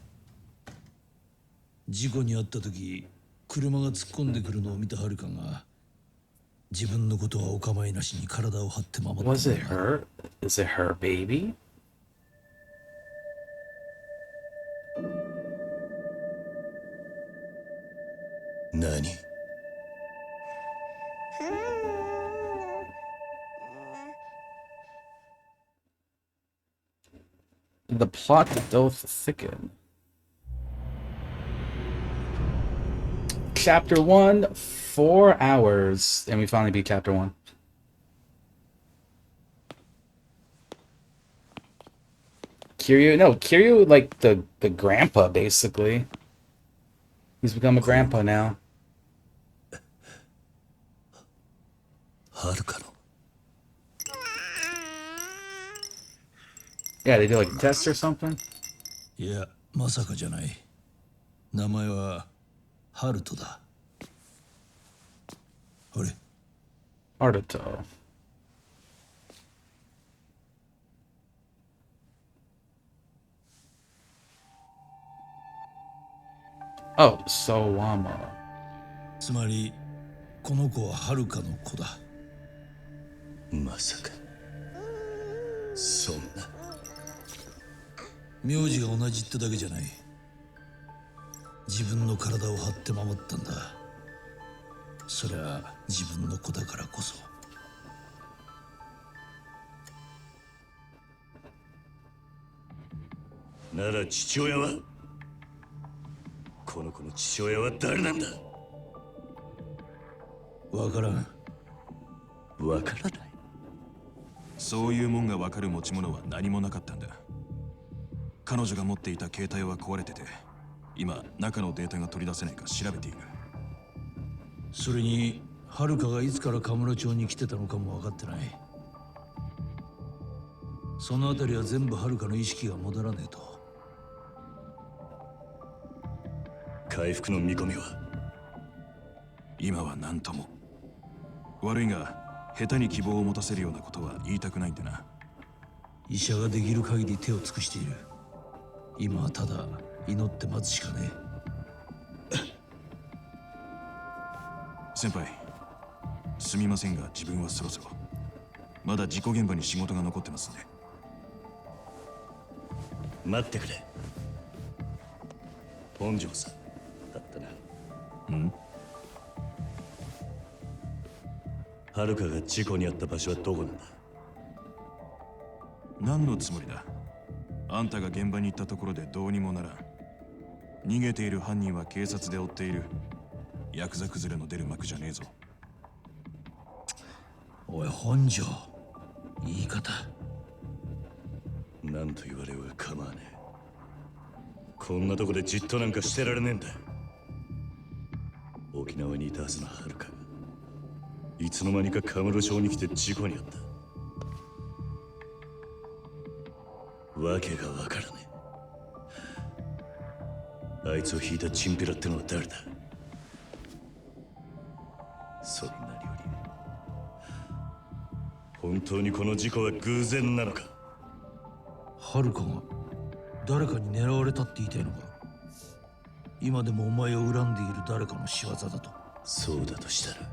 事故に遭った時、車が突っ込んでくるのを見た遥が、自分のことはお構いなしに体を張って守った。Was it her? Is it her baby? 何？ The plot doth thicken. Chapter 1, 4 hours. And we finally beat Chapter 1. Kiryu, like the grandpa, basically. He's become a grandpa now. Yeah, they do like tests or something? いや、まさかじゃない。名前はハルトだ。あれ？ Haruto. Oh, Sawama. つまり、この子はハルカの子だ。まさか。そんな。名字が同じってだけじゃない。自分の体を張って守ったんだ。それは自分の子だからこそ。なら父親は？この子の父親は誰なんだ？わからん。わからない。そういうもんがわかる持ち物は何もなかったんだ。彼女が持っていた携帯は壊れてて、今中のデータが取り出せないか調べている。それにハルカがいつからカムロ町に来てたのかも分かってない。そのあたりは全部ハルカの意識が戻らねえと。回復の見込みは？今は何とも。悪いが下手に希望を持たせるようなことは言いたくないんでな。医者ができる限り手を尽くしている。今はただ祈って待つしかね先輩、すみませんが自分はそろそろまだ事故現場に仕事が残ってますね。待ってくれ。本庄さんだったな。ん？はるかが事故に遭った場所はどこなんだ？何のつもりだ？あんたが現場に行ったところでどうにもならん。逃げている犯人は警察で追っている。ヤクザ崩れの出る幕じゃねえぞ。おい本庄、言い方。何と言われようが構わねえ。こんなとこでじっとなんかしてられねえんだ。沖縄にいたはずのはるかがいつの間にかカムロ町に来て事故に遭った。わけがわからねえ。あいつを引いたチンピラってのは誰だ？それ何より本当にこの事故は偶然なのか？はるかが誰かに狙われたって言いたいのか？今でもお前を恨んでいる誰かの仕業だと。そうだとしたら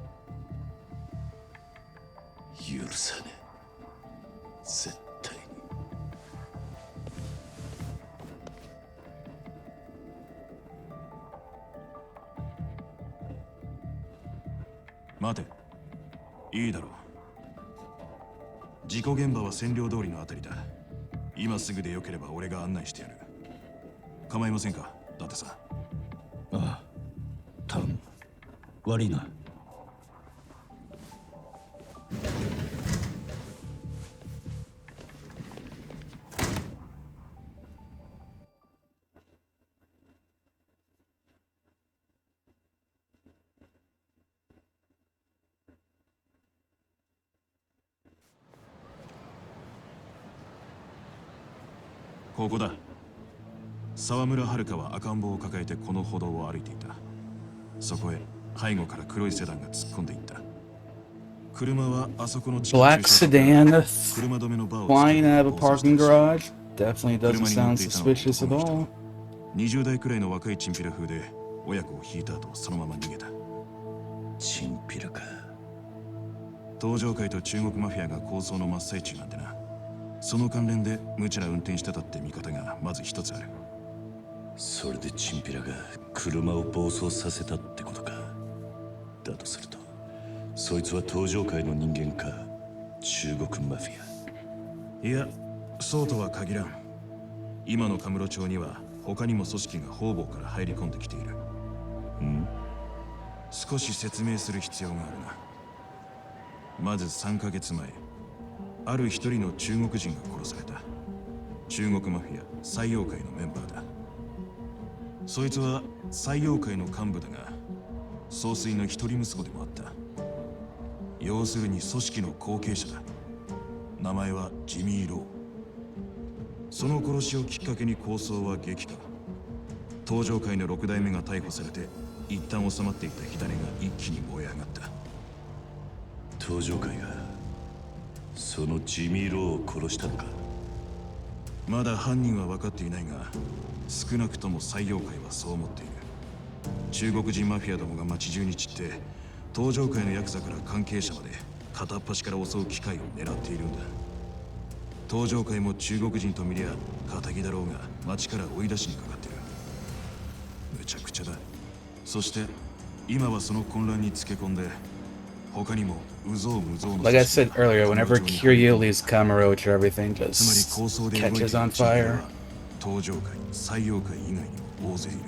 許さねえ。絶対に。待て、いいだろう。事故現場は占領通りのあたりだ。今すぐでよければ俺が案内してやる。構いませんか、伊達さん。ああ、頼む。悪いな。ここだ。沢村遥は赤ん坊を抱えてこの歩道を歩いていた。そこへ背後から黒いセダンが突っ込んでいった。車はあそこの地下 Black 駐車場 sedan から車止めのバーを flying out of a 暴走 parking した。 garage. Definitely doesn't 車に乗 sound っていたのは suspicious at この人。 all. 20代くらいの若いチンピラ風で親子を引いた後そのまま逃げた。チンピラか。東上会と中国マフィアが抗争の真っ最中なんでな。その関連で無茶な運転してたって見方がまず一つある。それでチンピラが車を暴走させたってことか。だとするとそいつは東上会の人間か中国マフィア。いや、そうとは限らん。今のカムロ町には他にも組織が方々から入り込んできている。少し説明する必要があるな。まず3ヶ月前、ある一人の中国人が殺された。中国マフィア採用会のメンバーだ。そいつは採用会の幹部だが総帥の一人息子でもあった。要するに組織の後継者だ。名前はジミー・ロー。その殺しをきっかけに抗争は激化。東上会の6代目が逮捕されて一旦収まっていた火種が一気に燃え上がった。東上会がそのジミー・ローを殺したのか？まだ犯人は分かっていないが少なくとも採用会はそう思っている。中国人マフィアどもが街中に散って東上会のヤクザから関係者まで片っ端から襲う機会を狙っているんだ。東上会も中国人と見りゃ仇だろうが街から追い出しにかかってる。むちゃくちゃだ。そして今はその混乱につけ込んで他にもうぞうむぞうの Like I said earlier, whenever Kiryu leaves Kamurocho, everything つまり just 構想で動いてい catches る on 地域は fire. 東上会、採用会以外にも大勢いる。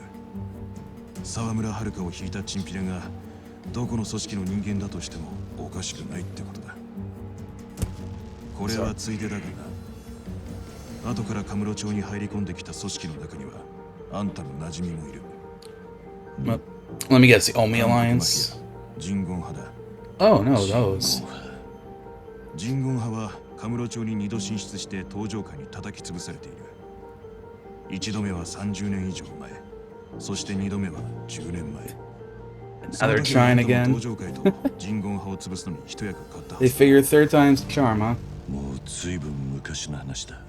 沢村遥を引いたチンピラがどこの組織の人間だとしてもおかしくないってことだ。これはついでだがな。後からカムロ町に入り込んできた組織の中にはあんたの馴染みもいる。Let me guess, the Omi Alliance? 人言派だ。Oh, no, those. 人言派はカムロ町に2度進出して東上会に叩き潰されている。1度目は30年以上前、そして2度目は10年前。 Now they're trying again. 東上会と人言派を潰すのに一役買ったは They ず。 figure third time's the charm, huh? もう随分昔の話だ。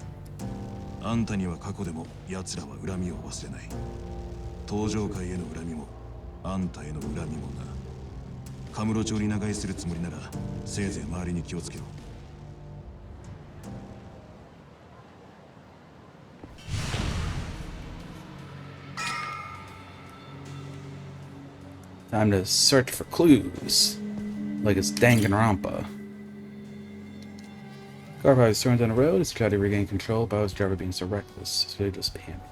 あんたには過去でも奴らは恨みを忘れない。登場界への恨みもあんたへの恨みもな。カムロ町に長居するつもりならせいぜい周りに気をつけろ。Time to search for clues, like it's Danganronpa. Car driver is thrown down the road as he tried to regain control, but his driver being so reckless, so he just panicked.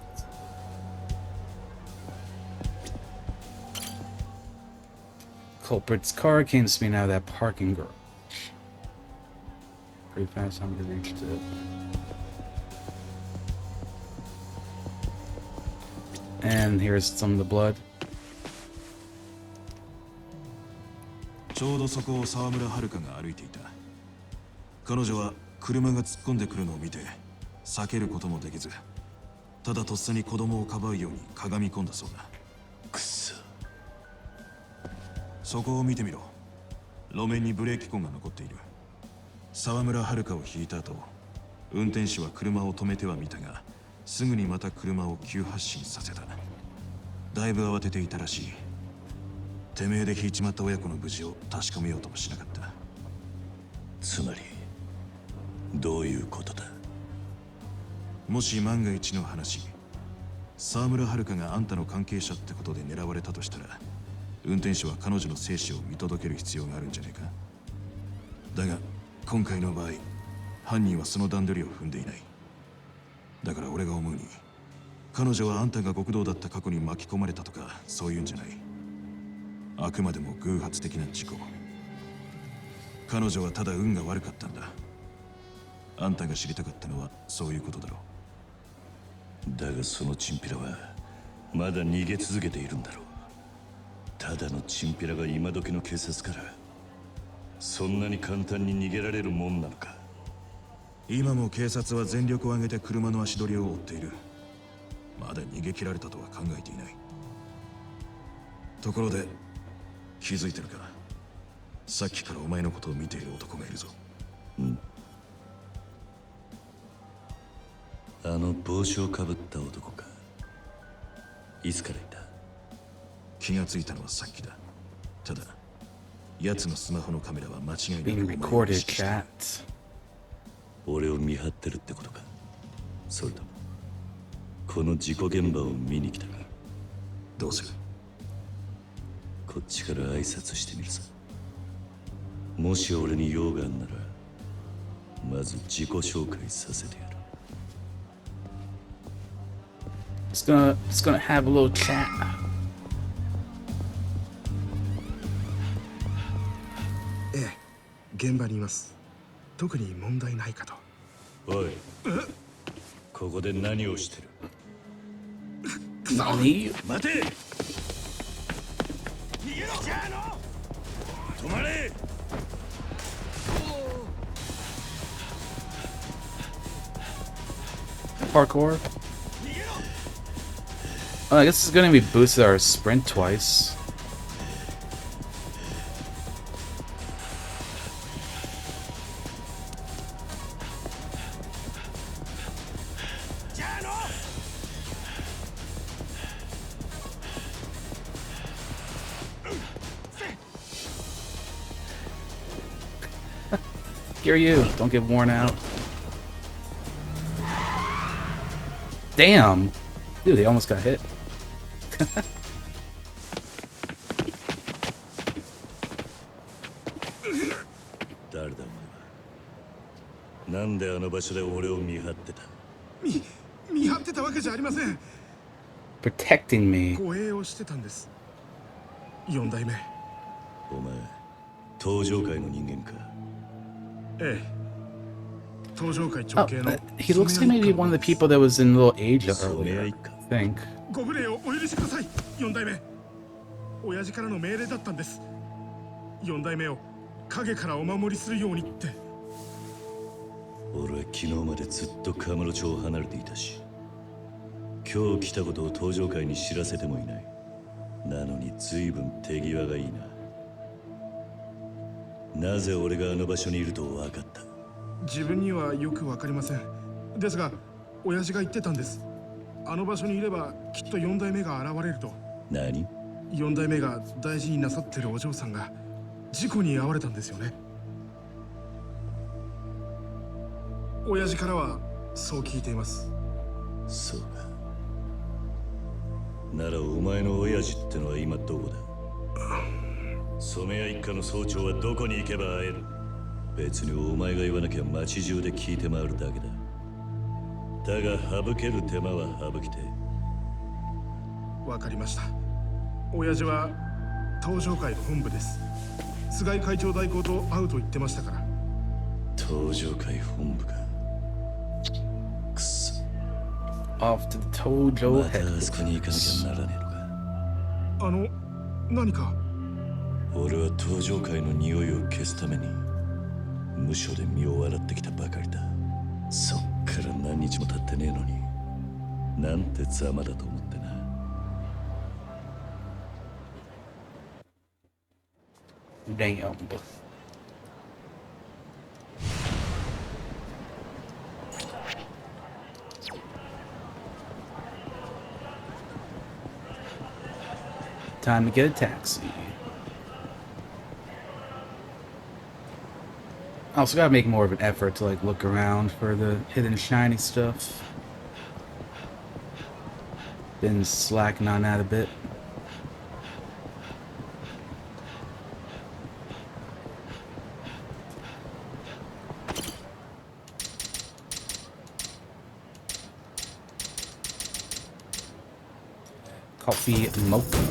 Culprit's car came spinning out of that parking garage. Pretty fast, I'm gonna reach it. And here's some of the blood. ちょうどそこを沢村遥が歩いていた。彼女は車が突っ込んでくるのを見て避けることもできず、ただとっさに子供をかばうようにかがみ込んだそうだ。くそ。そこを見てみろ。路面にブレーキ痕が残っている。沢村遥を引いた後、運転手は車を止めてはみたが、すぐにまた車を急発進させた。だいぶ慌てていたらしい。てめえで引いちまった親子の無事を確かめようともしなかった。つまりどういうことだ。もし万が一の話、沢村遥があんたの関係者ってことで狙われたとしたら、運転手は彼女の生死を見届ける必要があるんじゃねえか。だが今回の場合、犯人はその段取りを踏んでいない。だから俺が思うに、彼女はあんたが極道だった過去に巻き込まれたとかそういうんじゃない。あくまでも偶発的な事故。彼女はただ運が悪かったんだ。あんたが知りたかったのはそういうことだろう。だがそのチンピラはまだ逃げ続けているんだろう。ただのチンピラが今時の警察からそんなに簡単に逃げられるもんなのか。今も警察は全力を挙げて車の足取りを追っている。まだ逃げ切られたとは考えていない。ところで気づいてるか。さっきからお前のことを見ている男がいるぞ。うん。あの帽子をかぶった男か。いつからいた？気がついたのはさっきだ。ただ奴のスマホのカメラは間違いなくお前を意識している。俺を見張ってるってことか。それともこの事故現場を見に来たか。どうする？こっちから挨拶してみるさ。もし俺に用があんならまず自己紹介させてやる。Just gonna have a little chat. ええ、現場にいます。特に問題ないかと。おい、ここで何をしてる？何？待て！逃げろ！じゃあの！止まれ！Parkour? Oh, I guess it's gonna be boosted our sprint twice. Scare you, don't get worn out. Damn! Dude, they almost got hit. 誰だお前は。なんであの場所で俺を見張ってた？見張ってたわけじゃありません。Protecting me. 護衛をしてたんです。4代目。お前、登場界の人間か？ええ。登場界直系の。He looks like maybe one of the people that was in Little Asia earlier, I think. ご無礼をお許しください、4代目。親父からの命令だったんです。4代目を影からお守りするようにって。俺は昨日までずっとカムロ町を離れていたし、今日来たことを登場界に知らせてもいない。なのに随分手際がいいな。なぜ俺があの場所にいると分かった？自分にはよくわかりません。ですが親父が言ってたんです。あの場所にいればきっと4代目が現れると。何？ 4代目が大事になさってるお嬢さんが事故に遭われたんですよね。親父からはそう聞いています。そうか。ならお前の親父ってのは今どこだ？染谷一家の総長はどこに行けば会える？別にお前が言わなきゃ町中で聞いて回るだけだ。だが省ける手間は省きて。わかりました。親父は東上会本部です。菅井会長代行と会うと言ってましたから。東上会本部か。くそ。Off to the Tojo またあそこに行かなきゃならねえのか。何か。俺は東上会の匂いを消すために無所で身を洗ってきたばかりだ。そっから何日も経ってねえのに、なんてざまだと思ってな。Damn. Time to get a taxi. I also gotta make more of an effort to like look around for the hidden shiny stuff. Been slacking on that a bit. Coffee mocha.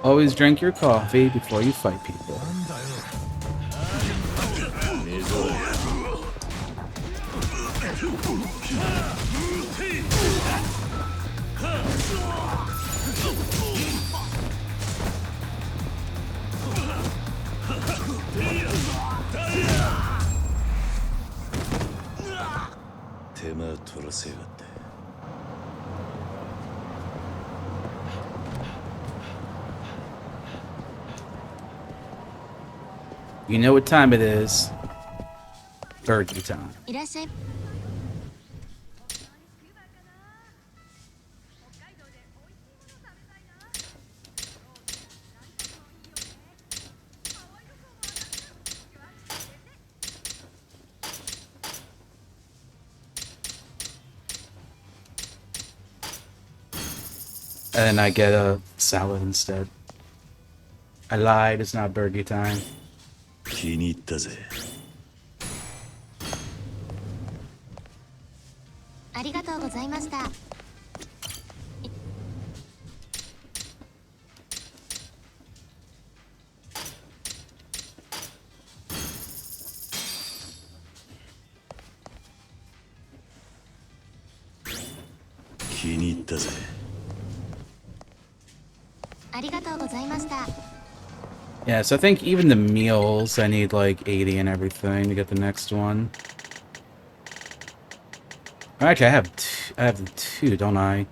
Always drink your coffee before you fight people. You know what time it is. Burger time. And I get a salad instead. I lied, it's not burger time. 気に入ったぜ。ありがとうございました。気に入ったぜ。ありがとうございました。 Yeah, so I think even the meals, I need like 80 and everything to get the next one. Actually, I have the two, don't I?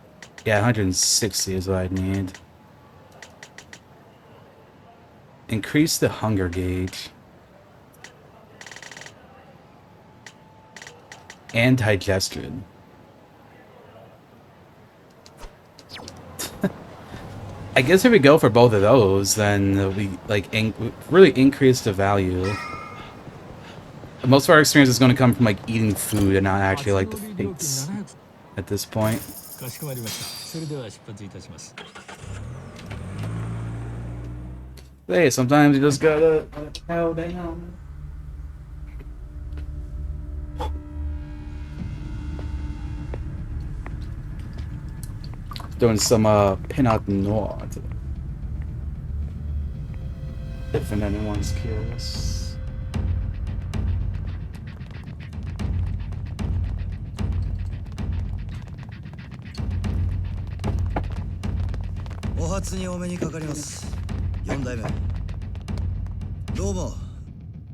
Yeah, 160 is what I need. Increase the hunger gauge. And digestion. I guess if we go for both of those, then we like really increase the value. Most of our experience is going to come from like eating food and not actually like the fights at this point. Hey, sometimes you just gotta cow down. Doing some Pinot Noir today. If anyone's curious.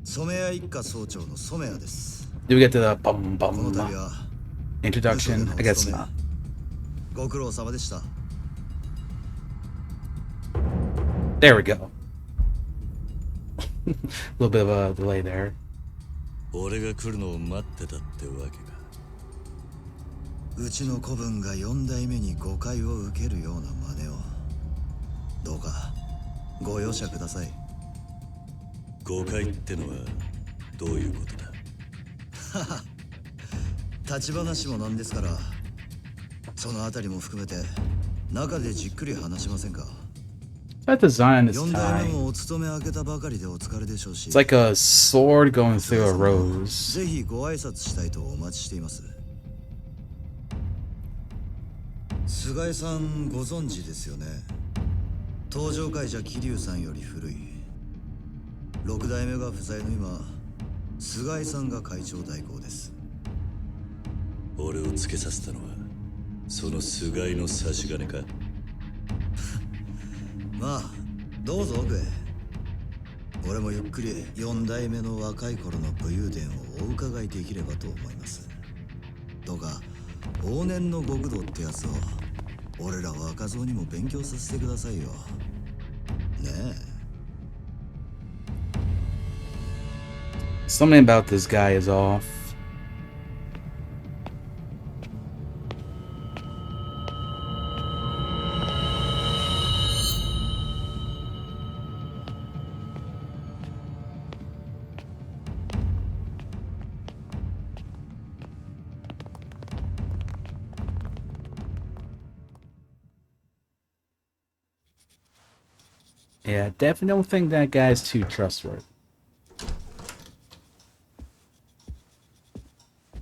Do we get to the bum bum introduction? I guess not. There we go. A little bit of a delay there. 俺が来るのを待ってたってわけか。うちの子分が4代目に誤解を受けるような真似をどうかご容赦ください。誤解ってのはどういうことだ。立ち話もなんですから、そのあたりも含めて中でじっくり話しませんか。That design is 4代 tight. 目もお勤め開けたばかりでお疲れでしょうし。 It's like a sword going through a rose. ぜひご挨拶したいとお待ちしています。菅井さんご存知ですよね。登場会社桐生さんより古い。6代目が不在の今、菅井さんが会長代行です。俺をつけさせたのはその菅井の差し金か。まあどうぞ奥へ。俺もゆっくり4代目の若い頃の武勇伝をお伺いできればと思います。どうか往年の極道ってやつを俺ら若造にも勉強させてくださいよ。ねえ。Something about this guy is off. Yeah, definitely don't think that guy's too trustworthy.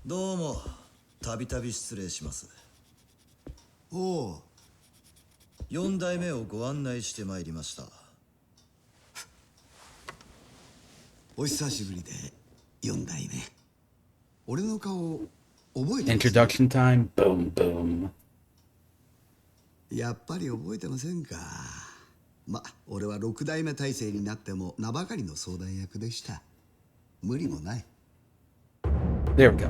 どうもたびたび失礼します。おお、4代目をご案内してまいりました。お久しぶりで4代目。俺の顔覚えてます？ Introduction time. Boom, boom. やっぱり覚えてませんか。ま、俺は6代目体制になっても名ばかりの相談役でした。無理もない。There we go.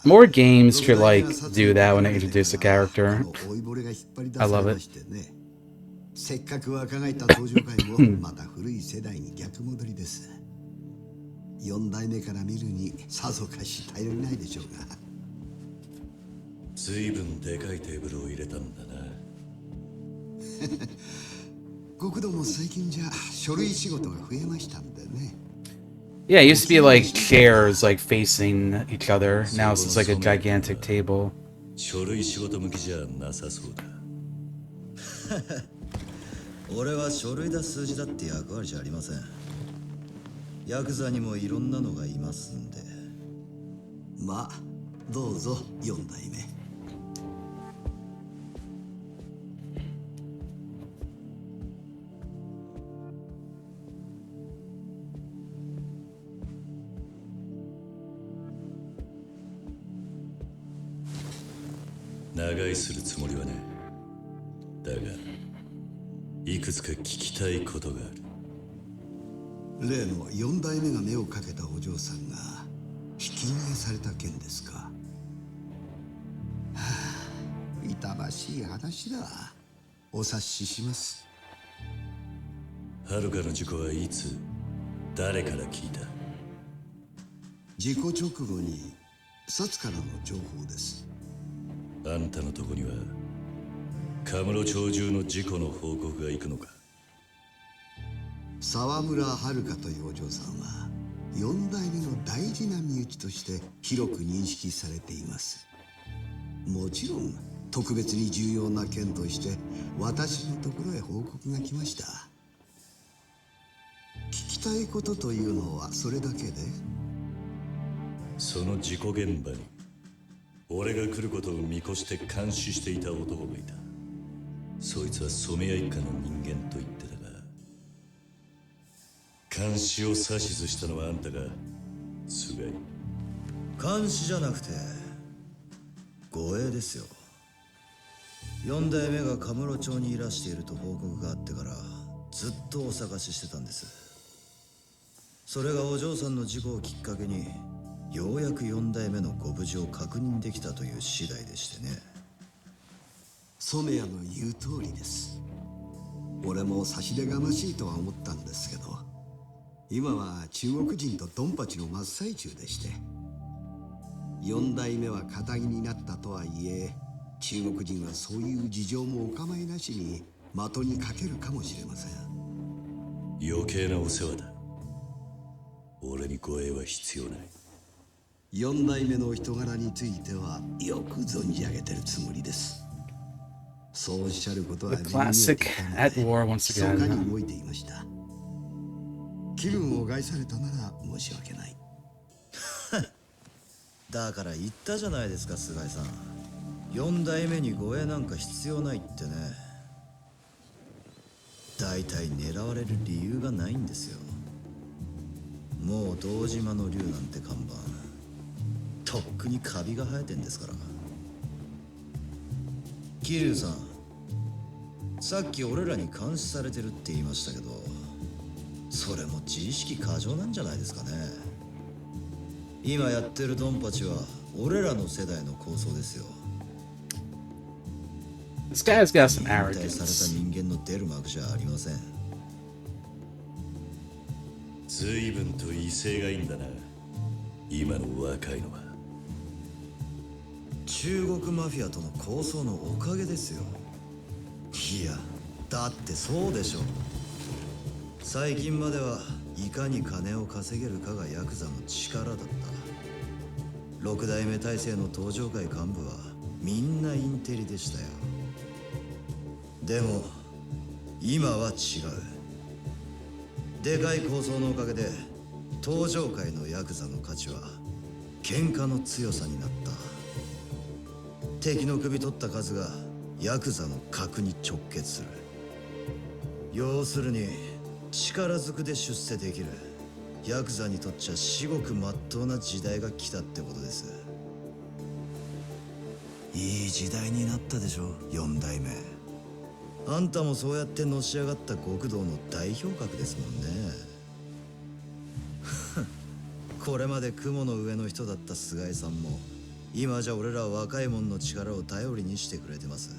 More games should like do that when they introduce a character. I love it. せっかく若返った登場回もまた古い世代に逆戻りです。4代目から見るにさぞかし頼りないでしょうが。ずいぶんでかいテーブルを入れたんだな。極道も最近じゃ書類仕事が増えましたんでね。Yeah, it used to be like chairs like facing each other. Now it's just like a gigantic table. 書類仕事向きじゃなさそうだ。俺は書類だ数字だって役割じゃありません。ヤクザにもいろんなのがいますんで。まあどうぞ4代目。長居するつもりはね。だがいくつか聞きたいことがある。例の4代目が目をかけたお嬢さんがひき逃げされた件ですか。はあ、痛ましい話だ。お察しします。はるかの事故はいつ誰から聞いた？事故直後に薩からの情報です。あんたのとこにはカムロ町中の事故の報告が行くのか？沢村遥というお嬢さんは4代目の大事な身内として広く認識されています。もちろん特別に重要な件として私のところへ報告が来ました。聞きたいことというのはそれだけで？その事故現場に俺が来ることを見越して監視していた男がいた。そいつは染谷一家の人間と言ってたが、監視を指図したのはあんたが菅井？監視じゃなくて護衛ですよ。4代目がカムロ町にいらしていると報告があってからずっとお探ししてたんです。それがお嬢さんの事故をきっかけにようやく4代目のご無事を確認できたという次第でしてね。染谷の言う通りです。俺も差し出がましいとは思ったんですけど、今は中国人とドンパチの真っ最中でして、4代目は堅気になったとはいえ、中国人はそういう事情もお構いなしに的にかけるかもしれません。余計なお世話だ。俺に護衛は必要ない。4代目のお人柄についてはよく存じ上げてるつもりです。そうおっしゃることは The classic at war once 密か again. に動いていました。気分を害されたなら申し訳ない。だから言ったじゃないですか、菅井さん。4代目に護衛なんか必要ないってね。大体狙われる理由がないんですよ。もう堂島の竜なんて看板とっくにカビが生えてんですから。桐生さん、さっき俺らに監視されてるって言いましたけど、それも自意識過剰なんじゃないですかね。今やってるドンパチは俺らの世代の構想ですよ。 This guy's got some 引退され arrogance. た人間の出る幕じゃありません。随分と威勢がいいんだな、今の若いのは。中国マフィアとの抗争のおかげですよ。いや、だってそうでしょ。最近まではいかに金を稼げるかがヤクザの力だった。6代目体制の登場界幹部はみんなインテリでしたよ。でも今は違う。でかい構想のおかげで登場界のヤクザの価値は喧嘩の強さになった。敵の首取った数がヤクザの格に直結する。要するに力ずくで出世できるヤクザにとっちゃ至極まっとうな時代が来たってことです。いい時代になったでしょ、4代目。あんたもそうやってのし上がった極道の代表格ですもんね。これまで雲の上の人だった菅井さんも今じゃ俺ら若い者の力を頼りにしてくれてます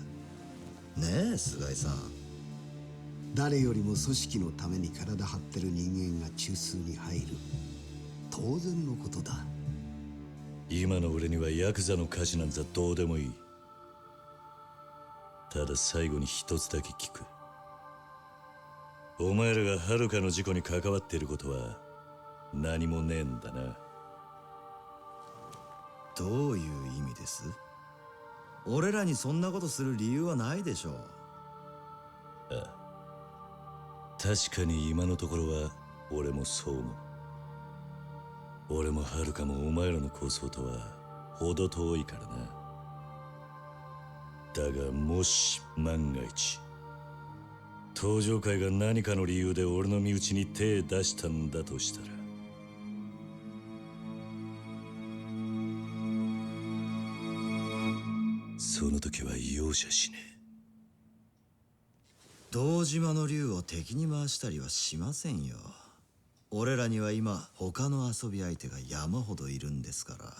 ねえ、菅井さん。誰よりも組織のために体張ってる人間が中枢に入る、当然のことだ。今の俺にはヤクザの価値なんざどうでもいい。ただ最後に一つだけ聞く。お前らが遥かの事故に関わっていることは何もねえんだな。どういう意味です？俺らにそんなことする理由はないでしょう。ああ、確かに今のところは俺もそう思う。俺も遥かもお前らの構想とは程遠いからな。だがもし万が一登場会が何かの理由で俺の身内に手出したんだとしたら、その時は容赦しねえ。堂島の竜を敵に回したりはしませんよ。俺らには今他の遊び相手が山ほどいるんですから。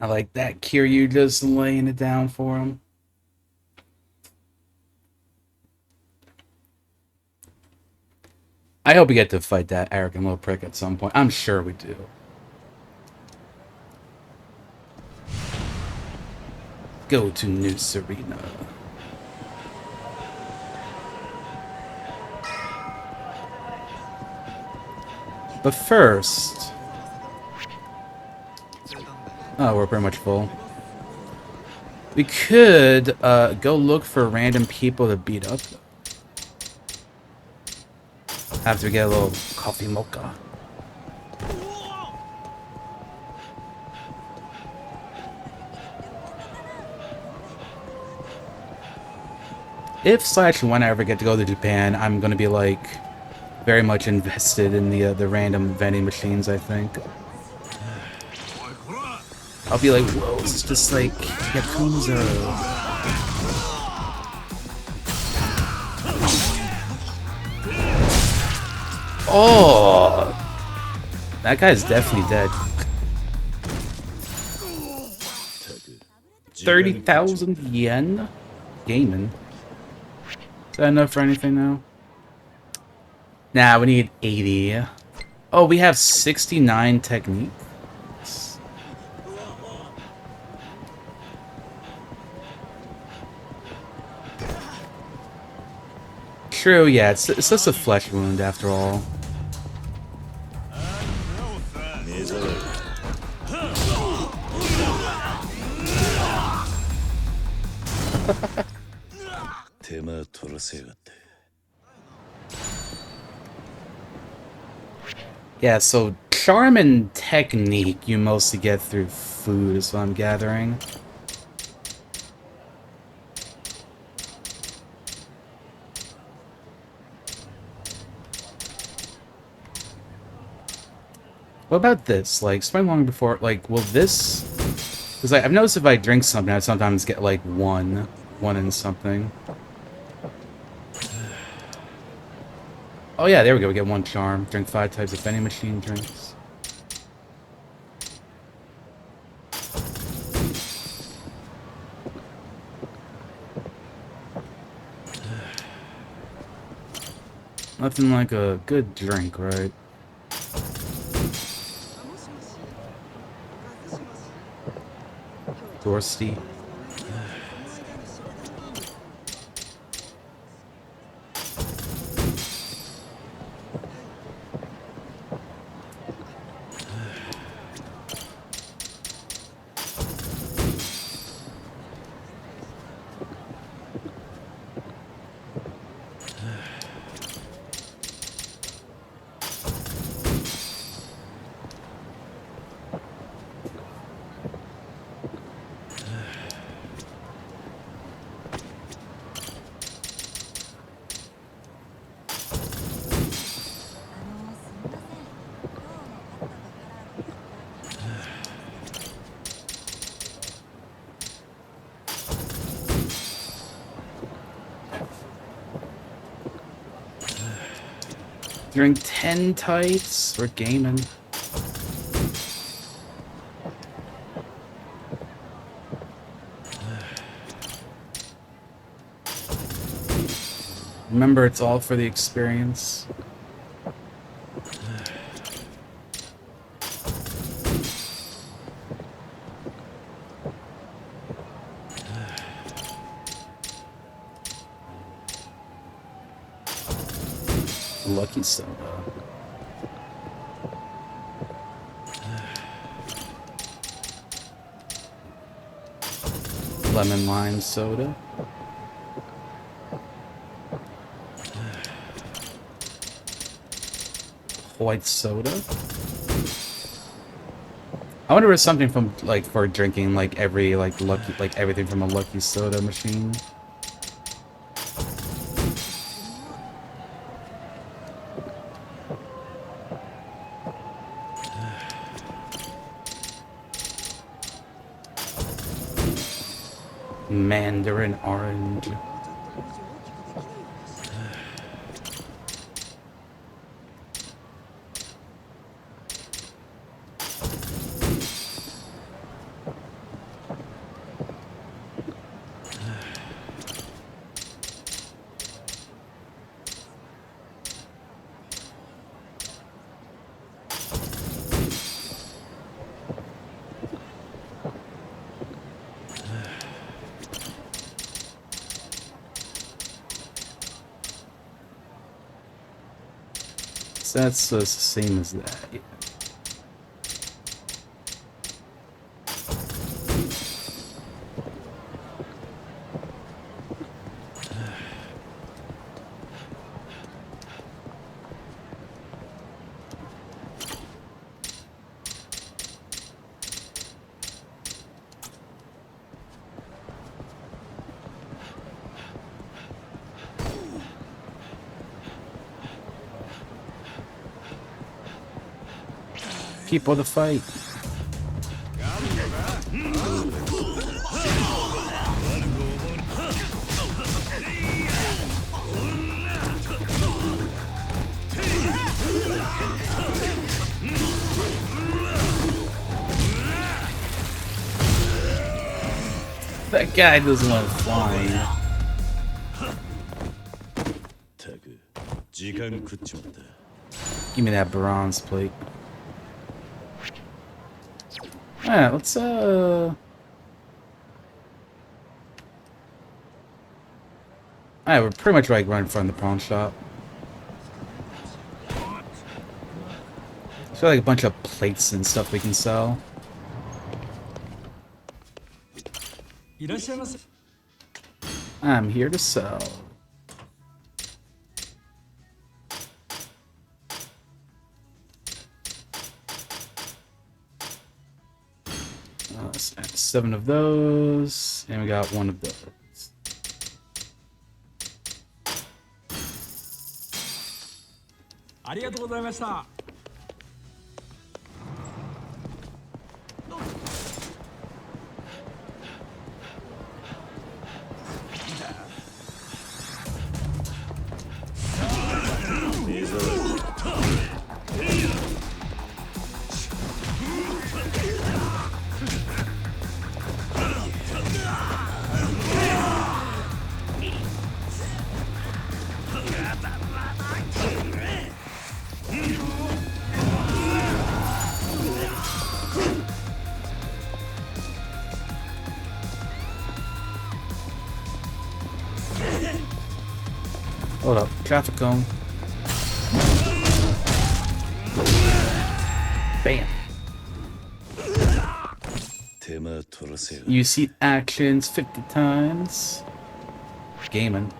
I like that. Kiryu just laying it down for him. I hope we get to fight that arrogant little prick at some point. I'm sure we do. Go to New Serena. But first... Oh, we're pretty much full. We could go look for random people to beat up. After we get a little coffee mocha. If/when I ever get to go to Japan, I'm gonna be like very much invested in the random vending machines, I think. I'll be like, whoa, it's just like Yakuza. Oh! That guy's definitely dead. 30,000 yen? Gaming. Is that enough for anything now? Nah, we need 80. Oh, we have 69 techniques. True, yeah, it's just a flesh wound after all. Yeah, so charm and technique you mostly get through food is what I'm gathering. What about this? Like, spend long before, like, will this... Because I've noticed if I drink something, I sometimes get, like, one in something. Oh yeah, there we go, we get 1 charm. Drink 5 types of vending machine drinks. Nothing like a good drink, right? Dorsty. Drink 10 tights? We're gaming. Remember, it's all for the experience. Lucky soda. Lemon lime soda. White soda. I wonder if it's something from like for drinking like every like lucky like everything from a lucky soda machine. Mandarin orange. So that's the same as that. Yeah. Keep all the fight. That guy doesn't want to fly. Give me that bronze plate. Alright, let's Alright, we're pretty much like right in front of the pawn shop. There's like a bunch of plates and stuff we can sell. I'm here to sell. Let's add 7 of those, and we got 1 of those. Hold up, traffic cone. Bam. You see actions 50 times. Gaming.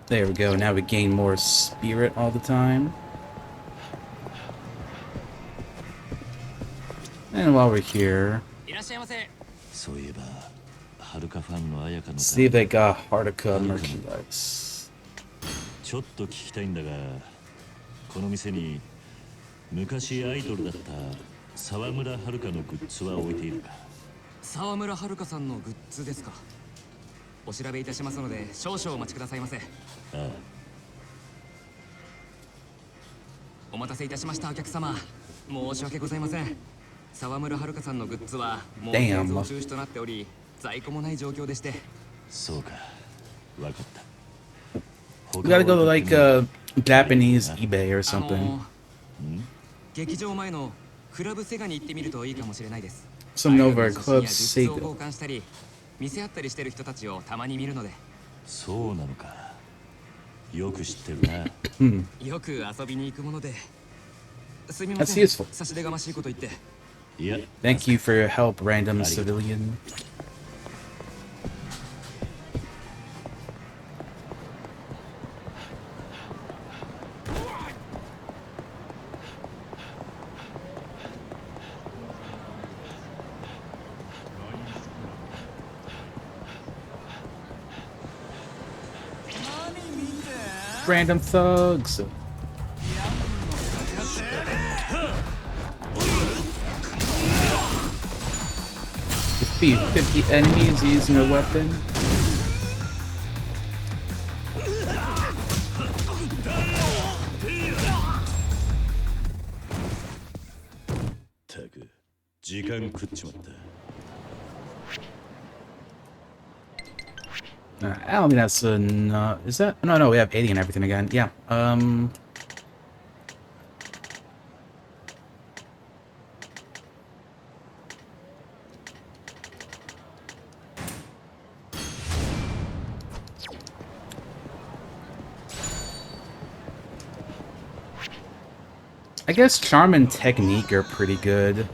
There we go, now we gain more spirit all the time. And while we're here, see if they got Haruka merchandise. ちょっと聞きたいんだが、この店に昔アイドルだった沢村遥のグッズは置いているか。沢村遥さんのグッズですか。お調べいたしますので少々お待ちくださいませ。ああ。お待たせいたしましたお客様。申し訳ございません。沢村遥さんのグッズはもう製造中止となっており、在庫もない状況でして。そうか。わかった。We gotta go to like Japanese eBay or something. 劇場前のクラブセガに行ってみるといいかもしれないです。Some over Club Sega. 交換したり、見せ合ったりしてる人たちをたまに見るので。そうなのか。よく知ってるな。よく遊びに行くもので。すみません。差し出がましいこと言って。Thank you for your help, random civilian. Random thugs. 50 enemies using a weapon. I don't think that's enough. Is that? No, we have 80 and everything again. Yeah. I guess charm and technique are pretty good.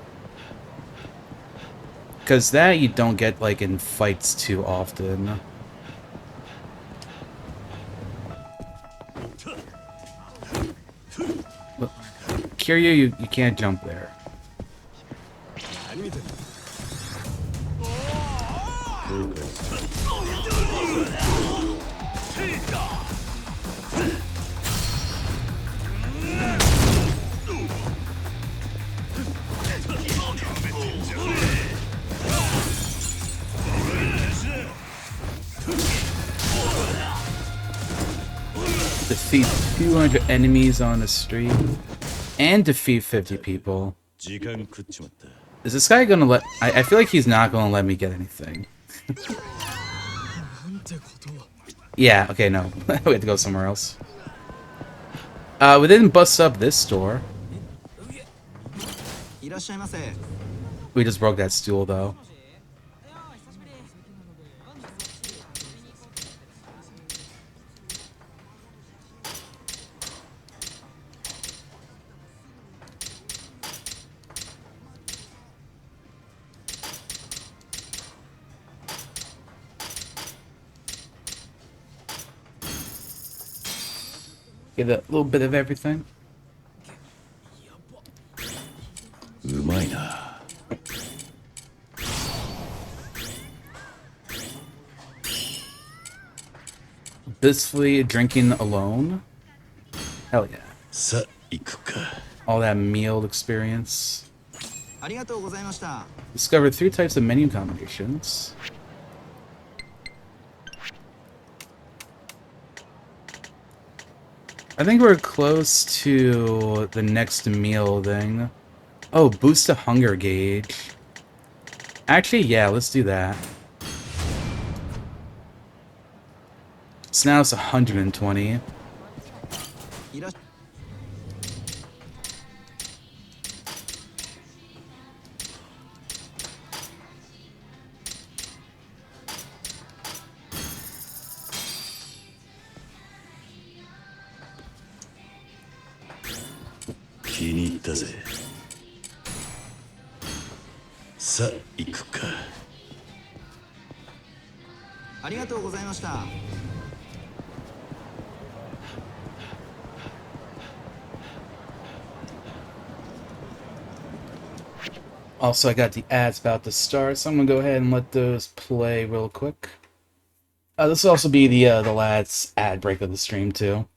Because that you don't get, like, in fights too often. Look, Kiryu, you can't jump there. Defeat 200 enemies on the street and defeat 50 people. Is this guy gonna let... I feel like he's not gonna let me get anything. Yeah, okay, no. We have to go somewhere else. We didn't bust up this door. We just broke that stool, though. Get a little bit of everything. Blissfully drinking alone. Hell yeah. All that meal experience. Discover 3 types of menu combinations. I think we're close to the next meal thing. Oh, boost the hunger gauge. Actually, yeah, let's do that. So now it's 120. Also, I got the ads about to start, so I'm gonna go ahead and let those play real quick. This will also be the last ad break of the stream too.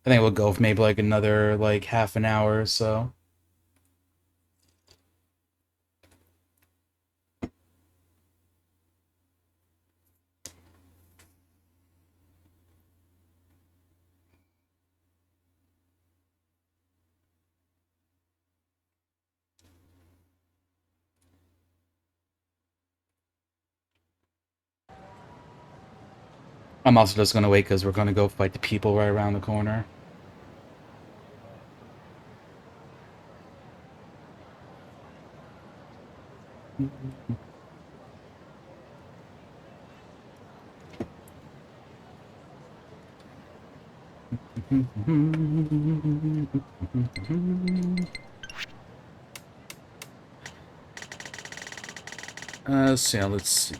I think we'll go for maybe like another like half an hour or so. I'm also just gonna wait because we're gonna go fight the people right around the corner. So let's see.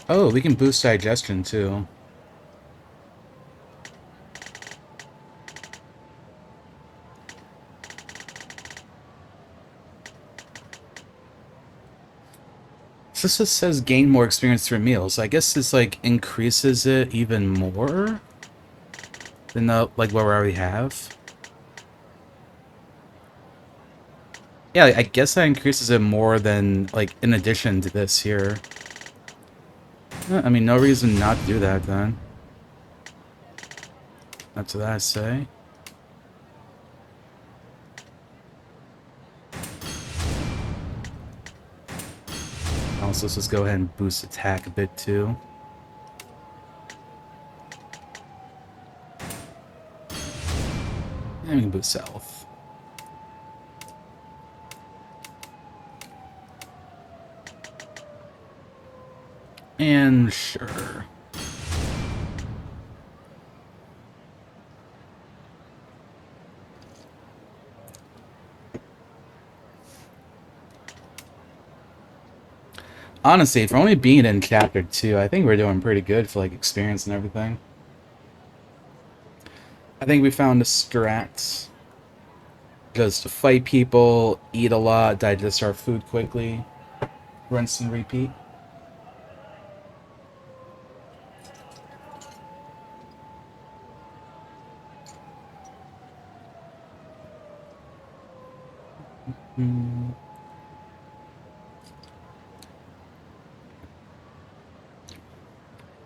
Oh, we can boost digestion too. So this just says gain more experience through meals. So I guess this like increases it even more than the like what we already have. Yeah, I guess that increases it more than like in addition to this here. I mean, no reason not to do that then. That's what I say. Also, let's just go ahead and boost attack a bit too. And we can boost health. And sure. Honestly, for only being in chapter 2, I think we're doing pretty good for like experience and everything. I think we found a strat. Just fight people, eat a lot, digest our food quickly, rinse and repeat.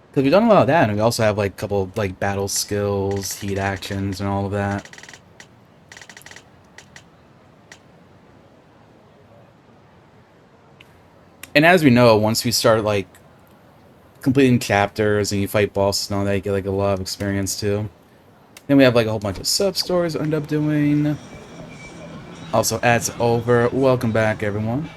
Because we've done a lot of that, and we also have like a couple of, like, battle skills, heat actions, and all of that. And as we know, once we start like completing chapters and you fight bosses and all that, you get like a lot of experience too. Then we have like a whole bunch of sub stories we end up doing. Also, ads over. Welcome back, everyone.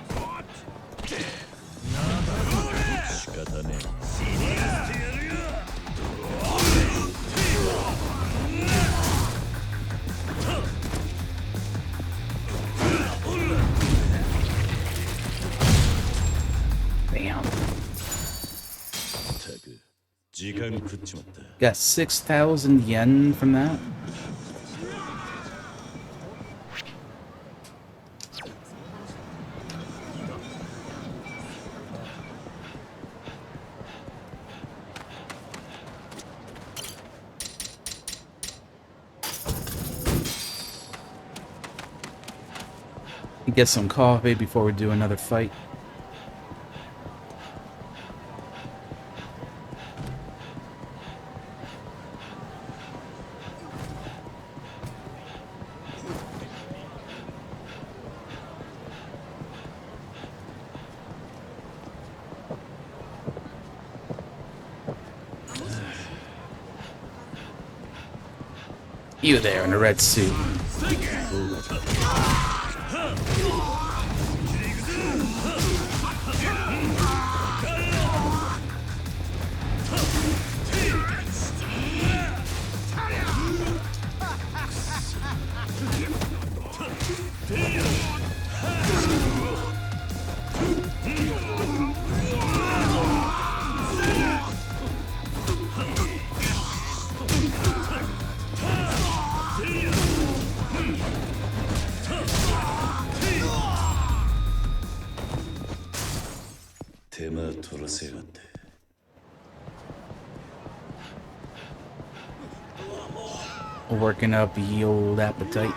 Bam. Got 6,000 yen from that. Get some coffee before we do another fight. You there in the red suit. Working up the old appetite.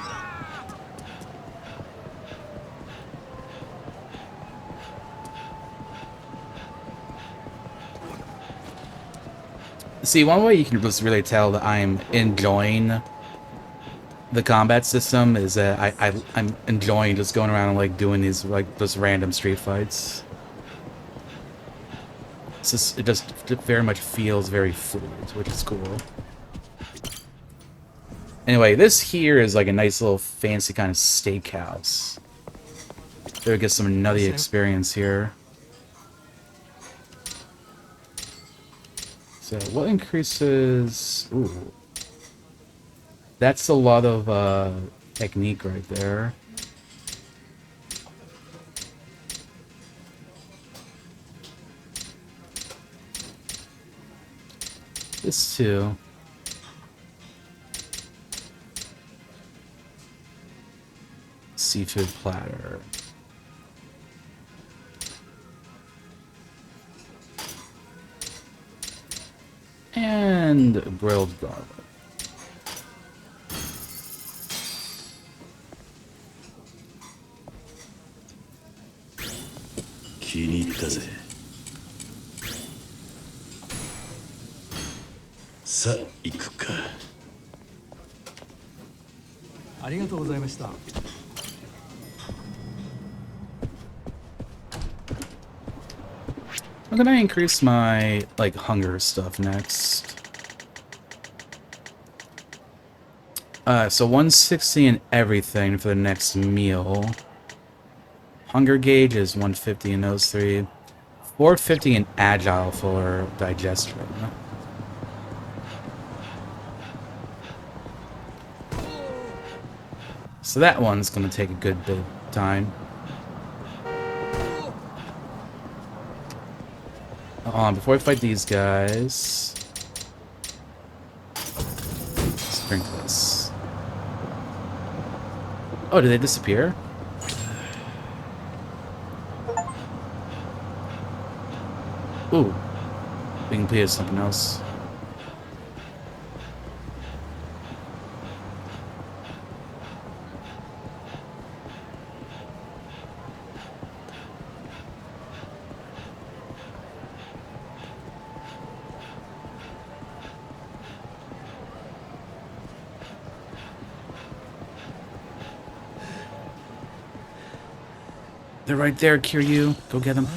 See, one way you can just really tell that I'm enjoying the combat system is that I'm enjoying just going around and like doing these like just random street fights. It's just, it just very much feels very fluid, which is cool. Anyway, this here is like a nice little fancy kind of steakhouse. There we get some nutty experience here. So what increases? Ooh, that's a lot of technique right there. This too. Seafood platter. And grilled garlic. I'm gonna increase my like hunger stuff next. So 160 in everything for the next meal. Hunger gauge is 150 in those three. 450 in agile for digestion. So that one's gonna take a good bit of time. Hold on, before I fight these guys, let's drink this. Oh, did they disappear? Ooh. We can play as something else. They're right there, Kiryu. Go get them.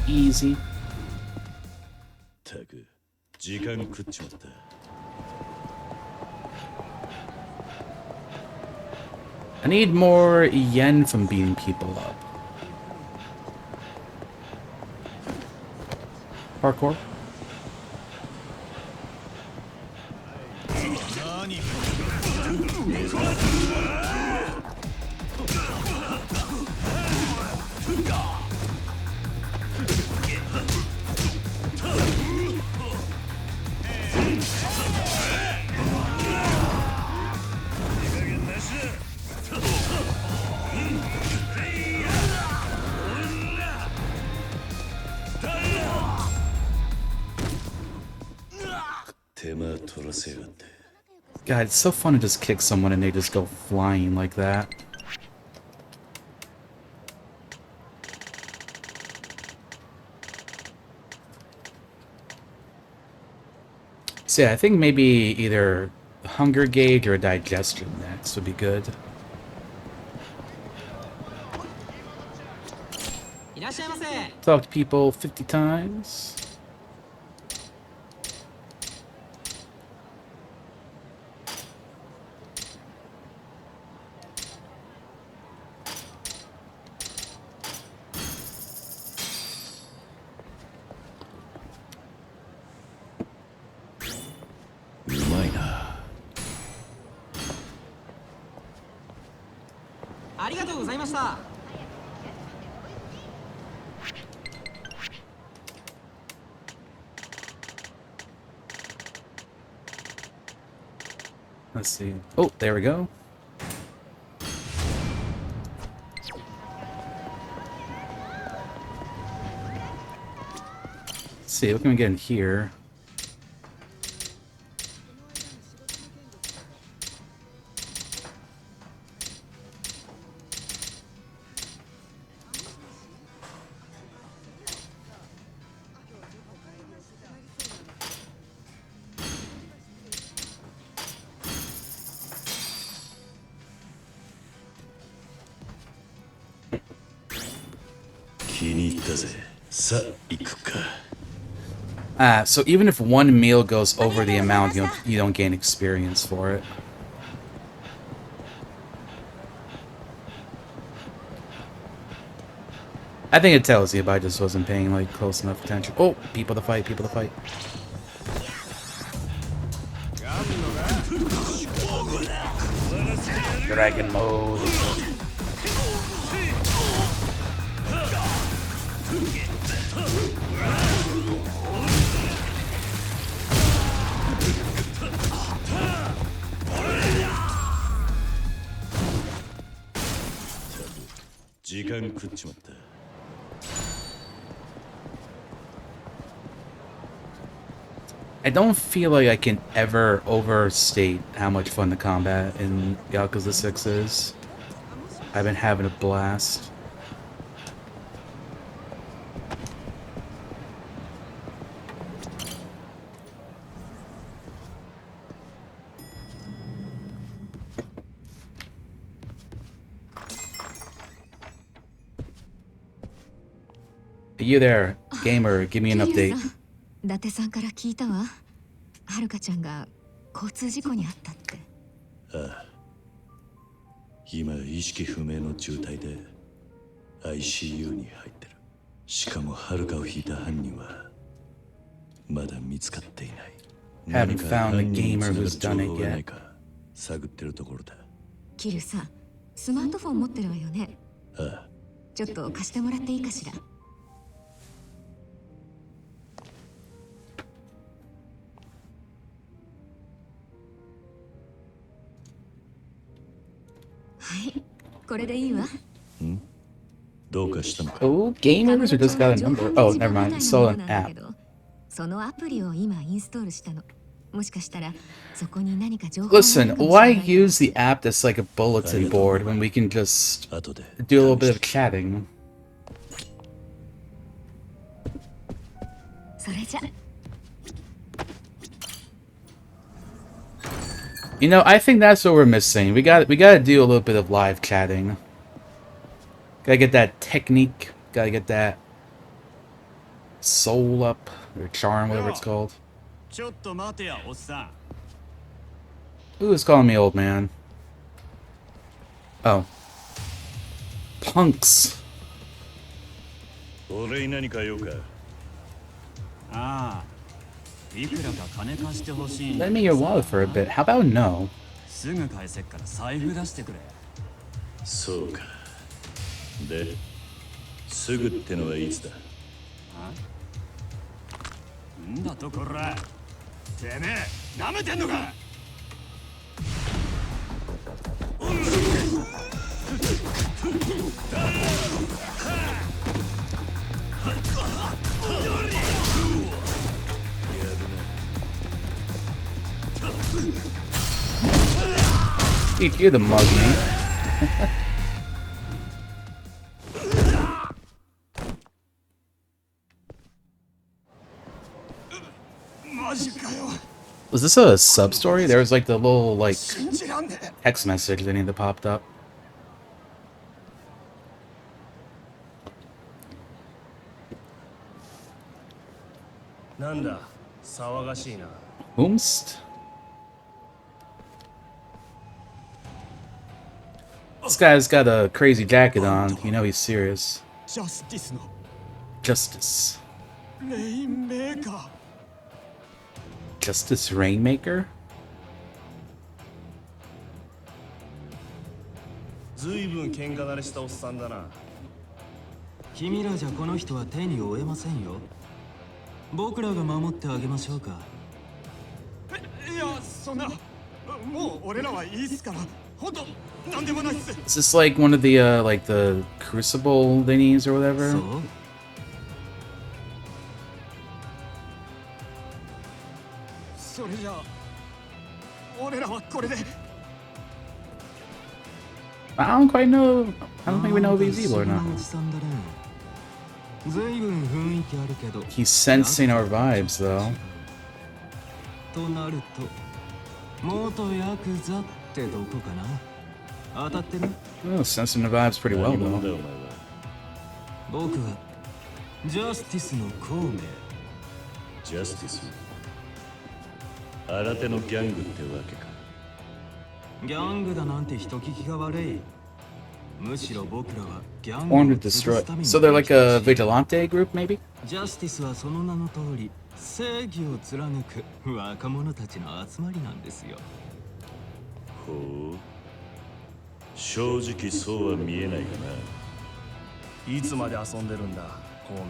Easy. I need more yen from beating people up. Parkour. God, it's so fun to just kick someone and they just go flying like that. So yeah, I think maybe either a hunger gauge or a digestion next would be good. Talk to people 50 times. Let's see. Oh, there we go. Let's see, what can we get in here? So even if one meal goes over the amount, you don't gain experience for it. I think it tells you, but I just wasn't paying like close enough attention. Oh, people to fight, people to fight. Dragon mode. I don't feel like I can ever overstate how much fun the combat in Yakuza 6 is. I've been having a blast. You there, gamer, give me an update. 伊達さんから聞いたわ。はるかちゃんが交通事故にあったって。ああ。今意識不明の重体で ICU に入ってる。しかもはるかを引いた犯人はまだ見つかっていない。Haven't found the gamer who's done it yet. 探ってるところだ。キルさん、スマートフォン持ってるわよね。ああ。ちょっと貸してもらっていいかしら。はい、これでいいわ。どうかしたのか。 Oh, gamers or just got a number? Oh, never mind. So an app. そのアプリを今インストールしたの。もしかしたらそこに何か情報。Listen, why use the app that's like a bulletin board when we can just do a little bit of chatting? それじゃ。You know, I think that's what we're missing. We gotta do a little bit of live chatting. Gotta get that technique. Gotta get that soul up or charm, whatever it's called. Who is calling me old man? Oh, punks. Lend me your wallet for a bit. How about no? すぐ返せっから財布出してくれ。そうか。で、すぐってのはいつだ。んだとこら。てめえ、舐めてんのか。Dude, you're the mug, man. Was this a sub story? There was like the little like text message that popped up. Whomst? This guy's got a crazy jacket on. You know he's serious. Justice. Justice Rainmaker? ずいぶん喧嘩慣れしたおっさんだな。君らじゃこの人は手に負えませんよ。僕らが守ってあげましょうか。いや、そんな。もう俺らはいいっすから。本当、なんでもないっす。Is this like one of the like the crucible thingies or whatever? そう。それじゃあ、俺らはこれで。I don't quite know. I don't think we know if he's evil or not. He's sensing our vibes, though. となると、元ヤクザってどこかな？当たってる？ Oh, sensing the vibes pretty well, though. 僕はジャスティスの孔明。ジャスティス？新手のギャングってわけか。ギャングだなんて人聞きが悪い。むしろ僕らはギャング Born to destroy. So they're like a vigilante group, maybe? ジャスティスはその名の通り正義を貫く若者たちの集まりなんですよ。ほう。正直そうは見えないかな。いつまで遊んでるんだ、孔明。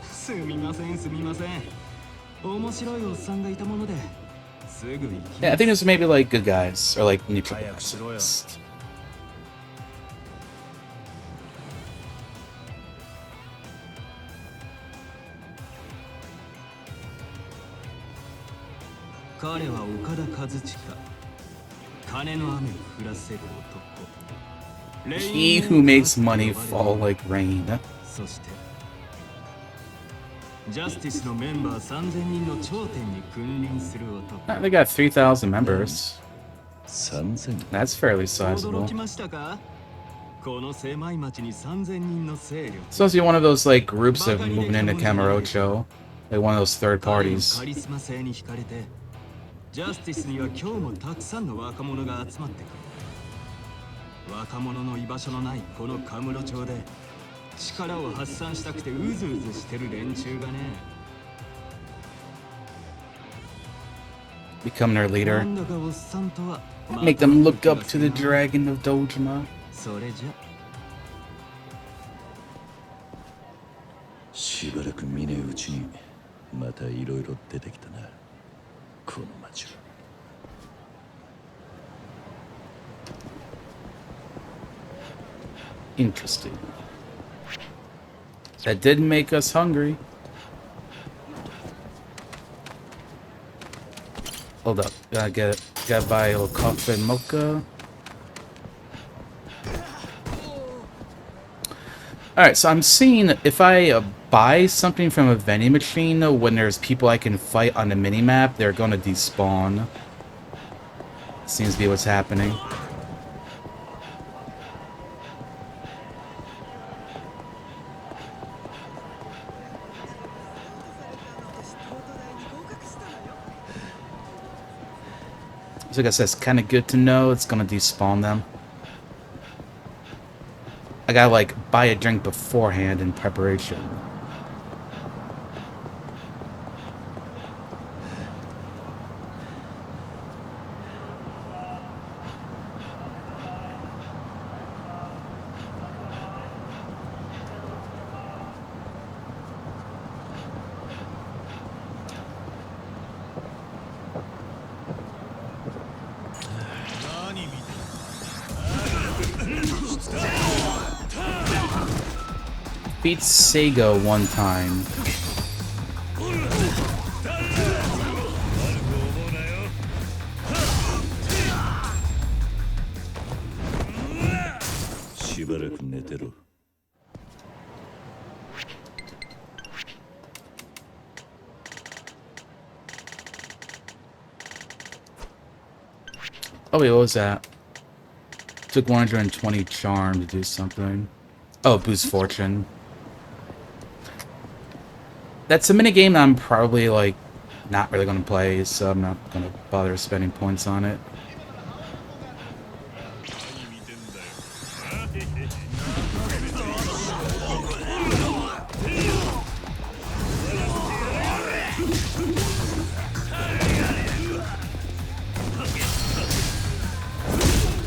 すみません、すみません。面白いおっさんがいたもので、すぐ行きます。 Yeah, I think there's maybe like good guys or like neutral guys. 彼は岡田和親。金の雨を降らせる男。 He who makes money fall like rain. そしてジャスティスのメンバー3000人の頂点に君臨する男。 They got 3,000 members. That's fairly sizable. 驚きましたか？この狭い町に3000人の勢力。 It's supposed to be one of those like groups of moving into Camarocho, like one of those third parties. カリスマ性に惹かれて、ジャスティスには今日もたくさんの若者が集まってくる。若者の居場所のないこのカムロ町で、力を発散したくてうずうずしてる連中がね。 Become their leader. なんだかおっさんとは Make them look up to the dragon of Dojima. それじゃしばらく見ねえうちにまたいろいろ出てきたな、この町は。 Interesting. That did make us hungry. Hold up. Gotta buy a little coffee and mocha. Alright, so I'm seeing if I buy something from a vending machine, when there's people I can fight on the minimap, they're gonna despawn. Seems to be what's happening. So I guess that's kind of good to know. It's gonna despawn them. I gotta like buy a drink beforehand in preparation. Beat Sega one time. Oh wait, what was that? Took 120 charm to do something. Oh, boost fortune. That's a minigame I'm probably like not really gonna play, so I'm not gonna bother spending points on it.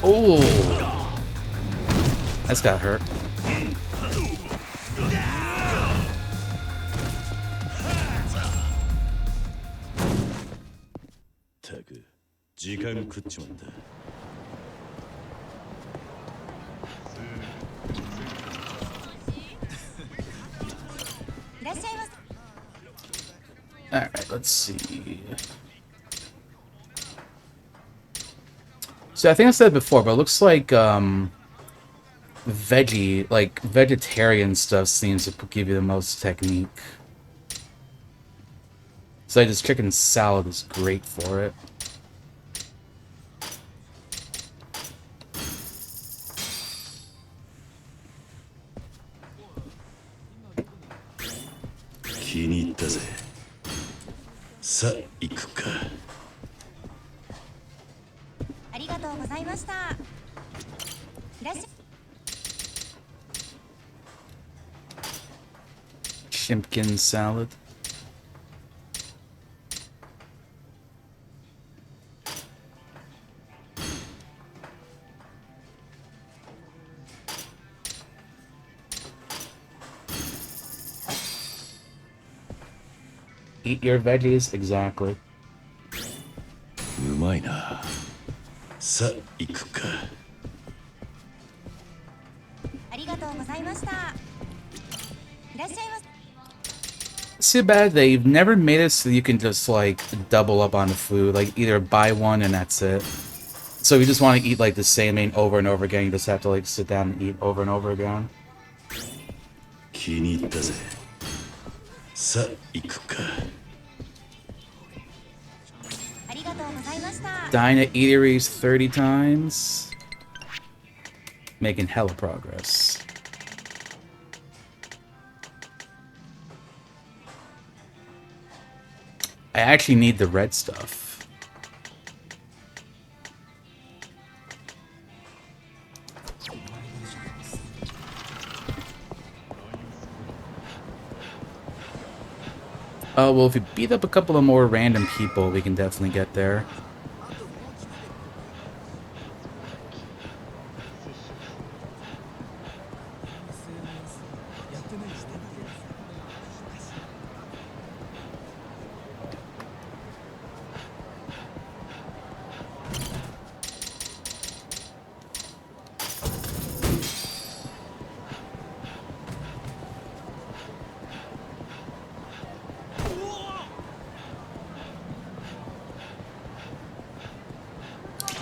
Oh, that's got hurt. Alright, let's see. So I think I said it before, but it looks like vegetarian stuff seems to give you the most technique. So this chicken salad is great for it. Chimpkin salad. Eat your veggies, exactly. うまいな。さあ行くか。ありがとうございました。いらっしゃいませ。 It's too bad they've never made it so you can just like double up on the food, like either buy one and that's it. So if you just want to eat like the same thing over and over again, you just have to like sit down and eat over and over again. 気に入ったぜ。さあ行くか。 Dine at eateries 30 times. Making hella progress. I actually need the red stuff. Oh, well, if we beat up a couple of more random people, we can definitely get there.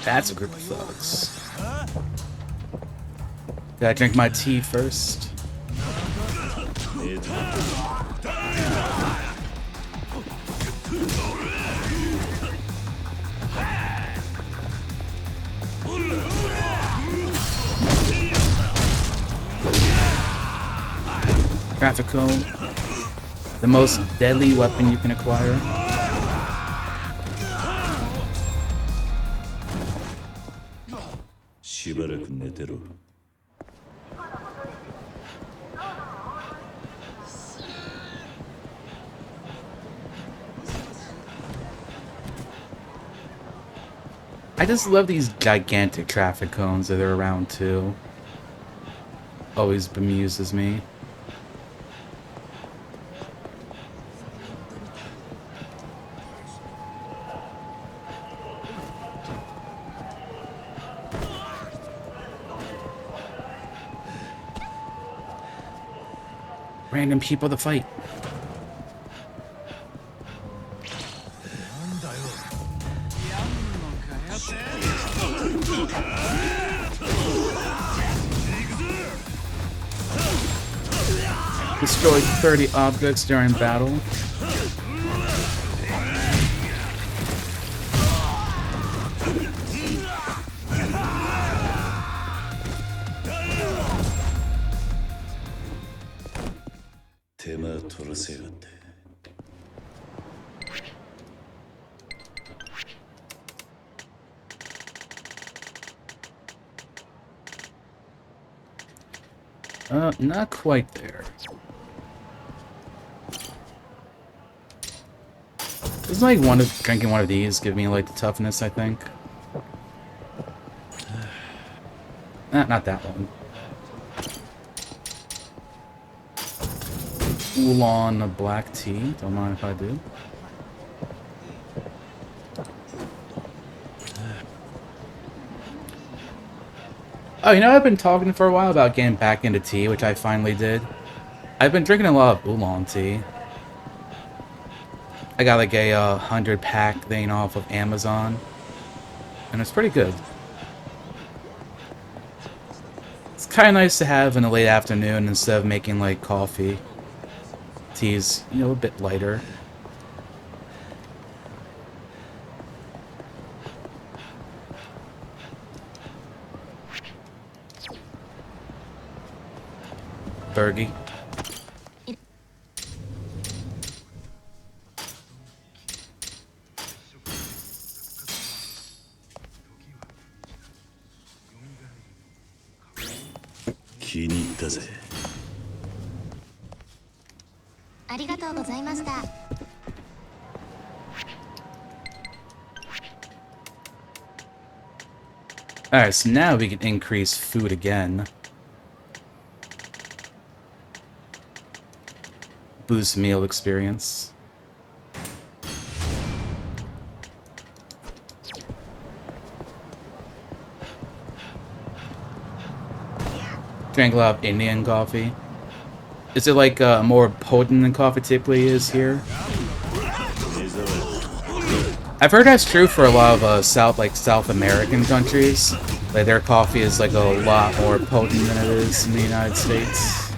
That's a group of thugs. Gotta drink my tea first. Traffic cone. The most deadly weapon you can acquire. I just love these gigantic traffic cones that are around too. Always bemuses me. Random people to fight. Destroyed 30 objects during battle. Not quite there. Doesn't like drinking one of these give me like the toughness, I think. Not that one. Oolong black tea. Don't mind if I do. Oh, you know, I've been talking for a while about getting back into tea, which I finally did. I've been drinking a lot of oolong tea. I got like a 100-pack thing off of Amazon, and it's pretty good. It's kind of nice to have in the late afternoon instead of making like coffee. Tea's, you know, a bit lighter. Bergie. Alright, so now we can increase food again. Boost meal experience. Drank a lot of Indian coffee. Is it like more potent than coffee typically is here? I've heard that's true for a lot of South American countries. Like their coffee is like a lot more potent than it is in the United States.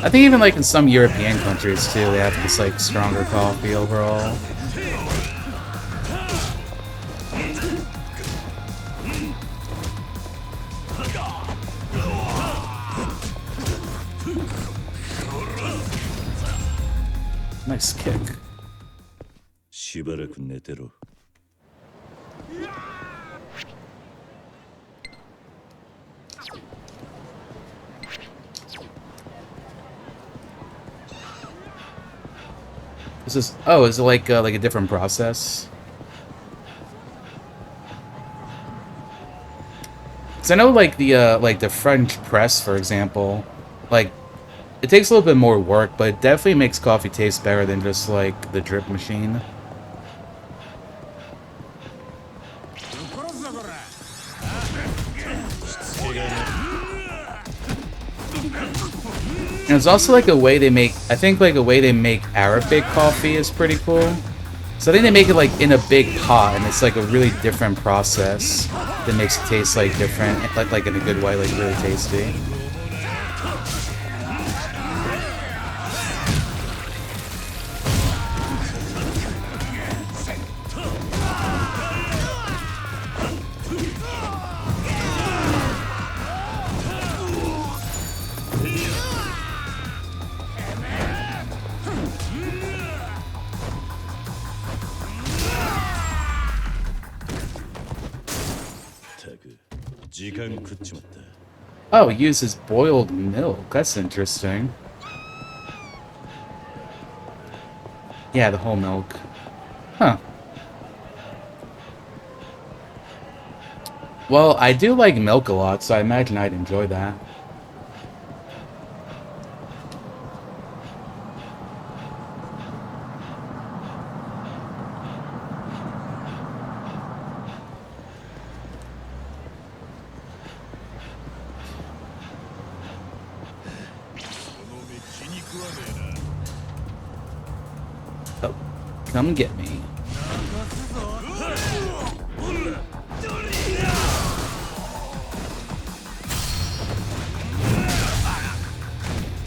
I think even like in some European countries too, they have this like stronger coffee overall. Nice kick. This is is it like a different process? Cause I know like the French press, for example, like it takes a little bit more work, but it definitely makes coffee taste better than just like the drip machine. And there's also like a way they make, I think like a way they make Arabic coffee is pretty cool. So I think they make it like in a big pot, and it's like a really different process that makes it taste like different, like in a good way, like really tasty. Oh, it uses boiled milk. That's interesting. Yeah, the whole milk. Huh. Well, I do like milk a lot, so I imagine I'd enjoy that. Oh, come get me.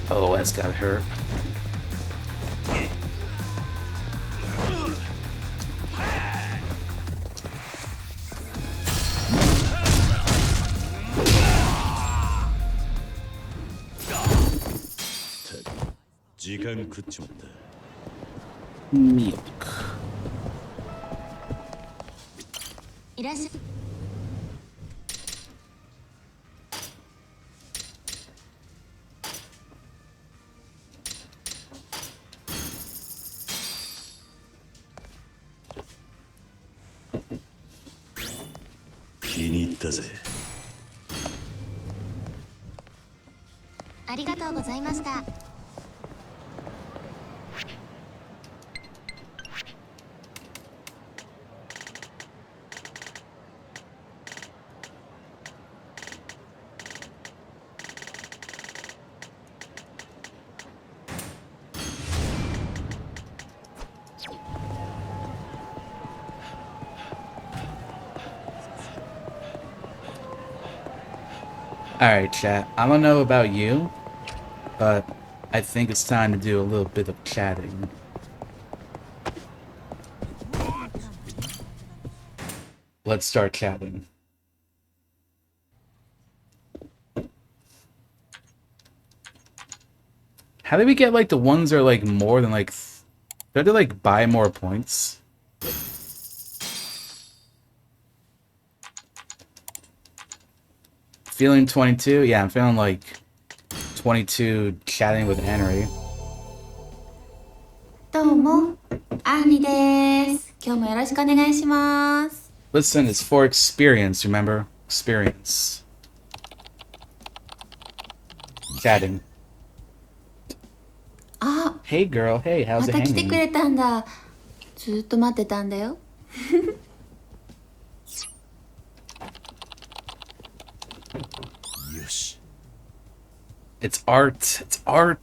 Oh, that's gotta hurt. Milk. いらっしゃ気に入ったぜ。ありがとうございました。Alright, chat. I don't know about you, but I think it's time to do a little bit of chatting. Let's start chatting. How do we get like the ones that are like more than like... Do I have to like buy more points? Feeling 22? Yeah, I'm feeling like 22 chatting with Henry. どうも、アンリです。今日もよろしくお願いします。 Listen, it's for experience, remember? Experience. Chatting. あ、Hey girl, hey, how's ま it た来て hanging? くれたんだ。ずっと待ってたんだよ。よし。It's art. It's art.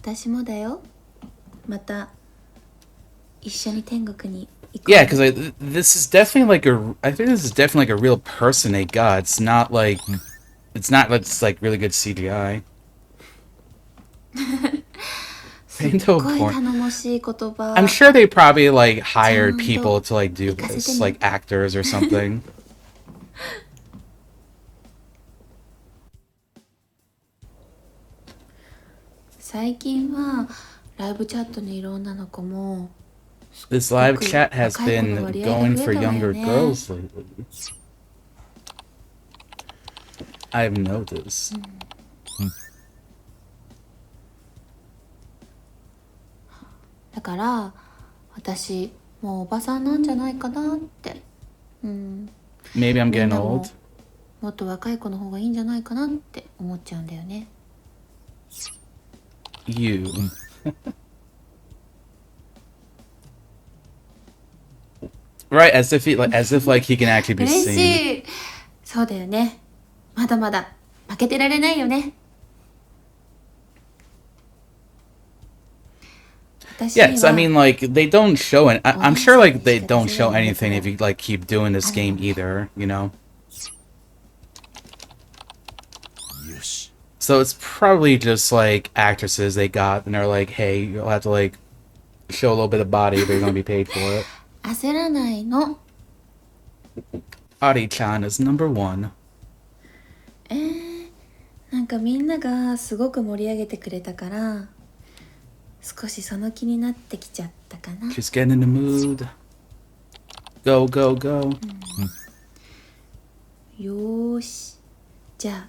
私もだよ。また一緒に天国に行こう。 Yeah, because this is definitely like I think this is definitely like a real person they got. It's not like it's like really good CGI. すっごい頼もしい言葉。 I'm sure they probably like hired people to like do this, like actors or something. 最近はライブチャットにいる女の子も This live chat has been going for younger girls lately. I've noticed. から私もうおばさんなんじゃないかなって。Maybe I'm getting old. もっと若い子の方がいいんじゃないかなって思っちゃうんだよね。You. Right, as if he can actually be 嬉 seen. しい。そうだよね。まだまだ負けてられないよね。Yes, I mean, like, they don't show it. I'm sure, like, they don't show anything if you, like, keep doing this game either, you know? So it's probably just, like, actresses they got, and they're like, hey, you'll have to, like, show a little bit of body, but you're gonna be paid for it. 焦らないの。Ari-chan is number 1. なんかみんながすごく盛り上げてくれたから、少しその気になってきちゃったかな。Just getting in the mood. Go, go, go. よーし。じゃあ、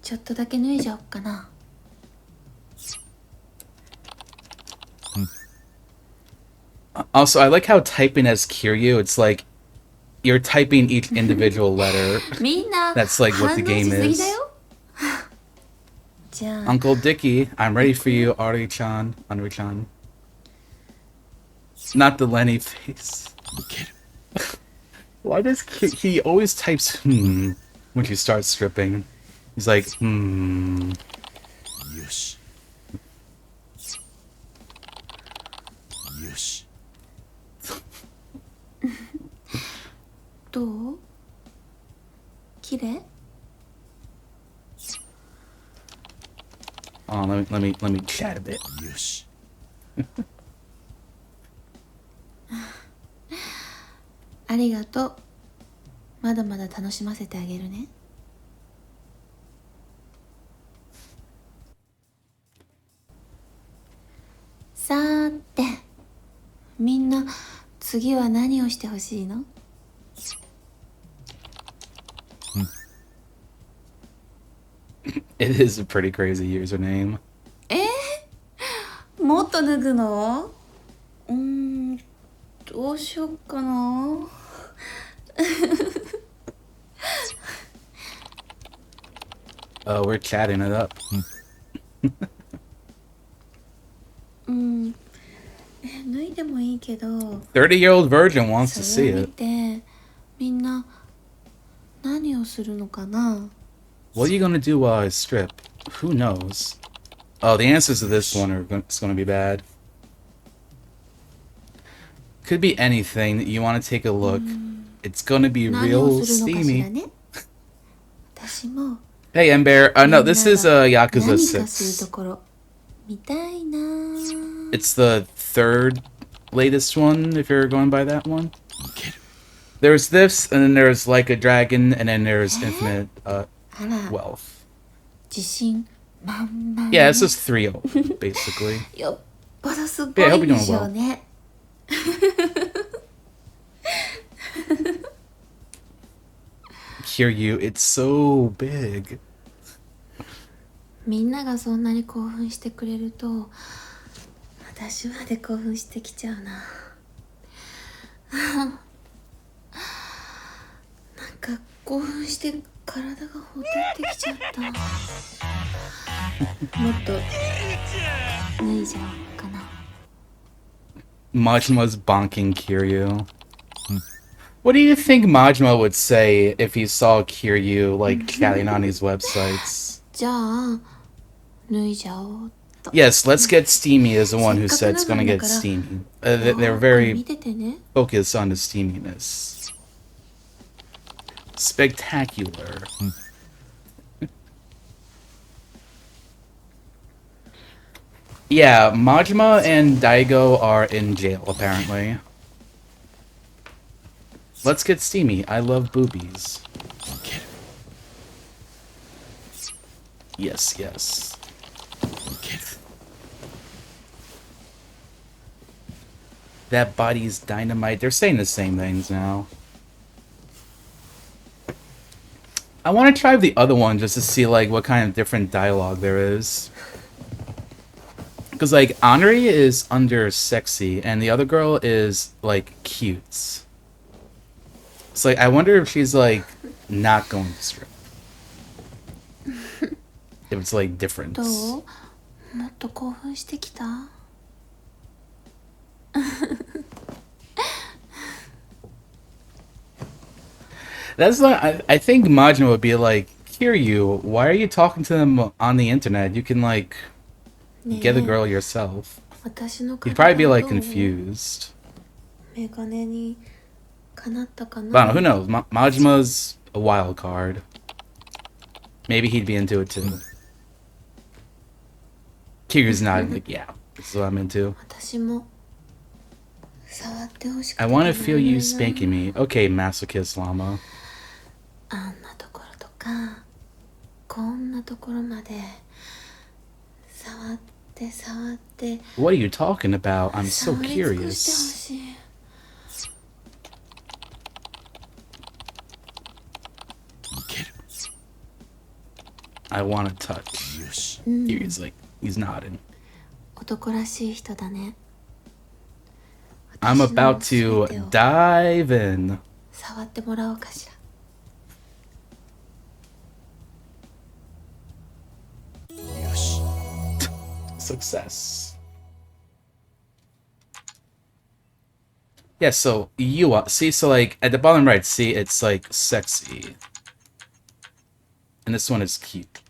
ちょっとだけ脱いじゃおっかな。Also, I like how typing as Kiryu, it's like you're typing each individual letter. みんな That's like what the 反応 game しすぎ is. だよ。じゃあ、 Uncle Dicky, I'm ready for you, Ari-chan, Ari-chan. Not the Lenny face. Why does he always types when she starts stripping? He's like, Yosh. Yosh. どう？綺麗？ Oh, let me chat a bit. Yosh. ありがとう。まだまだ楽しませてあげるね。さーて、みんな次は何をしてほしいの？It is a pretty crazy username. もっと脱ぐの？どうしよっかな。We're chatting it up. 脱いでもいいけど。 30-year-old virgin wants to それ see を見 it. てみんな何をするのかな。 What are you gonna do while I strip? Who knows? Oh, the answers to this one it's gonna be bad. Could be anything. You want to take a look. It's gonna be 何を real するのかしら steamy. ね。私も Hey, Ember. No, this is Yakuza 何かする 6. ところ見たいな。 It's the third latest one, if you're going by that one. There's this, and then there's Like a Dragon, and then there's Infinite あら、 Wealth. 自信満々。 Yeah, this is 3-0, basically. よっぽどすご Yeah, I い hope ん you're で doing しょう well. ね。Kiryu, it's so big. みんながそんなに興奮してくれると私まで興奮してきちゃうな。なんか興奮して体がほてってきちゃった。もっと脱いじゃおうかな。 Majma's bonking Kiryu. What do you think Majima would say if he saw Kiryu, like, chatting on these websites? じゃあ脱いじゃおう。 Yes, Let's Get Steamy is the one who said it's gonna get steamy. They're very focused on the steaminess. Spectacular. Yeah, Majima and Daigo are in jail, apparently. Let's get steamy. I love boobies. Yes, yes. That body's dynamite. They're saying the same things now. I want to try the other one just to see like what kind of different dialogue there is. Because, like, Henri is under sexy, and the other girl is, like, cute. It's like, I wonder if she's, like, not going to strip. If it's, like, different. どう？もっと興奮してきた？That's not. I think Majima would be like, Kiryu, why are you talking to them on the internet? You can, like, get a girl yourself. 私の He'd probably be, 体は like, どう？ confused. メガネにかなったかな？ But I don't know, who knows? Majima's a wild card. Maybe he'd be into it too. Kiryu's not like, yeah, this is what I'm into. 私も触ってほしくて I want to feel you spanking me. Okay, masochist llama. あんなところとかこんなところまで触って触って What are you talking about? I'm so 触り尽くしてほ curious. しい。I want to touch. Kiryu's like, he's nodding. 男らしい人だね。 I'm about to dive in. 触ってもらおうかしら。 Success. Yeah, so you see, so like at the bottom right, see it's like sexy. And this one is cute.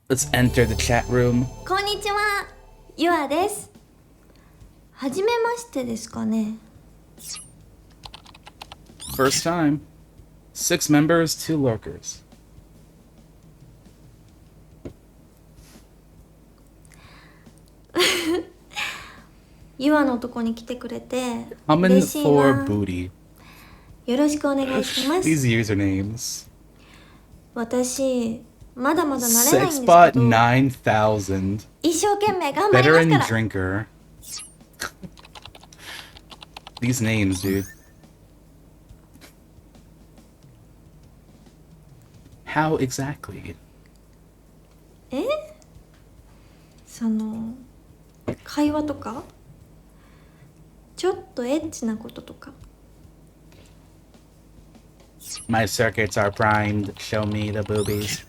Let's enter the chat room. こんにちは、ゆあです。はじめましてですかね。 First time. 6 members, 2 lurkers. ゆあのとこに来てくれて Coming 嬉しい for な。 booty. よろしくお願いします。 These usernames. 私まだまだ慣れないんですけ Sexbot ど、 9000. 一生懸命頑張ります Veteran から。 drinker. These names, dude. How exactly? え？その会話とかちょっとエッチなこととか。 My circuits are primed. Show me the boobies.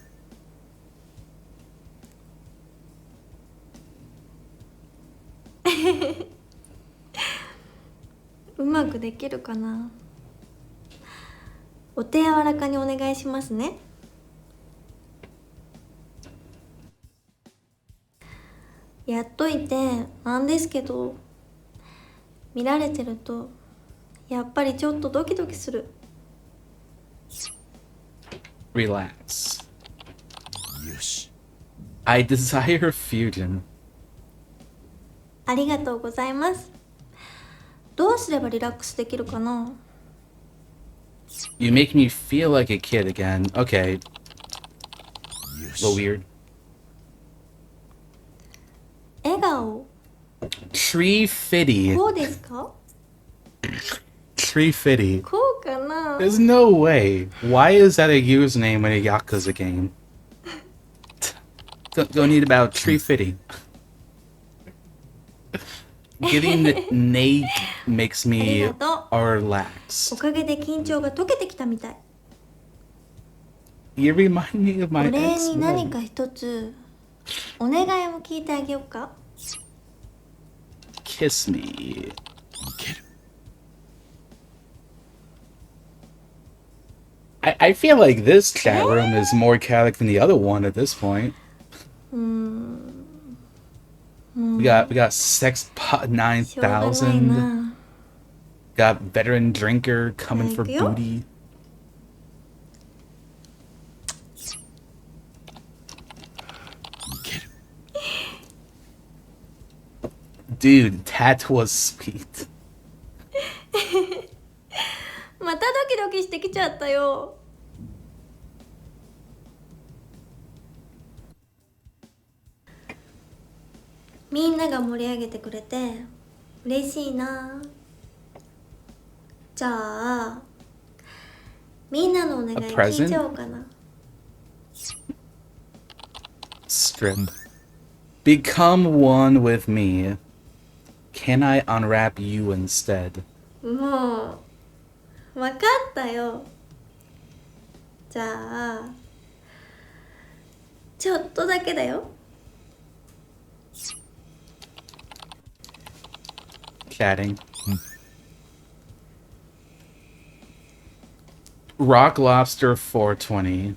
うまくできるかな。お手柔らかにお願いしますね。やっといてなんですけど、見られてるとやっぱりちょっとドキドキする。 Relax. I desire fusion. ありがとうございます。どうすればリラックスできるかな。 You make me feel like a kid again. Okay. A little weird. 笑顔 Tree Fitty. こうですか？ Tree Fitty. こうかな。 There's no way. Why is that a username in a Yakuza game? Don't need about Tree Fitty. Getting naked makes me relax. おかげで緊張が解けてきたみたい。 You remind me of お my 礼 ex. に何か一つお願いも聞いてあげようか。 Kiss me. I feel like this chat room is more chaotic than the other one at this point. We got Sexbot 9000. Got veteran drinker coming for booty. Dude, that was sweet. またドキドキしてきちゃったよ。みんなが盛り上げてくれて嬉しいな。じゃあみんなのお願い聞いちゃおうかな。 Strip. Become one with me. Can I unwrap you instead? もう分かったよ。じゃあちょっとだけだよ。Chatting. Rock Lobster 420.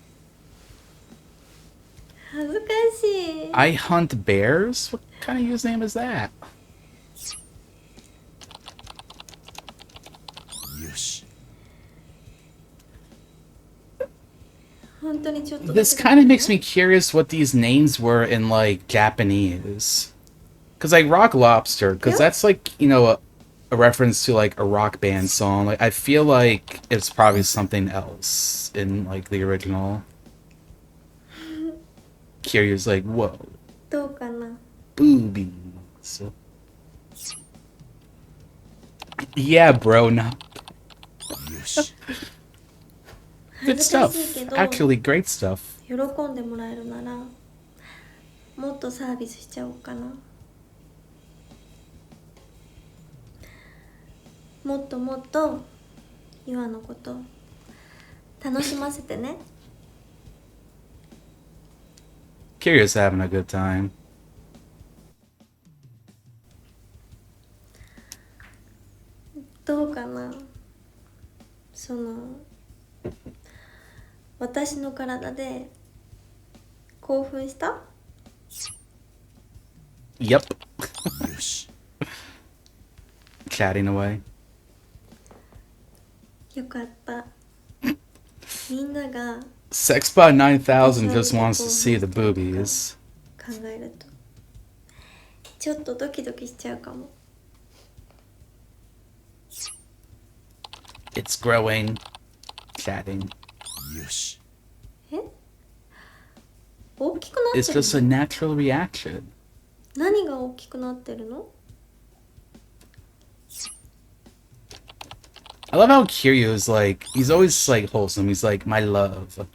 恥ずかしい。 I hunt bears? What kind of username is that? This kind of makes me curious what these names were in, like, Japanese. Because, like, Rock Lobster, because that's, like, you know, a reference to, like, a rock band song. Like, I feel like it's probably something else in, like, the original. Kiryu's like, whoa. どうかな。 Boobies. Yeah, bro, no. Good stuff. Actually, great stuff. 喜んでもらえるならもっとサービスしちゃおうかな。もっともっとユアのこと楽しませてね。Kiryu's having a good time. どうかな。その私の体で興奮した？ Yep. Chatting away. よかった。みんなが Sexbot 9000 just wants to see the boobies. 考えるとちょっとドキドキしちゃうかも。 It's growing. Chatting. え？大きくなってる It's just a natural reaction. 何が大きくなってるの？ I love how Kiryu is like, he's always like wholesome. He's like, my love.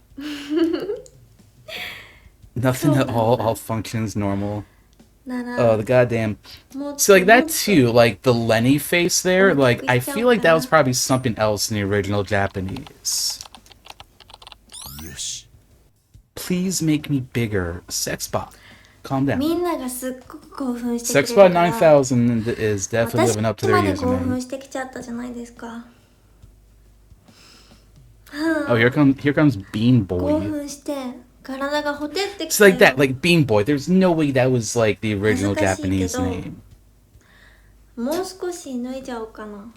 Nothing at all functions normal. Oh, the goddamn. See, like that too, like the Lenny face there, like I feel like that was probably something else in the original Japanese. Please make me bigger. Sexbot. Calm down. みんながすっごく興奮してくれるか Sexbot ら 9000 is definitely living up to 私 their まで興奮 username. してきちゃったじゃないですか。 Oh, here comes Bean 興 Boy. 奮して体がほてってき It's た like よ。 that, like Bean Boy. There's no way that was like the original 恥ずかしいけど Japanese name. もう少し脱いじゃおうかな。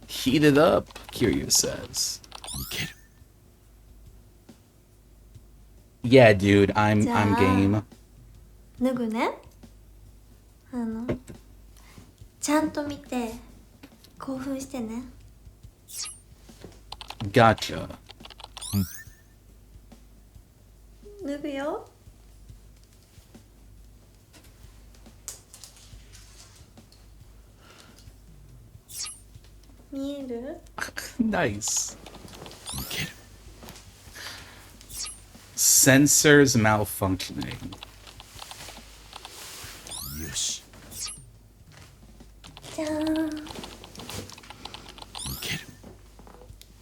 Heat it up, Kiryu says. Yeah, dude, I'm game. 脱ぐね。ちゃんと見て興奮してね。 Gotcha. 脱ぐよ。見える？ Nice. Sensors malfunctioning. じゃーん。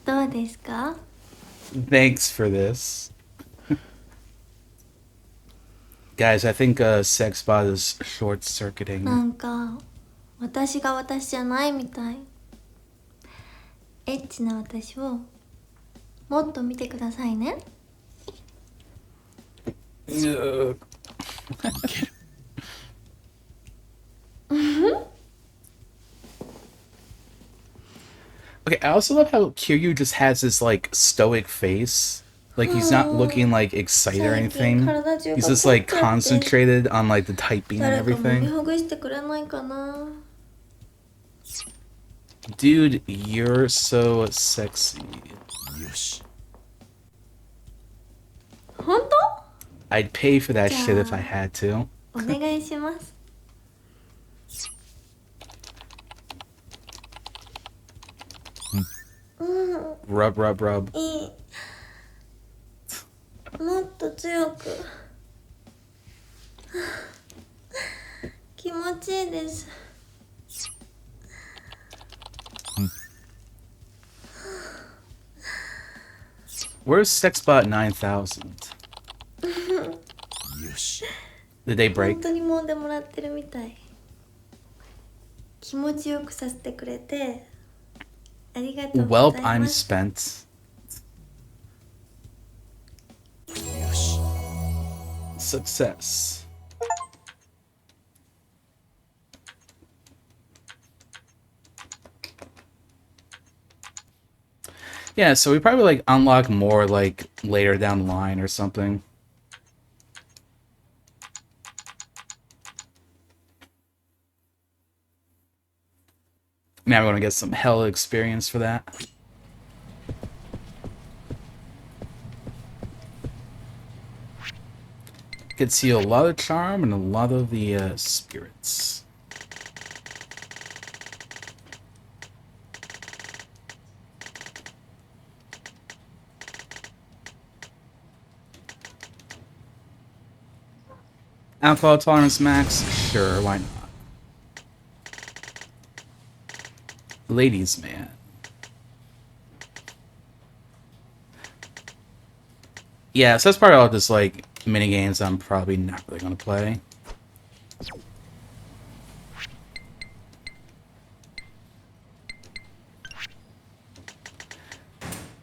どうですか？ Thanks for this. Guys, I think Sexbot is short-circuiting. なんか私が私じゃないみたい。エッチな私をもっと見てくださいね。Okay, I also love how Kiryu just has this like stoic face. Like he's not looking like excited or anything. He's just like concentrated on like the typing and 誰かもみ everything. ほぐしてくれないかな。 Dude, you're so sexy. 本当？ I'd pay for that shit if Yeah. I had to. お願いします。 うん、 Rub, rub, rub. いい。もっと強く。気持ちいいです。 Where's Sexbot 9000? Did they 本 break? 当に揉んでもらってるみたい。気持ちよくさせてくれてありがとうご Welp, ざい I'm ます。 spent. Success. Yeah, so we probably like unlock more like later down the line or something. Now I'm gonna get some hell experience for that. Could see a lot of charm and a lot of the spirits. Alcohol tolerance max? Sure, why not? Ladies man. Yeah, so that's probably all just like mini games I'm probably not really gonna play.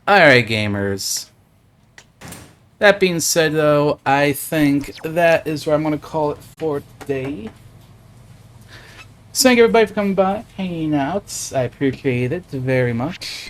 Alright, gamers. That being said, though, I think that is where I'm going to call it for today. So thank you everybody for coming by, hanging out. I appreciate it very much.